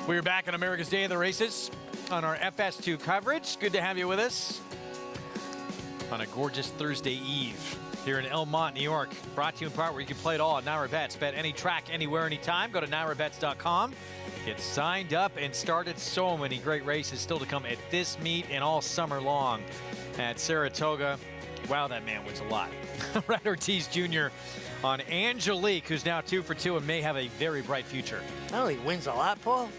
We're back on America's Day of the Races on our FS2 coverage. Good to have you with us on a gorgeous Thursday eve here in Belmont, New York. Brought to you in part where you can play it all at Naira Bets. Bet any track, anywhere, anytime. Go to nairabets.com. Get signed up and started. So many great races still to come at this meet and all summer long at Saratoga. Wow, that man wins a lot. Red Ortiz Jr. on Angelique, who's now 2 for 2 and may have a very bright future.
Not only wins a lot, Paul,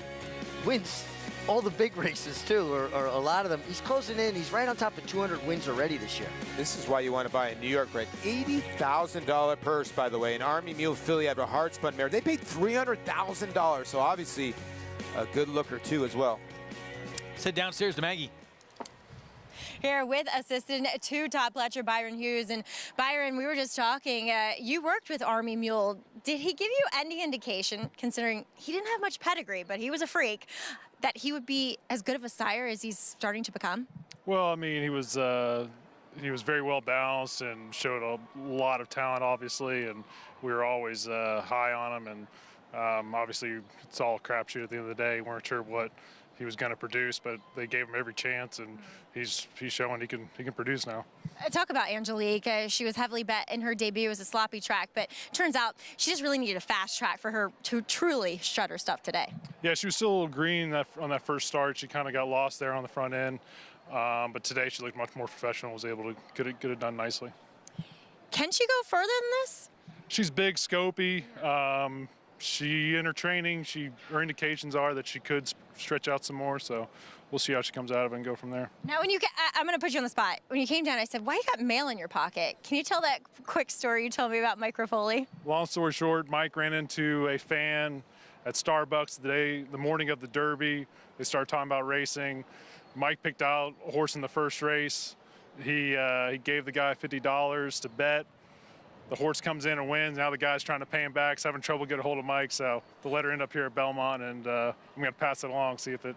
wins all the big races too, or a lot of them. He's closing in. He's right on top of 200 wins already this year.
This is why you want to buy a New York bred. $80,000 purse, by the way. An Army Mule filly out of a hard spun mare. They paid $300,000, so obviously a good looker too as well.
Sit downstairs to Maggie.
Here with assistant to top Pletcher, Byron Hughes. And Byron, we were just talking, you worked with Army Mule. Did he give you any indication, considering he didn't have much pedigree, but he was a freak, that he would be as good of a sire as he's starting to become?
Well, I mean, he was very well balanced and showed a lot of talent, obviously, and we were always high on him. And Obviously, it's all a crapshoot at the end of the day. We weren't sure what he was going to produce, but they gave him every chance, and he's showing he can produce now.
Talk about Angelique. She was heavily bet in her debut as a sloppy track, but turns out she just really needed a fast track for her to truly strut her stuff today.
Yeah, she was still a little green on that first start. She kind of got lost there on the front end, but today she looked much more professional, was able to get it done nicely.
Can she go further than this?
She's big, scopy. She, in her training, her indications are that she could stretch out some more, so we'll see how she comes out of it and go from there.
Now, when I'm going to put you on the spot. When you came down, I said, why you got mail in your pocket? Can you tell that quick story you told me about Mike Rapoli?
Long story short, Mike ran into a fan at Starbucks the morning of the Derby. They started talking about racing. Mike picked out a horse in the first race. He gave the guy $50 to bet. The horse comes in and wins. Now the guy's trying to pay him back. He's having trouble getting a hold of Mike. So the letter ended up here at Belmont, and I'm going to pass it along, see if it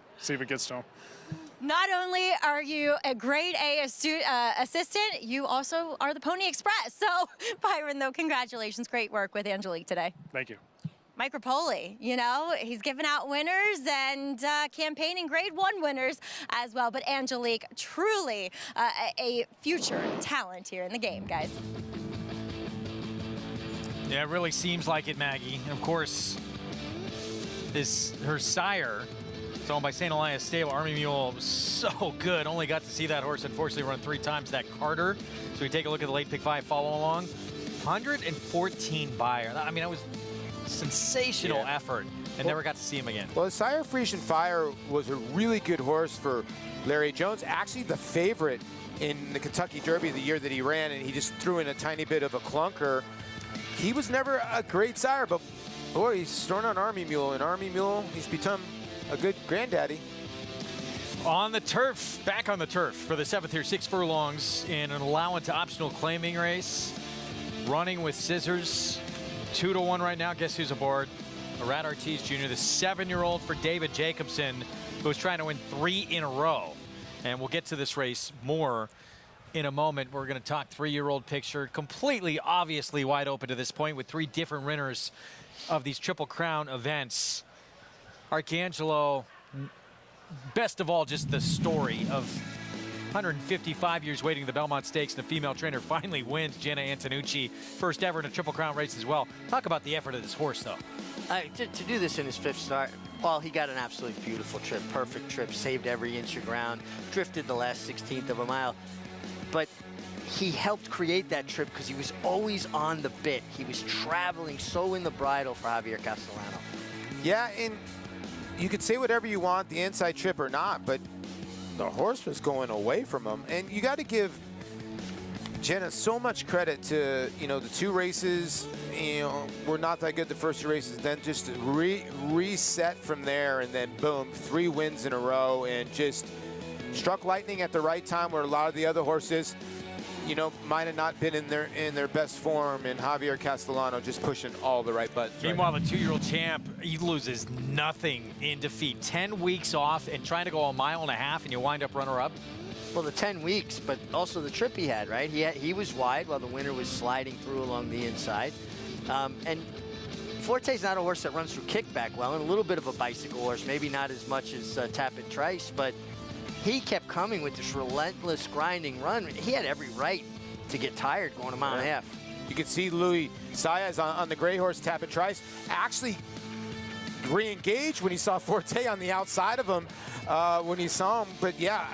gets to him.
Not only are you a grade A assistant, you also are the Pony Express. So, Byron, though, congratulations. Great work with Angelique today.
Thank you.
Mike Rapoli, you know, he's giving out winners and campaigning grade 1 winners as well. But Angelique, truly a future talent here in the game, guys.
Yeah, it really seems like it, Maggie. And of course, her sire, it's owned by St. Elias Stable. Army Mule was so good. Only got to see that horse, unfortunately, run 3 times. That Carter. So we take a look at the late pick 5 follow along. 114 buyer. I mean, that was sensational effort, and never got to see him again.
Well, Sire Frisian Fire was a really good horse for Larry Jones. Actually, the favorite in the Kentucky Derby the year that he ran, and he just threw in a tiny bit of a clunker. He was never a great sire, but boy, he's thrown on Army Mule, and Army Mule, he's become a good granddaddy.
On the turf, back on the turf for the 7th here, 6 furlongs in an allowance optional claiming race. Running with scissors, 2-1 right now. Guess who's aboard? Arad Ortiz Jr., the 7-year-old for David Jacobson, who was trying to win 3 in a row. And we'll get to this race more in a moment. We're going to talk 3-year-old picture, completely obviously wide open to this point with 3 different winners of these Triple Crown events. Arcangelo, best of all, just the story of 155 years waiting at the Belmont Stakes, and a female trainer finally wins. Jenna Antonucci, first ever in a Triple Crown race as well. Talk about the effort of this horse, though.
To do this in his 5th start, Paul, he got an absolutely beautiful trip, perfect trip, saved every inch of ground, drifted the last 16th of a mile. But he helped create that trip because he was always on the bit. He was traveling so in the bridle for Javier Castellano.
Yeah, and you could say whatever you want, the inside trip or not, but the horse was going away from him. And you got to give Jenna so much credit to, you know, the 2 races, you know, were not that good the first 2 races, then just reset from there, and then boom, 3 wins in a row, and just struck lightning at the right time where a lot of the other horses, you know, might have not been in their best form, and Javier Castellano just pushing all the right buttons.
Meanwhile, the 2-year-old champ, he loses nothing in defeat. 10 weeks off and trying to go 1.5 miles, and you wind up runner-up.
Well, the 10 weeks, but also the trip he had, right? He was wide while the winner was sliding through along the inside. And Forte's not a horse that runs through kickback well, and a little bit of a bicycle horse, maybe not as much as Tapit Trice, but he kept coming with this relentless grinding run. He had every right to get tired going 1.5 miles.
You can see Louis Saez on the gray horse, Tapit Trice, actually re-engaged when he saw Forte on the outside of him when he saw him. But yeah,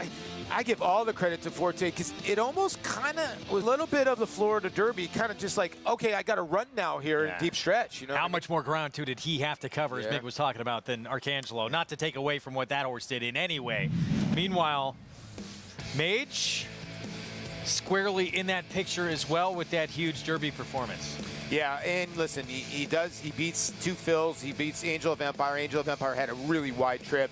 I give all the credit to Forte because it almost kind of was a little bit of the Florida Derby, kind of just like, okay, I got to run now here in deep stretch. You know,
how much more ground too did he have to cover, as Mick was talking about, than Arcangelo? Not to take away from what that horse did in any way. Meanwhile, Mage squarely in that picture as well with that huge Derby performance.
Yeah, and listen, he beats 2 fills. He beats Angel of Empire. Angel of Empire had a really wide trip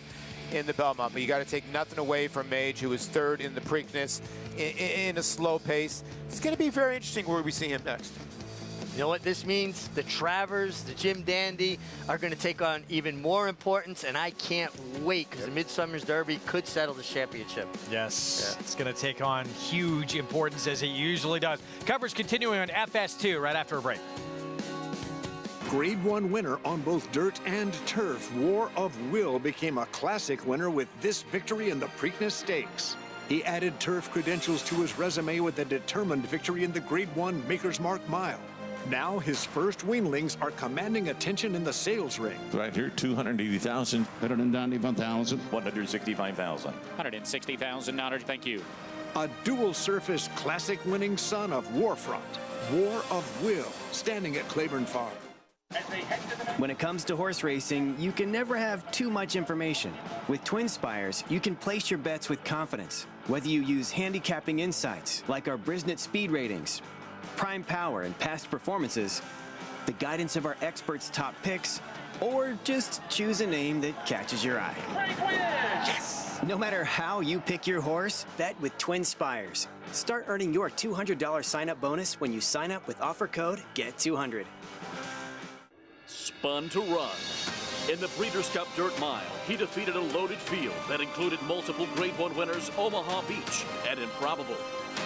in the Belmont, but you got to take nothing away from Mage, who was 3rd in the Preakness in a slow pace. It's going to be very interesting where we see him next.
You know what this means? The Travers, the Jim Dandy are going to take on even more importance, and I can't wait because the Midsummer's Derby could settle the championship.
Yes, it's going to take on huge importance as it usually does. Coverage continuing on FS2 right after a break.
Grade 1 winner on both dirt and turf, War of Will became a classic winner with this victory in the Preakness Stakes. He added turf credentials to his resume with a determined victory in the Grade 1 Maker's Mark Mile. Now his first weanlings are commanding attention in the sales ring.
Right here, 280,000.
191,000.
165,000.
$160,000, thank you.
A dual-surface classic winning son of Warfront, War of Will, standing at Claiborne Farm.
When it comes to horse racing, you can never have too much information. With Twin Spires, you can place your bets with confidence. Whether you use handicapping insights, like our Brisnet speed ratings, prime power and past performances, the guidance of our experts' top picks, or just choose a name that catches your eye. Yes! No matter how you pick your horse, bet with Twin Spires. Start earning your $200 sign-up bonus when you sign up with offer code GET200.
Spun to Run. In the Breeders' Cup Dirt Mile, he defeated a loaded field that included multiple Grade 1 winners Omaha Beach and Improbable.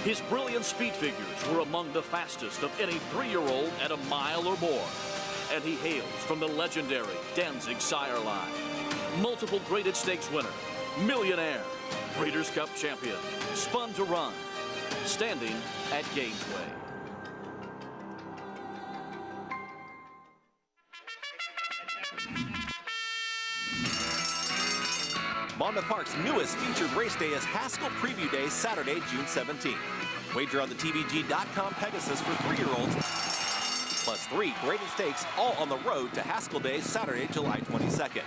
His brilliant speed figures were among the fastest of any 3-year-old at a mile or more. And he hails from the legendary Danzig sire line. Multiple graded stakes winner, millionaire, Breeders' Cup champion, Spun to Run, standing at Gainesway.
Monmouth Park's newest featured race day is Haskell Preview Day, Saturday, June 17th. Wager on the TVG.com Pegasus for 3-year-olds, plus 3 graded stakes, all on the road to Haskell Day, Saturday, July 22nd.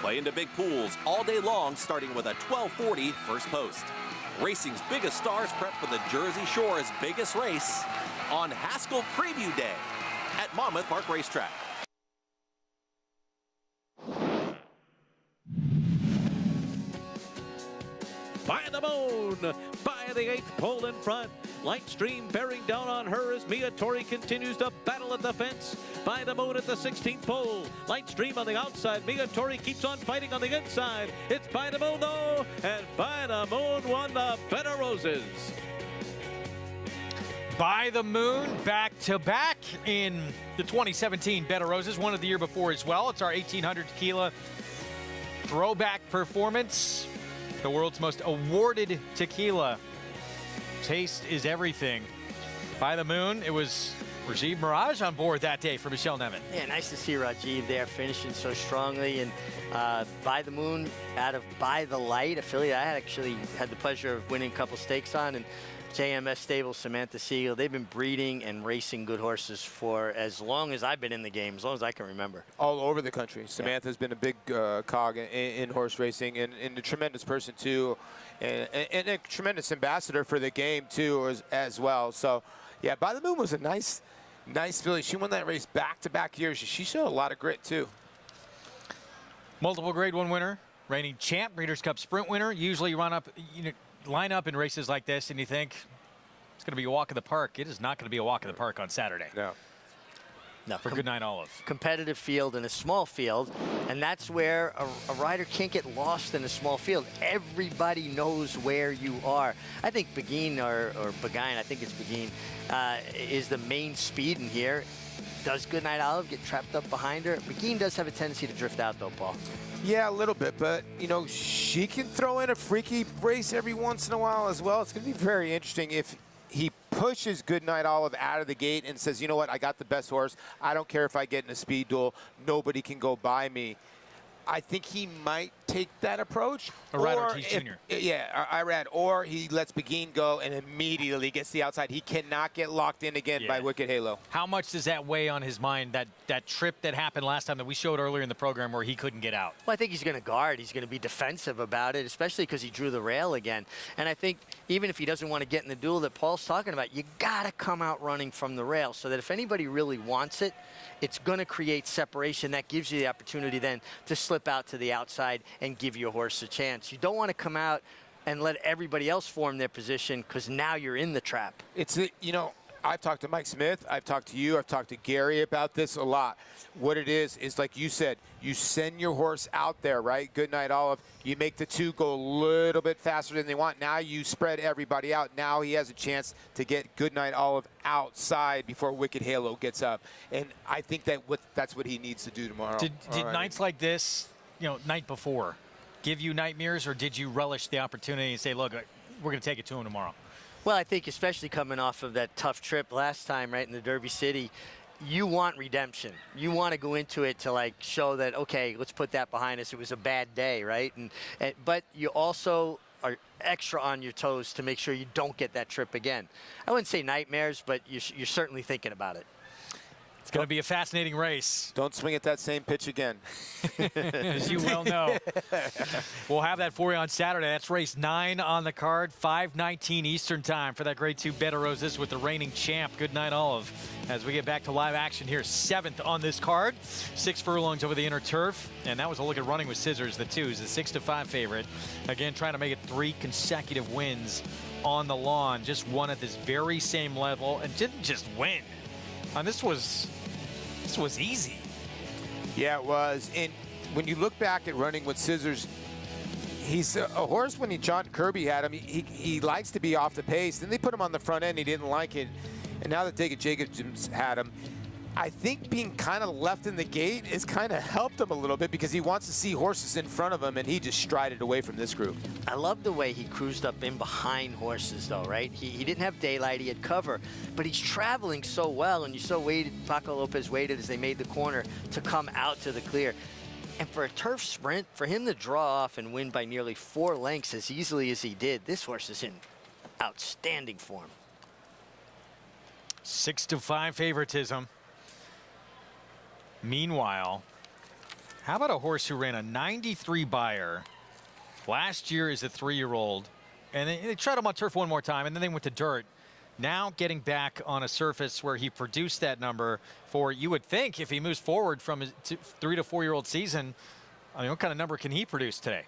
Play into big pools all day long, starting with a 12:40 first post. Racing's biggest stars prep for the Jersey Shore's biggest race on Haskell Preview Day at Monmouth Park Racetrack.
By the Moon, by the 8th pole in front. Lightstream bearing down on her as Mia Tori continues to battle at the fence. By the Moon at the 16th pole. Lightstream on the outside. Mia Tori keeps on fighting on the inside. It's By the Moon though, and By the Moon won the Bed of Roses.
By the Moon, back-to-back in the 2017 Bed of Roses, one of the year before as well. It's our 1800 tequila throwback performance. The world's most awarded tequila. Taste is everything. By the Moon, it was Rajiv Mirage on board that day for Michelle Nevin.
Yeah, nice to see Rajiv there finishing so strongly. And By the Moon out of By the Light, affiliate I actually had the pleasure of winning a couple stakes on. And JMS Stable, Samantha Siegel, they've been breeding and racing good horses for as long as I've been in the game, as long as I can remember.
All over the country. Samantha's been a big cog in horse racing and a tremendous person, too, and a tremendous ambassador for the game, too, as well. So, yeah, By the Moon was a nice filly. She won that race back-to-back years. She showed a lot of grit, too.
Multiple Grade 1 winner, reigning champ, Breeders' Cup Sprint winner. Usually run up, line up in races like this and you think it's going to be a walk in the park. It is not going to be a walk in the park on Saturday.
No,
for Goodnight Olive.
Competitive field and a small field, and that's where a rider can't get lost in a small field. Everybody knows where you are. I think Begin or Beguine, I think it's Begin, is the main speed in here. Does Goodnight Olive get trapped up behind her? Begin does have a tendency to drift out though, Paul.
Yeah, a little bit, but, she can throw in a freaky race every once in a while as well. It's going to be very interesting if he pushes Goodnight Olive out of the gate and says, you know what, I got the best horse. I don't care if I get in a speed duel. Nobody can go by me. I think he might take that approach.
Irad Ortiz Jr.
Yeah, Irad. Or he lets Begin go and immediately gets the outside. He cannot get locked in again by Wicked Halo.
How much does that weigh on his mind, that trip that happened last time that we showed earlier in the program where he couldn't get out?
Well, I think he's going to guard. He's going to be defensive about it, especially because he drew the rail again. And I think even if he doesn't want to get in the duel that Paul's talking about, you got to come out running from the rail so that if anybody really wants it, it's going to create separation. That gives you the opportunity then to slip out to the outside and give your horse a chance. You don't want to come out and let everybody else form their position because now you're in the trap.
It's, I've talked to Mike Smith, I've talked to you, I've talked to Gary about this a lot. What it is like you said, you send your horse out there, right? Goodnight Olive. You make the two go a little bit faster than they want. Now you spread everybody out. Now he has a chance to get Goodnight Olive outside before Wicked Halo gets up. And I think that's what he needs to do tomorrow.
Did nights like this, night before, give you nightmares, or did you relish the opportunity and say, look, we're going to take it to him tomorrow?
Well, I think especially coming off of that tough trip last time, right, in the Derby City, you want redemption. You want to go into it to, like, show that, okay, let's put that behind us. It was a bad day, right? But you also are extra on your toes to make sure you don't get that trip again. I wouldn't say nightmares, but you're certainly thinking about it.
It's going to be a fascinating race.
Don't swing at that same pitch again.
As you well know. We'll have that for you on Saturday. That's race 9 on the card, 5:19 Eastern time for that Grade 2 Bed of Roses with the reigning champ, Goodnight Olive. As we get back to live action here, 7th on this card, 6 furlongs over the inner turf. And that was a look at Running with Scissors, the 2s, the 6-5 favorite. Again, trying to make it 3 consecutive wins on the lawn. Just won at this very same level and didn't just win. And this was easy.
Yeah, it was. And when you look back at Running with Scissors, he's a horse. When John Kirby had him, he likes to be off the pace. Then they put him on the front end. He didn't like it. And now that David Jacobs had him, I think being kind of left in the gate has kind of helped him a little bit because he wants to see horses in front of him, and he just strided away from this group.
I love the way he cruised up in behind horses, though, right? He didn't have daylight, he had cover, but he's traveling so well, and you saw Paco Lopez waited as they made the corner to come out to the clear. And for a turf sprint, for him to draw off and win by nearly 4 lengths as easily as he did, this horse is in outstanding form.
6-5 favoritism. Meanwhile, how about a horse who ran a 93 Beyer last year as a 3-year-old, and they tried him on turf one more time, and then they went to dirt. Now getting back on a surface where he produced that number for, you would think, if he moves forward from his 3 to 4-year-old season, I mean, what kind of number can he produce today?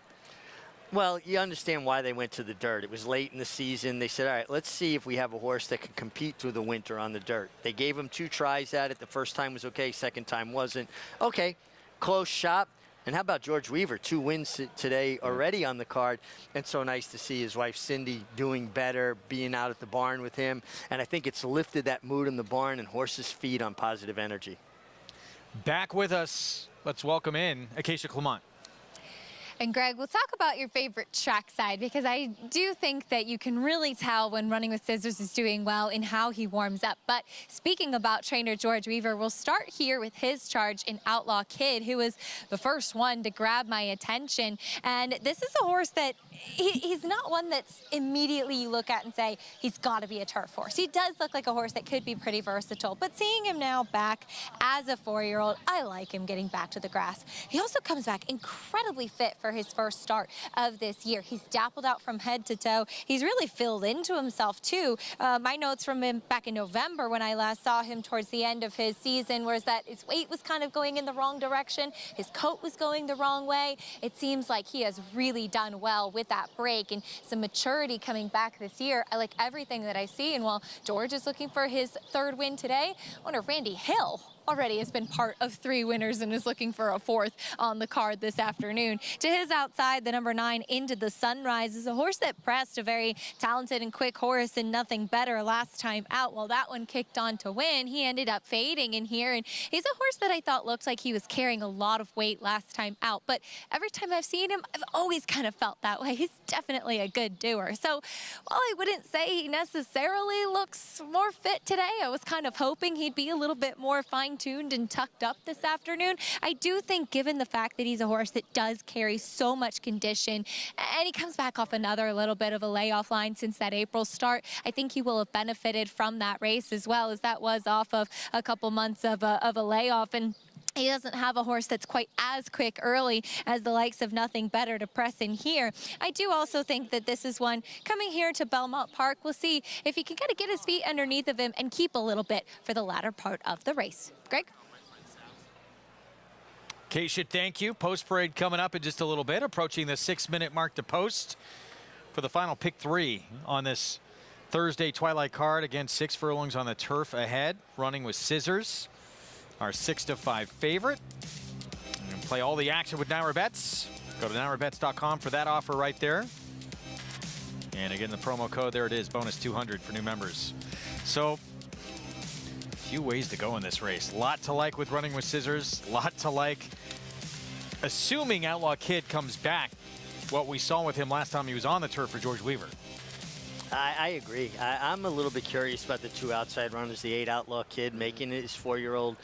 Well, you understand why they went to the dirt. It was late in the season. They said, all right, let's see if we have a horse that can compete through the winter on the dirt. They gave him 2 tries at it. The first time was okay, second time wasn't. Okay, close shop. And how about George Weaver? 2 wins today already on the card. And so nice to see his wife Cindy doing better, being out at the barn with him. And I think it's lifted that mood in the barn, and horses feed on positive energy.
Back with us, let's welcome in Acacia Clement.
And Greg, we'll talk about your favorite track side, because I do think that you can really tell when Running with Scissors is doing well in how he warms up. But speaking about trainer George Weaver, we'll start here with his charge in Outlaw Kid, who was the first one to grab my attention. And this is a horse that he's not one that's immediately you look at and say, he's got to be a turf horse. He does look like a horse that could be pretty versatile, but seeing him now back as a 4-year-old, I like him getting back to the grass. He also comes back incredibly fit for his first start of this year. He's dappled out from head to toe. He's really filled into himself too. My notes from him back in November when I last saw him towards the end of his season was that his weight was kind of going in the wrong direction. His coat was going the wrong way. It seems like he has really done well with that break and some maturity coming back this year. I like everything that I see. And while George is looking for his 3rd win today, I wonder if Randy Hill already has been part of 3 winners and is looking for a 4th on the card this afternoon. To his outside, the number 9, Into the Sunrise, is a horse that pressed a very talented and quick horse and Nothing Better last time out. While that one kicked on to win, he ended up fading in here, and he's a horse that I thought looked like he was carrying a lot of weight last time out. But every time I've seen him, I've always kind of felt that way. He's definitely a good doer. So while I wouldn't say he necessarily looks more fit today, I was kind of hoping he'd be a little bit more fine-tuned and tucked up this afternoon. I do think, given the fact that he's a horse that does carry so much condition, and he comes back off another little bit of a layoff line since that April start, I think he will have benefited from that race as well, as that was off of a couple months of a layoff. And he doesn't have a horse that's quite as quick early as the likes of Nothing Better to press in here. I do also think that this is one coming here to Belmont Park. We'll see if he can kind of get his feet underneath of him and keep a little bit for the latter part of the race. Greg?
Acacia, thank you. Post parade coming up in just a little bit, approaching the 6-minute mark to post for the final pick 3 on this Thursday twilight card. Again, 6 furlongs on the turf ahead. Running with Scissors, our 6-5 favorite. You can play all the action with Naira Bets. Go to nairabets.com for that offer right there. And again, the promo code, there it is, bonus 200 for new members. So, a few ways to go in this race. Lot to like with Running with Scissors. Lot to like, assuming Outlaw Kid comes back, what we saw with him last time he was on the turf for George Weaver.
I agree. I'm a little bit curious about the 2 outside runners, the 8 Outlaw Kid making his 4-year-old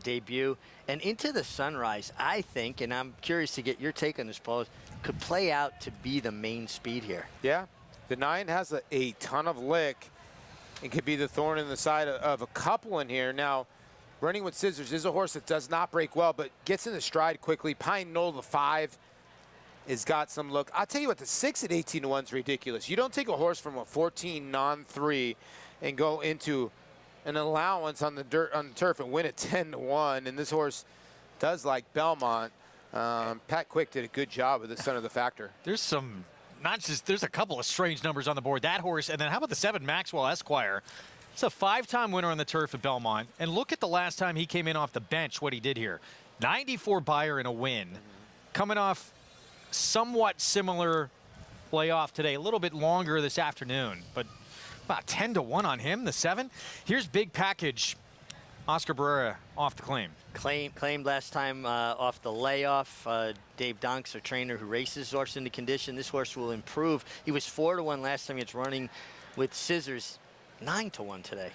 debut. And Into the Sunrise, I think, and I'm curious to get your take on this, Paul, could play out to be the main speed here.
Yeah. The 9 has a ton of lick and could be the thorn in the side of a couple in here. Now, Running with Scissors is a horse that does not break well, but gets in the stride quickly. Pine Knoll, the 5, has got some look. I'll tell you what, the 6 at 18-1 is ridiculous. You don't take a horse from a 14 non-3 and go into an allowance on the turf and win at 10-1. And this horse does like Belmont. Pat Quick did a good job with the Son of the Factor.
There's some, there's a couple of strange numbers on the board. That horse, and then how about the 7 Maxwell Esquire? It's a 5-time winner on the turf at Belmont. And look at the last time he came in off the bench, what he did here. 94 buyer and a win. Coming off somewhat similar playoff today, a little bit longer this afternoon, but about 10-1 on him, the 7. Here's Big Package. Oscar Barrera off the claim.
Claimed last time off the layoff. Dave Donks, our trainer who races horse into condition. This horse will improve. He was 4-1 last time. It's running with Scissors. 9-1 today.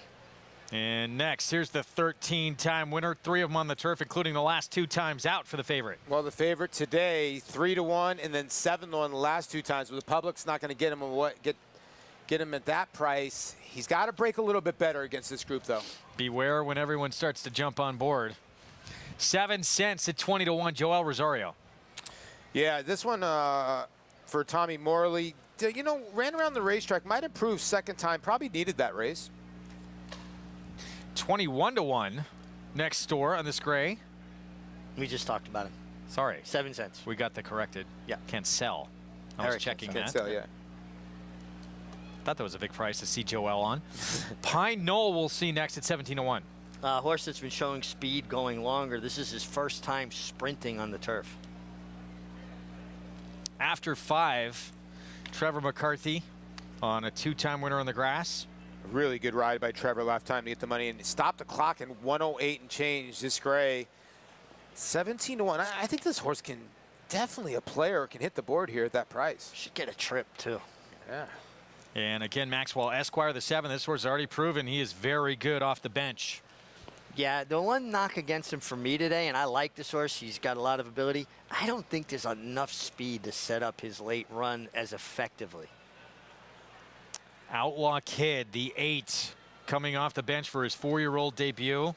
And next, here's the 13-time winner. 3 of them on the turf, including the last 2 times out for the favorite.
Well, the favorite today, 3-1, and then 7-1 the last 2 times. Well, the public's not going to get him get him at that price. He's got to break a little bit better against this group, though.
Beware when everyone starts to jump on board. 7 cents at 20-1. Joel Rosario.
Yeah, this one for Tommy Morley. You know, ran around the racetrack, might improve second time, probably needed that race.
21-1 next door on this gray.
We just talked about it.
Sorry.
7 cents.
We got that corrected.
Yeah.
Can't sell. I was checking that.
Can't sell, yeah.
Thought that was a big price to see Joel on. Pine Knoll we'll see next at 17-1.
Horse that's been showing speed going longer. This is his first time sprinting on the turf.
After 5, Trevor McCarthy on a 2-time winner on the grass.
A really good ride by Trevor last time to get the money and stop the clock in 108 and change. This gray, 17-1. I think this horse can definitely a player can hit the board here at that price.
Should get a trip too.
Yeah.
And again, Maxwell Esquire, the 7. This horse has already proven he is very good off the bench.
Yeah, the one knock against him for me today, and I like this horse, he's got a lot of ability. I don't think there's enough speed to set up his late run as effectively.
Outlaw Kid, the 8, coming off the bench for his 4-year-old debut.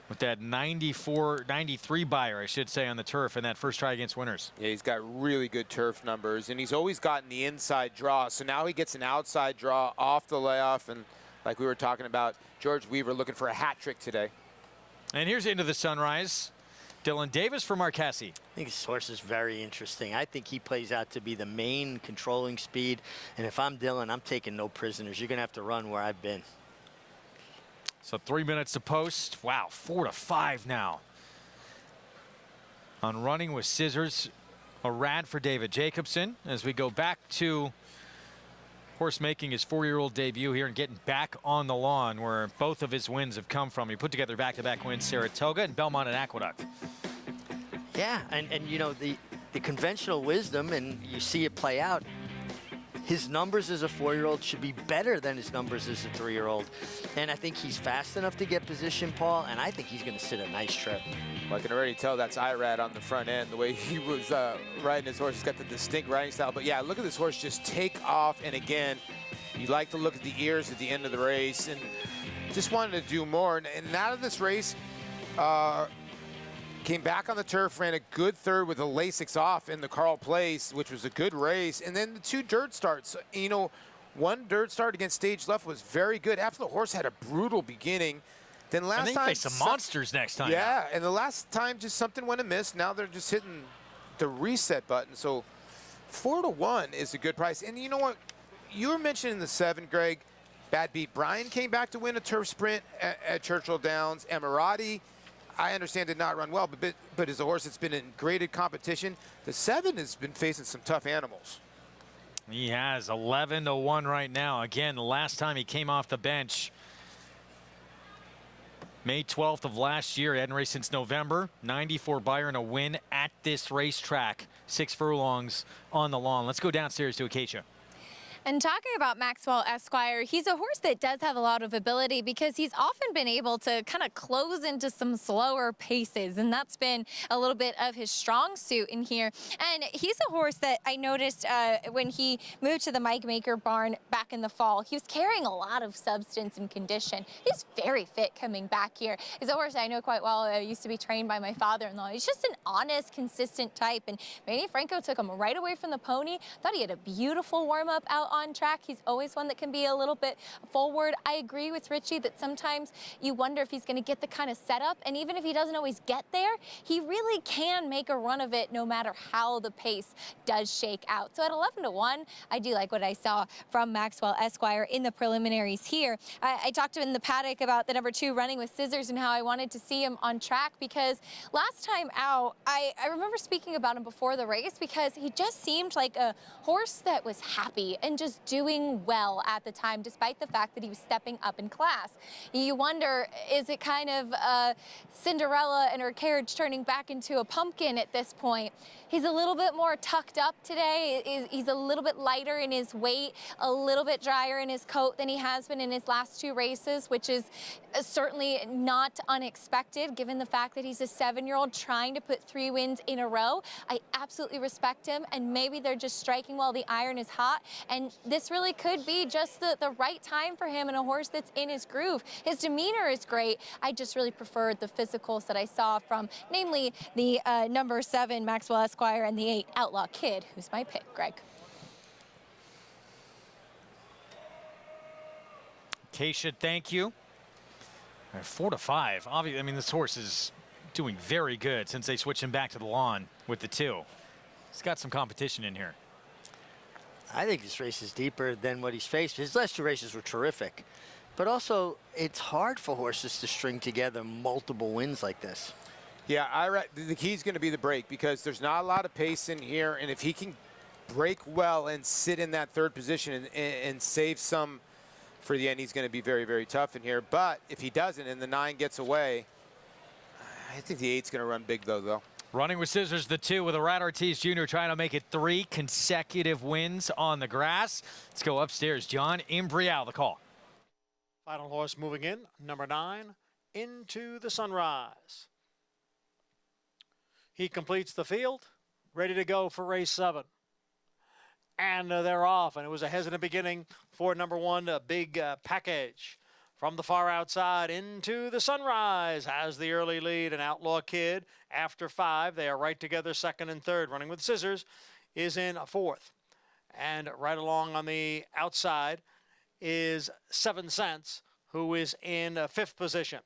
With that 93 buyer, I should say, on the turf in that first try against Winners.
Yeah, he's got really good turf numbers, and he's always gotten the inside draw. So now he gets an outside draw off the layoff, and like we were talking about, George Weaver looking for a hat trick today.
And here's Into the Sunrise. Dylan Davis for Marquesi.
I think this horse is very interesting. I think he plays out to be the main controlling speed. And if I'm Dylan, I'm taking no prisoners. You're going to have to run where I've been.
So 3 minutes to post. Wow, 4-5 now. On Running with Scissors, a rad for David Jacobson as we go back to horse making his 4-year-old debut here and getting back on the lawn where both of his wins have come from. He put together back-to-back wins, Saratoga and Belmont and Aqueduct.
Yeah, and you know, the conventional wisdom, and you see it play out, his numbers as a 4-year-old should be better than his numbers as a 3-year-old. And I think he's fast enough to get position, Paul, and I think he's going to sit a nice trip.
Well, I can already tell that's Irad on the front end, the way he was riding his horse. He's got the distinct riding style. But, yeah, look at this horse just take off. And, again, you like to look at the ears at the end of the race and just wanted to do more. And out of this race, came back on the turf, ran a good third with a Lasix off in the Carl Place, which was a good race. And then the 2 dirt starts. You know, 1 dirt start against Stage Left was very good. After the horse had a brutal beginning. Then last time,
face some monsters next time.
Yeah, and the last time just something went amiss. Now they're just hitting the reset button. So 4-1 is a good price. And you know what? you were mentioning the 7, Greg. Bad Beat Brian came back to win a turf sprint at Churchill Downs. Emirati, I understand, did not run well, but is a horse that's been in graded competition. The 7 has been facing some tough animals.
He has 11-1 right now. Again, the last time he came off the bench, May 12th of last year. He hadn't raced since November. 94 Byron, a win at this racetrack. 6 furlongs on the lawn. Let's go downstairs to Acacia.
And talking about Maxwell Esquire, he's a horse that does have a lot of ability because he's often been able to kind of close into some slower paces, and that's been a little bit of his strong suit in here. And he's a horse that I noticed when he moved to the Mike Maker barn back in the fall, he was carrying a lot of substance and condition. He's very fit coming back here. He's a horse I know quite well. I used to be trained by my father-in-law. He's just an honest, consistent type, and Manny Franco took him right away from the pony. Thought he had a beautiful warm-up out on track. He's always one that can be a little bit forward. I agree with Richie that sometimes you wonder if he's going to get the kind of setup, and even if he doesn't always get there, he really can make a run of it no matter how the pace does shake out. So at 11-1, I do like what I saw from Maxwell Esquire in the preliminaries here. I talked to him in the paddock about the number 2 running with scissors and how I wanted to see him on track, because last time out, I remember speaking about him before the race because he just seemed like a horse that was happy and just doing well at the time, despite the fact that he was stepping up in class. You wonder, is it kind of Cinderella and her carriage turning back into a pumpkin at this point? He's a little bit more tucked up today. He's a little bit lighter in his weight, a little bit drier in his coat than he has been in his last 2 races, which is certainly not unexpected given the fact that he's a 7-year-old trying to put 3 wins in a row. I absolutely respect him, and maybe they're just striking while the iron is hot, and this really could be just the right time for him and a horse that's in his groove. His demeanor is great. I just really preferred the physicals that I saw from, namely the number 7 Maxwell Esquire and the 8 Outlaw Kid, who's my pick, Greg.
Acacia, thank you. 4-5. Obviously, I mean, this horse is doing very good since they switched him back to the lawn with the 2. He's got some competition in here.
I think this race is deeper than what he's faced. His last 2 races were terrific. But also, it's hard for horses to string together multiple wins like this.
Yeah, the key's going to be the break, because there's not a lot of pace in here, and if he can break well and sit in that 3rd position and save some for the end, he's going to be very, very tough in here. But if he doesn't and the 9 gets away, I think the 8's going to run big, though.
Running with scissors, the 2 with a Rat Ortiz Jr. trying to make it 3 consecutive wins on the grass. Let's go upstairs. John Imbrial, the call.
Final horse moving in, number 9, Into the Sunrise. He completes the field, ready to go for race 7. And they're off, and it was a hesitant beginning for number 1, a big package. From the far outside, Into the Sunrise has the early lead. An Outlaw Kid after 5. They are right together, 2nd and 3rd. Running with scissors is in 4th. And right along on the outside is 7 Cents, who is in 5th position.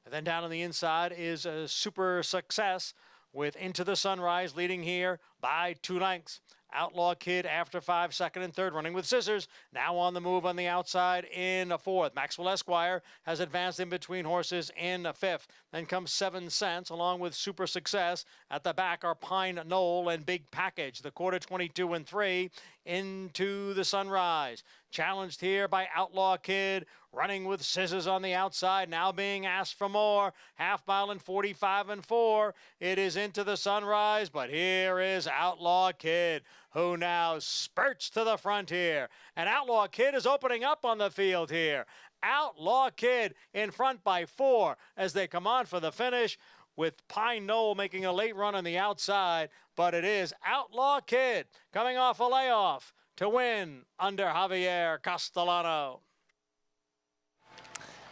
And then down on the inside is a Super Success with Into the Sunrise leading here by 2 lengths. Outlaw Kid after 5, 2nd and 3rd, running with scissors. Now on the move on the outside in 4th. Maxwell Esquire has advanced in between horses in 5th. Then comes 7 Cents along with Super Success. At the back are Pine Knoll and Big Package. The quarter 22 and 3, Into the Sunrise. Challenged here by Outlaw Kid, running with scissors on the outside, now being asked for more. Half mile and 45 and 4. It is Into the Sunrise, but here is Outlaw Kid, who now spurts to the front here. And Outlaw Kid is opening up on the field here. Outlaw Kid in front by 4 as they come on for the finish, with Pine Knoll making a late run on the outside. But it is Outlaw Kid coming off a layoff to win under Javier Castellano.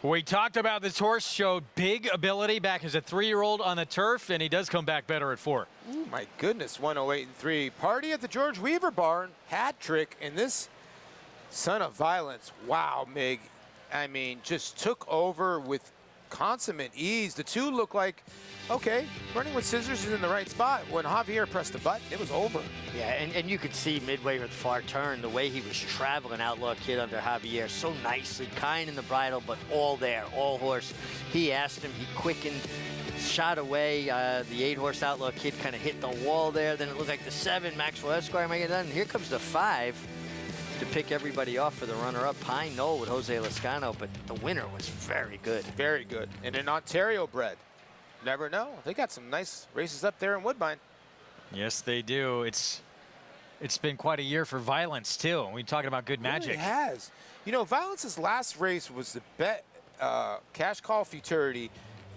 We talked about this horse, showed big ability back as a 3-year-old on the turf, and he does come back better at 4.
Ooh, my goodness, 108 and 3. Party at the George Weaver barn, hat trick, and this Son of Violence, wow, Mig. I mean, just took over with consummate ease. The two look like, okay, running with scissors is in the right spot. When Javier pressed the button, it was over.
Yeah, and you could see midway with the far turn, the way he was traveling Outlaw Kid under Javier, so nicely, kind in the bridle, but all there, all horse. He asked him, he quickened, shot away. The 8-horse Outlaw Kid kind of hit the wall there. Then it looked like the 7, Maxwell Esquire might get done. And here comes the 5 to pick everybody off for the runner-up, Pine Knoll with Jose Lascano, but the winner was very good.
Very good. And an Ontario bred. Never know. They got some nice races up there in Woodbine.
Yes, they do. It's been quite a year for Violence, too. We're talking about good magic.
It has. You know, Violence's last race was the Cash Call Futurity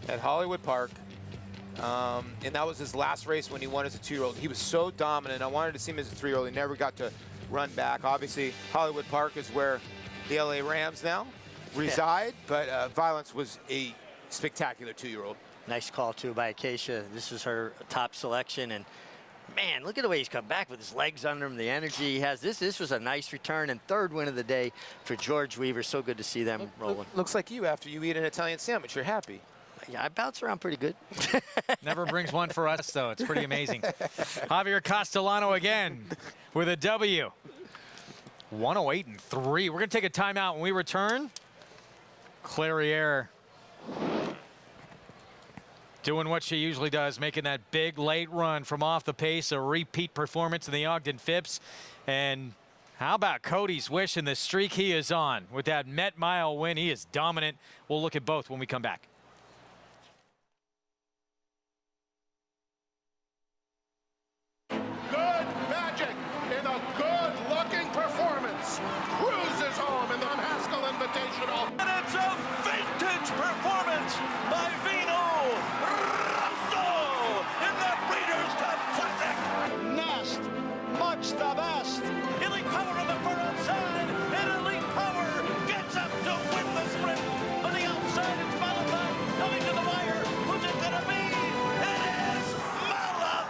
at Hollywood Park. And that was his last race when he won as a 2-year-old. He was so dominant. I wanted to see him as a 3-year-old. He never got to run back. Obviously, Hollywood Park is where the LA Rams now reside, but Violence was a spectacular 2-year-old.
Nice call, too, by Acacia. This is her top selection, and man, look at the way he's come back with his legs under him, the energy he has. This was a nice return and 3rd win of the day for George Weaver. So good to see them rolling.
Looks like you after you eat an Italian sandwich. You're happy.
Yeah, I bounce around pretty good.
Never brings one for us, though. It's pretty amazing. Javier Castellano again with a W. 108-3. We're going to take a timeout. When we return, Clairiere doing what she usually does, making that big late run from off the pace, a repeat performance in the Ogden Phipps. And how about Cody's Wish and the streak he is on with that Met Mile win? He is dominant. We'll look at both when we come back.
Good magic in a good-looking performance. Cruises home in the Haskell Invitational.
And it's a vintage performance by Vino Rosso in the Breeders' Cup Classic.
Nest, much the best.
Elite Power on the far outside, and Elite Power gets up to win the sprint. On the outside, it's Malafat coming to the wire. Who's it gonna be? It is Malafat.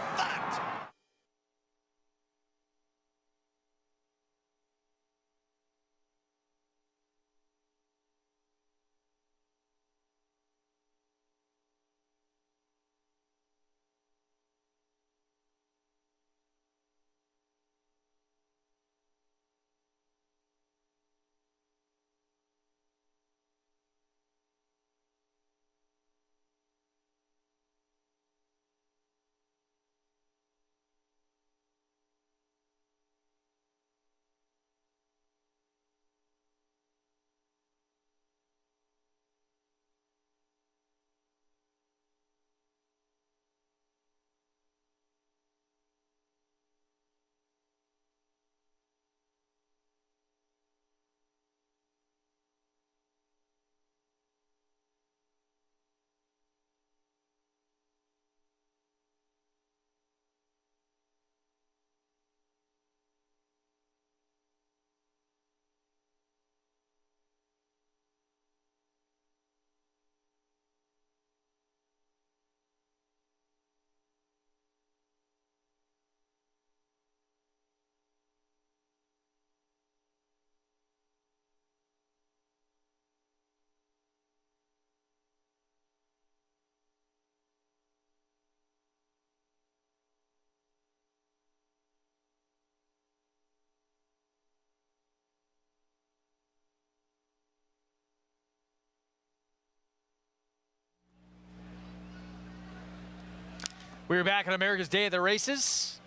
We're back on America's Day of the Races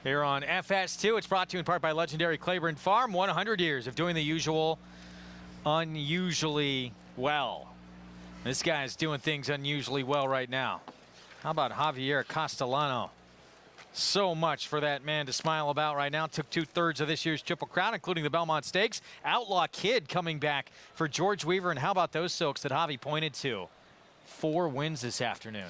here on FS2. It's brought to you in part by legendary Claiborne Farm. 100 years of doing the usual unusually well. This guy's doing things unusually well right now. How about Javier Castellano? So much for that man to smile about right now. Took 2/3 of this year's Triple Crown, including the Belmont Stakes. Outlaw Kid coming back for George Weaver. And how about those silks that Javi pointed to? 4 wins this afternoon.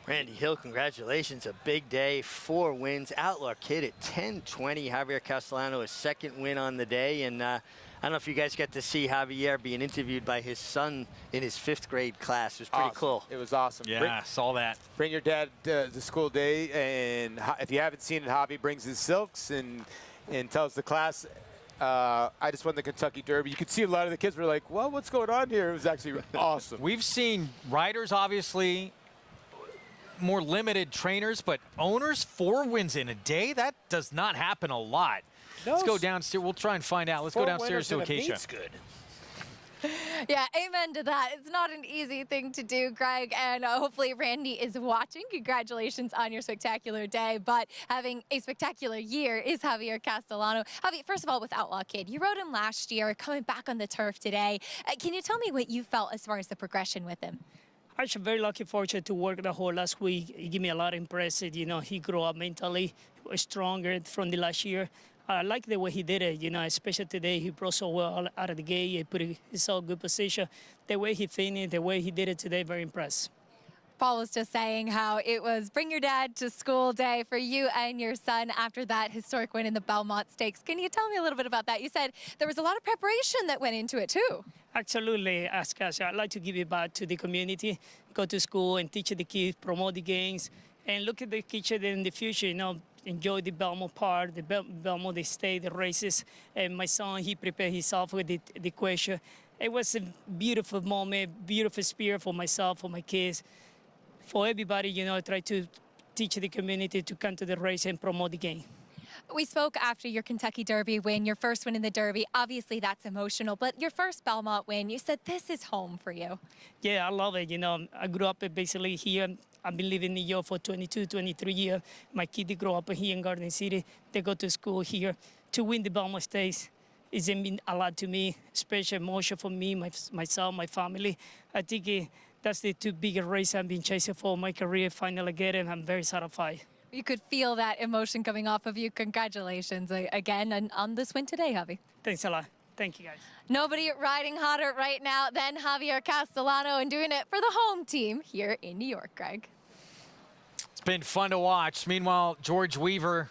Randy Hill, congratulations. A big day, 4 wins. Outlaw Kid at 10-20. Javier Castellano, his 2nd win on the day. And I don't know if you guys got to see Javier being interviewed by his son in his 5th grade class. It was pretty cool.
It was awesome.
Yeah, saw that.
Bring your dad to the school day, and if you haven't seen it, Javi brings his silks and tells the class I just won the Kentucky Derby. You could see a lot of the kids were like, well, what's going on here? It was actually awesome.
We've seen riders, obviously, more limited trainers, but owners, 4 wins in a day, that does not happen a lot.
No.
Let's go downstairs. We'll try and find out. Let's go downstairs to Acacia.
Good.
Yeah, amen to that. It's not an easy thing to do, Greg, and hopefully Randy is watching. Congratulations on your spectacular day, but having a spectacular year is Javier Castellano. Javier, first of all, with Outlaw Kid, you rode him last year, coming back on the turf today. Can you tell me what you felt as far as the progression with him?
Actually, very lucky, fortunate to work the whole last week. He gave me a lot of impressive. You know, he grew up mentally stronger from the last year. I like the way he did it, you know, especially today. He brought so well out of the gate. He put himself in good position. The way he finished, the way he did it today, very impressed.
Paul was just saying how it was bring your dad to school day for you and your son after that historic win in the Belmont Stakes. Can you tell me a little bit about that? You said there was a lot of preparation that went into it, too.
Absolutely, Askasia. I'd like to give it back to the community, go to school and teach the kids, promote the games, and look at the kids in the future, you know, enjoy the Belmont part, the Belmont, the state, the races. And my son, he prepared himself with the question. It was a beautiful moment, beautiful spirit for myself, for my kids, for everybody, you know, I try to teach the community to come to the race and promote the game.
We spoke after your Kentucky Derby win, your first win in the Derby. Obviously, that's emotional, but your first Belmont win, you said this is home for you.
Yeah, I love it. You know, I grew up basically here. I've been living in New York for 22, 23 years. My kids grow up here in Garden City. They go to school here. To win the Belmont Stakes, it's mean a lot to me, special emotion for me, myself, my family. I think that's the 2 biggest races I've been chasing for my career. Finally get it, I'm very satisfied.
You could feel that emotion coming off of you. Congratulations again on this win today, Javi.
Thanks a lot. Thank you, guys.
Nobody riding hotter right now than Javier Castellano and doing it for the home team here in New York, Greg.
It's been fun to watch. Meanwhile, George Weaver,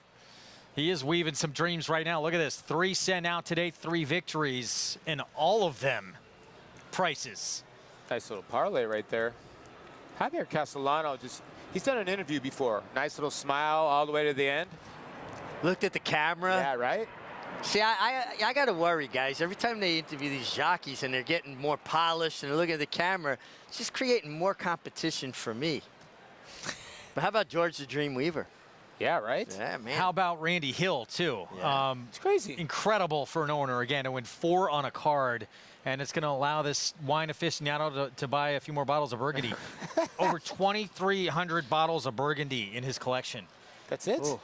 he is weaving some dreams right now. Look at this. 3 sent out today, 3 victories, and all of them prices.
Nice little parlay right there. Javier Castellano he's done an interview before. Nice little smile all the way to the end.
Looked at the camera.
Yeah, right?
See, I got to worry, guys. Every time they interview these jockeys and they're getting more polished and they're looking at the camera, it's just creating more competition for me. But how about George the Dream Weaver?
Yeah, right?
Yeah, man.
How about Randy Hill, too?
Yeah.
It's crazy.
Incredible for an owner, again, to win 4 on a card. And it's going to allow this wine aficionado to buy a few more bottles of Burgundy. Over 2,300 bottles of Burgundy in his collection.
That's it?
Ooh.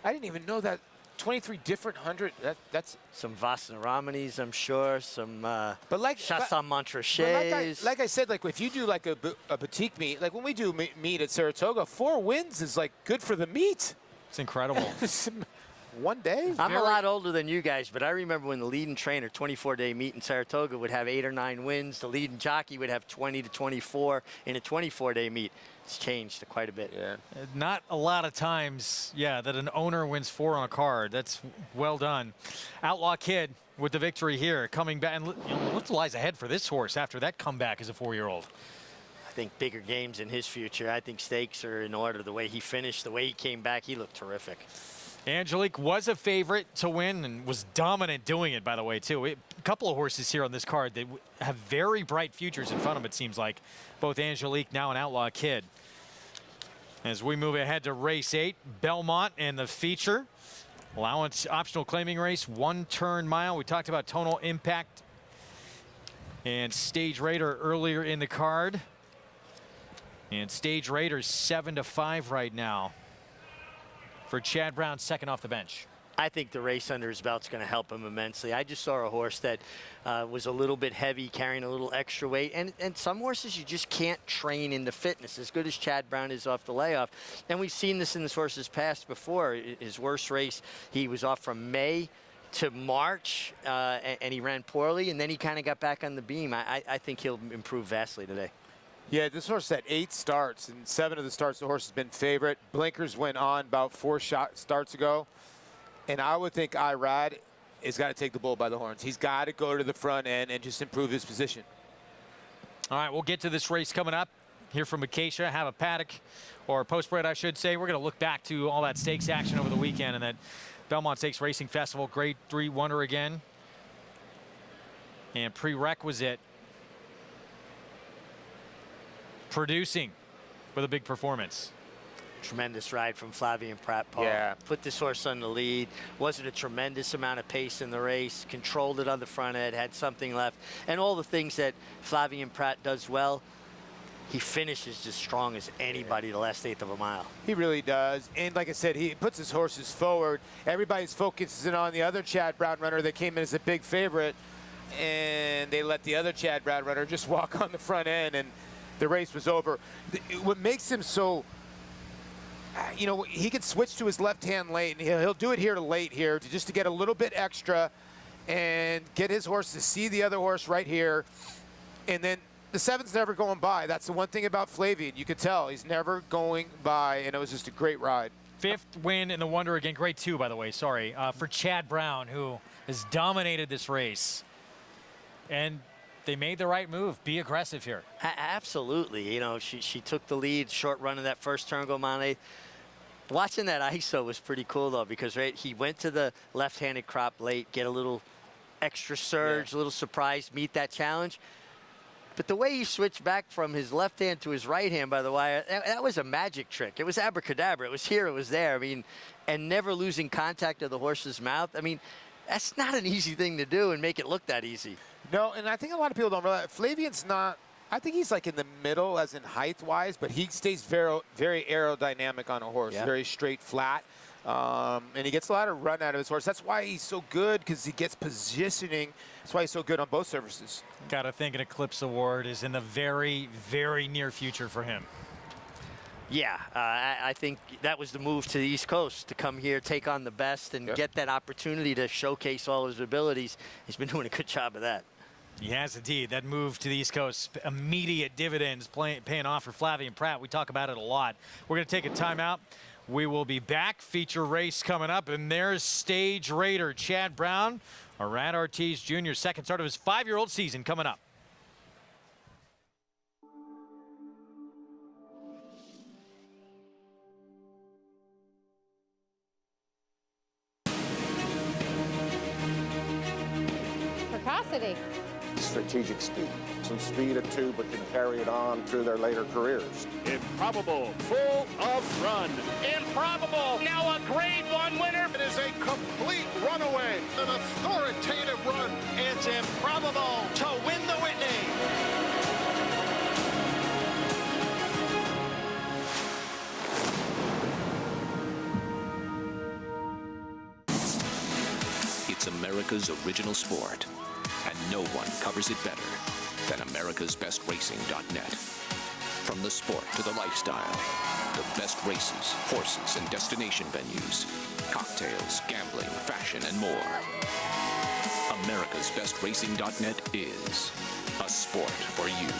I didn't even know that. 23 different hundred. That's
some Vasaramanis, I'm sure. Some
but like
Chassagne Montrachet.
Like I said, like if you do like a boutique meet, like when we do meet at Saratoga, 4 wins is like good for the meet.
It's incredible.
One day.
I'm a lot older than you guys, but I remember when the leading trainer, 24-day meet in Saratoga, would have 8 or 9 wins. The leading jockey would have 20 to 24 in a 24-day meet. It's changed quite a bit.
Yeah.
Not a lot of times, yeah, that an owner wins 4 on a card. That's well done. Outlaw Kid with the victory here, coming back. And what lies ahead for this horse after that comeback as a 4-year-old?
I think bigger games in his future. I think stakes are in order. The way he finished, the way he came back, he looked terrific.
Angelique was a favorite to win and was dominant doing it, by the way, too. A couple of horses here on this card that have very bright futures in front of them, it seems like. Both Angelique now and Outlaw Kid. As we move ahead to race 8, Belmont and the feature. Allowance optional claiming race, 1-turn mile. We talked about tonal impact and Stage Raider earlier in the card. And Stage Raider's 7-5 right now for Chad Brown, second off the bench.
I think the race under his belt's going to help him immensely. I just saw a horse that was a little bit heavy, carrying a little extra weight. And some horses you just can't train into fitness, as good as Chad Brown is off the layoff. And we've seen this in this horse's past before. His worst race, he was off from May to March, and he ran poorly, and then he kind of got back on the beam. I think he'll improve vastly today.
Yeah, this horse had 8 starts, and 7 of the starts the horse has been favorite. Blinkers went on about 4 starts ago. And I would think Irad has got to take the bull by the horns. He's got to go to the front end and just improve his position.
All right, we'll get to this race coming up. Here from Acacia, have a paddock, or post-bred, I should say. We're going to look back to all that stakes action over the weekend and that Belmont Stakes Racing Festival Grade 3 winner again. And prerequisite, producing with a big performance.
Tremendous ride from Flavien Prat, Paul.
Yeah.
Put this horse on the lead. Wasn't a tremendous amount of pace in the race. Controlled it on the front end, had something left. And all the things that Flavien Prat does well, he finishes as strong as anybody the last eighth of a mile.
He really does. And like I said, he puts his horses forward. Everybody's focusing on the other Chad Brown runner that came in as a big favorite. And they let the other Chad Brown runner just walk on the front end, and the race was over. What makes him so, you know, he could switch to his left-hand late, and he'll do it here late here just to get a little bit extra and get his horse to see the other horse right here. And then the 7's never going by. That's the one thing about Flavien. You could tell he's never going by, and it was just a great ride.
5th win in the Wonder again, Grade 2, by the way, sorry, for Chad Brown, who has dominated this race. And they made the right move. Be aggressive here.
Absolutely. You know, she took the lead, short run of that first turn, go mile 8. Watching that ISO was pretty cool, though, because he went to the left-handed crop late, get a little extra surge, a little surprise, meet that challenge. But the way he switched back from his left hand to his right hand by the wire, that was a magic trick. It was abracadabra. It was here, it was there. I mean, and never losing contact of the horse's mouth. I mean, that's not an easy thing to do and make it look that easy.
No, and I think a lot of people don't realize Flavien's not, I think he's like in the middle as in height-wise, but he stays very, very aerodynamic on a horse, very straight, flat. And he gets a lot of run out of his horse. That's why he's so good, because he gets positioning. That's why he's so good on both surfaces.
Got to think an Eclipse Award is in the very, very near future for him.
Yeah, I think that was the move to the East Coast, to come here, take on the best, and get that opportunity to showcase all his abilities. He's been doing a good job of that.
He has indeed. That move to the East Coast, immediate dividends paying off for Flavien Prat. We talk about it a lot. We're going to take a timeout. We will be back. Feature race coming up, and there's Stage Raider Chad Brown, Arad Ortiz Jr.'s second start of his 5-year-old season coming up.
Precocity.
Strategic speed. Some speed at 2, but can carry it on through their later careers.
Improbable, full of run. Improbable, now a Grade 1 winner.
It is a complete runaway, an authoritative run.
It's Improbable to win the Whitney.
It's America's original sport, and no one covers it better than americasbestracing.net. From the sport to the lifestyle, the best races, horses, and destination venues, cocktails, gambling, fashion, and more. americasbestracing.net is a sport for you.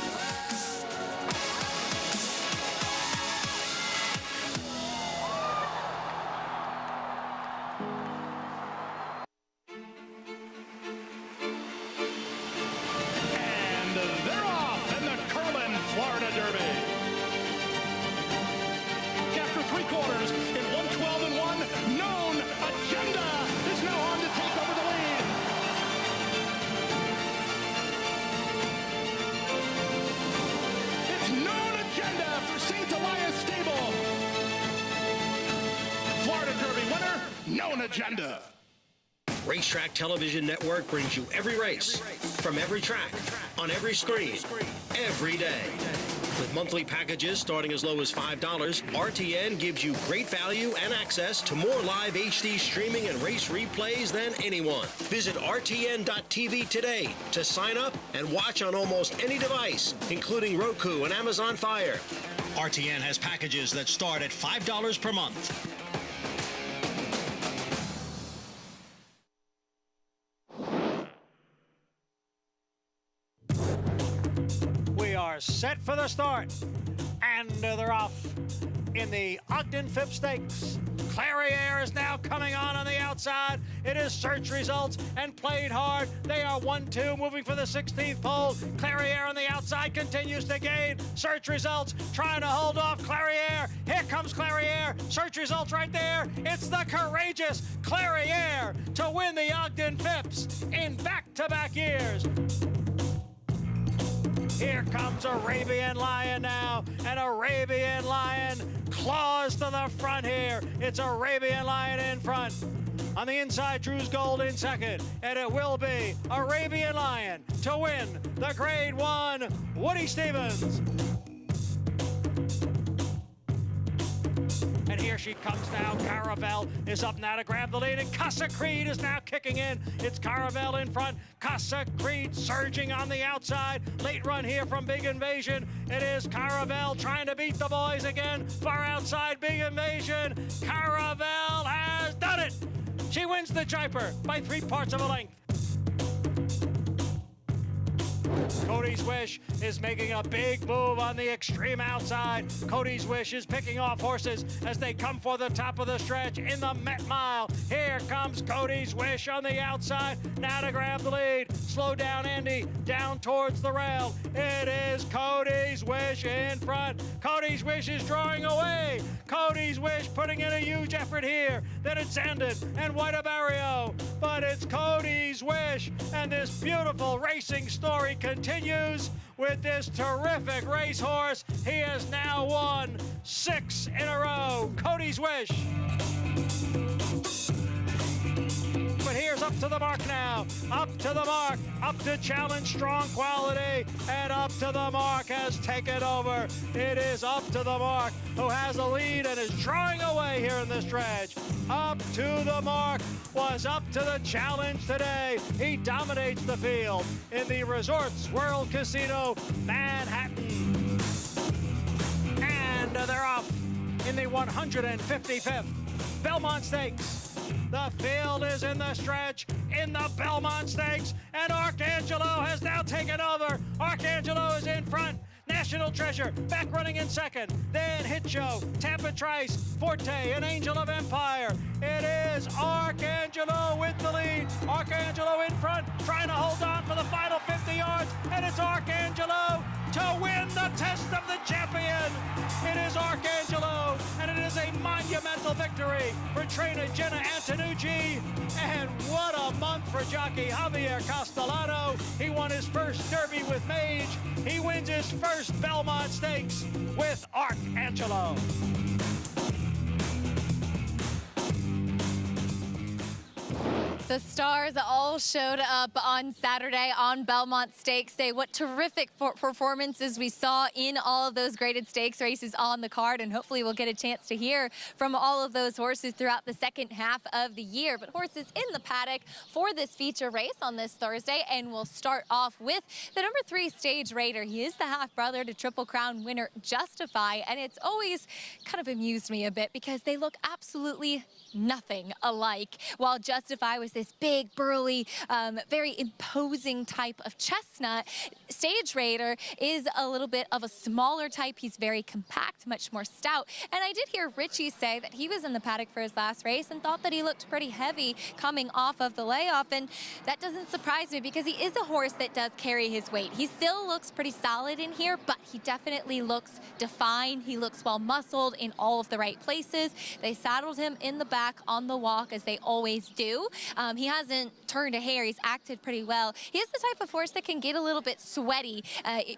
Agenda. Racetrack Television Network brings you every race, from every track, on every screen, every day. With monthly packages starting as low as $5, RTN gives you great value and access to more live HD streaming and race replays than anyone. Visit RTN.tv today to sign up and watch on almost any device, including Roku and Amazon Fire. RTN has packages that start at $5 per month.
Set for the start, and they're off. in the Ogden Phipps Stakes. Clariere is now coming on the outside. It is search results and played hard. They are 1-2 moving for the 16th pole. Clariere on the outside continues to gain. Search results trying to hold off Clariere. Here comes Clariere. Search results right there. It's the courageous Clariere to win the Ogden Phipps in back-to-back years. Here comes Arabian Lion now, and Arabian Lion claws to the front here. It's Arabian Lion in front. On the inside, Drew's Gold in second, and it will be Arabian Lion to win the Grade 1 Woody Stevens. And here she comes now. Caravel is up now to grab the lead, and Casa Creed is now kicking in. It's Caravel in front. Casa Creed surging on the outside. Late run here from Big Invasion. It is Caravel trying to beat the boys again. Far outside Big Invasion. Caravel has done it. She wins the Jaipur by 3 parts of a length. Cody's Wish is making a big move on the extreme outside. Cody's Wish is picking off horses as they come for the top of the stretch in the Met Mile. Here comes Cody's Wish on the outside. Now to grab the lead. Slow down, Andy. Down towards the rail. It is Cody's Wish in front. Cody's Wish is drawing away. Cody's Wish putting in a huge effort here. Then it's Zandon and White Barrio. But it's Cody's Wish, and this beautiful racing story continues with this terrific racehorse. He has now won 6 in a row. Cody's Wish. But here's Up to the Mark now. Up to the Mark. Up to challenge Strong Quality. And Up to the Mark has taken over. It is Up to the Mark who has a lead and is drawing away here in this stretch. Up to the Mark was up to the challenge today. He dominates the field in the Resorts World Casino Manhattan. And they're off in the 155th Belmont Stakes. The field is in the stretch in the Belmont Stakes, and Arcangelo has now taken over. Arcangelo is in front. National Treasure back running in second. Then Hit Show, Tampa Trice, Forte, and Angel of Empire. It is Arcangelo with the lead. Arcangelo in front, trying to hold on for the final 50 yards, and it's Arcangelo to win the Test of the Champion. It is Arcangelo, and it is a monumental victory for trainer Jenna Antonucci. And what a month for jockey Javier Castellano. He won his first Derby with Mage. He wins his first Belmont Stakes with Arcangelo.
The stars all showed up on Saturday on Belmont Stakes Day. What terrific performances we saw in all of those graded stakes races on the card, and hopefully we'll get a chance to hear from all of those horses throughout the second half of the year. But horses in the paddock for this feature race on this Thursday, and we'll start off with the number 3 Stage Raider. He is the half-brother to Triple Crown winner Justify, and it's always kind of amused me a bit because they look absolutely nothing alike. While Justify was this big, burly, very imposing type of chestnut, Stage Raider is a little bit of a smaller type. He's very compact, much more stout. And I did hear Richie say that he was in the paddock for his last race and thought that he looked pretty heavy coming off of the layoff. And that doesn't surprise me because he is a horse that does carry his weight. He still looks pretty solid in here, but he definitely looks defined. He looks well muscled in all of the right places. They saddled him in the back on the walk, as they always do. He hasn't turned a hair. He's acted pretty well. He is the type of horse that can get a little bit sweaty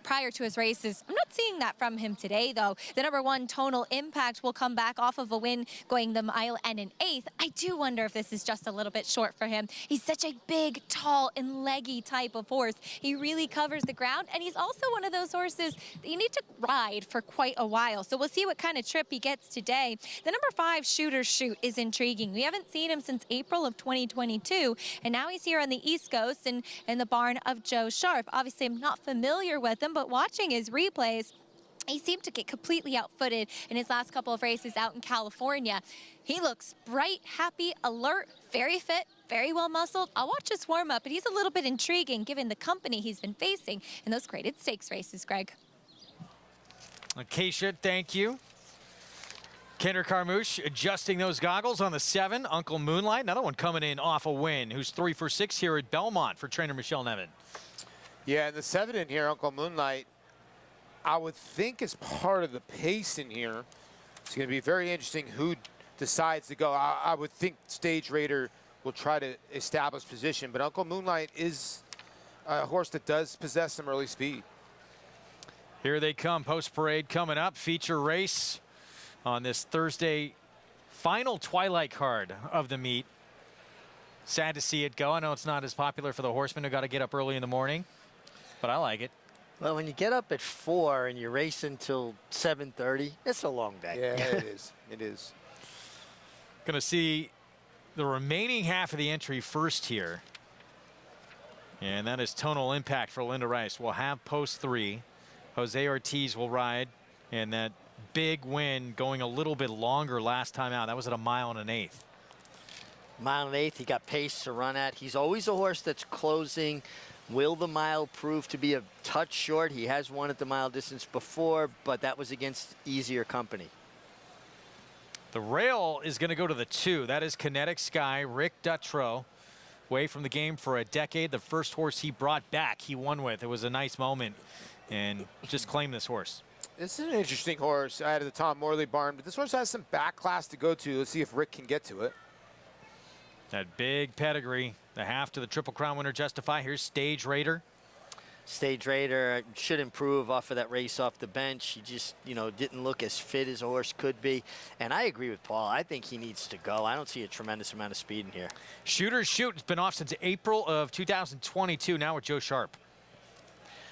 prior to his races. I'm not seeing that from him today, though. The number 1, Tonal Impact, will come back off of a win going the mile and an 1/8. I do wonder if this is just a little bit short for him. He's such a big, tall, and leggy type of horse. He really covers the ground, and he's also one of those horses that you need to ride for quite a while. So we'll see what kind of trip he gets today. The number 5, Shooter Shoot, is intriguing. We haven't seen him since April of 2022, and now he's here on the East Coast and in the barn of Joe Sharp. Obviously, I'm not familiar with him, but watching his replays, he seemed to get completely outfooted in his last couple of races out in California. He looks bright, happy, alert, very fit, very well muscled. I'll watch his warm-up, but he's a little bit intriguing given the company he's been facing in those graded stakes races, Greg.
Acacia, thank you. Kendrick Carmouche adjusting those goggles on the 7. Uncle Moonlight, another one coming in off a win, who's 3 for 6 here at Belmont for trainer Michelle Nevin.
Yeah, and the 7 in here, Uncle Moonlight, I would think is part of the pace in here. It's going to be very interesting who decides to go. I would think Stage Raider will try to establish position, but Uncle Moonlight is a horse that does possess some early speed.
Here they come, post parade coming up, feature race on this Thursday, final twilight card of the meet. Sad to see it go. I know it's not as popular for the horsemen who got to get up early in the morning, but I like it.
Well, when you get up at 4 and you race until 7:30, it's a long day.
Yeah, it is. It is.
Going to see the remaining half of the entry first here. And that is Tonal Impact for Linda Rice. We'll have post 3. Jose Ortiz will ride, and that big win going a little bit longer last time out. That was at 1 1/8 miles.
1 1/8 he got pace to run at. He's always a horse that's closing. Will the mile prove to be a touch short? He has won at the mile distance before, but that was against easier company.
The rail is going to go to the 2. That is Kinetic Sky, Rick Dutrow. Away from the game for a decade. The first horse he brought back, he won with. It was a nice moment, and just claim this horse.
This is an interesting horse out of the Tom Morley barn, but this horse has some back class to go to. Let's see if Rick can get to it.
That big pedigree, the half to the Triple Crown winner Justify. Here's Stage Raider.
Stage Raider should improve off of that race off the bench. He just, you know, didn't look as fit as a horse could be. And I agree with Paul. I think he needs to go. I don't see a tremendous amount of speed in here.
Shooter's Shoot has been off since April of 2022, now with Joe Sharp.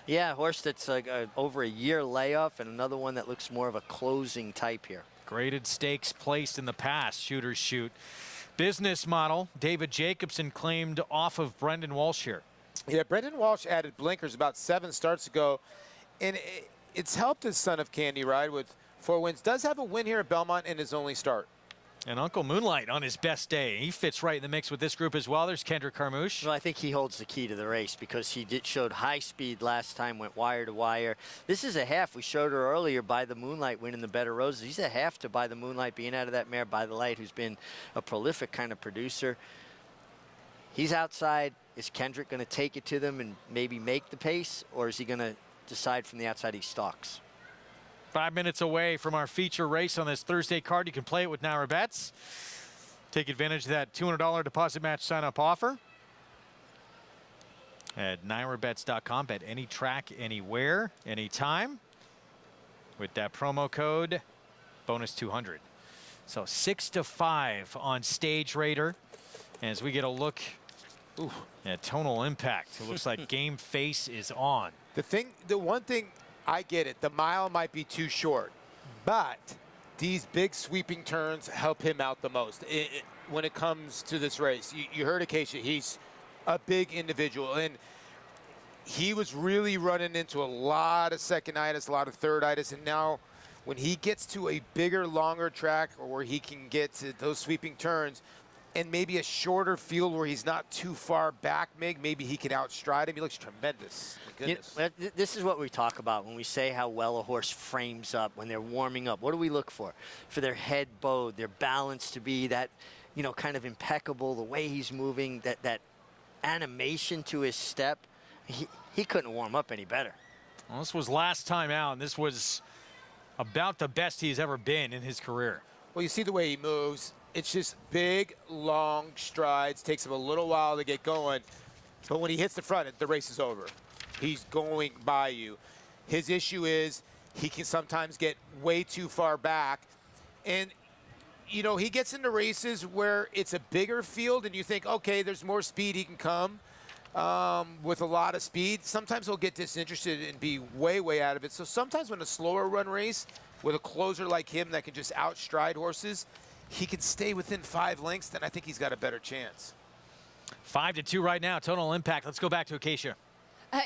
Yeah, a horse that's like over a year layoff, and another one that looks more of a closing type here.
Graded stakes placed in the past, Shooter's Shoot. Business model, David Jacobson claimed off of Brendan Walsh here.
Yeah, Brendan Walsh added blinkers about 7 starts ago, and it's helped his Son of Candy ride with 4 wins. Does have a win here at Belmont in his only start.
And Uncle Moonlight on his best day. He fits right in the mix with this group as well. There's Kendrick Carmouche.
Well, I think he holds the key to the race because he showed high speed last time, went wire to wire. This is a half. We showed her earlier by the Moonlight winning the Better Roses. He's a half to By the Moonlight being out of that mare By the Light, who's been a prolific kind of producer. He's outside. Is Kendrick going to take it to them and maybe make the pace, or is he going to decide from the outside he stalks?
5 minutes away from our feature race on this Thursday card. You can play it with Naira Bets. Take advantage of that $200 deposit match sign-up offer at NairaBets.com. Bet any track, anywhere, anytime. With that promo code, bonus 200. So 6 to 5 on Stage Raider. As we get a look at Tonal Impact, it looks like game face is on.
The one thing, I get it, the mile might be too short, but these big sweeping turns help him out the most when it comes to this race. You heard Acacia, he's a big individual, and he was really running into a lot of seconditis, a lot of thirditis, and now when he gets to a bigger, longer track, or where he can get to those sweeping turns, and maybe a shorter field where he's not too far back, maybe he can outstride him. He looks tremendous. Goodness.
You know, this is what we talk about when we say how well a horse frames up when they're warming up. What do we look for? For their head bowed, their balance to be that, you know, kind of impeccable, the way he's moving, that animation to his step. He couldn't warm up any better.
Well, this was last time out, and this was about the best he's ever been in his career.
Well, you see the way he moves. It's just big, long strides. Takes him a little while to get going. But when he hits the front, the race is over. He's going by you. His issue is he can sometimes get way too far back. And, you know, he gets into races where it's a bigger field and you think, okay, there's more speed he can come with a lot of speed. Sometimes he'll get disinterested and be way, way out of it. So sometimes when a slower run race with a closer like him that can just outstride horses, he can stay within 5 lengths, then I think he's got a better chance.
5 to 2 right now, Tonal Impact. Let's go back to Acacia.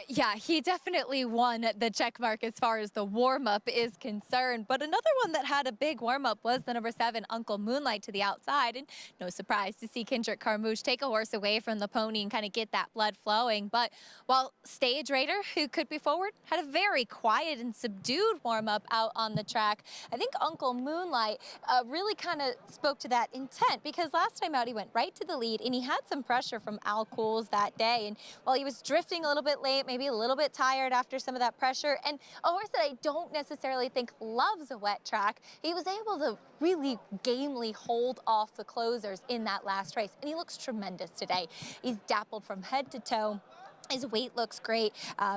Yeah, he definitely won the check mark as far as the warm-up is concerned. But another one that had a big warm-up was the number 7, Uncle Moonlight, to the outside. And no surprise to see Kendrick Carmouche take a horse away from the pony and kind of get that blood flowing. But while Stage Raider, who could be forward, had a very quiet and subdued warm-up out on the track, I think Uncle Moonlight really kind of spoke to that intent, because last time out he went right to the lead and he had some pressure from Al Cools that day. And while he was drifting a little bit late, maybe a little bit tired after some of that pressure, and a horse that I don't necessarily think loves a wet track, he was able to really gamely hold off the closers in that last race, and he looks tremendous today. He's dappled from head to toe. His weight looks great.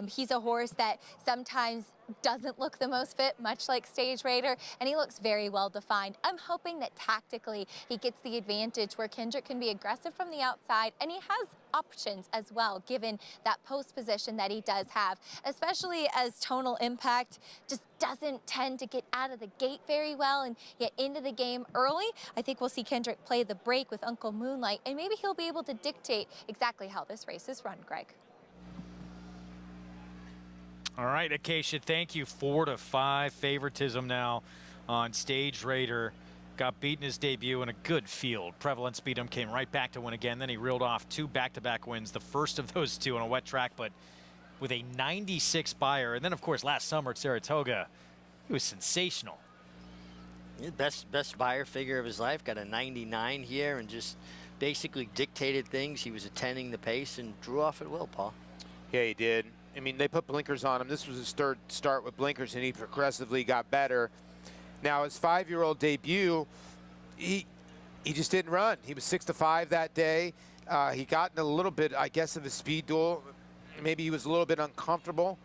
He's a horse that sometimes doesn't look the most fit, much like Stage Raider, and he looks very well defined. I'm hoping that tactically he gets the advantage where Kendrick can be aggressive from the outside, and he has options as well, given that post position that he does have, especially as Tonal Impact just doesn't tend to get out of the gate very well and get into the game early. I think we'll see Kendrick play the break with Uncle Moonlight, and maybe he'll be able to dictate exactly how this race is run, Greg.
All right, Acacia, thank you. 4-5 favoritism now on Stage Raider. Got beaten his debut in a good field. Prevalence beat him, came right back to win again. Then he reeled off 2 back-to-back wins, the first of those 2 on a wet track, but with a 96 buyer. And then, of course, last summer at Saratoga, he was sensational.
Yeah, best buyer figure of his life. Got a 99 here and just basically dictated things. He was attending the pace and drew off at will, Paul.
Yeah, he did. I mean, they put blinkers on him. This was his 3rd start with blinkers, and he progressively got better. Now, his 5-year-old debut, he just didn't run. He was 6-5 that day. He got in a little bit, I guess, of a speed duel. Maybe he was a little bit uncomfortable.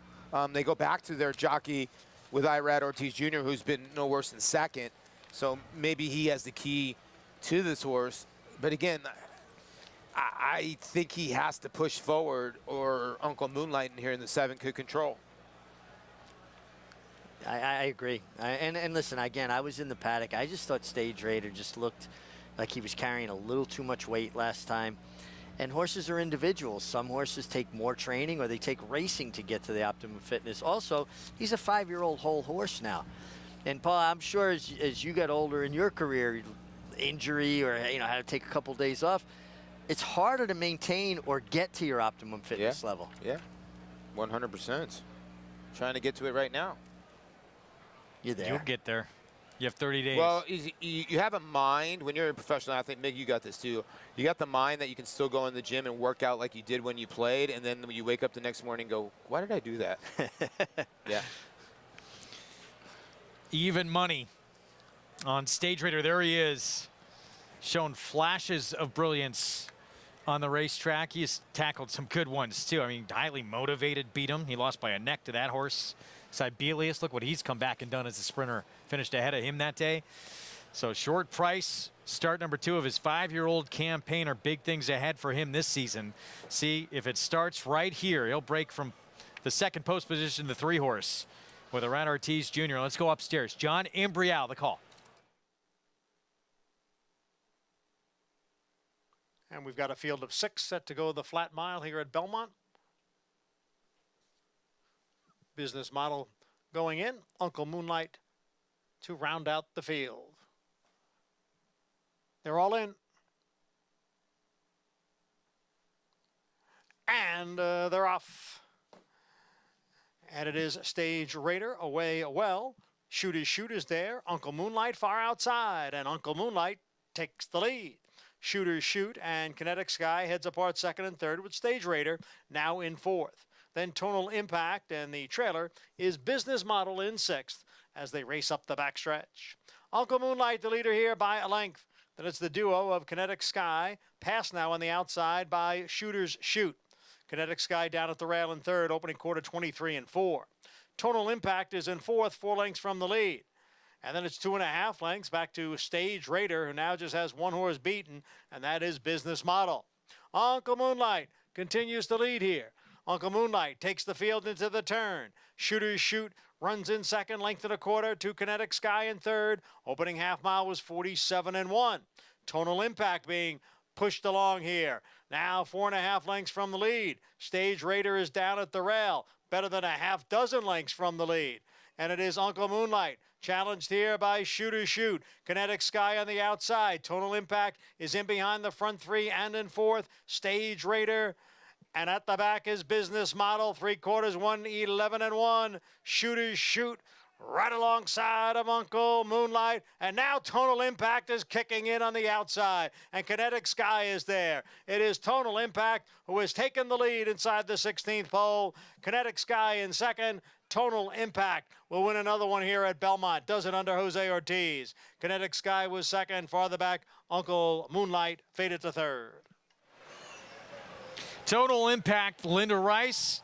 They go back to their jockey with Irad Ortiz Jr., who's been no worse than 2nd. So maybe he has the key to this horse. But again, I think he has to push forward, or Uncle Moonlight in here in the 7 could control.
I agree. And listen, again, I was in the paddock. I just thought Stage Raider just looked like he was carrying a little too much weight last time. And horses are individuals. Some horses take more training, or they take racing to get to the optimum fitness. Also, he's a 5-year-old whole horse now. And Paul, I'm sure as you got older in your career, injury or had to take a couple days off, it's harder to maintain or get to your optimum fitness level.
Yeah, 100%. Trying to get to it right now.
You're there.
You'll get there. You have 30 days.
Well, you have a mind. When you're a professional athlete, Mig, you got this too. You got the mind that you can still go in the gym and work out like you did when you played, and then when you wake up the next morning and go, why did I do that? Yeah.
Even money on Stage Raider. There he is, showing flashes of brilliance on the racetrack. He's tackled some good ones too. I mean, highly motivated, beat him. He lost by a neck to that horse, Sibelius. Look what he's come back and done as a sprinter. Finished ahead of him that day. So short price, start number 2 of his 5-year-old campaign. Are big things ahead for him this season. See if it starts right here. He'll break from the 2nd post position to the 3 horse with Irad Ortiz Jr. Let's go upstairs. John Imbrial, the call.
And we've got a field of 6 set to go the flat mile here at Belmont. Business model going in. Uncle Moonlight to round out the field. They're all in. And they're off. And it is Stage Raider away well. Shoot is there. Uncle Moonlight far outside. And Uncle Moonlight takes the lead. Shoot and Kinetic Sky heads apart 2nd and 3rd with Stage Raider now in 4th. Then Tonal Impact and the trailer is Business Model in 6th as they race up the backstretch. Uncle Moonlight the leader here by a length. Then it's the duo of Kinetic Sky, passed now on the outside by Shoot. Kinetic Sky down at the rail in 3rd, opening quarter 23 and 4. Tonal Impact is in 4th, 4 lengths from the lead. And then it's 2.5 lengths back to Stage Raider, who now just has 1 horse beaten, and that is Business Model. Uncle Moonlight continues to lead here. Uncle Moonlight takes the field into the turn. Shoot runs in 2nd, length and a quarter to Kinetic Sky in 3rd. Opening half mile was 47 and 1. Tonal Impact being pushed along here. Now 4.5 lengths from the lead. Stage Raider is down at the rail, better than a half dozen lengths from the lead. And it is Uncle Moonlight, challenged here by Shooter Shoot. Kinetic Sky on the outside. Tonal Impact is in behind the front three and in fourth. Stage Raider. And at the back is Business Model, 3/4, 1:11 Shooter Shoot right alongside of Uncle Moonlight. And now Tonal Impact is kicking in on the outside. And Kinetic Sky is there. It is Tonal Impact who has taken the lead inside the 16th pole. Kinetic Sky in second. Tonal Impact will win another one here at Belmont. Does it under Jose Ortiz. Kinetic Sky was second. Farther back, Uncle Moonlight faded to third.
Tonal Impact, Linda Rice,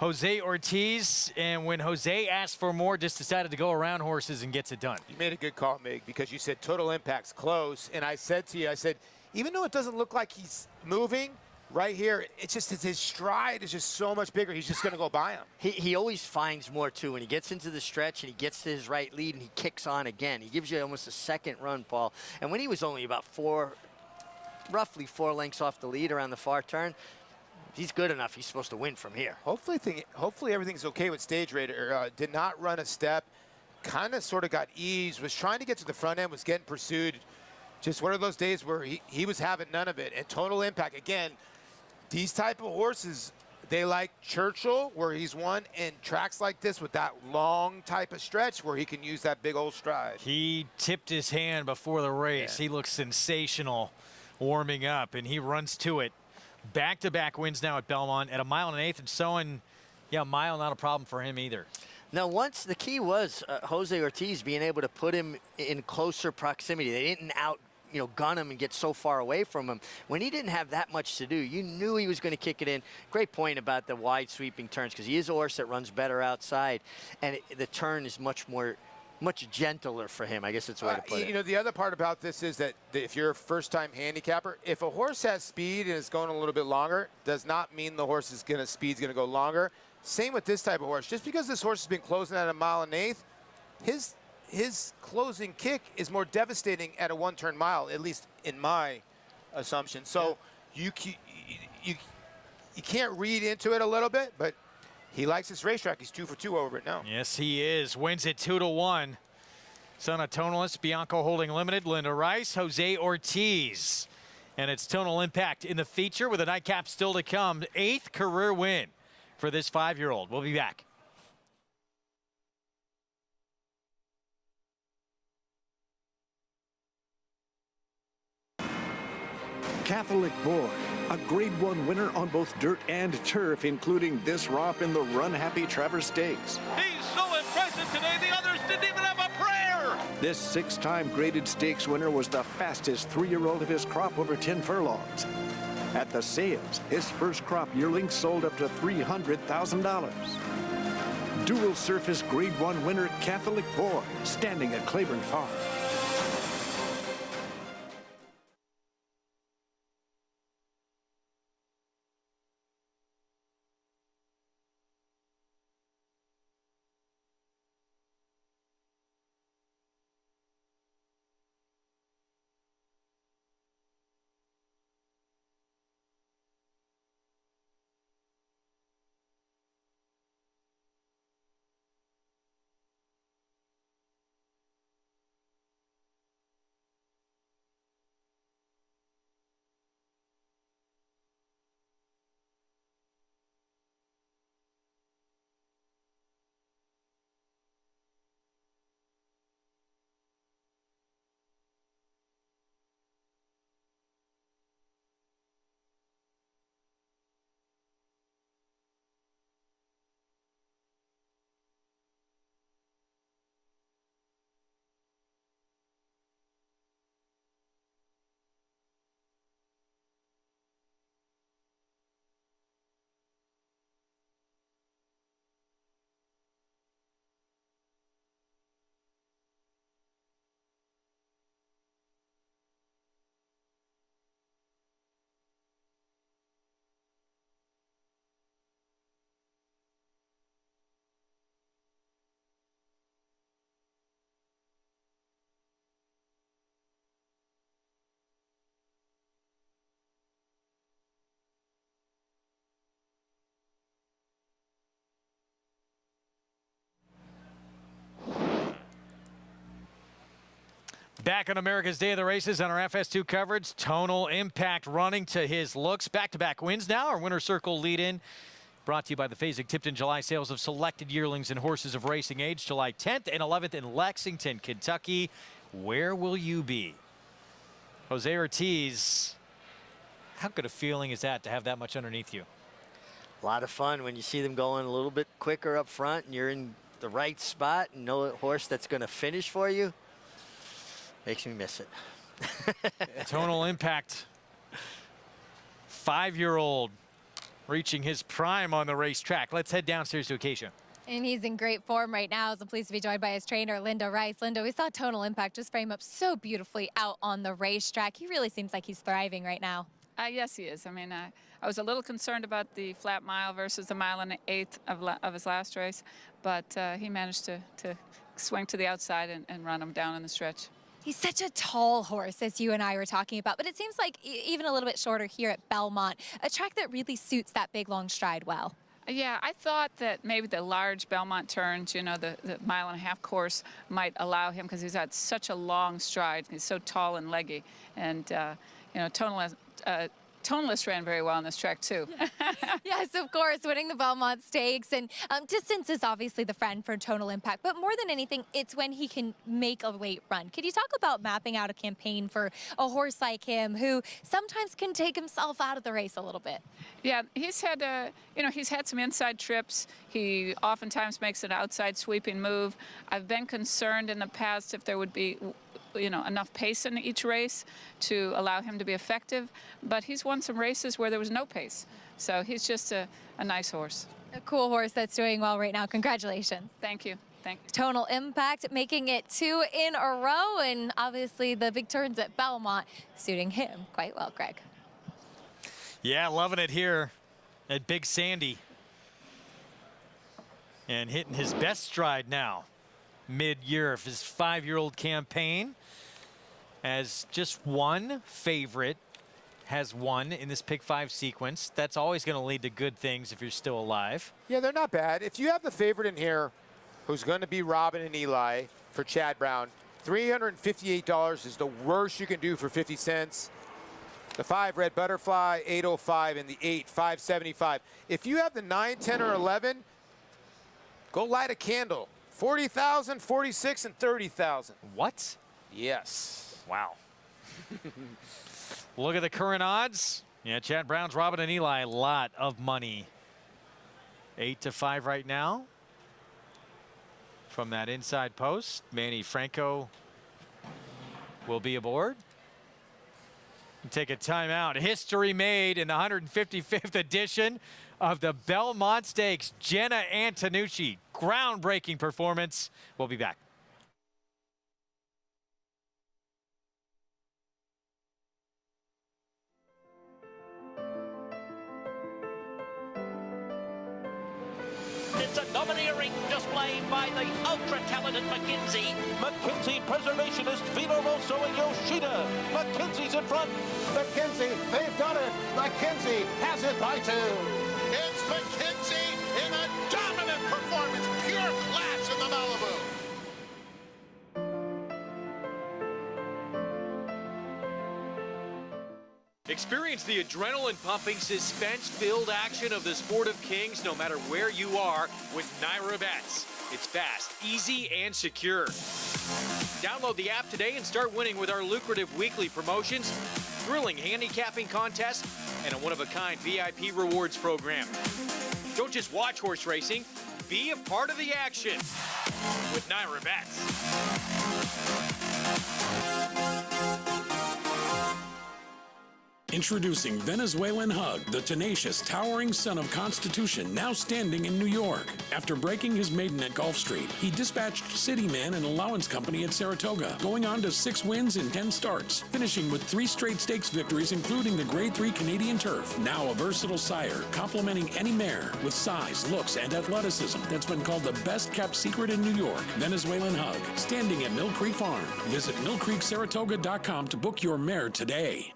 Jose Ortiz, and when Jose asked for more, just decided to go around horses and gets it done.
You made a good call, Mig, because you said Total Impact's close, and I said to you, I said, even though it doesn't look like he's moving, right here, it's just his stride is just so much bigger. He's just going to go by him.
He always finds more, too. When he gets into the stretch and he gets to his right lead and he kicks on again, he gives you almost a second run, Paul. And when he was only about roughly 4 lengths off the lead around the far turn, he's good enough. He's supposed to win from here.
Hopefully everything's okay with Stage Raider. Did not run a step, kind of sort of got eased, was trying to get to the front end, was getting pursued. Just one of those days where he was having none of it. And Total Impact, again, these type of horses, they like Churchill, where he's won, and tracks like this with that long type of stretch where he can use that big old stride.
He tipped his hand before the race. Yeah. He looks sensational warming up, and he runs to it. Back-to-back wins now at Belmont at 1 1/8, and Soen, yeah, a mile not a problem for him either.
Now, once the key was Jose Ortiz being able to put him in closer proximity. They didn't gun him and get so far away from him. When he didn't have that much to do, you knew he was going to kick it in. Great point about the wide sweeping turns, because he is a horse that runs better outside, and the turn is much gentler for him. I guess that's the way to put it.
You know, the other part about this is that if you're a first-time handicapper, if a horse has speed and is going a little bit longer, does not mean the horse's speed's going to go longer. Same with this type of horse. Just because this horse has been closing at 1 1/8, his closing kick is more devastating at a one-turn mile, at least in my assumption. So you can't read into it a little bit, but he likes this racetrack. He's 2 for 2 over it now.
Yes, he is. Wins it 2-1. Son of Tonalist, Bianco Holding Limited, Linda Rice, Jose Ortiz. And it's Tonal Impact in the feature with a nightcap still to come. 8th career win for this 5-year-old. We'll be back.
Catholic Boy, a Grade 1 winner on both dirt and turf, including this romp in the run-happy Travers Stakes.
He's so impressive today, the others didn't even have a prayer!
This 6-time graded stakes winner was the fastest 3-year-old of his crop over 10 furlongs. At the sales, his first crop yearling sold up to $300,000. Dual surface Grade 1 winner Catholic Boy, standing at Claiborne Farm.
Back on America's Day of the Races on our FS2 coverage, Tonal Impact running to his looks. Back-to-back wins now. Our winner circle lead-in brought to you by the Fasig-Tipton July sales of selected yearlings and horses of racing age, July 10th and 11th in Lexington, Kentucky. Where will you be? Jose Ortiz, how good a feeling is that to have that much underneath you?
A lot of fun when you see them going a little bit quicker up front and you're in the right spot and know a horse that's going to finish for you. Makes me miss it.
Tonal Impact, 5-year-old, reaching his prime on the racetrack. Let's head downstairs to Acacia.
And he's in great form right now. So pleased to be joined by his trainer, Linda Rice. Linda, we saw Tonal Impact just frame up so beautifully out on the racetrack. He really seems like he's thriving right now.
Yes, he is. I mean, I was a little concerned about the flat mile versus the 1.125 of his last race, but he managed to swing to the outside and run him down in the stretch.
He's such a tall horse, as you and I were talking about, but it seems like even a little bit shorter here at Belmont, a track that really suits that big, long stride well.
Yeah, I thought that maybe the large Belmont turns, you know, the 1.5-mile course might allow him because he's got such a long stride. He's so tall and leggy. And, you know, Tonalist ran very well on this track, too.
Yes, of course, winning the Belmont Stakes. And distance is obviously the friend for Tonal Impact. But more than anything, it's when he can make a late run. Could you talk about mapping out a campaign for a horse like him who sometimes can take himself out of the race a little bit?
Yeah, he's had, you know, he's had some inside trips. He oftentimes makes an outside sweeping move. I've been concerned in the past if there would be, you know, enough pace in each race to allow him to be effective, but he's won some races where there was no pace. So he's just a nice horse.
A cool horse that's doing well right now. Congratulations.
Thank you. Thank you.
Tonal Impact making it 2 in a row, and obviously the big turns at Belmont suiting him quite well, Greg.
Yeah, loving it here at Big Sandy. And hitting his best stride now, mid-year of his 5-year-old campaign, as just one favorite has won in this Pick 5 sequence. That's always going to lead to good things if you're still alive.
Yeah, they're not bad. If you have the favorite in here who's going to be Robin and Eli for Chad Brown, $358 is the worst you can do for 50 cents. The 5 Red Butterfly, 805, and the 8, 575. If you have the 9, 10, or 11, go light a candle. 40,000, 46, and 30,000.
What?
Yes.
Wow. Look at the current odds. Yeah, Chad Brown's Robin and Eli, a lot of money. 8-5 right now. From that inside post, Manny Franco will be aboard. Take a timeout. History made in the 155th edition of the Belmont Stakes. Jenna Antonucci, groundbreaking performance. We'll be back.
It's a domineering display by the ultra-talented McKinsey.
McKinsey Preservationist Vito Rosso and Yoshida. McKinsey's in front.
McKinsey, they've done it. McKinsey has it by 2. It's McKinsey in a dominant performance. Pure class in the Malibu.
Experience the adrenaline-pumping, suspense-filled action of the Sport of Kings no matter where you are with Naira Bets. It's fast, easy, and secure. Download the app today and start winning with our lucrative weekly promotions, thrilling handicapping contests, and a one-of-a-kind VIP rewards program. Don't just watch horse racing, be a part of the action with Naira Bets.
Introducing Venezuelan Hug, the tenacious, towering son of Constitution, now standing in New York. After breaking his maiden at Gulfstreet, he dispatched Cityman and Allowance Company at Saratoga, going on to 6 wins in 10 starts, finishing with 3 straight stakes victories, including the Grade 3 Canadian Turf. Now a versatile sire, complementing any mare with size, looks, and athleticism that's been called the best-kept secret in New York. Venezuelan Hug, standing at Mill Creek Farm. Visit millcreeksaratoga.com to book your mare today.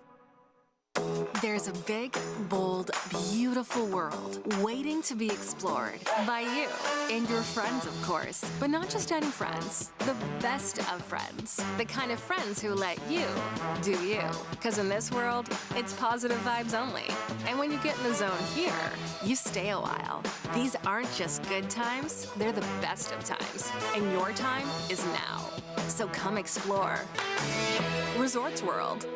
There's a big, bold, beautiful world waiting to be explored by you and your friends, of course. But not just any friends, the best of friends. The kind of friends who let you do you. Because in this world, it's positive vibes only. And when you get in the zone here, you stay a while. These aren't just good times, they're the best of times. And your time is now. So come explore. Resorts World.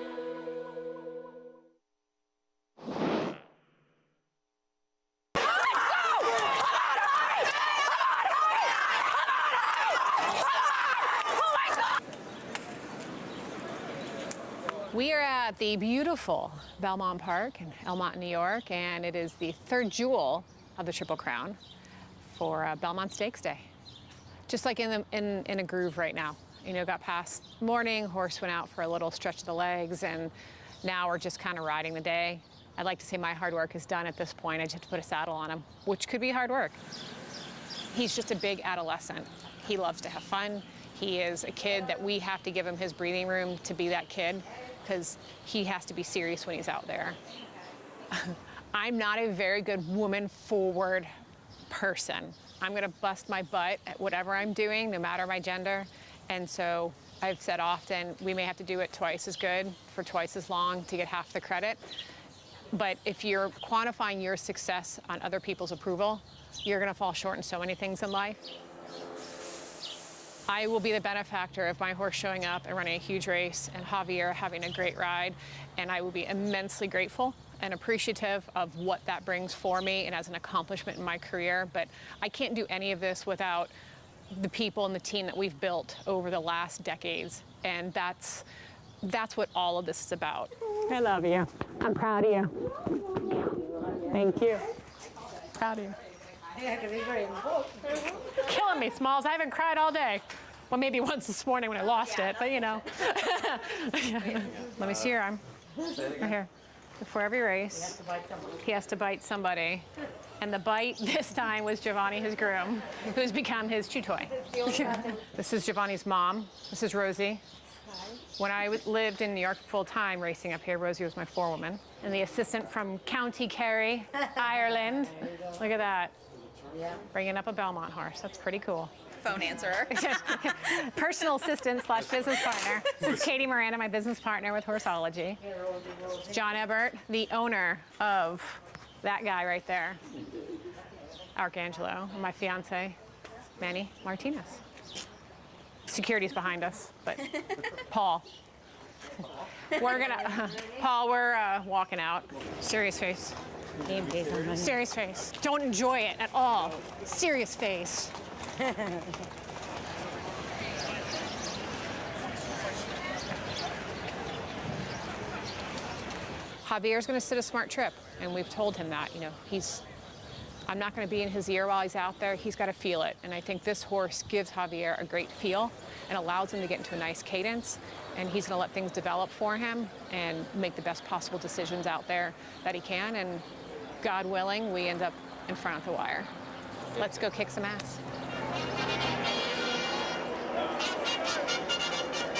We are at the beautiful Belmont Park in Elmont, New York, and it is the third jewel of the Triple Crown for Belmont Stakes Day. Just like in a groove right now. You know, got past morning, horse went out for a little stretch of the legs, and now we're just kind of riding the day. I'd like to say my hard work is done at this point. I just have to put a saddle on him, which could be hard work. He's just a big adolescent. He loves to have fun. He is a kid that we have to give him his breathing room to be that kid, because he has to be serious when he's out there. I'm not a very good woman-forward person. I'm gonna bust my butt at whatever I'm doing, no matter my gender. And so I've said often, we may have to do it twice as good for twice as long to get half the credit. But if you're quantifying your success on other people's approval, you're gonna fall short in so many things in life. I will be the benefactor of my horse showing up and running a huge race and Javier having a great ride, and I will be immensely grateful and appreciative of what that brings for me and as an accomplishment in my career. But I can't do any of this without the people and the team that we've built over the last decades, and that's what all of this is about. I love you. I'm proud of you. Thank you. Proud of you. Killing me, Smalls. I haven't cried all day. Well, maybe once this morning when I lost it, but you know. Let me see your arm. Right here. Before every race, he has to bite somebody. And the bite this time was Giovanni, his groom, who's become his chew toy. This is Giovanni's mom. This is Rosie. When I lived in New York full-time racing up here, Rosie was my forewoman. And the assistant from County Kerry, Ireland. Look at that. Bringing up a Belmont horse. That's pretty cool.
Phone answerer.
Personal assistant / business partner. This is Katie Miranda, my business partner with Horseology. John Ebert, the owner of that guy right there. Arcangelo, and my fiance, Manny Martinez. Security's behind us, but Paul. Paul, we're walking out. Serious face. Serious face. Don't enjoy it at all. Serious face. Javier's going to sit a smart trip, and we've told him that. You know, I'm not going to be in his ear while he's out there. He's got to feel it, and I think this horse gives Javier a great feel and allows him to get into a nice cadence, and he's going to let things develop for him and make the best possible decisions out there that he can, and God willing, we end up in front of the wire. Let's go kick some ass.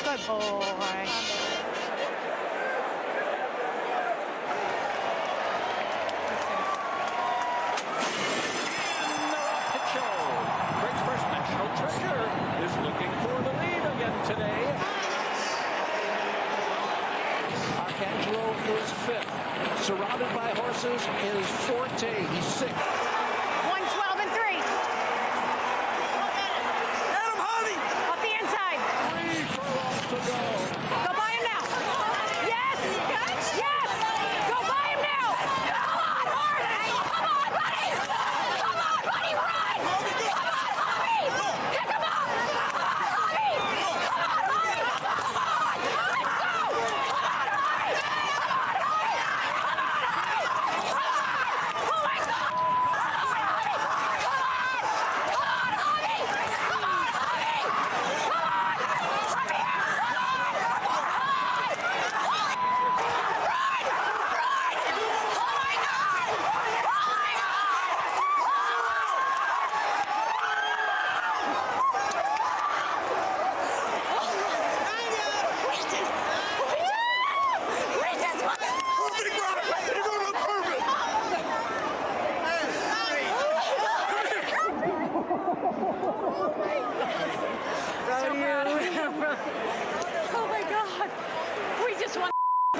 Good boy.
Surrounded by horses is Forte. He's 6th.
112 and 3.
Get him, honey!
Up the inside.
3 furlongs to go.
Go by him now. Yes! Yes! Go by him now! Come on, horse! Come on, buddy! Come on, buddy, run! Come on, Bobby! Pick him up! Come on, Bobby! Come on, Bobby! Come on! Let's go! Come on, Bobby! Come on, Bobby!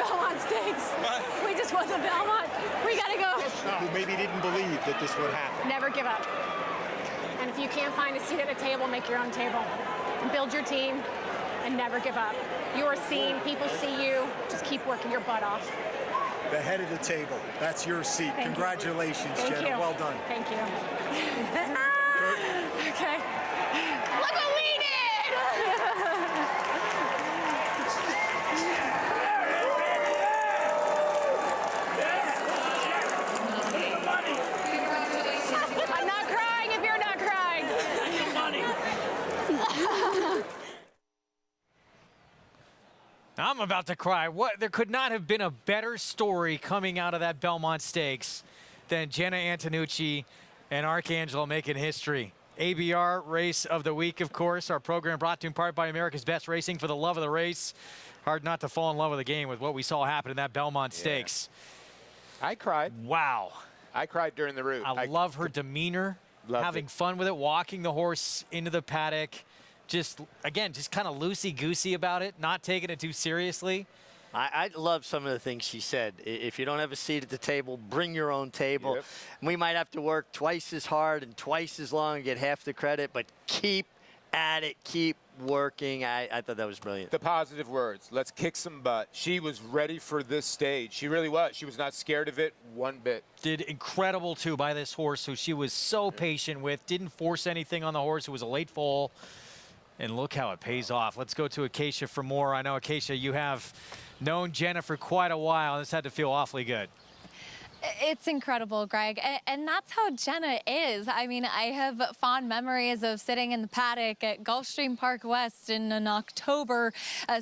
Belmont Stakes. We just won the Belmont. We gotta go.
Who maybe didn't believe that this would happen.
Never give up. And if you can't find a seat at a table, make your own table. Build your team and never give up. You are seen, people see you. Just keep working your butt off.
The head of the table. That's your seat.
Thank
Congratulations,
you.
Jenna. Well done.
Thank you. Okay. Look what we did! I'm not crying if you're not crying.
I'm about to cry. What? There could not have been a better story coming out of that Belmont Stakes than Jenna Antonucci and Arcangelo making history. ABR Race of the Week, of course. Our program brought to you in part by America's Best Racing. For the love of the race, hard not to fall in love with the game with what we saw happen in that Belmont Stakes.
I cried.
Wow.
I cried during the route.
I love her demeanor, having fun with it, walking the horse into the paddock. Just, again, just kind of loosey-goosey about it, not taking it too seriously.
I love some of the things she said. If you don't have a seat at the table, bring your own table. Yep. We might have to work twice as hard and twice as long and get half the credit, but keep at it, keep working. I thought that was brilliant.
The positive words. Let's kick some butt. She was ready for this stage. She really was. She was not scared of it one bit.
Did incredible, too, by this horse, who she was so patient with. Didn't force anything on the horse. It was a late foal. And look how it pays off. Let's go to Acacia for more. I know, Acacia, you have known Jenna for quite a while. This had to feel awfully good.
It's incredible, Greg, and that's how Jenna is. I mean, I have fond memories of sitting in the paddock at Gulfstream Park West in an October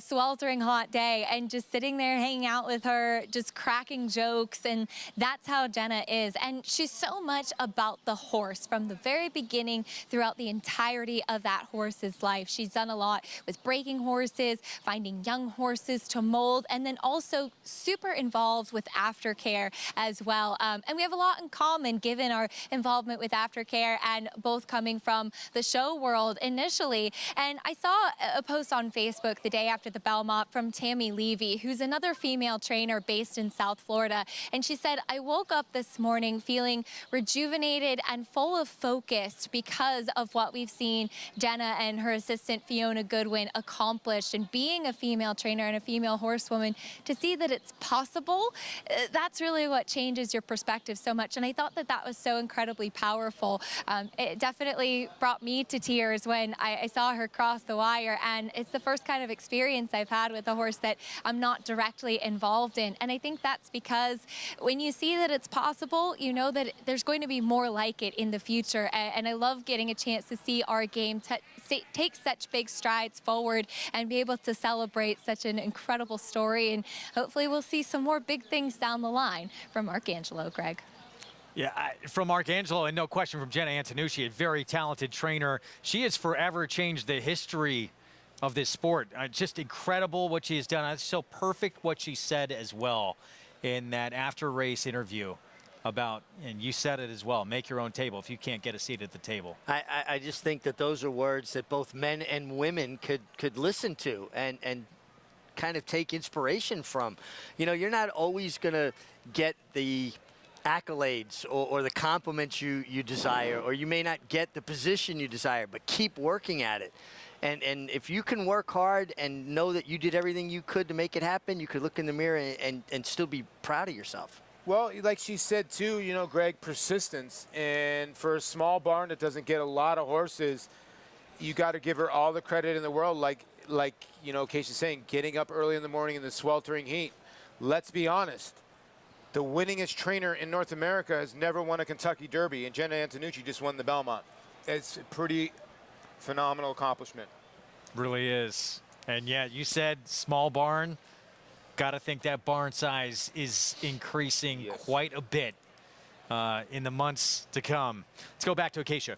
sweltering hot day and just sitting there hanging out with her, just cracking jokes, and that's how Jenna is. And she's so much about the horse from the very beginning throughout the entirety of that horse's life. She's done a lot with breaking horses, finding young horses to mold, and then also super involved with aftercare as well. And we have a lot in common given our involvement with aftercare and both coming from the show world initially. And I saw a post on Facebook the day after the Belmont from Tammy Levy, who's another female trainer based in South Florida. And she said, I woke up this morning feeling rejuvenated and full of focus because of what we've seen Jenna and her assistant Fiona Goodwin accomplish. And being a female trainer and a female horsewoman, to see that it's possible, that's really what changes your perspective so much. And I thought that that was so incredibly powerful. It definitely brought me to tears when I saw her cross the wire, and it's the first kind of experience I've had with a horse that I'm not directly involved in. And I think that's because when you see that it's possible, you know that there's going to be more like it in the future. And I love getting a chance to see our game take such big strides forward and be able to celebrate such an incredible story. And hopefully we'll see some more big things down the line from Arcangelo, Greg.
Yeah, from Arcangelo, and no question from Jenna Antonucci, a very talented trainer. She has forever changed the history of this sport. Just incredible what she has done. It's so perfect what she said as well in that after-race interview about, and you said it as well, make your own table if you can't get a seat at the table.
I just think that those are words that both men and women could listen to and kind of take inspiration from. You know, you're not always going to get the accolades or the compliments you desire, or you may not get the position you desire, but keep working at it. And if you can work hard and know that you did everything you could to make it happen, you could look in the mirror and still be proud of yourself.
Well, like she said too, you know, Greg, persistence. And for a small barn that doesn't get a lot of horses, you got to give her all the credit in the world. Like you know, Casey's saying, getting up early in the morning in the sweltering heat. Let's be honest. The winningest trainer in North America has never won a Kentucky Derby, and Jenna Antonucci just won the Belmont. It's a pretty phenomenal accomplishment.
Really is. And yeah, you said small barn. Got to think that barn size is increasing quite a bit in the months to come. Let's go back to Acacia.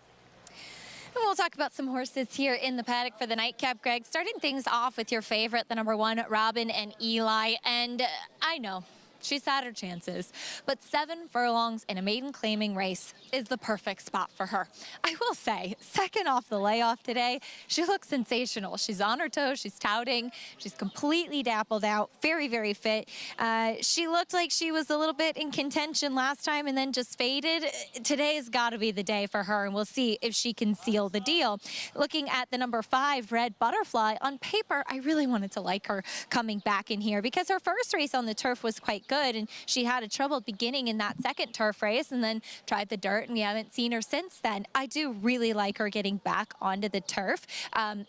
And we'll talk about some horses here in the paddock for the nightcap, Greg. Starting things off with your favorite, the #1, Robin and Eli. And I know,
She's had her chances, but 7 furlongs in a maiden claiming race is the perfect spot for her. I will say, second off the layoff today, she looks sensational. She's on her toes, she's touting, she's completely dappled out, very, very fit. She looked like she was a little bit in contention last time and then just faded. Today's got to be the day for her, and we'll see if she can seal the deal. Looking at the number 5, Red Butterfly, on paper, I really wanted to like her coming back in here because her first race on the turf was quite good, and she had a troubled beginning in that second turf race and then tried the dirt, and we haven't seen her since then. I do really like her getting back onto the turf. I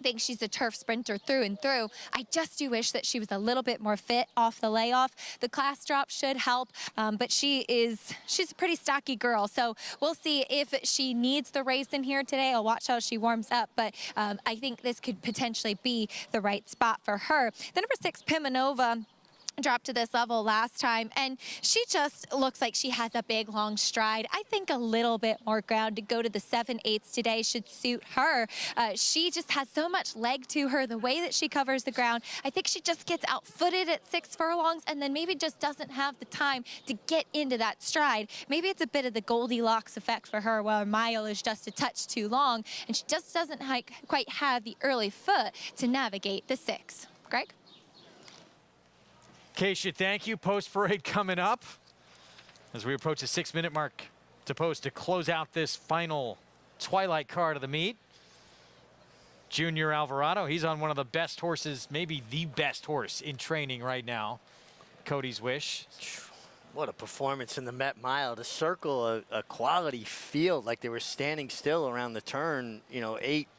think she's a turf sprinter through and through. I just do wish that she was a little bit more fit off the layoff. The class drop should help, but she's a pretty stocky girl, so we'll see if she needs the race in here today. I'll watch how she warms up, but I think this could potentially be the right spot for her. The number 6, Pimanova, dropped to this level last time, and she just looks like she has a big long stride. I think a little bit more ground to go to the 7/8 today should suit her. She just has so much leg to her, the way that she covers the ground. I think she just gets out-footed at 6 furlongs and then maybe just doesn't have the time to get into that stride. Maybe it's a bit of the Goldilocks effect for her, where a mile is just a touch too long and she just doesn't quite have the early foot to navigate the 6. Greg?
Keisha, thank you. Post parade coming up as we approach the 6-minute mark to post to close out this final twilight card of the meet. Junior Alvarado, he's on one of the best horses, maybe the best horse in training right now. Cody's Wish.
What a performance in the Met Mile to circle a quality field like they were standing still around the turn, you know, 8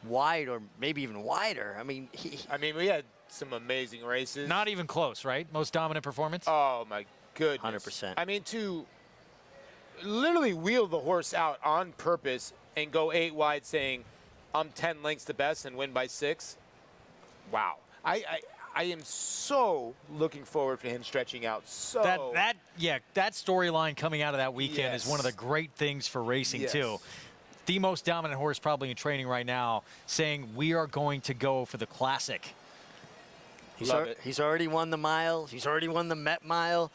wide or maybe even wider. I mean,
we had some amazing races.
Not even close, right? Most dominant performance?
Oh, my goodness.
100%.
I mean, to literally wheel the horse out on purpose and go 8 wide saying, I'm 10 lengths the best and win by 6. Wow. I am so looking forward to him stretching out. So
that storyline coming out of that weekend is one of the great things for racing too. The most dominant horse probably in training right now saying we are going to go for the classic.
He's already won the mile. He's already won the Met Mile.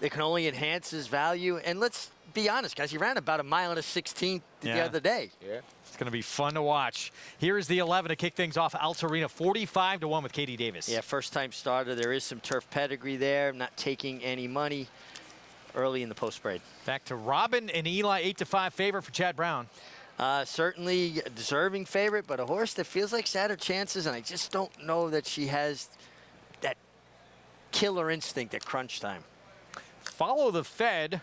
They can only enhance his value. And let's be honest, guys, he ran about 1 1/16 miles the other day.
Yeah. It's going to be fun to watch. Here's the 11 to kick things off. Altarina, 45-1 with Katie Davis.
Yeah, first-time starter. There is some turf pedigree there. I'm not taking any money early in the post parade.
Back to Robin and Eli, 8-5 favorite for Chad Brown.
Certainly a deserving favorite, but a horse that feels like she had her chances, and I just don't know that she has that killer instinct at crunch time.
Follow the Fed.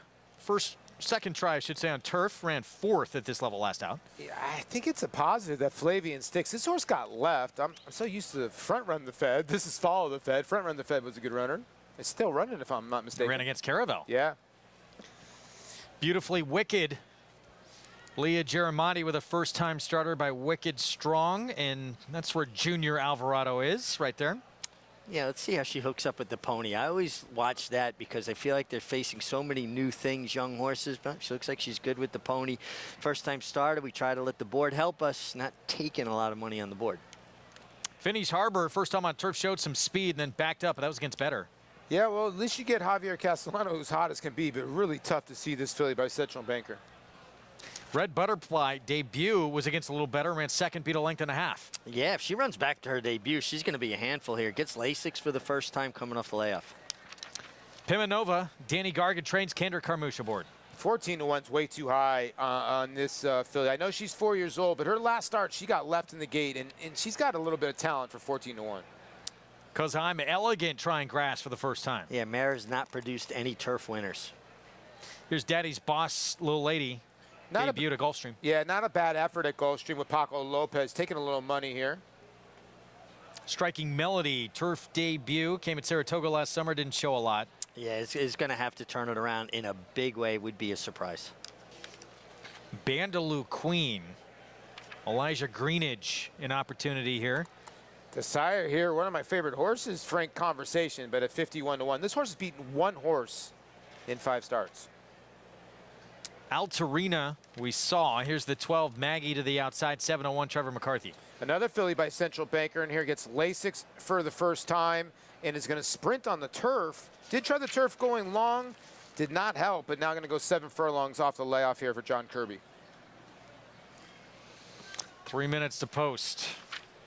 Second try, I should say, on turf. Ran 4th at this level last out.
Yeah, I think it's a positive that Flavian sticks. This horse got left. I'm so used to front run the Fed. This is follow the Fed. Front run the Fed was a good runner. It's still running, if I'm not mistaken.
Ran against Caravel.
Yeah.
Beautifully Wicked. Leah Giramati with a first-time starter by Wicked Strong, and that's where Junior Alvarado is, right there.
Yeah, let's see how she hooks up with the pony. I always watch that because I feel like they're facing so many new things, young horses, but she looks like she's good with the pony. First-time starter, we try to let the board help us, not taking a lot of money on the board.
Finney's Harbor, first time on turf, showed some speed and then backed up, but that was against Better.
Yeah, well, at least you get Javier Castellano, who's hot as can be, but really tough to see this filly by Central Banker.
Red Butterfly debut was against a little Better, ran second, beat a length and a half.
Yeah, if she runs back to her debut, she's going to be a handful here. Gets Lasix for the first time coming off the layoff.
Pimanova, Danny Gargan trains Kendrick Carmouche aboard.
14-1's way too high on this filly. I know she's 4 years old, but her last start, she got left in the gate, and she's got a little bit of talent for 14-1.
Because I'm Elegant trying grass for the first time.
Yeah, Mara's not produced any turf winners.
Here's Daddy's Boss, Little Lady. Debuted at Gulfstream.
Yeah, not a bad effort at Gulfstream with Paco Lopez taking a little money here.
Striking Melody, turf debut, came at Saratoga last summer, didn't show a lot.
Yeah, it's going to have to turn it around in a big way, would be a surprise.
Bandaloo Queen, Elijah Greenidge, an opportunity here.
The sire here, one of my favorite horses, Frank Conversation, but at 51-1. This horse has beaten 1 horse in 5 starts.
Altarina, we saw. Here's the 12, Maggie to the outside, 701, Trevor McCarthy.
Another filly by Central Banker, and here gets Lasix for the first time. and is going to sprint on the turf. Did try the turf going long, did not help, but now going to go 7 furlongs off the layoff here for John Kirby.
3 minutes to post.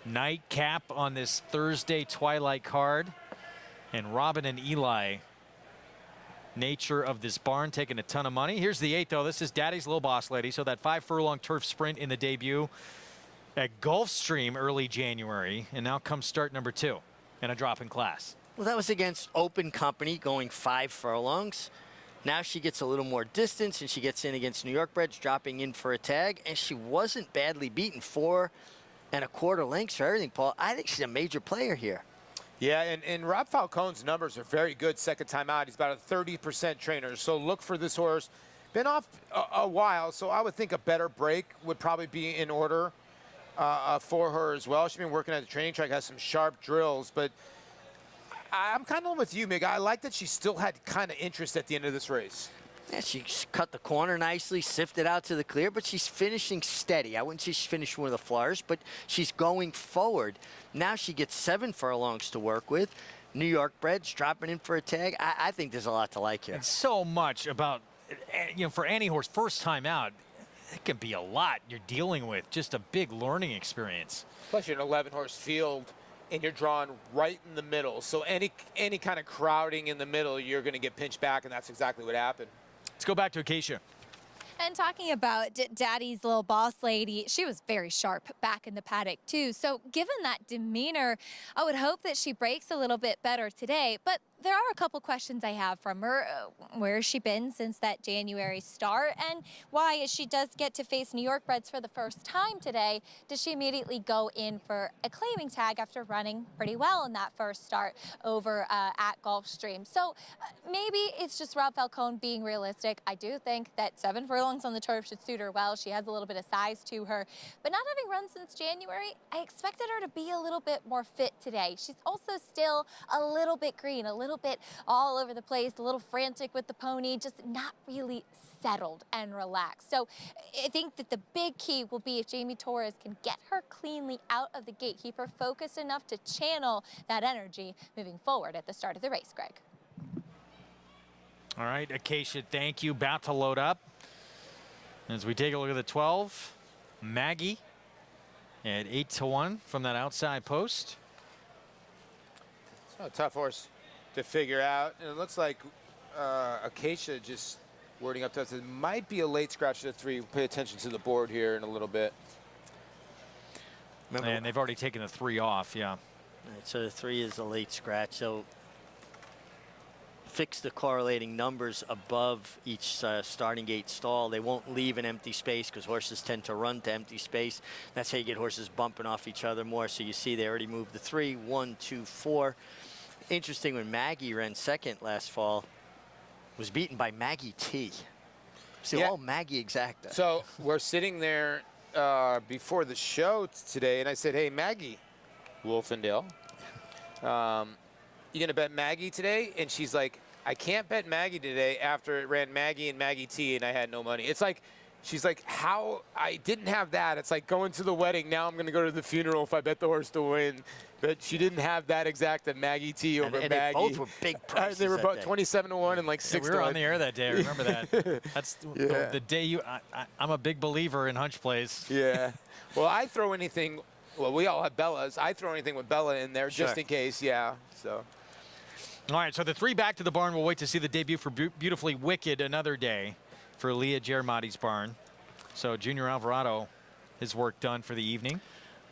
Nightcap on this Thursday twilight card. And Robin and Eli, nature of this barn, taking a ton of money. Here's the 8, though. This is Daddy's Little Boss Lady. So that 5 furlong turf sprint in the debut at Gulfstream early January. And now comes start number 2 and a drop in class.
Well, that was against Open Company going 5 furlongs. Now she gets a little more distance, and she gets in against New York Breds, dropping in for a tag. And she wasn't badly beaten. 4 1/4 lengths for everything, Paul. I think she's a major player here.
Yeah, and Rob Falcone's numbers are very good second time out. He's about a 30% trainer, so look for this horse. Been off a while, so I would think a better break would probably be in order for her as well. She's been working at the training track, has some sharp drills, but I'm kind of with you, Mig. I like that she still had kind of interest at the end of this race.
Yeah, she cut the corner nicely, sifted out to the clear, but she's finishing steady. I wouldn't say she's finished one of the flyers, but she's going forward. Now she gets 7 furlongs to work with. New York Breds dropping in for a tag. I think there's a lot to like here.
And so much about, you know, for any horse, first time out, it can be a lot you're dealing with. Just a big learning experience.
Plus you're an 11-horse field, and you're drawn right in the middle. So any kind of crowding in the middle, you're going to get pinched back, and that's exactly what happened.
Let's go back to Acacia.
And talking about Daddy's Little Boss Lady, she was very sharp back in the paddock, too. So given that demeanor, I would hope that she breaks a little bit better today. But there are a couple questions I have from her. Where has she been since that January start? And why, as she does get to face New York Breds for the first time today, does she immediately go in for a claiming tag after running pretty well in that first start over at Gulfstream? So maybe it's just Rob Falcone being realistic. I do think that 7 furlongs on the turf should suit her well. She has a little bit of size to her. But not having run since January, I expected her to be a little bit more fit today. She's also still a little bit green, a little bit all over the place, a little frantic with the pony, just not really settled and relaxed. So I think that the big key will be if Jamie Torres can get her cleanly out of the gate, keep her focused enough to channel that energy moving forward at the start of the race, Greg.
All right, Acacia, thank you. About to load up. As we take a look at the 12, Maggie at 8-1 from that outside post.
It's a tough horse to figure out, and it looks like Acacia just wording up to us. It might be a late scratch to the 3. Pay attention to the board here in a little bit.
And they've already taken the 3 off, yeah.
All right, so the 3 is a late scratch. So fix the correlating numbers above each starting gate stall. They won't leave an empty space because horses tend to run to empty space. That's how you get horses bumping off each other more. So you see they already moved the 3, 1, 2, 4. Interesting, when Maggie ran second last fall, was beaten by Maggie T. So all Maggie Exacta.
So we're sitting there before the show today, and I said, hey, Maggie Wolfendale, you gonna bet Maggie today? And she's like, I can't bet Maggie today after it ran Maggie and Maggie T and I had no money. It's like, she's like, how I didn't have that. It's like going to the wedding. Now I'm going to go to the funeral if I bet the horse to win. But she didn't have that exact Maggie T over
and
Maggie.
They both were big prices.
They were about
that
27-1 and like 6-1.
We were on the air that day. I remember that. That's the day you. I'm a big believer in hunch plays.
Yeah. Well, I throw anything. Well, we all have Bellas. I throw anything with Bella in there just in case. Yeah. So.
All right. So the 3 back to the barn. We'll wait to see the debut for Beautifully Wicked another day for Leah Germati's barn. So Junior Alvarado, his work done for the evening.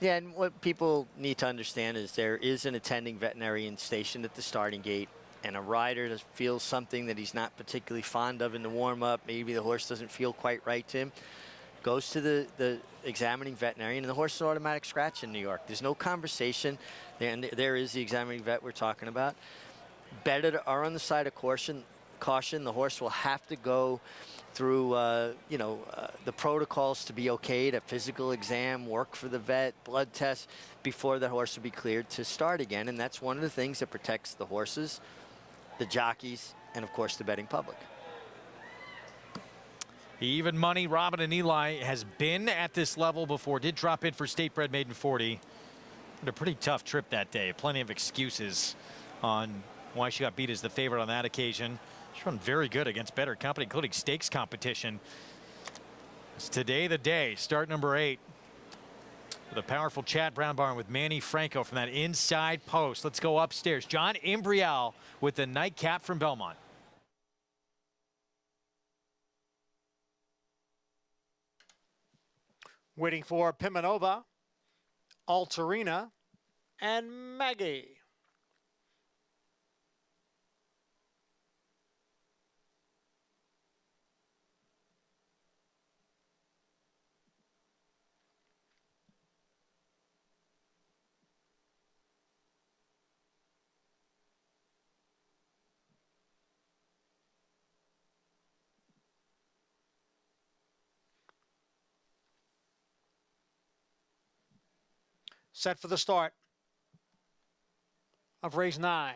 Yeah, and what people need to understand is there is an attending veterinarian stationed at the starting gate, and a rider that feels something that he's not particularly fond of in the warm-up, maybe the horse doesn't feel quite right to him, goes to the examining veterinarian, and the horse is an automatic scratch in New York. There's no conversation. There is the examining vet we're talking about. Better are on the side of caution. The horse will have to go through, the protocols to be okay, to physical exam, work for the vet, blood test, before the horse will be cleared to start again. And that's one of the things that protects the horses, the jockeys, and of course the betting public.
Even money, Robin and Eli has been at this level before. Did drop in for State Bred Maiden 40. Had a pretty tough trip that day. Plenty of excuses on why she got beat as the favorite on that occasion. She's run very good against better company, including stakes competition. It's today the day. Start number 8. With a powerful Chad Brown barn with Manny Franco from that inside post. Let's go upstairs. John Imbrial with the nightcap from Belmont.
Waiting for Pimenova, Altarina, and Maggie. Set for the start of race 9.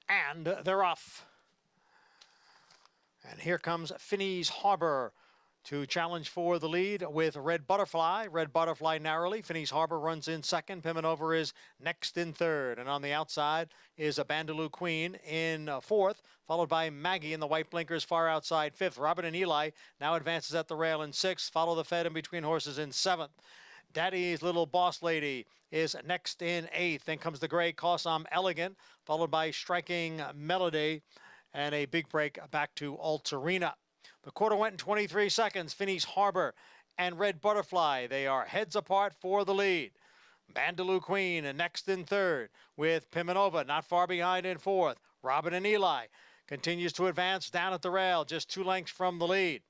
And they're off. And here comes Finney's Harbor to challenge for the lead with Red Butterfly. Red Butterfly narrowly. Finney's Harbor runs in second. Pimenova is next in third. And on the outside is a Bandaloo Queen in fourth, followed by Maggie in the white blinkers far outside fifth. Robin and Eli now advances at the rail in sixth. Follow the Fed in between horses in seventh. Daddy's Little Boss Lady is next in eighth. Then comes the gray Cossam Elegant, followed by Striking Melody and a big break back to Altarina. The quarter went in 23 seconds. Finney's Harbor and Red Butterfly, they are heads apart for the lead. Bandaloo Queen next in third with Pimenova not far behind in fourth. Robin and Eli continues to advance down at the rail, just 2 lengths from the lead.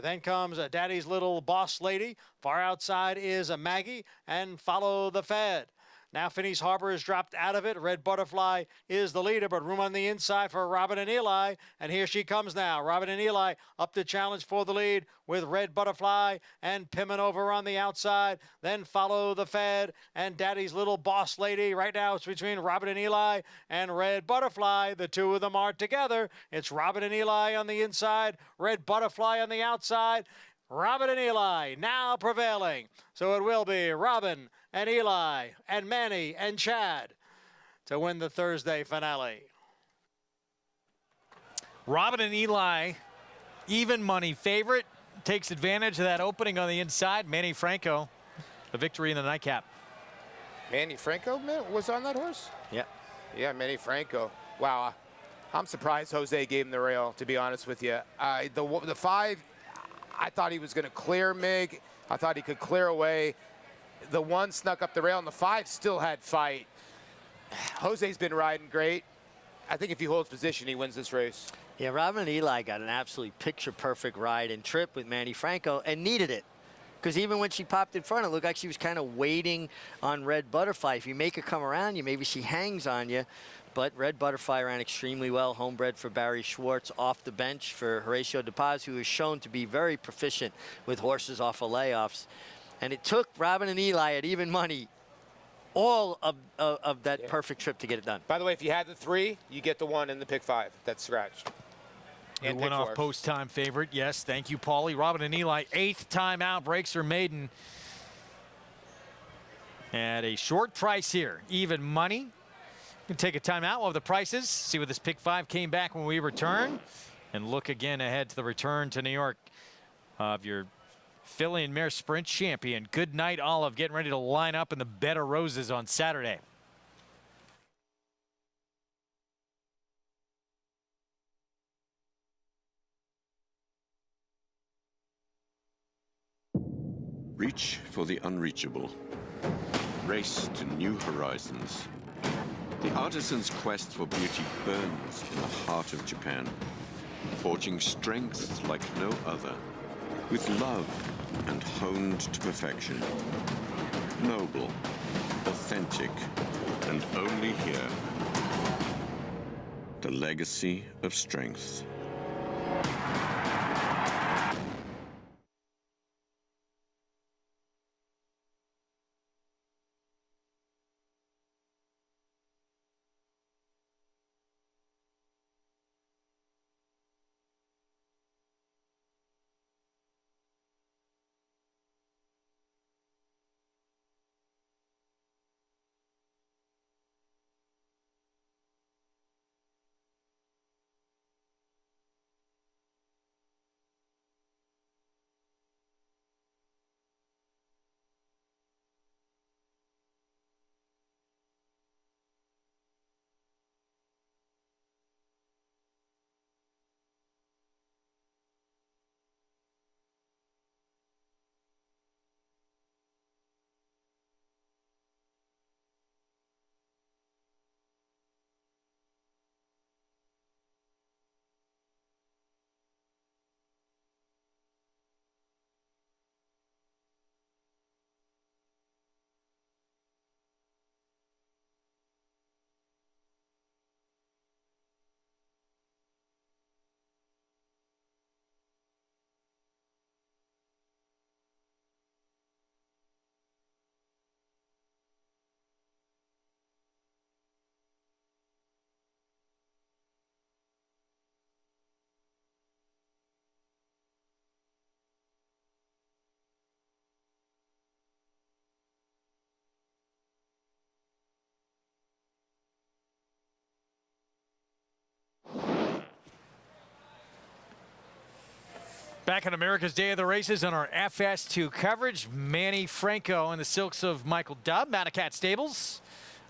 Then comes Daddy's Little Boss Lady. Far outside is Maggie and Follow the Fed. Now Finney's Harbor is dropped out of it. Red Butterfly is the leader, but room on the inside for Robin and Eli. And here she comes now. Robin and Eli up to challenge for the lead with Red Butterfly and Pimenova on the outside. Then Follow the Fed and Daddy's Little Boss Lady. Right now it's between Robin and Eli and Red Butterfly. The two of them are together. It's Robin and Eli on the inside, Red Butterfly on the outside. Robin and Eli now prevailing. So it will be Robin and Eli and Manny and Chad to win the Thursday finale.
Robin and Eli, even money favorite, takes advantage of that opening on the inside. Manny Franco, the victory in the nightcap.
Manny Franco was on that horse?
Yeah.
Yeah, Manny Franco. Wow. I'm surprised Jose gave him the rail, to be honest with you. The 5, I thought he was going to clear Mig. I thought he could clear away. The 1 snuck up the rail, and the 5 still had fight. Jose's been riding great. I think if he holds position, he wins this race.
Yeah, Robin and Eli got an absolutely picture-perfect ride and trip with Manny Franco and needed it. Because even when she popped in front, it looked like she was kind of waiting on Red Butterfly. If you make her come around you, maybe she hangs on you. But Red Butterfly ran extremely well, homebred for Barry Schwartz, off the bench for Horatio De Paz, who is shown to be very proficient with horses off of layoffs. And it took Robin and Eli at even money all of that perfect trip to get it done.
By the way, if you had the 3, you get the 1 in the pick 5. That's scratched.
And went off post-time favorite. Yes, thank you, Paulie. Robin and Eli, 8th time out, breaks her maiden. At a short price here, even money. We can take a timeout. We'll have the prices, see what this pick 5 came back when we return, and look again ahead to the return to New York of your filly and mare sprint champion. Good night, Olive, getting ready to line up in the bed of roses on Saturday.
Reach for the unreachable. Race to new horizons. The artisan's quest for beauty burns in the heart of Japan, forging strength like no other, with love and honed to perfection. Noble, authentic, and only here. The legacy of strength.
Back on America's Day of the Races on our FS2 coverage, Manny Franco and the Silks of Michael Dubb. Manicat Stables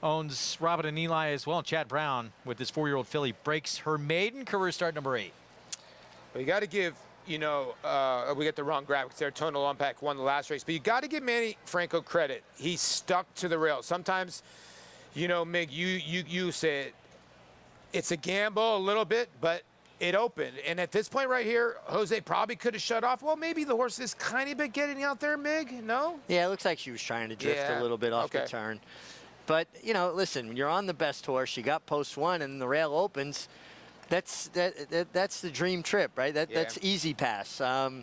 owns Robin and Eli as well. And Chad Brown with this 4-year-old filly breaks her maiden career start number 8.
Well, you got to give, you know, we get the wrong graphics there. Tonal Unpack won the last race. But you got to give Manny Franco credit. He stuck to the rail. Sometimes, you know, Mig, you said it's a gamble a little bit, but it opened. And at this point right here, Jose probably could have shut off. Well, maybe the horse is kind of bit getting out there, Mig, no?
Yeah, it looks like she was trying to drift a little bit off the turn. But, you know, listen, when you're on the best horse, you got post 1 and the rail opens, that's the dream trip, right? That's easy pass. And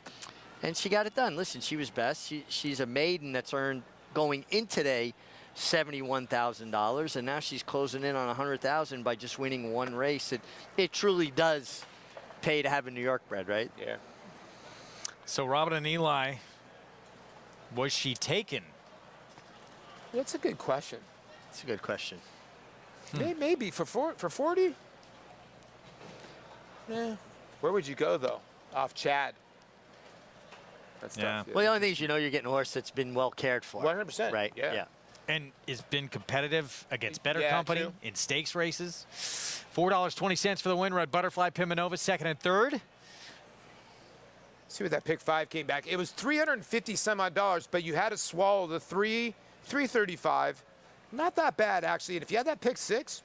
she got it done. Listen, she was best. She's a maiden that's earned going in today $71,000, and now she's closing in on $100,000 by just winning 1 race. It truly does pay to have a New York bred, right?
Yeah.
So Robin and Eli, was she taken?
That's a good question.
It's a good question.
Maybe for 40. Yeah. Where would you go though? Off Chad. That's tough.
Well, the only thing is, you know, you're getting a horse that's been well cared for.
100%.
Right. Yeah.
And has been competitive against better company in stakes races. $4.20 for the win. Red Butterfly, Pimanova, second and third.
See what that pick 5 came back. It was $350 some odd, but you had to swallow the $335. Not that bad actually. And if you had that pick 6,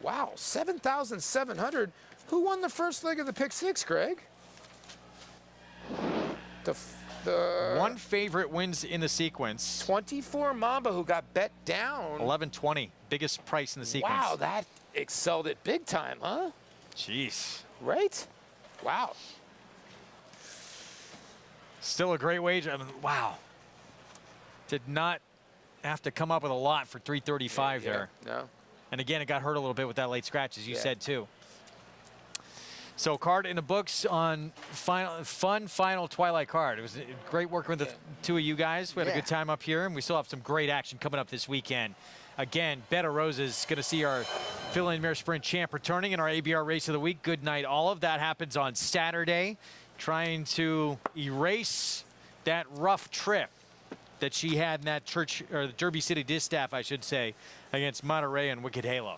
wow, 7,700. Who won the first leg of the pick 6, Greg? The
one favorite wins in the sequence.
24 Mamba, who got bet down.
11.20, biggest price in the sequence.
Wow, that excelled it big time, huh?
Jeez.
Right? Wow.
Still a great wager. I mean, wow. Did not have to come up with a lot for 335 there.
No.
And again, it got hurt a little bit with that late scratch, as you said too. So card in the books on final Twilight card. It was great working with the two of you guys. We had a good time up here, and we still have some great action coming up this weekend. Again, Bed of Roses going to see our Philly and Mare Sprint champ returning in our ABR Race of the Week. Good night, all of that happens on Saturday, trying to erase that rough trip that she had in that the Derby City Distaff, I should say, against Monterey and Wicked Halo.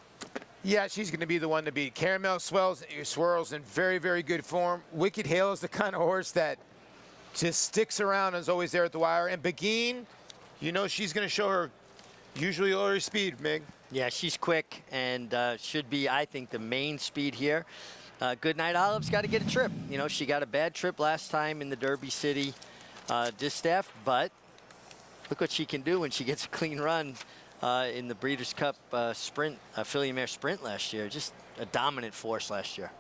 Yeah, she's going to be the one to beat. Caramel Swirls in very, very good form. Wicked Halo is the kind of horse that just sticks around and is always there at the wire. And Beguine, you know she's going to show her usually lower speed, Mig.
Yeah, she's quick and should be, I think, the main speed here. Goodnight Olive's got to get a trip. You know, she got a bad trip last time in the Derby City Distaff, but look what she can do when she gets a clean run. In the Breeders' Cup Sprint, Philly and Mare Sprint last year. Just a dominant force last year.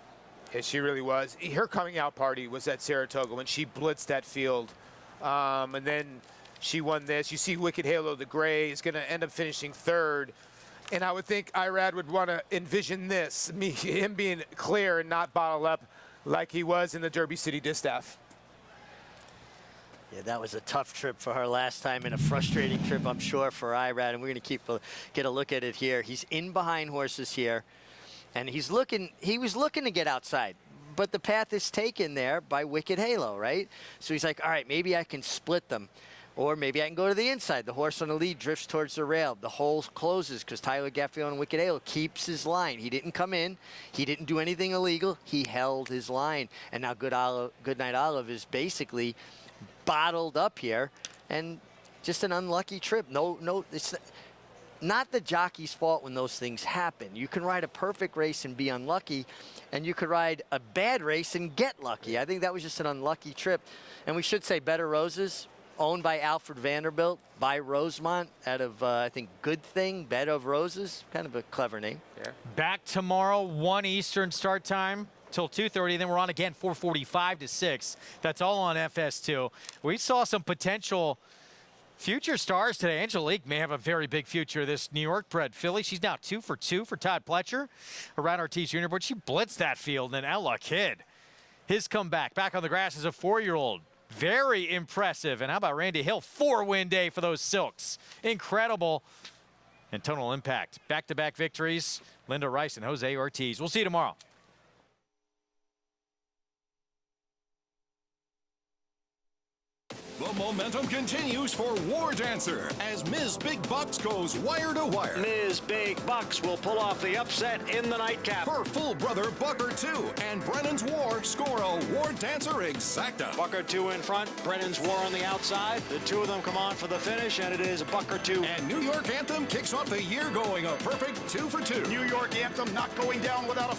Yeah, she really was. Her coming out party was at Saratoga when she blitzed that field. And then she won this. You see Wicked Halo, the gray, is going to end up finishing 3rd. And I would think Irad would want to envision this, him being clear and not bottle up like he was in the Derby City Distaff.
Yeah, that was a tough trip for her last time and a frustrating trip, I'm sure, for Irad. And we're going to get a look at it here. He's in behind horses here, and he was looking to get outside, but the path is taken there by Wicked Halo, right? So he's like, all right, maybe I can split them, or maybe I can go to the inside. The horse on the lead drifts towards the rail. The hole closes because Tyler Gaffion and Wicked Halo keeps his line. He didn't come in. He didn't do anything illegal. He held his line. And now Goodnight Olive is basically bottled up here, and just an unlucky trip. It's not the jockey's fault when those things happen. You can ride a perfect race and be unlucky, and you could ride a bad race and get lucky. I think that was just an unlucky trip. And we should say Better Roses, owned by Alfred Vanderbilt, by Rosemont, out of, I think, Good Thing, Bed of Roses. Kind of a clever name.
Yeah.
Back tomorrow, 1 Eastern start time till 2:30. Then we're on again 4:45 to 6. That's all on FS2. We saw some potential future stars today. Angelique may have a very big future. This New York bred filly. She's now 2 for 2 for Todd Pletcher around Ortiz Jr. But she blitzed that field. And Ella Kid, his comeback back on the grass as a 4-year-old. Very impressive. And how about Randy Hill? 4-win day for those Silks. Incredible. And Tonal Impact. Back-to-back victories. Linda Rice and Jose Ortiz. We'll see you tomorrow.
momentum continues for War Dancer as Ms. Big Bucks goes wire to wire.
Ms. Big Bucks will pull off the upset in the nightcap.
Her full brother Bucker 2 and Brennan's War score a War Dancer exacta.
Bucker 2 in front, Brennan's War on the outside. The two of them come on for the finish, and it is Bucker 2.
And New York Anthem kicks off the year going a perfect 2 for 2.
New York Anthem not going down without a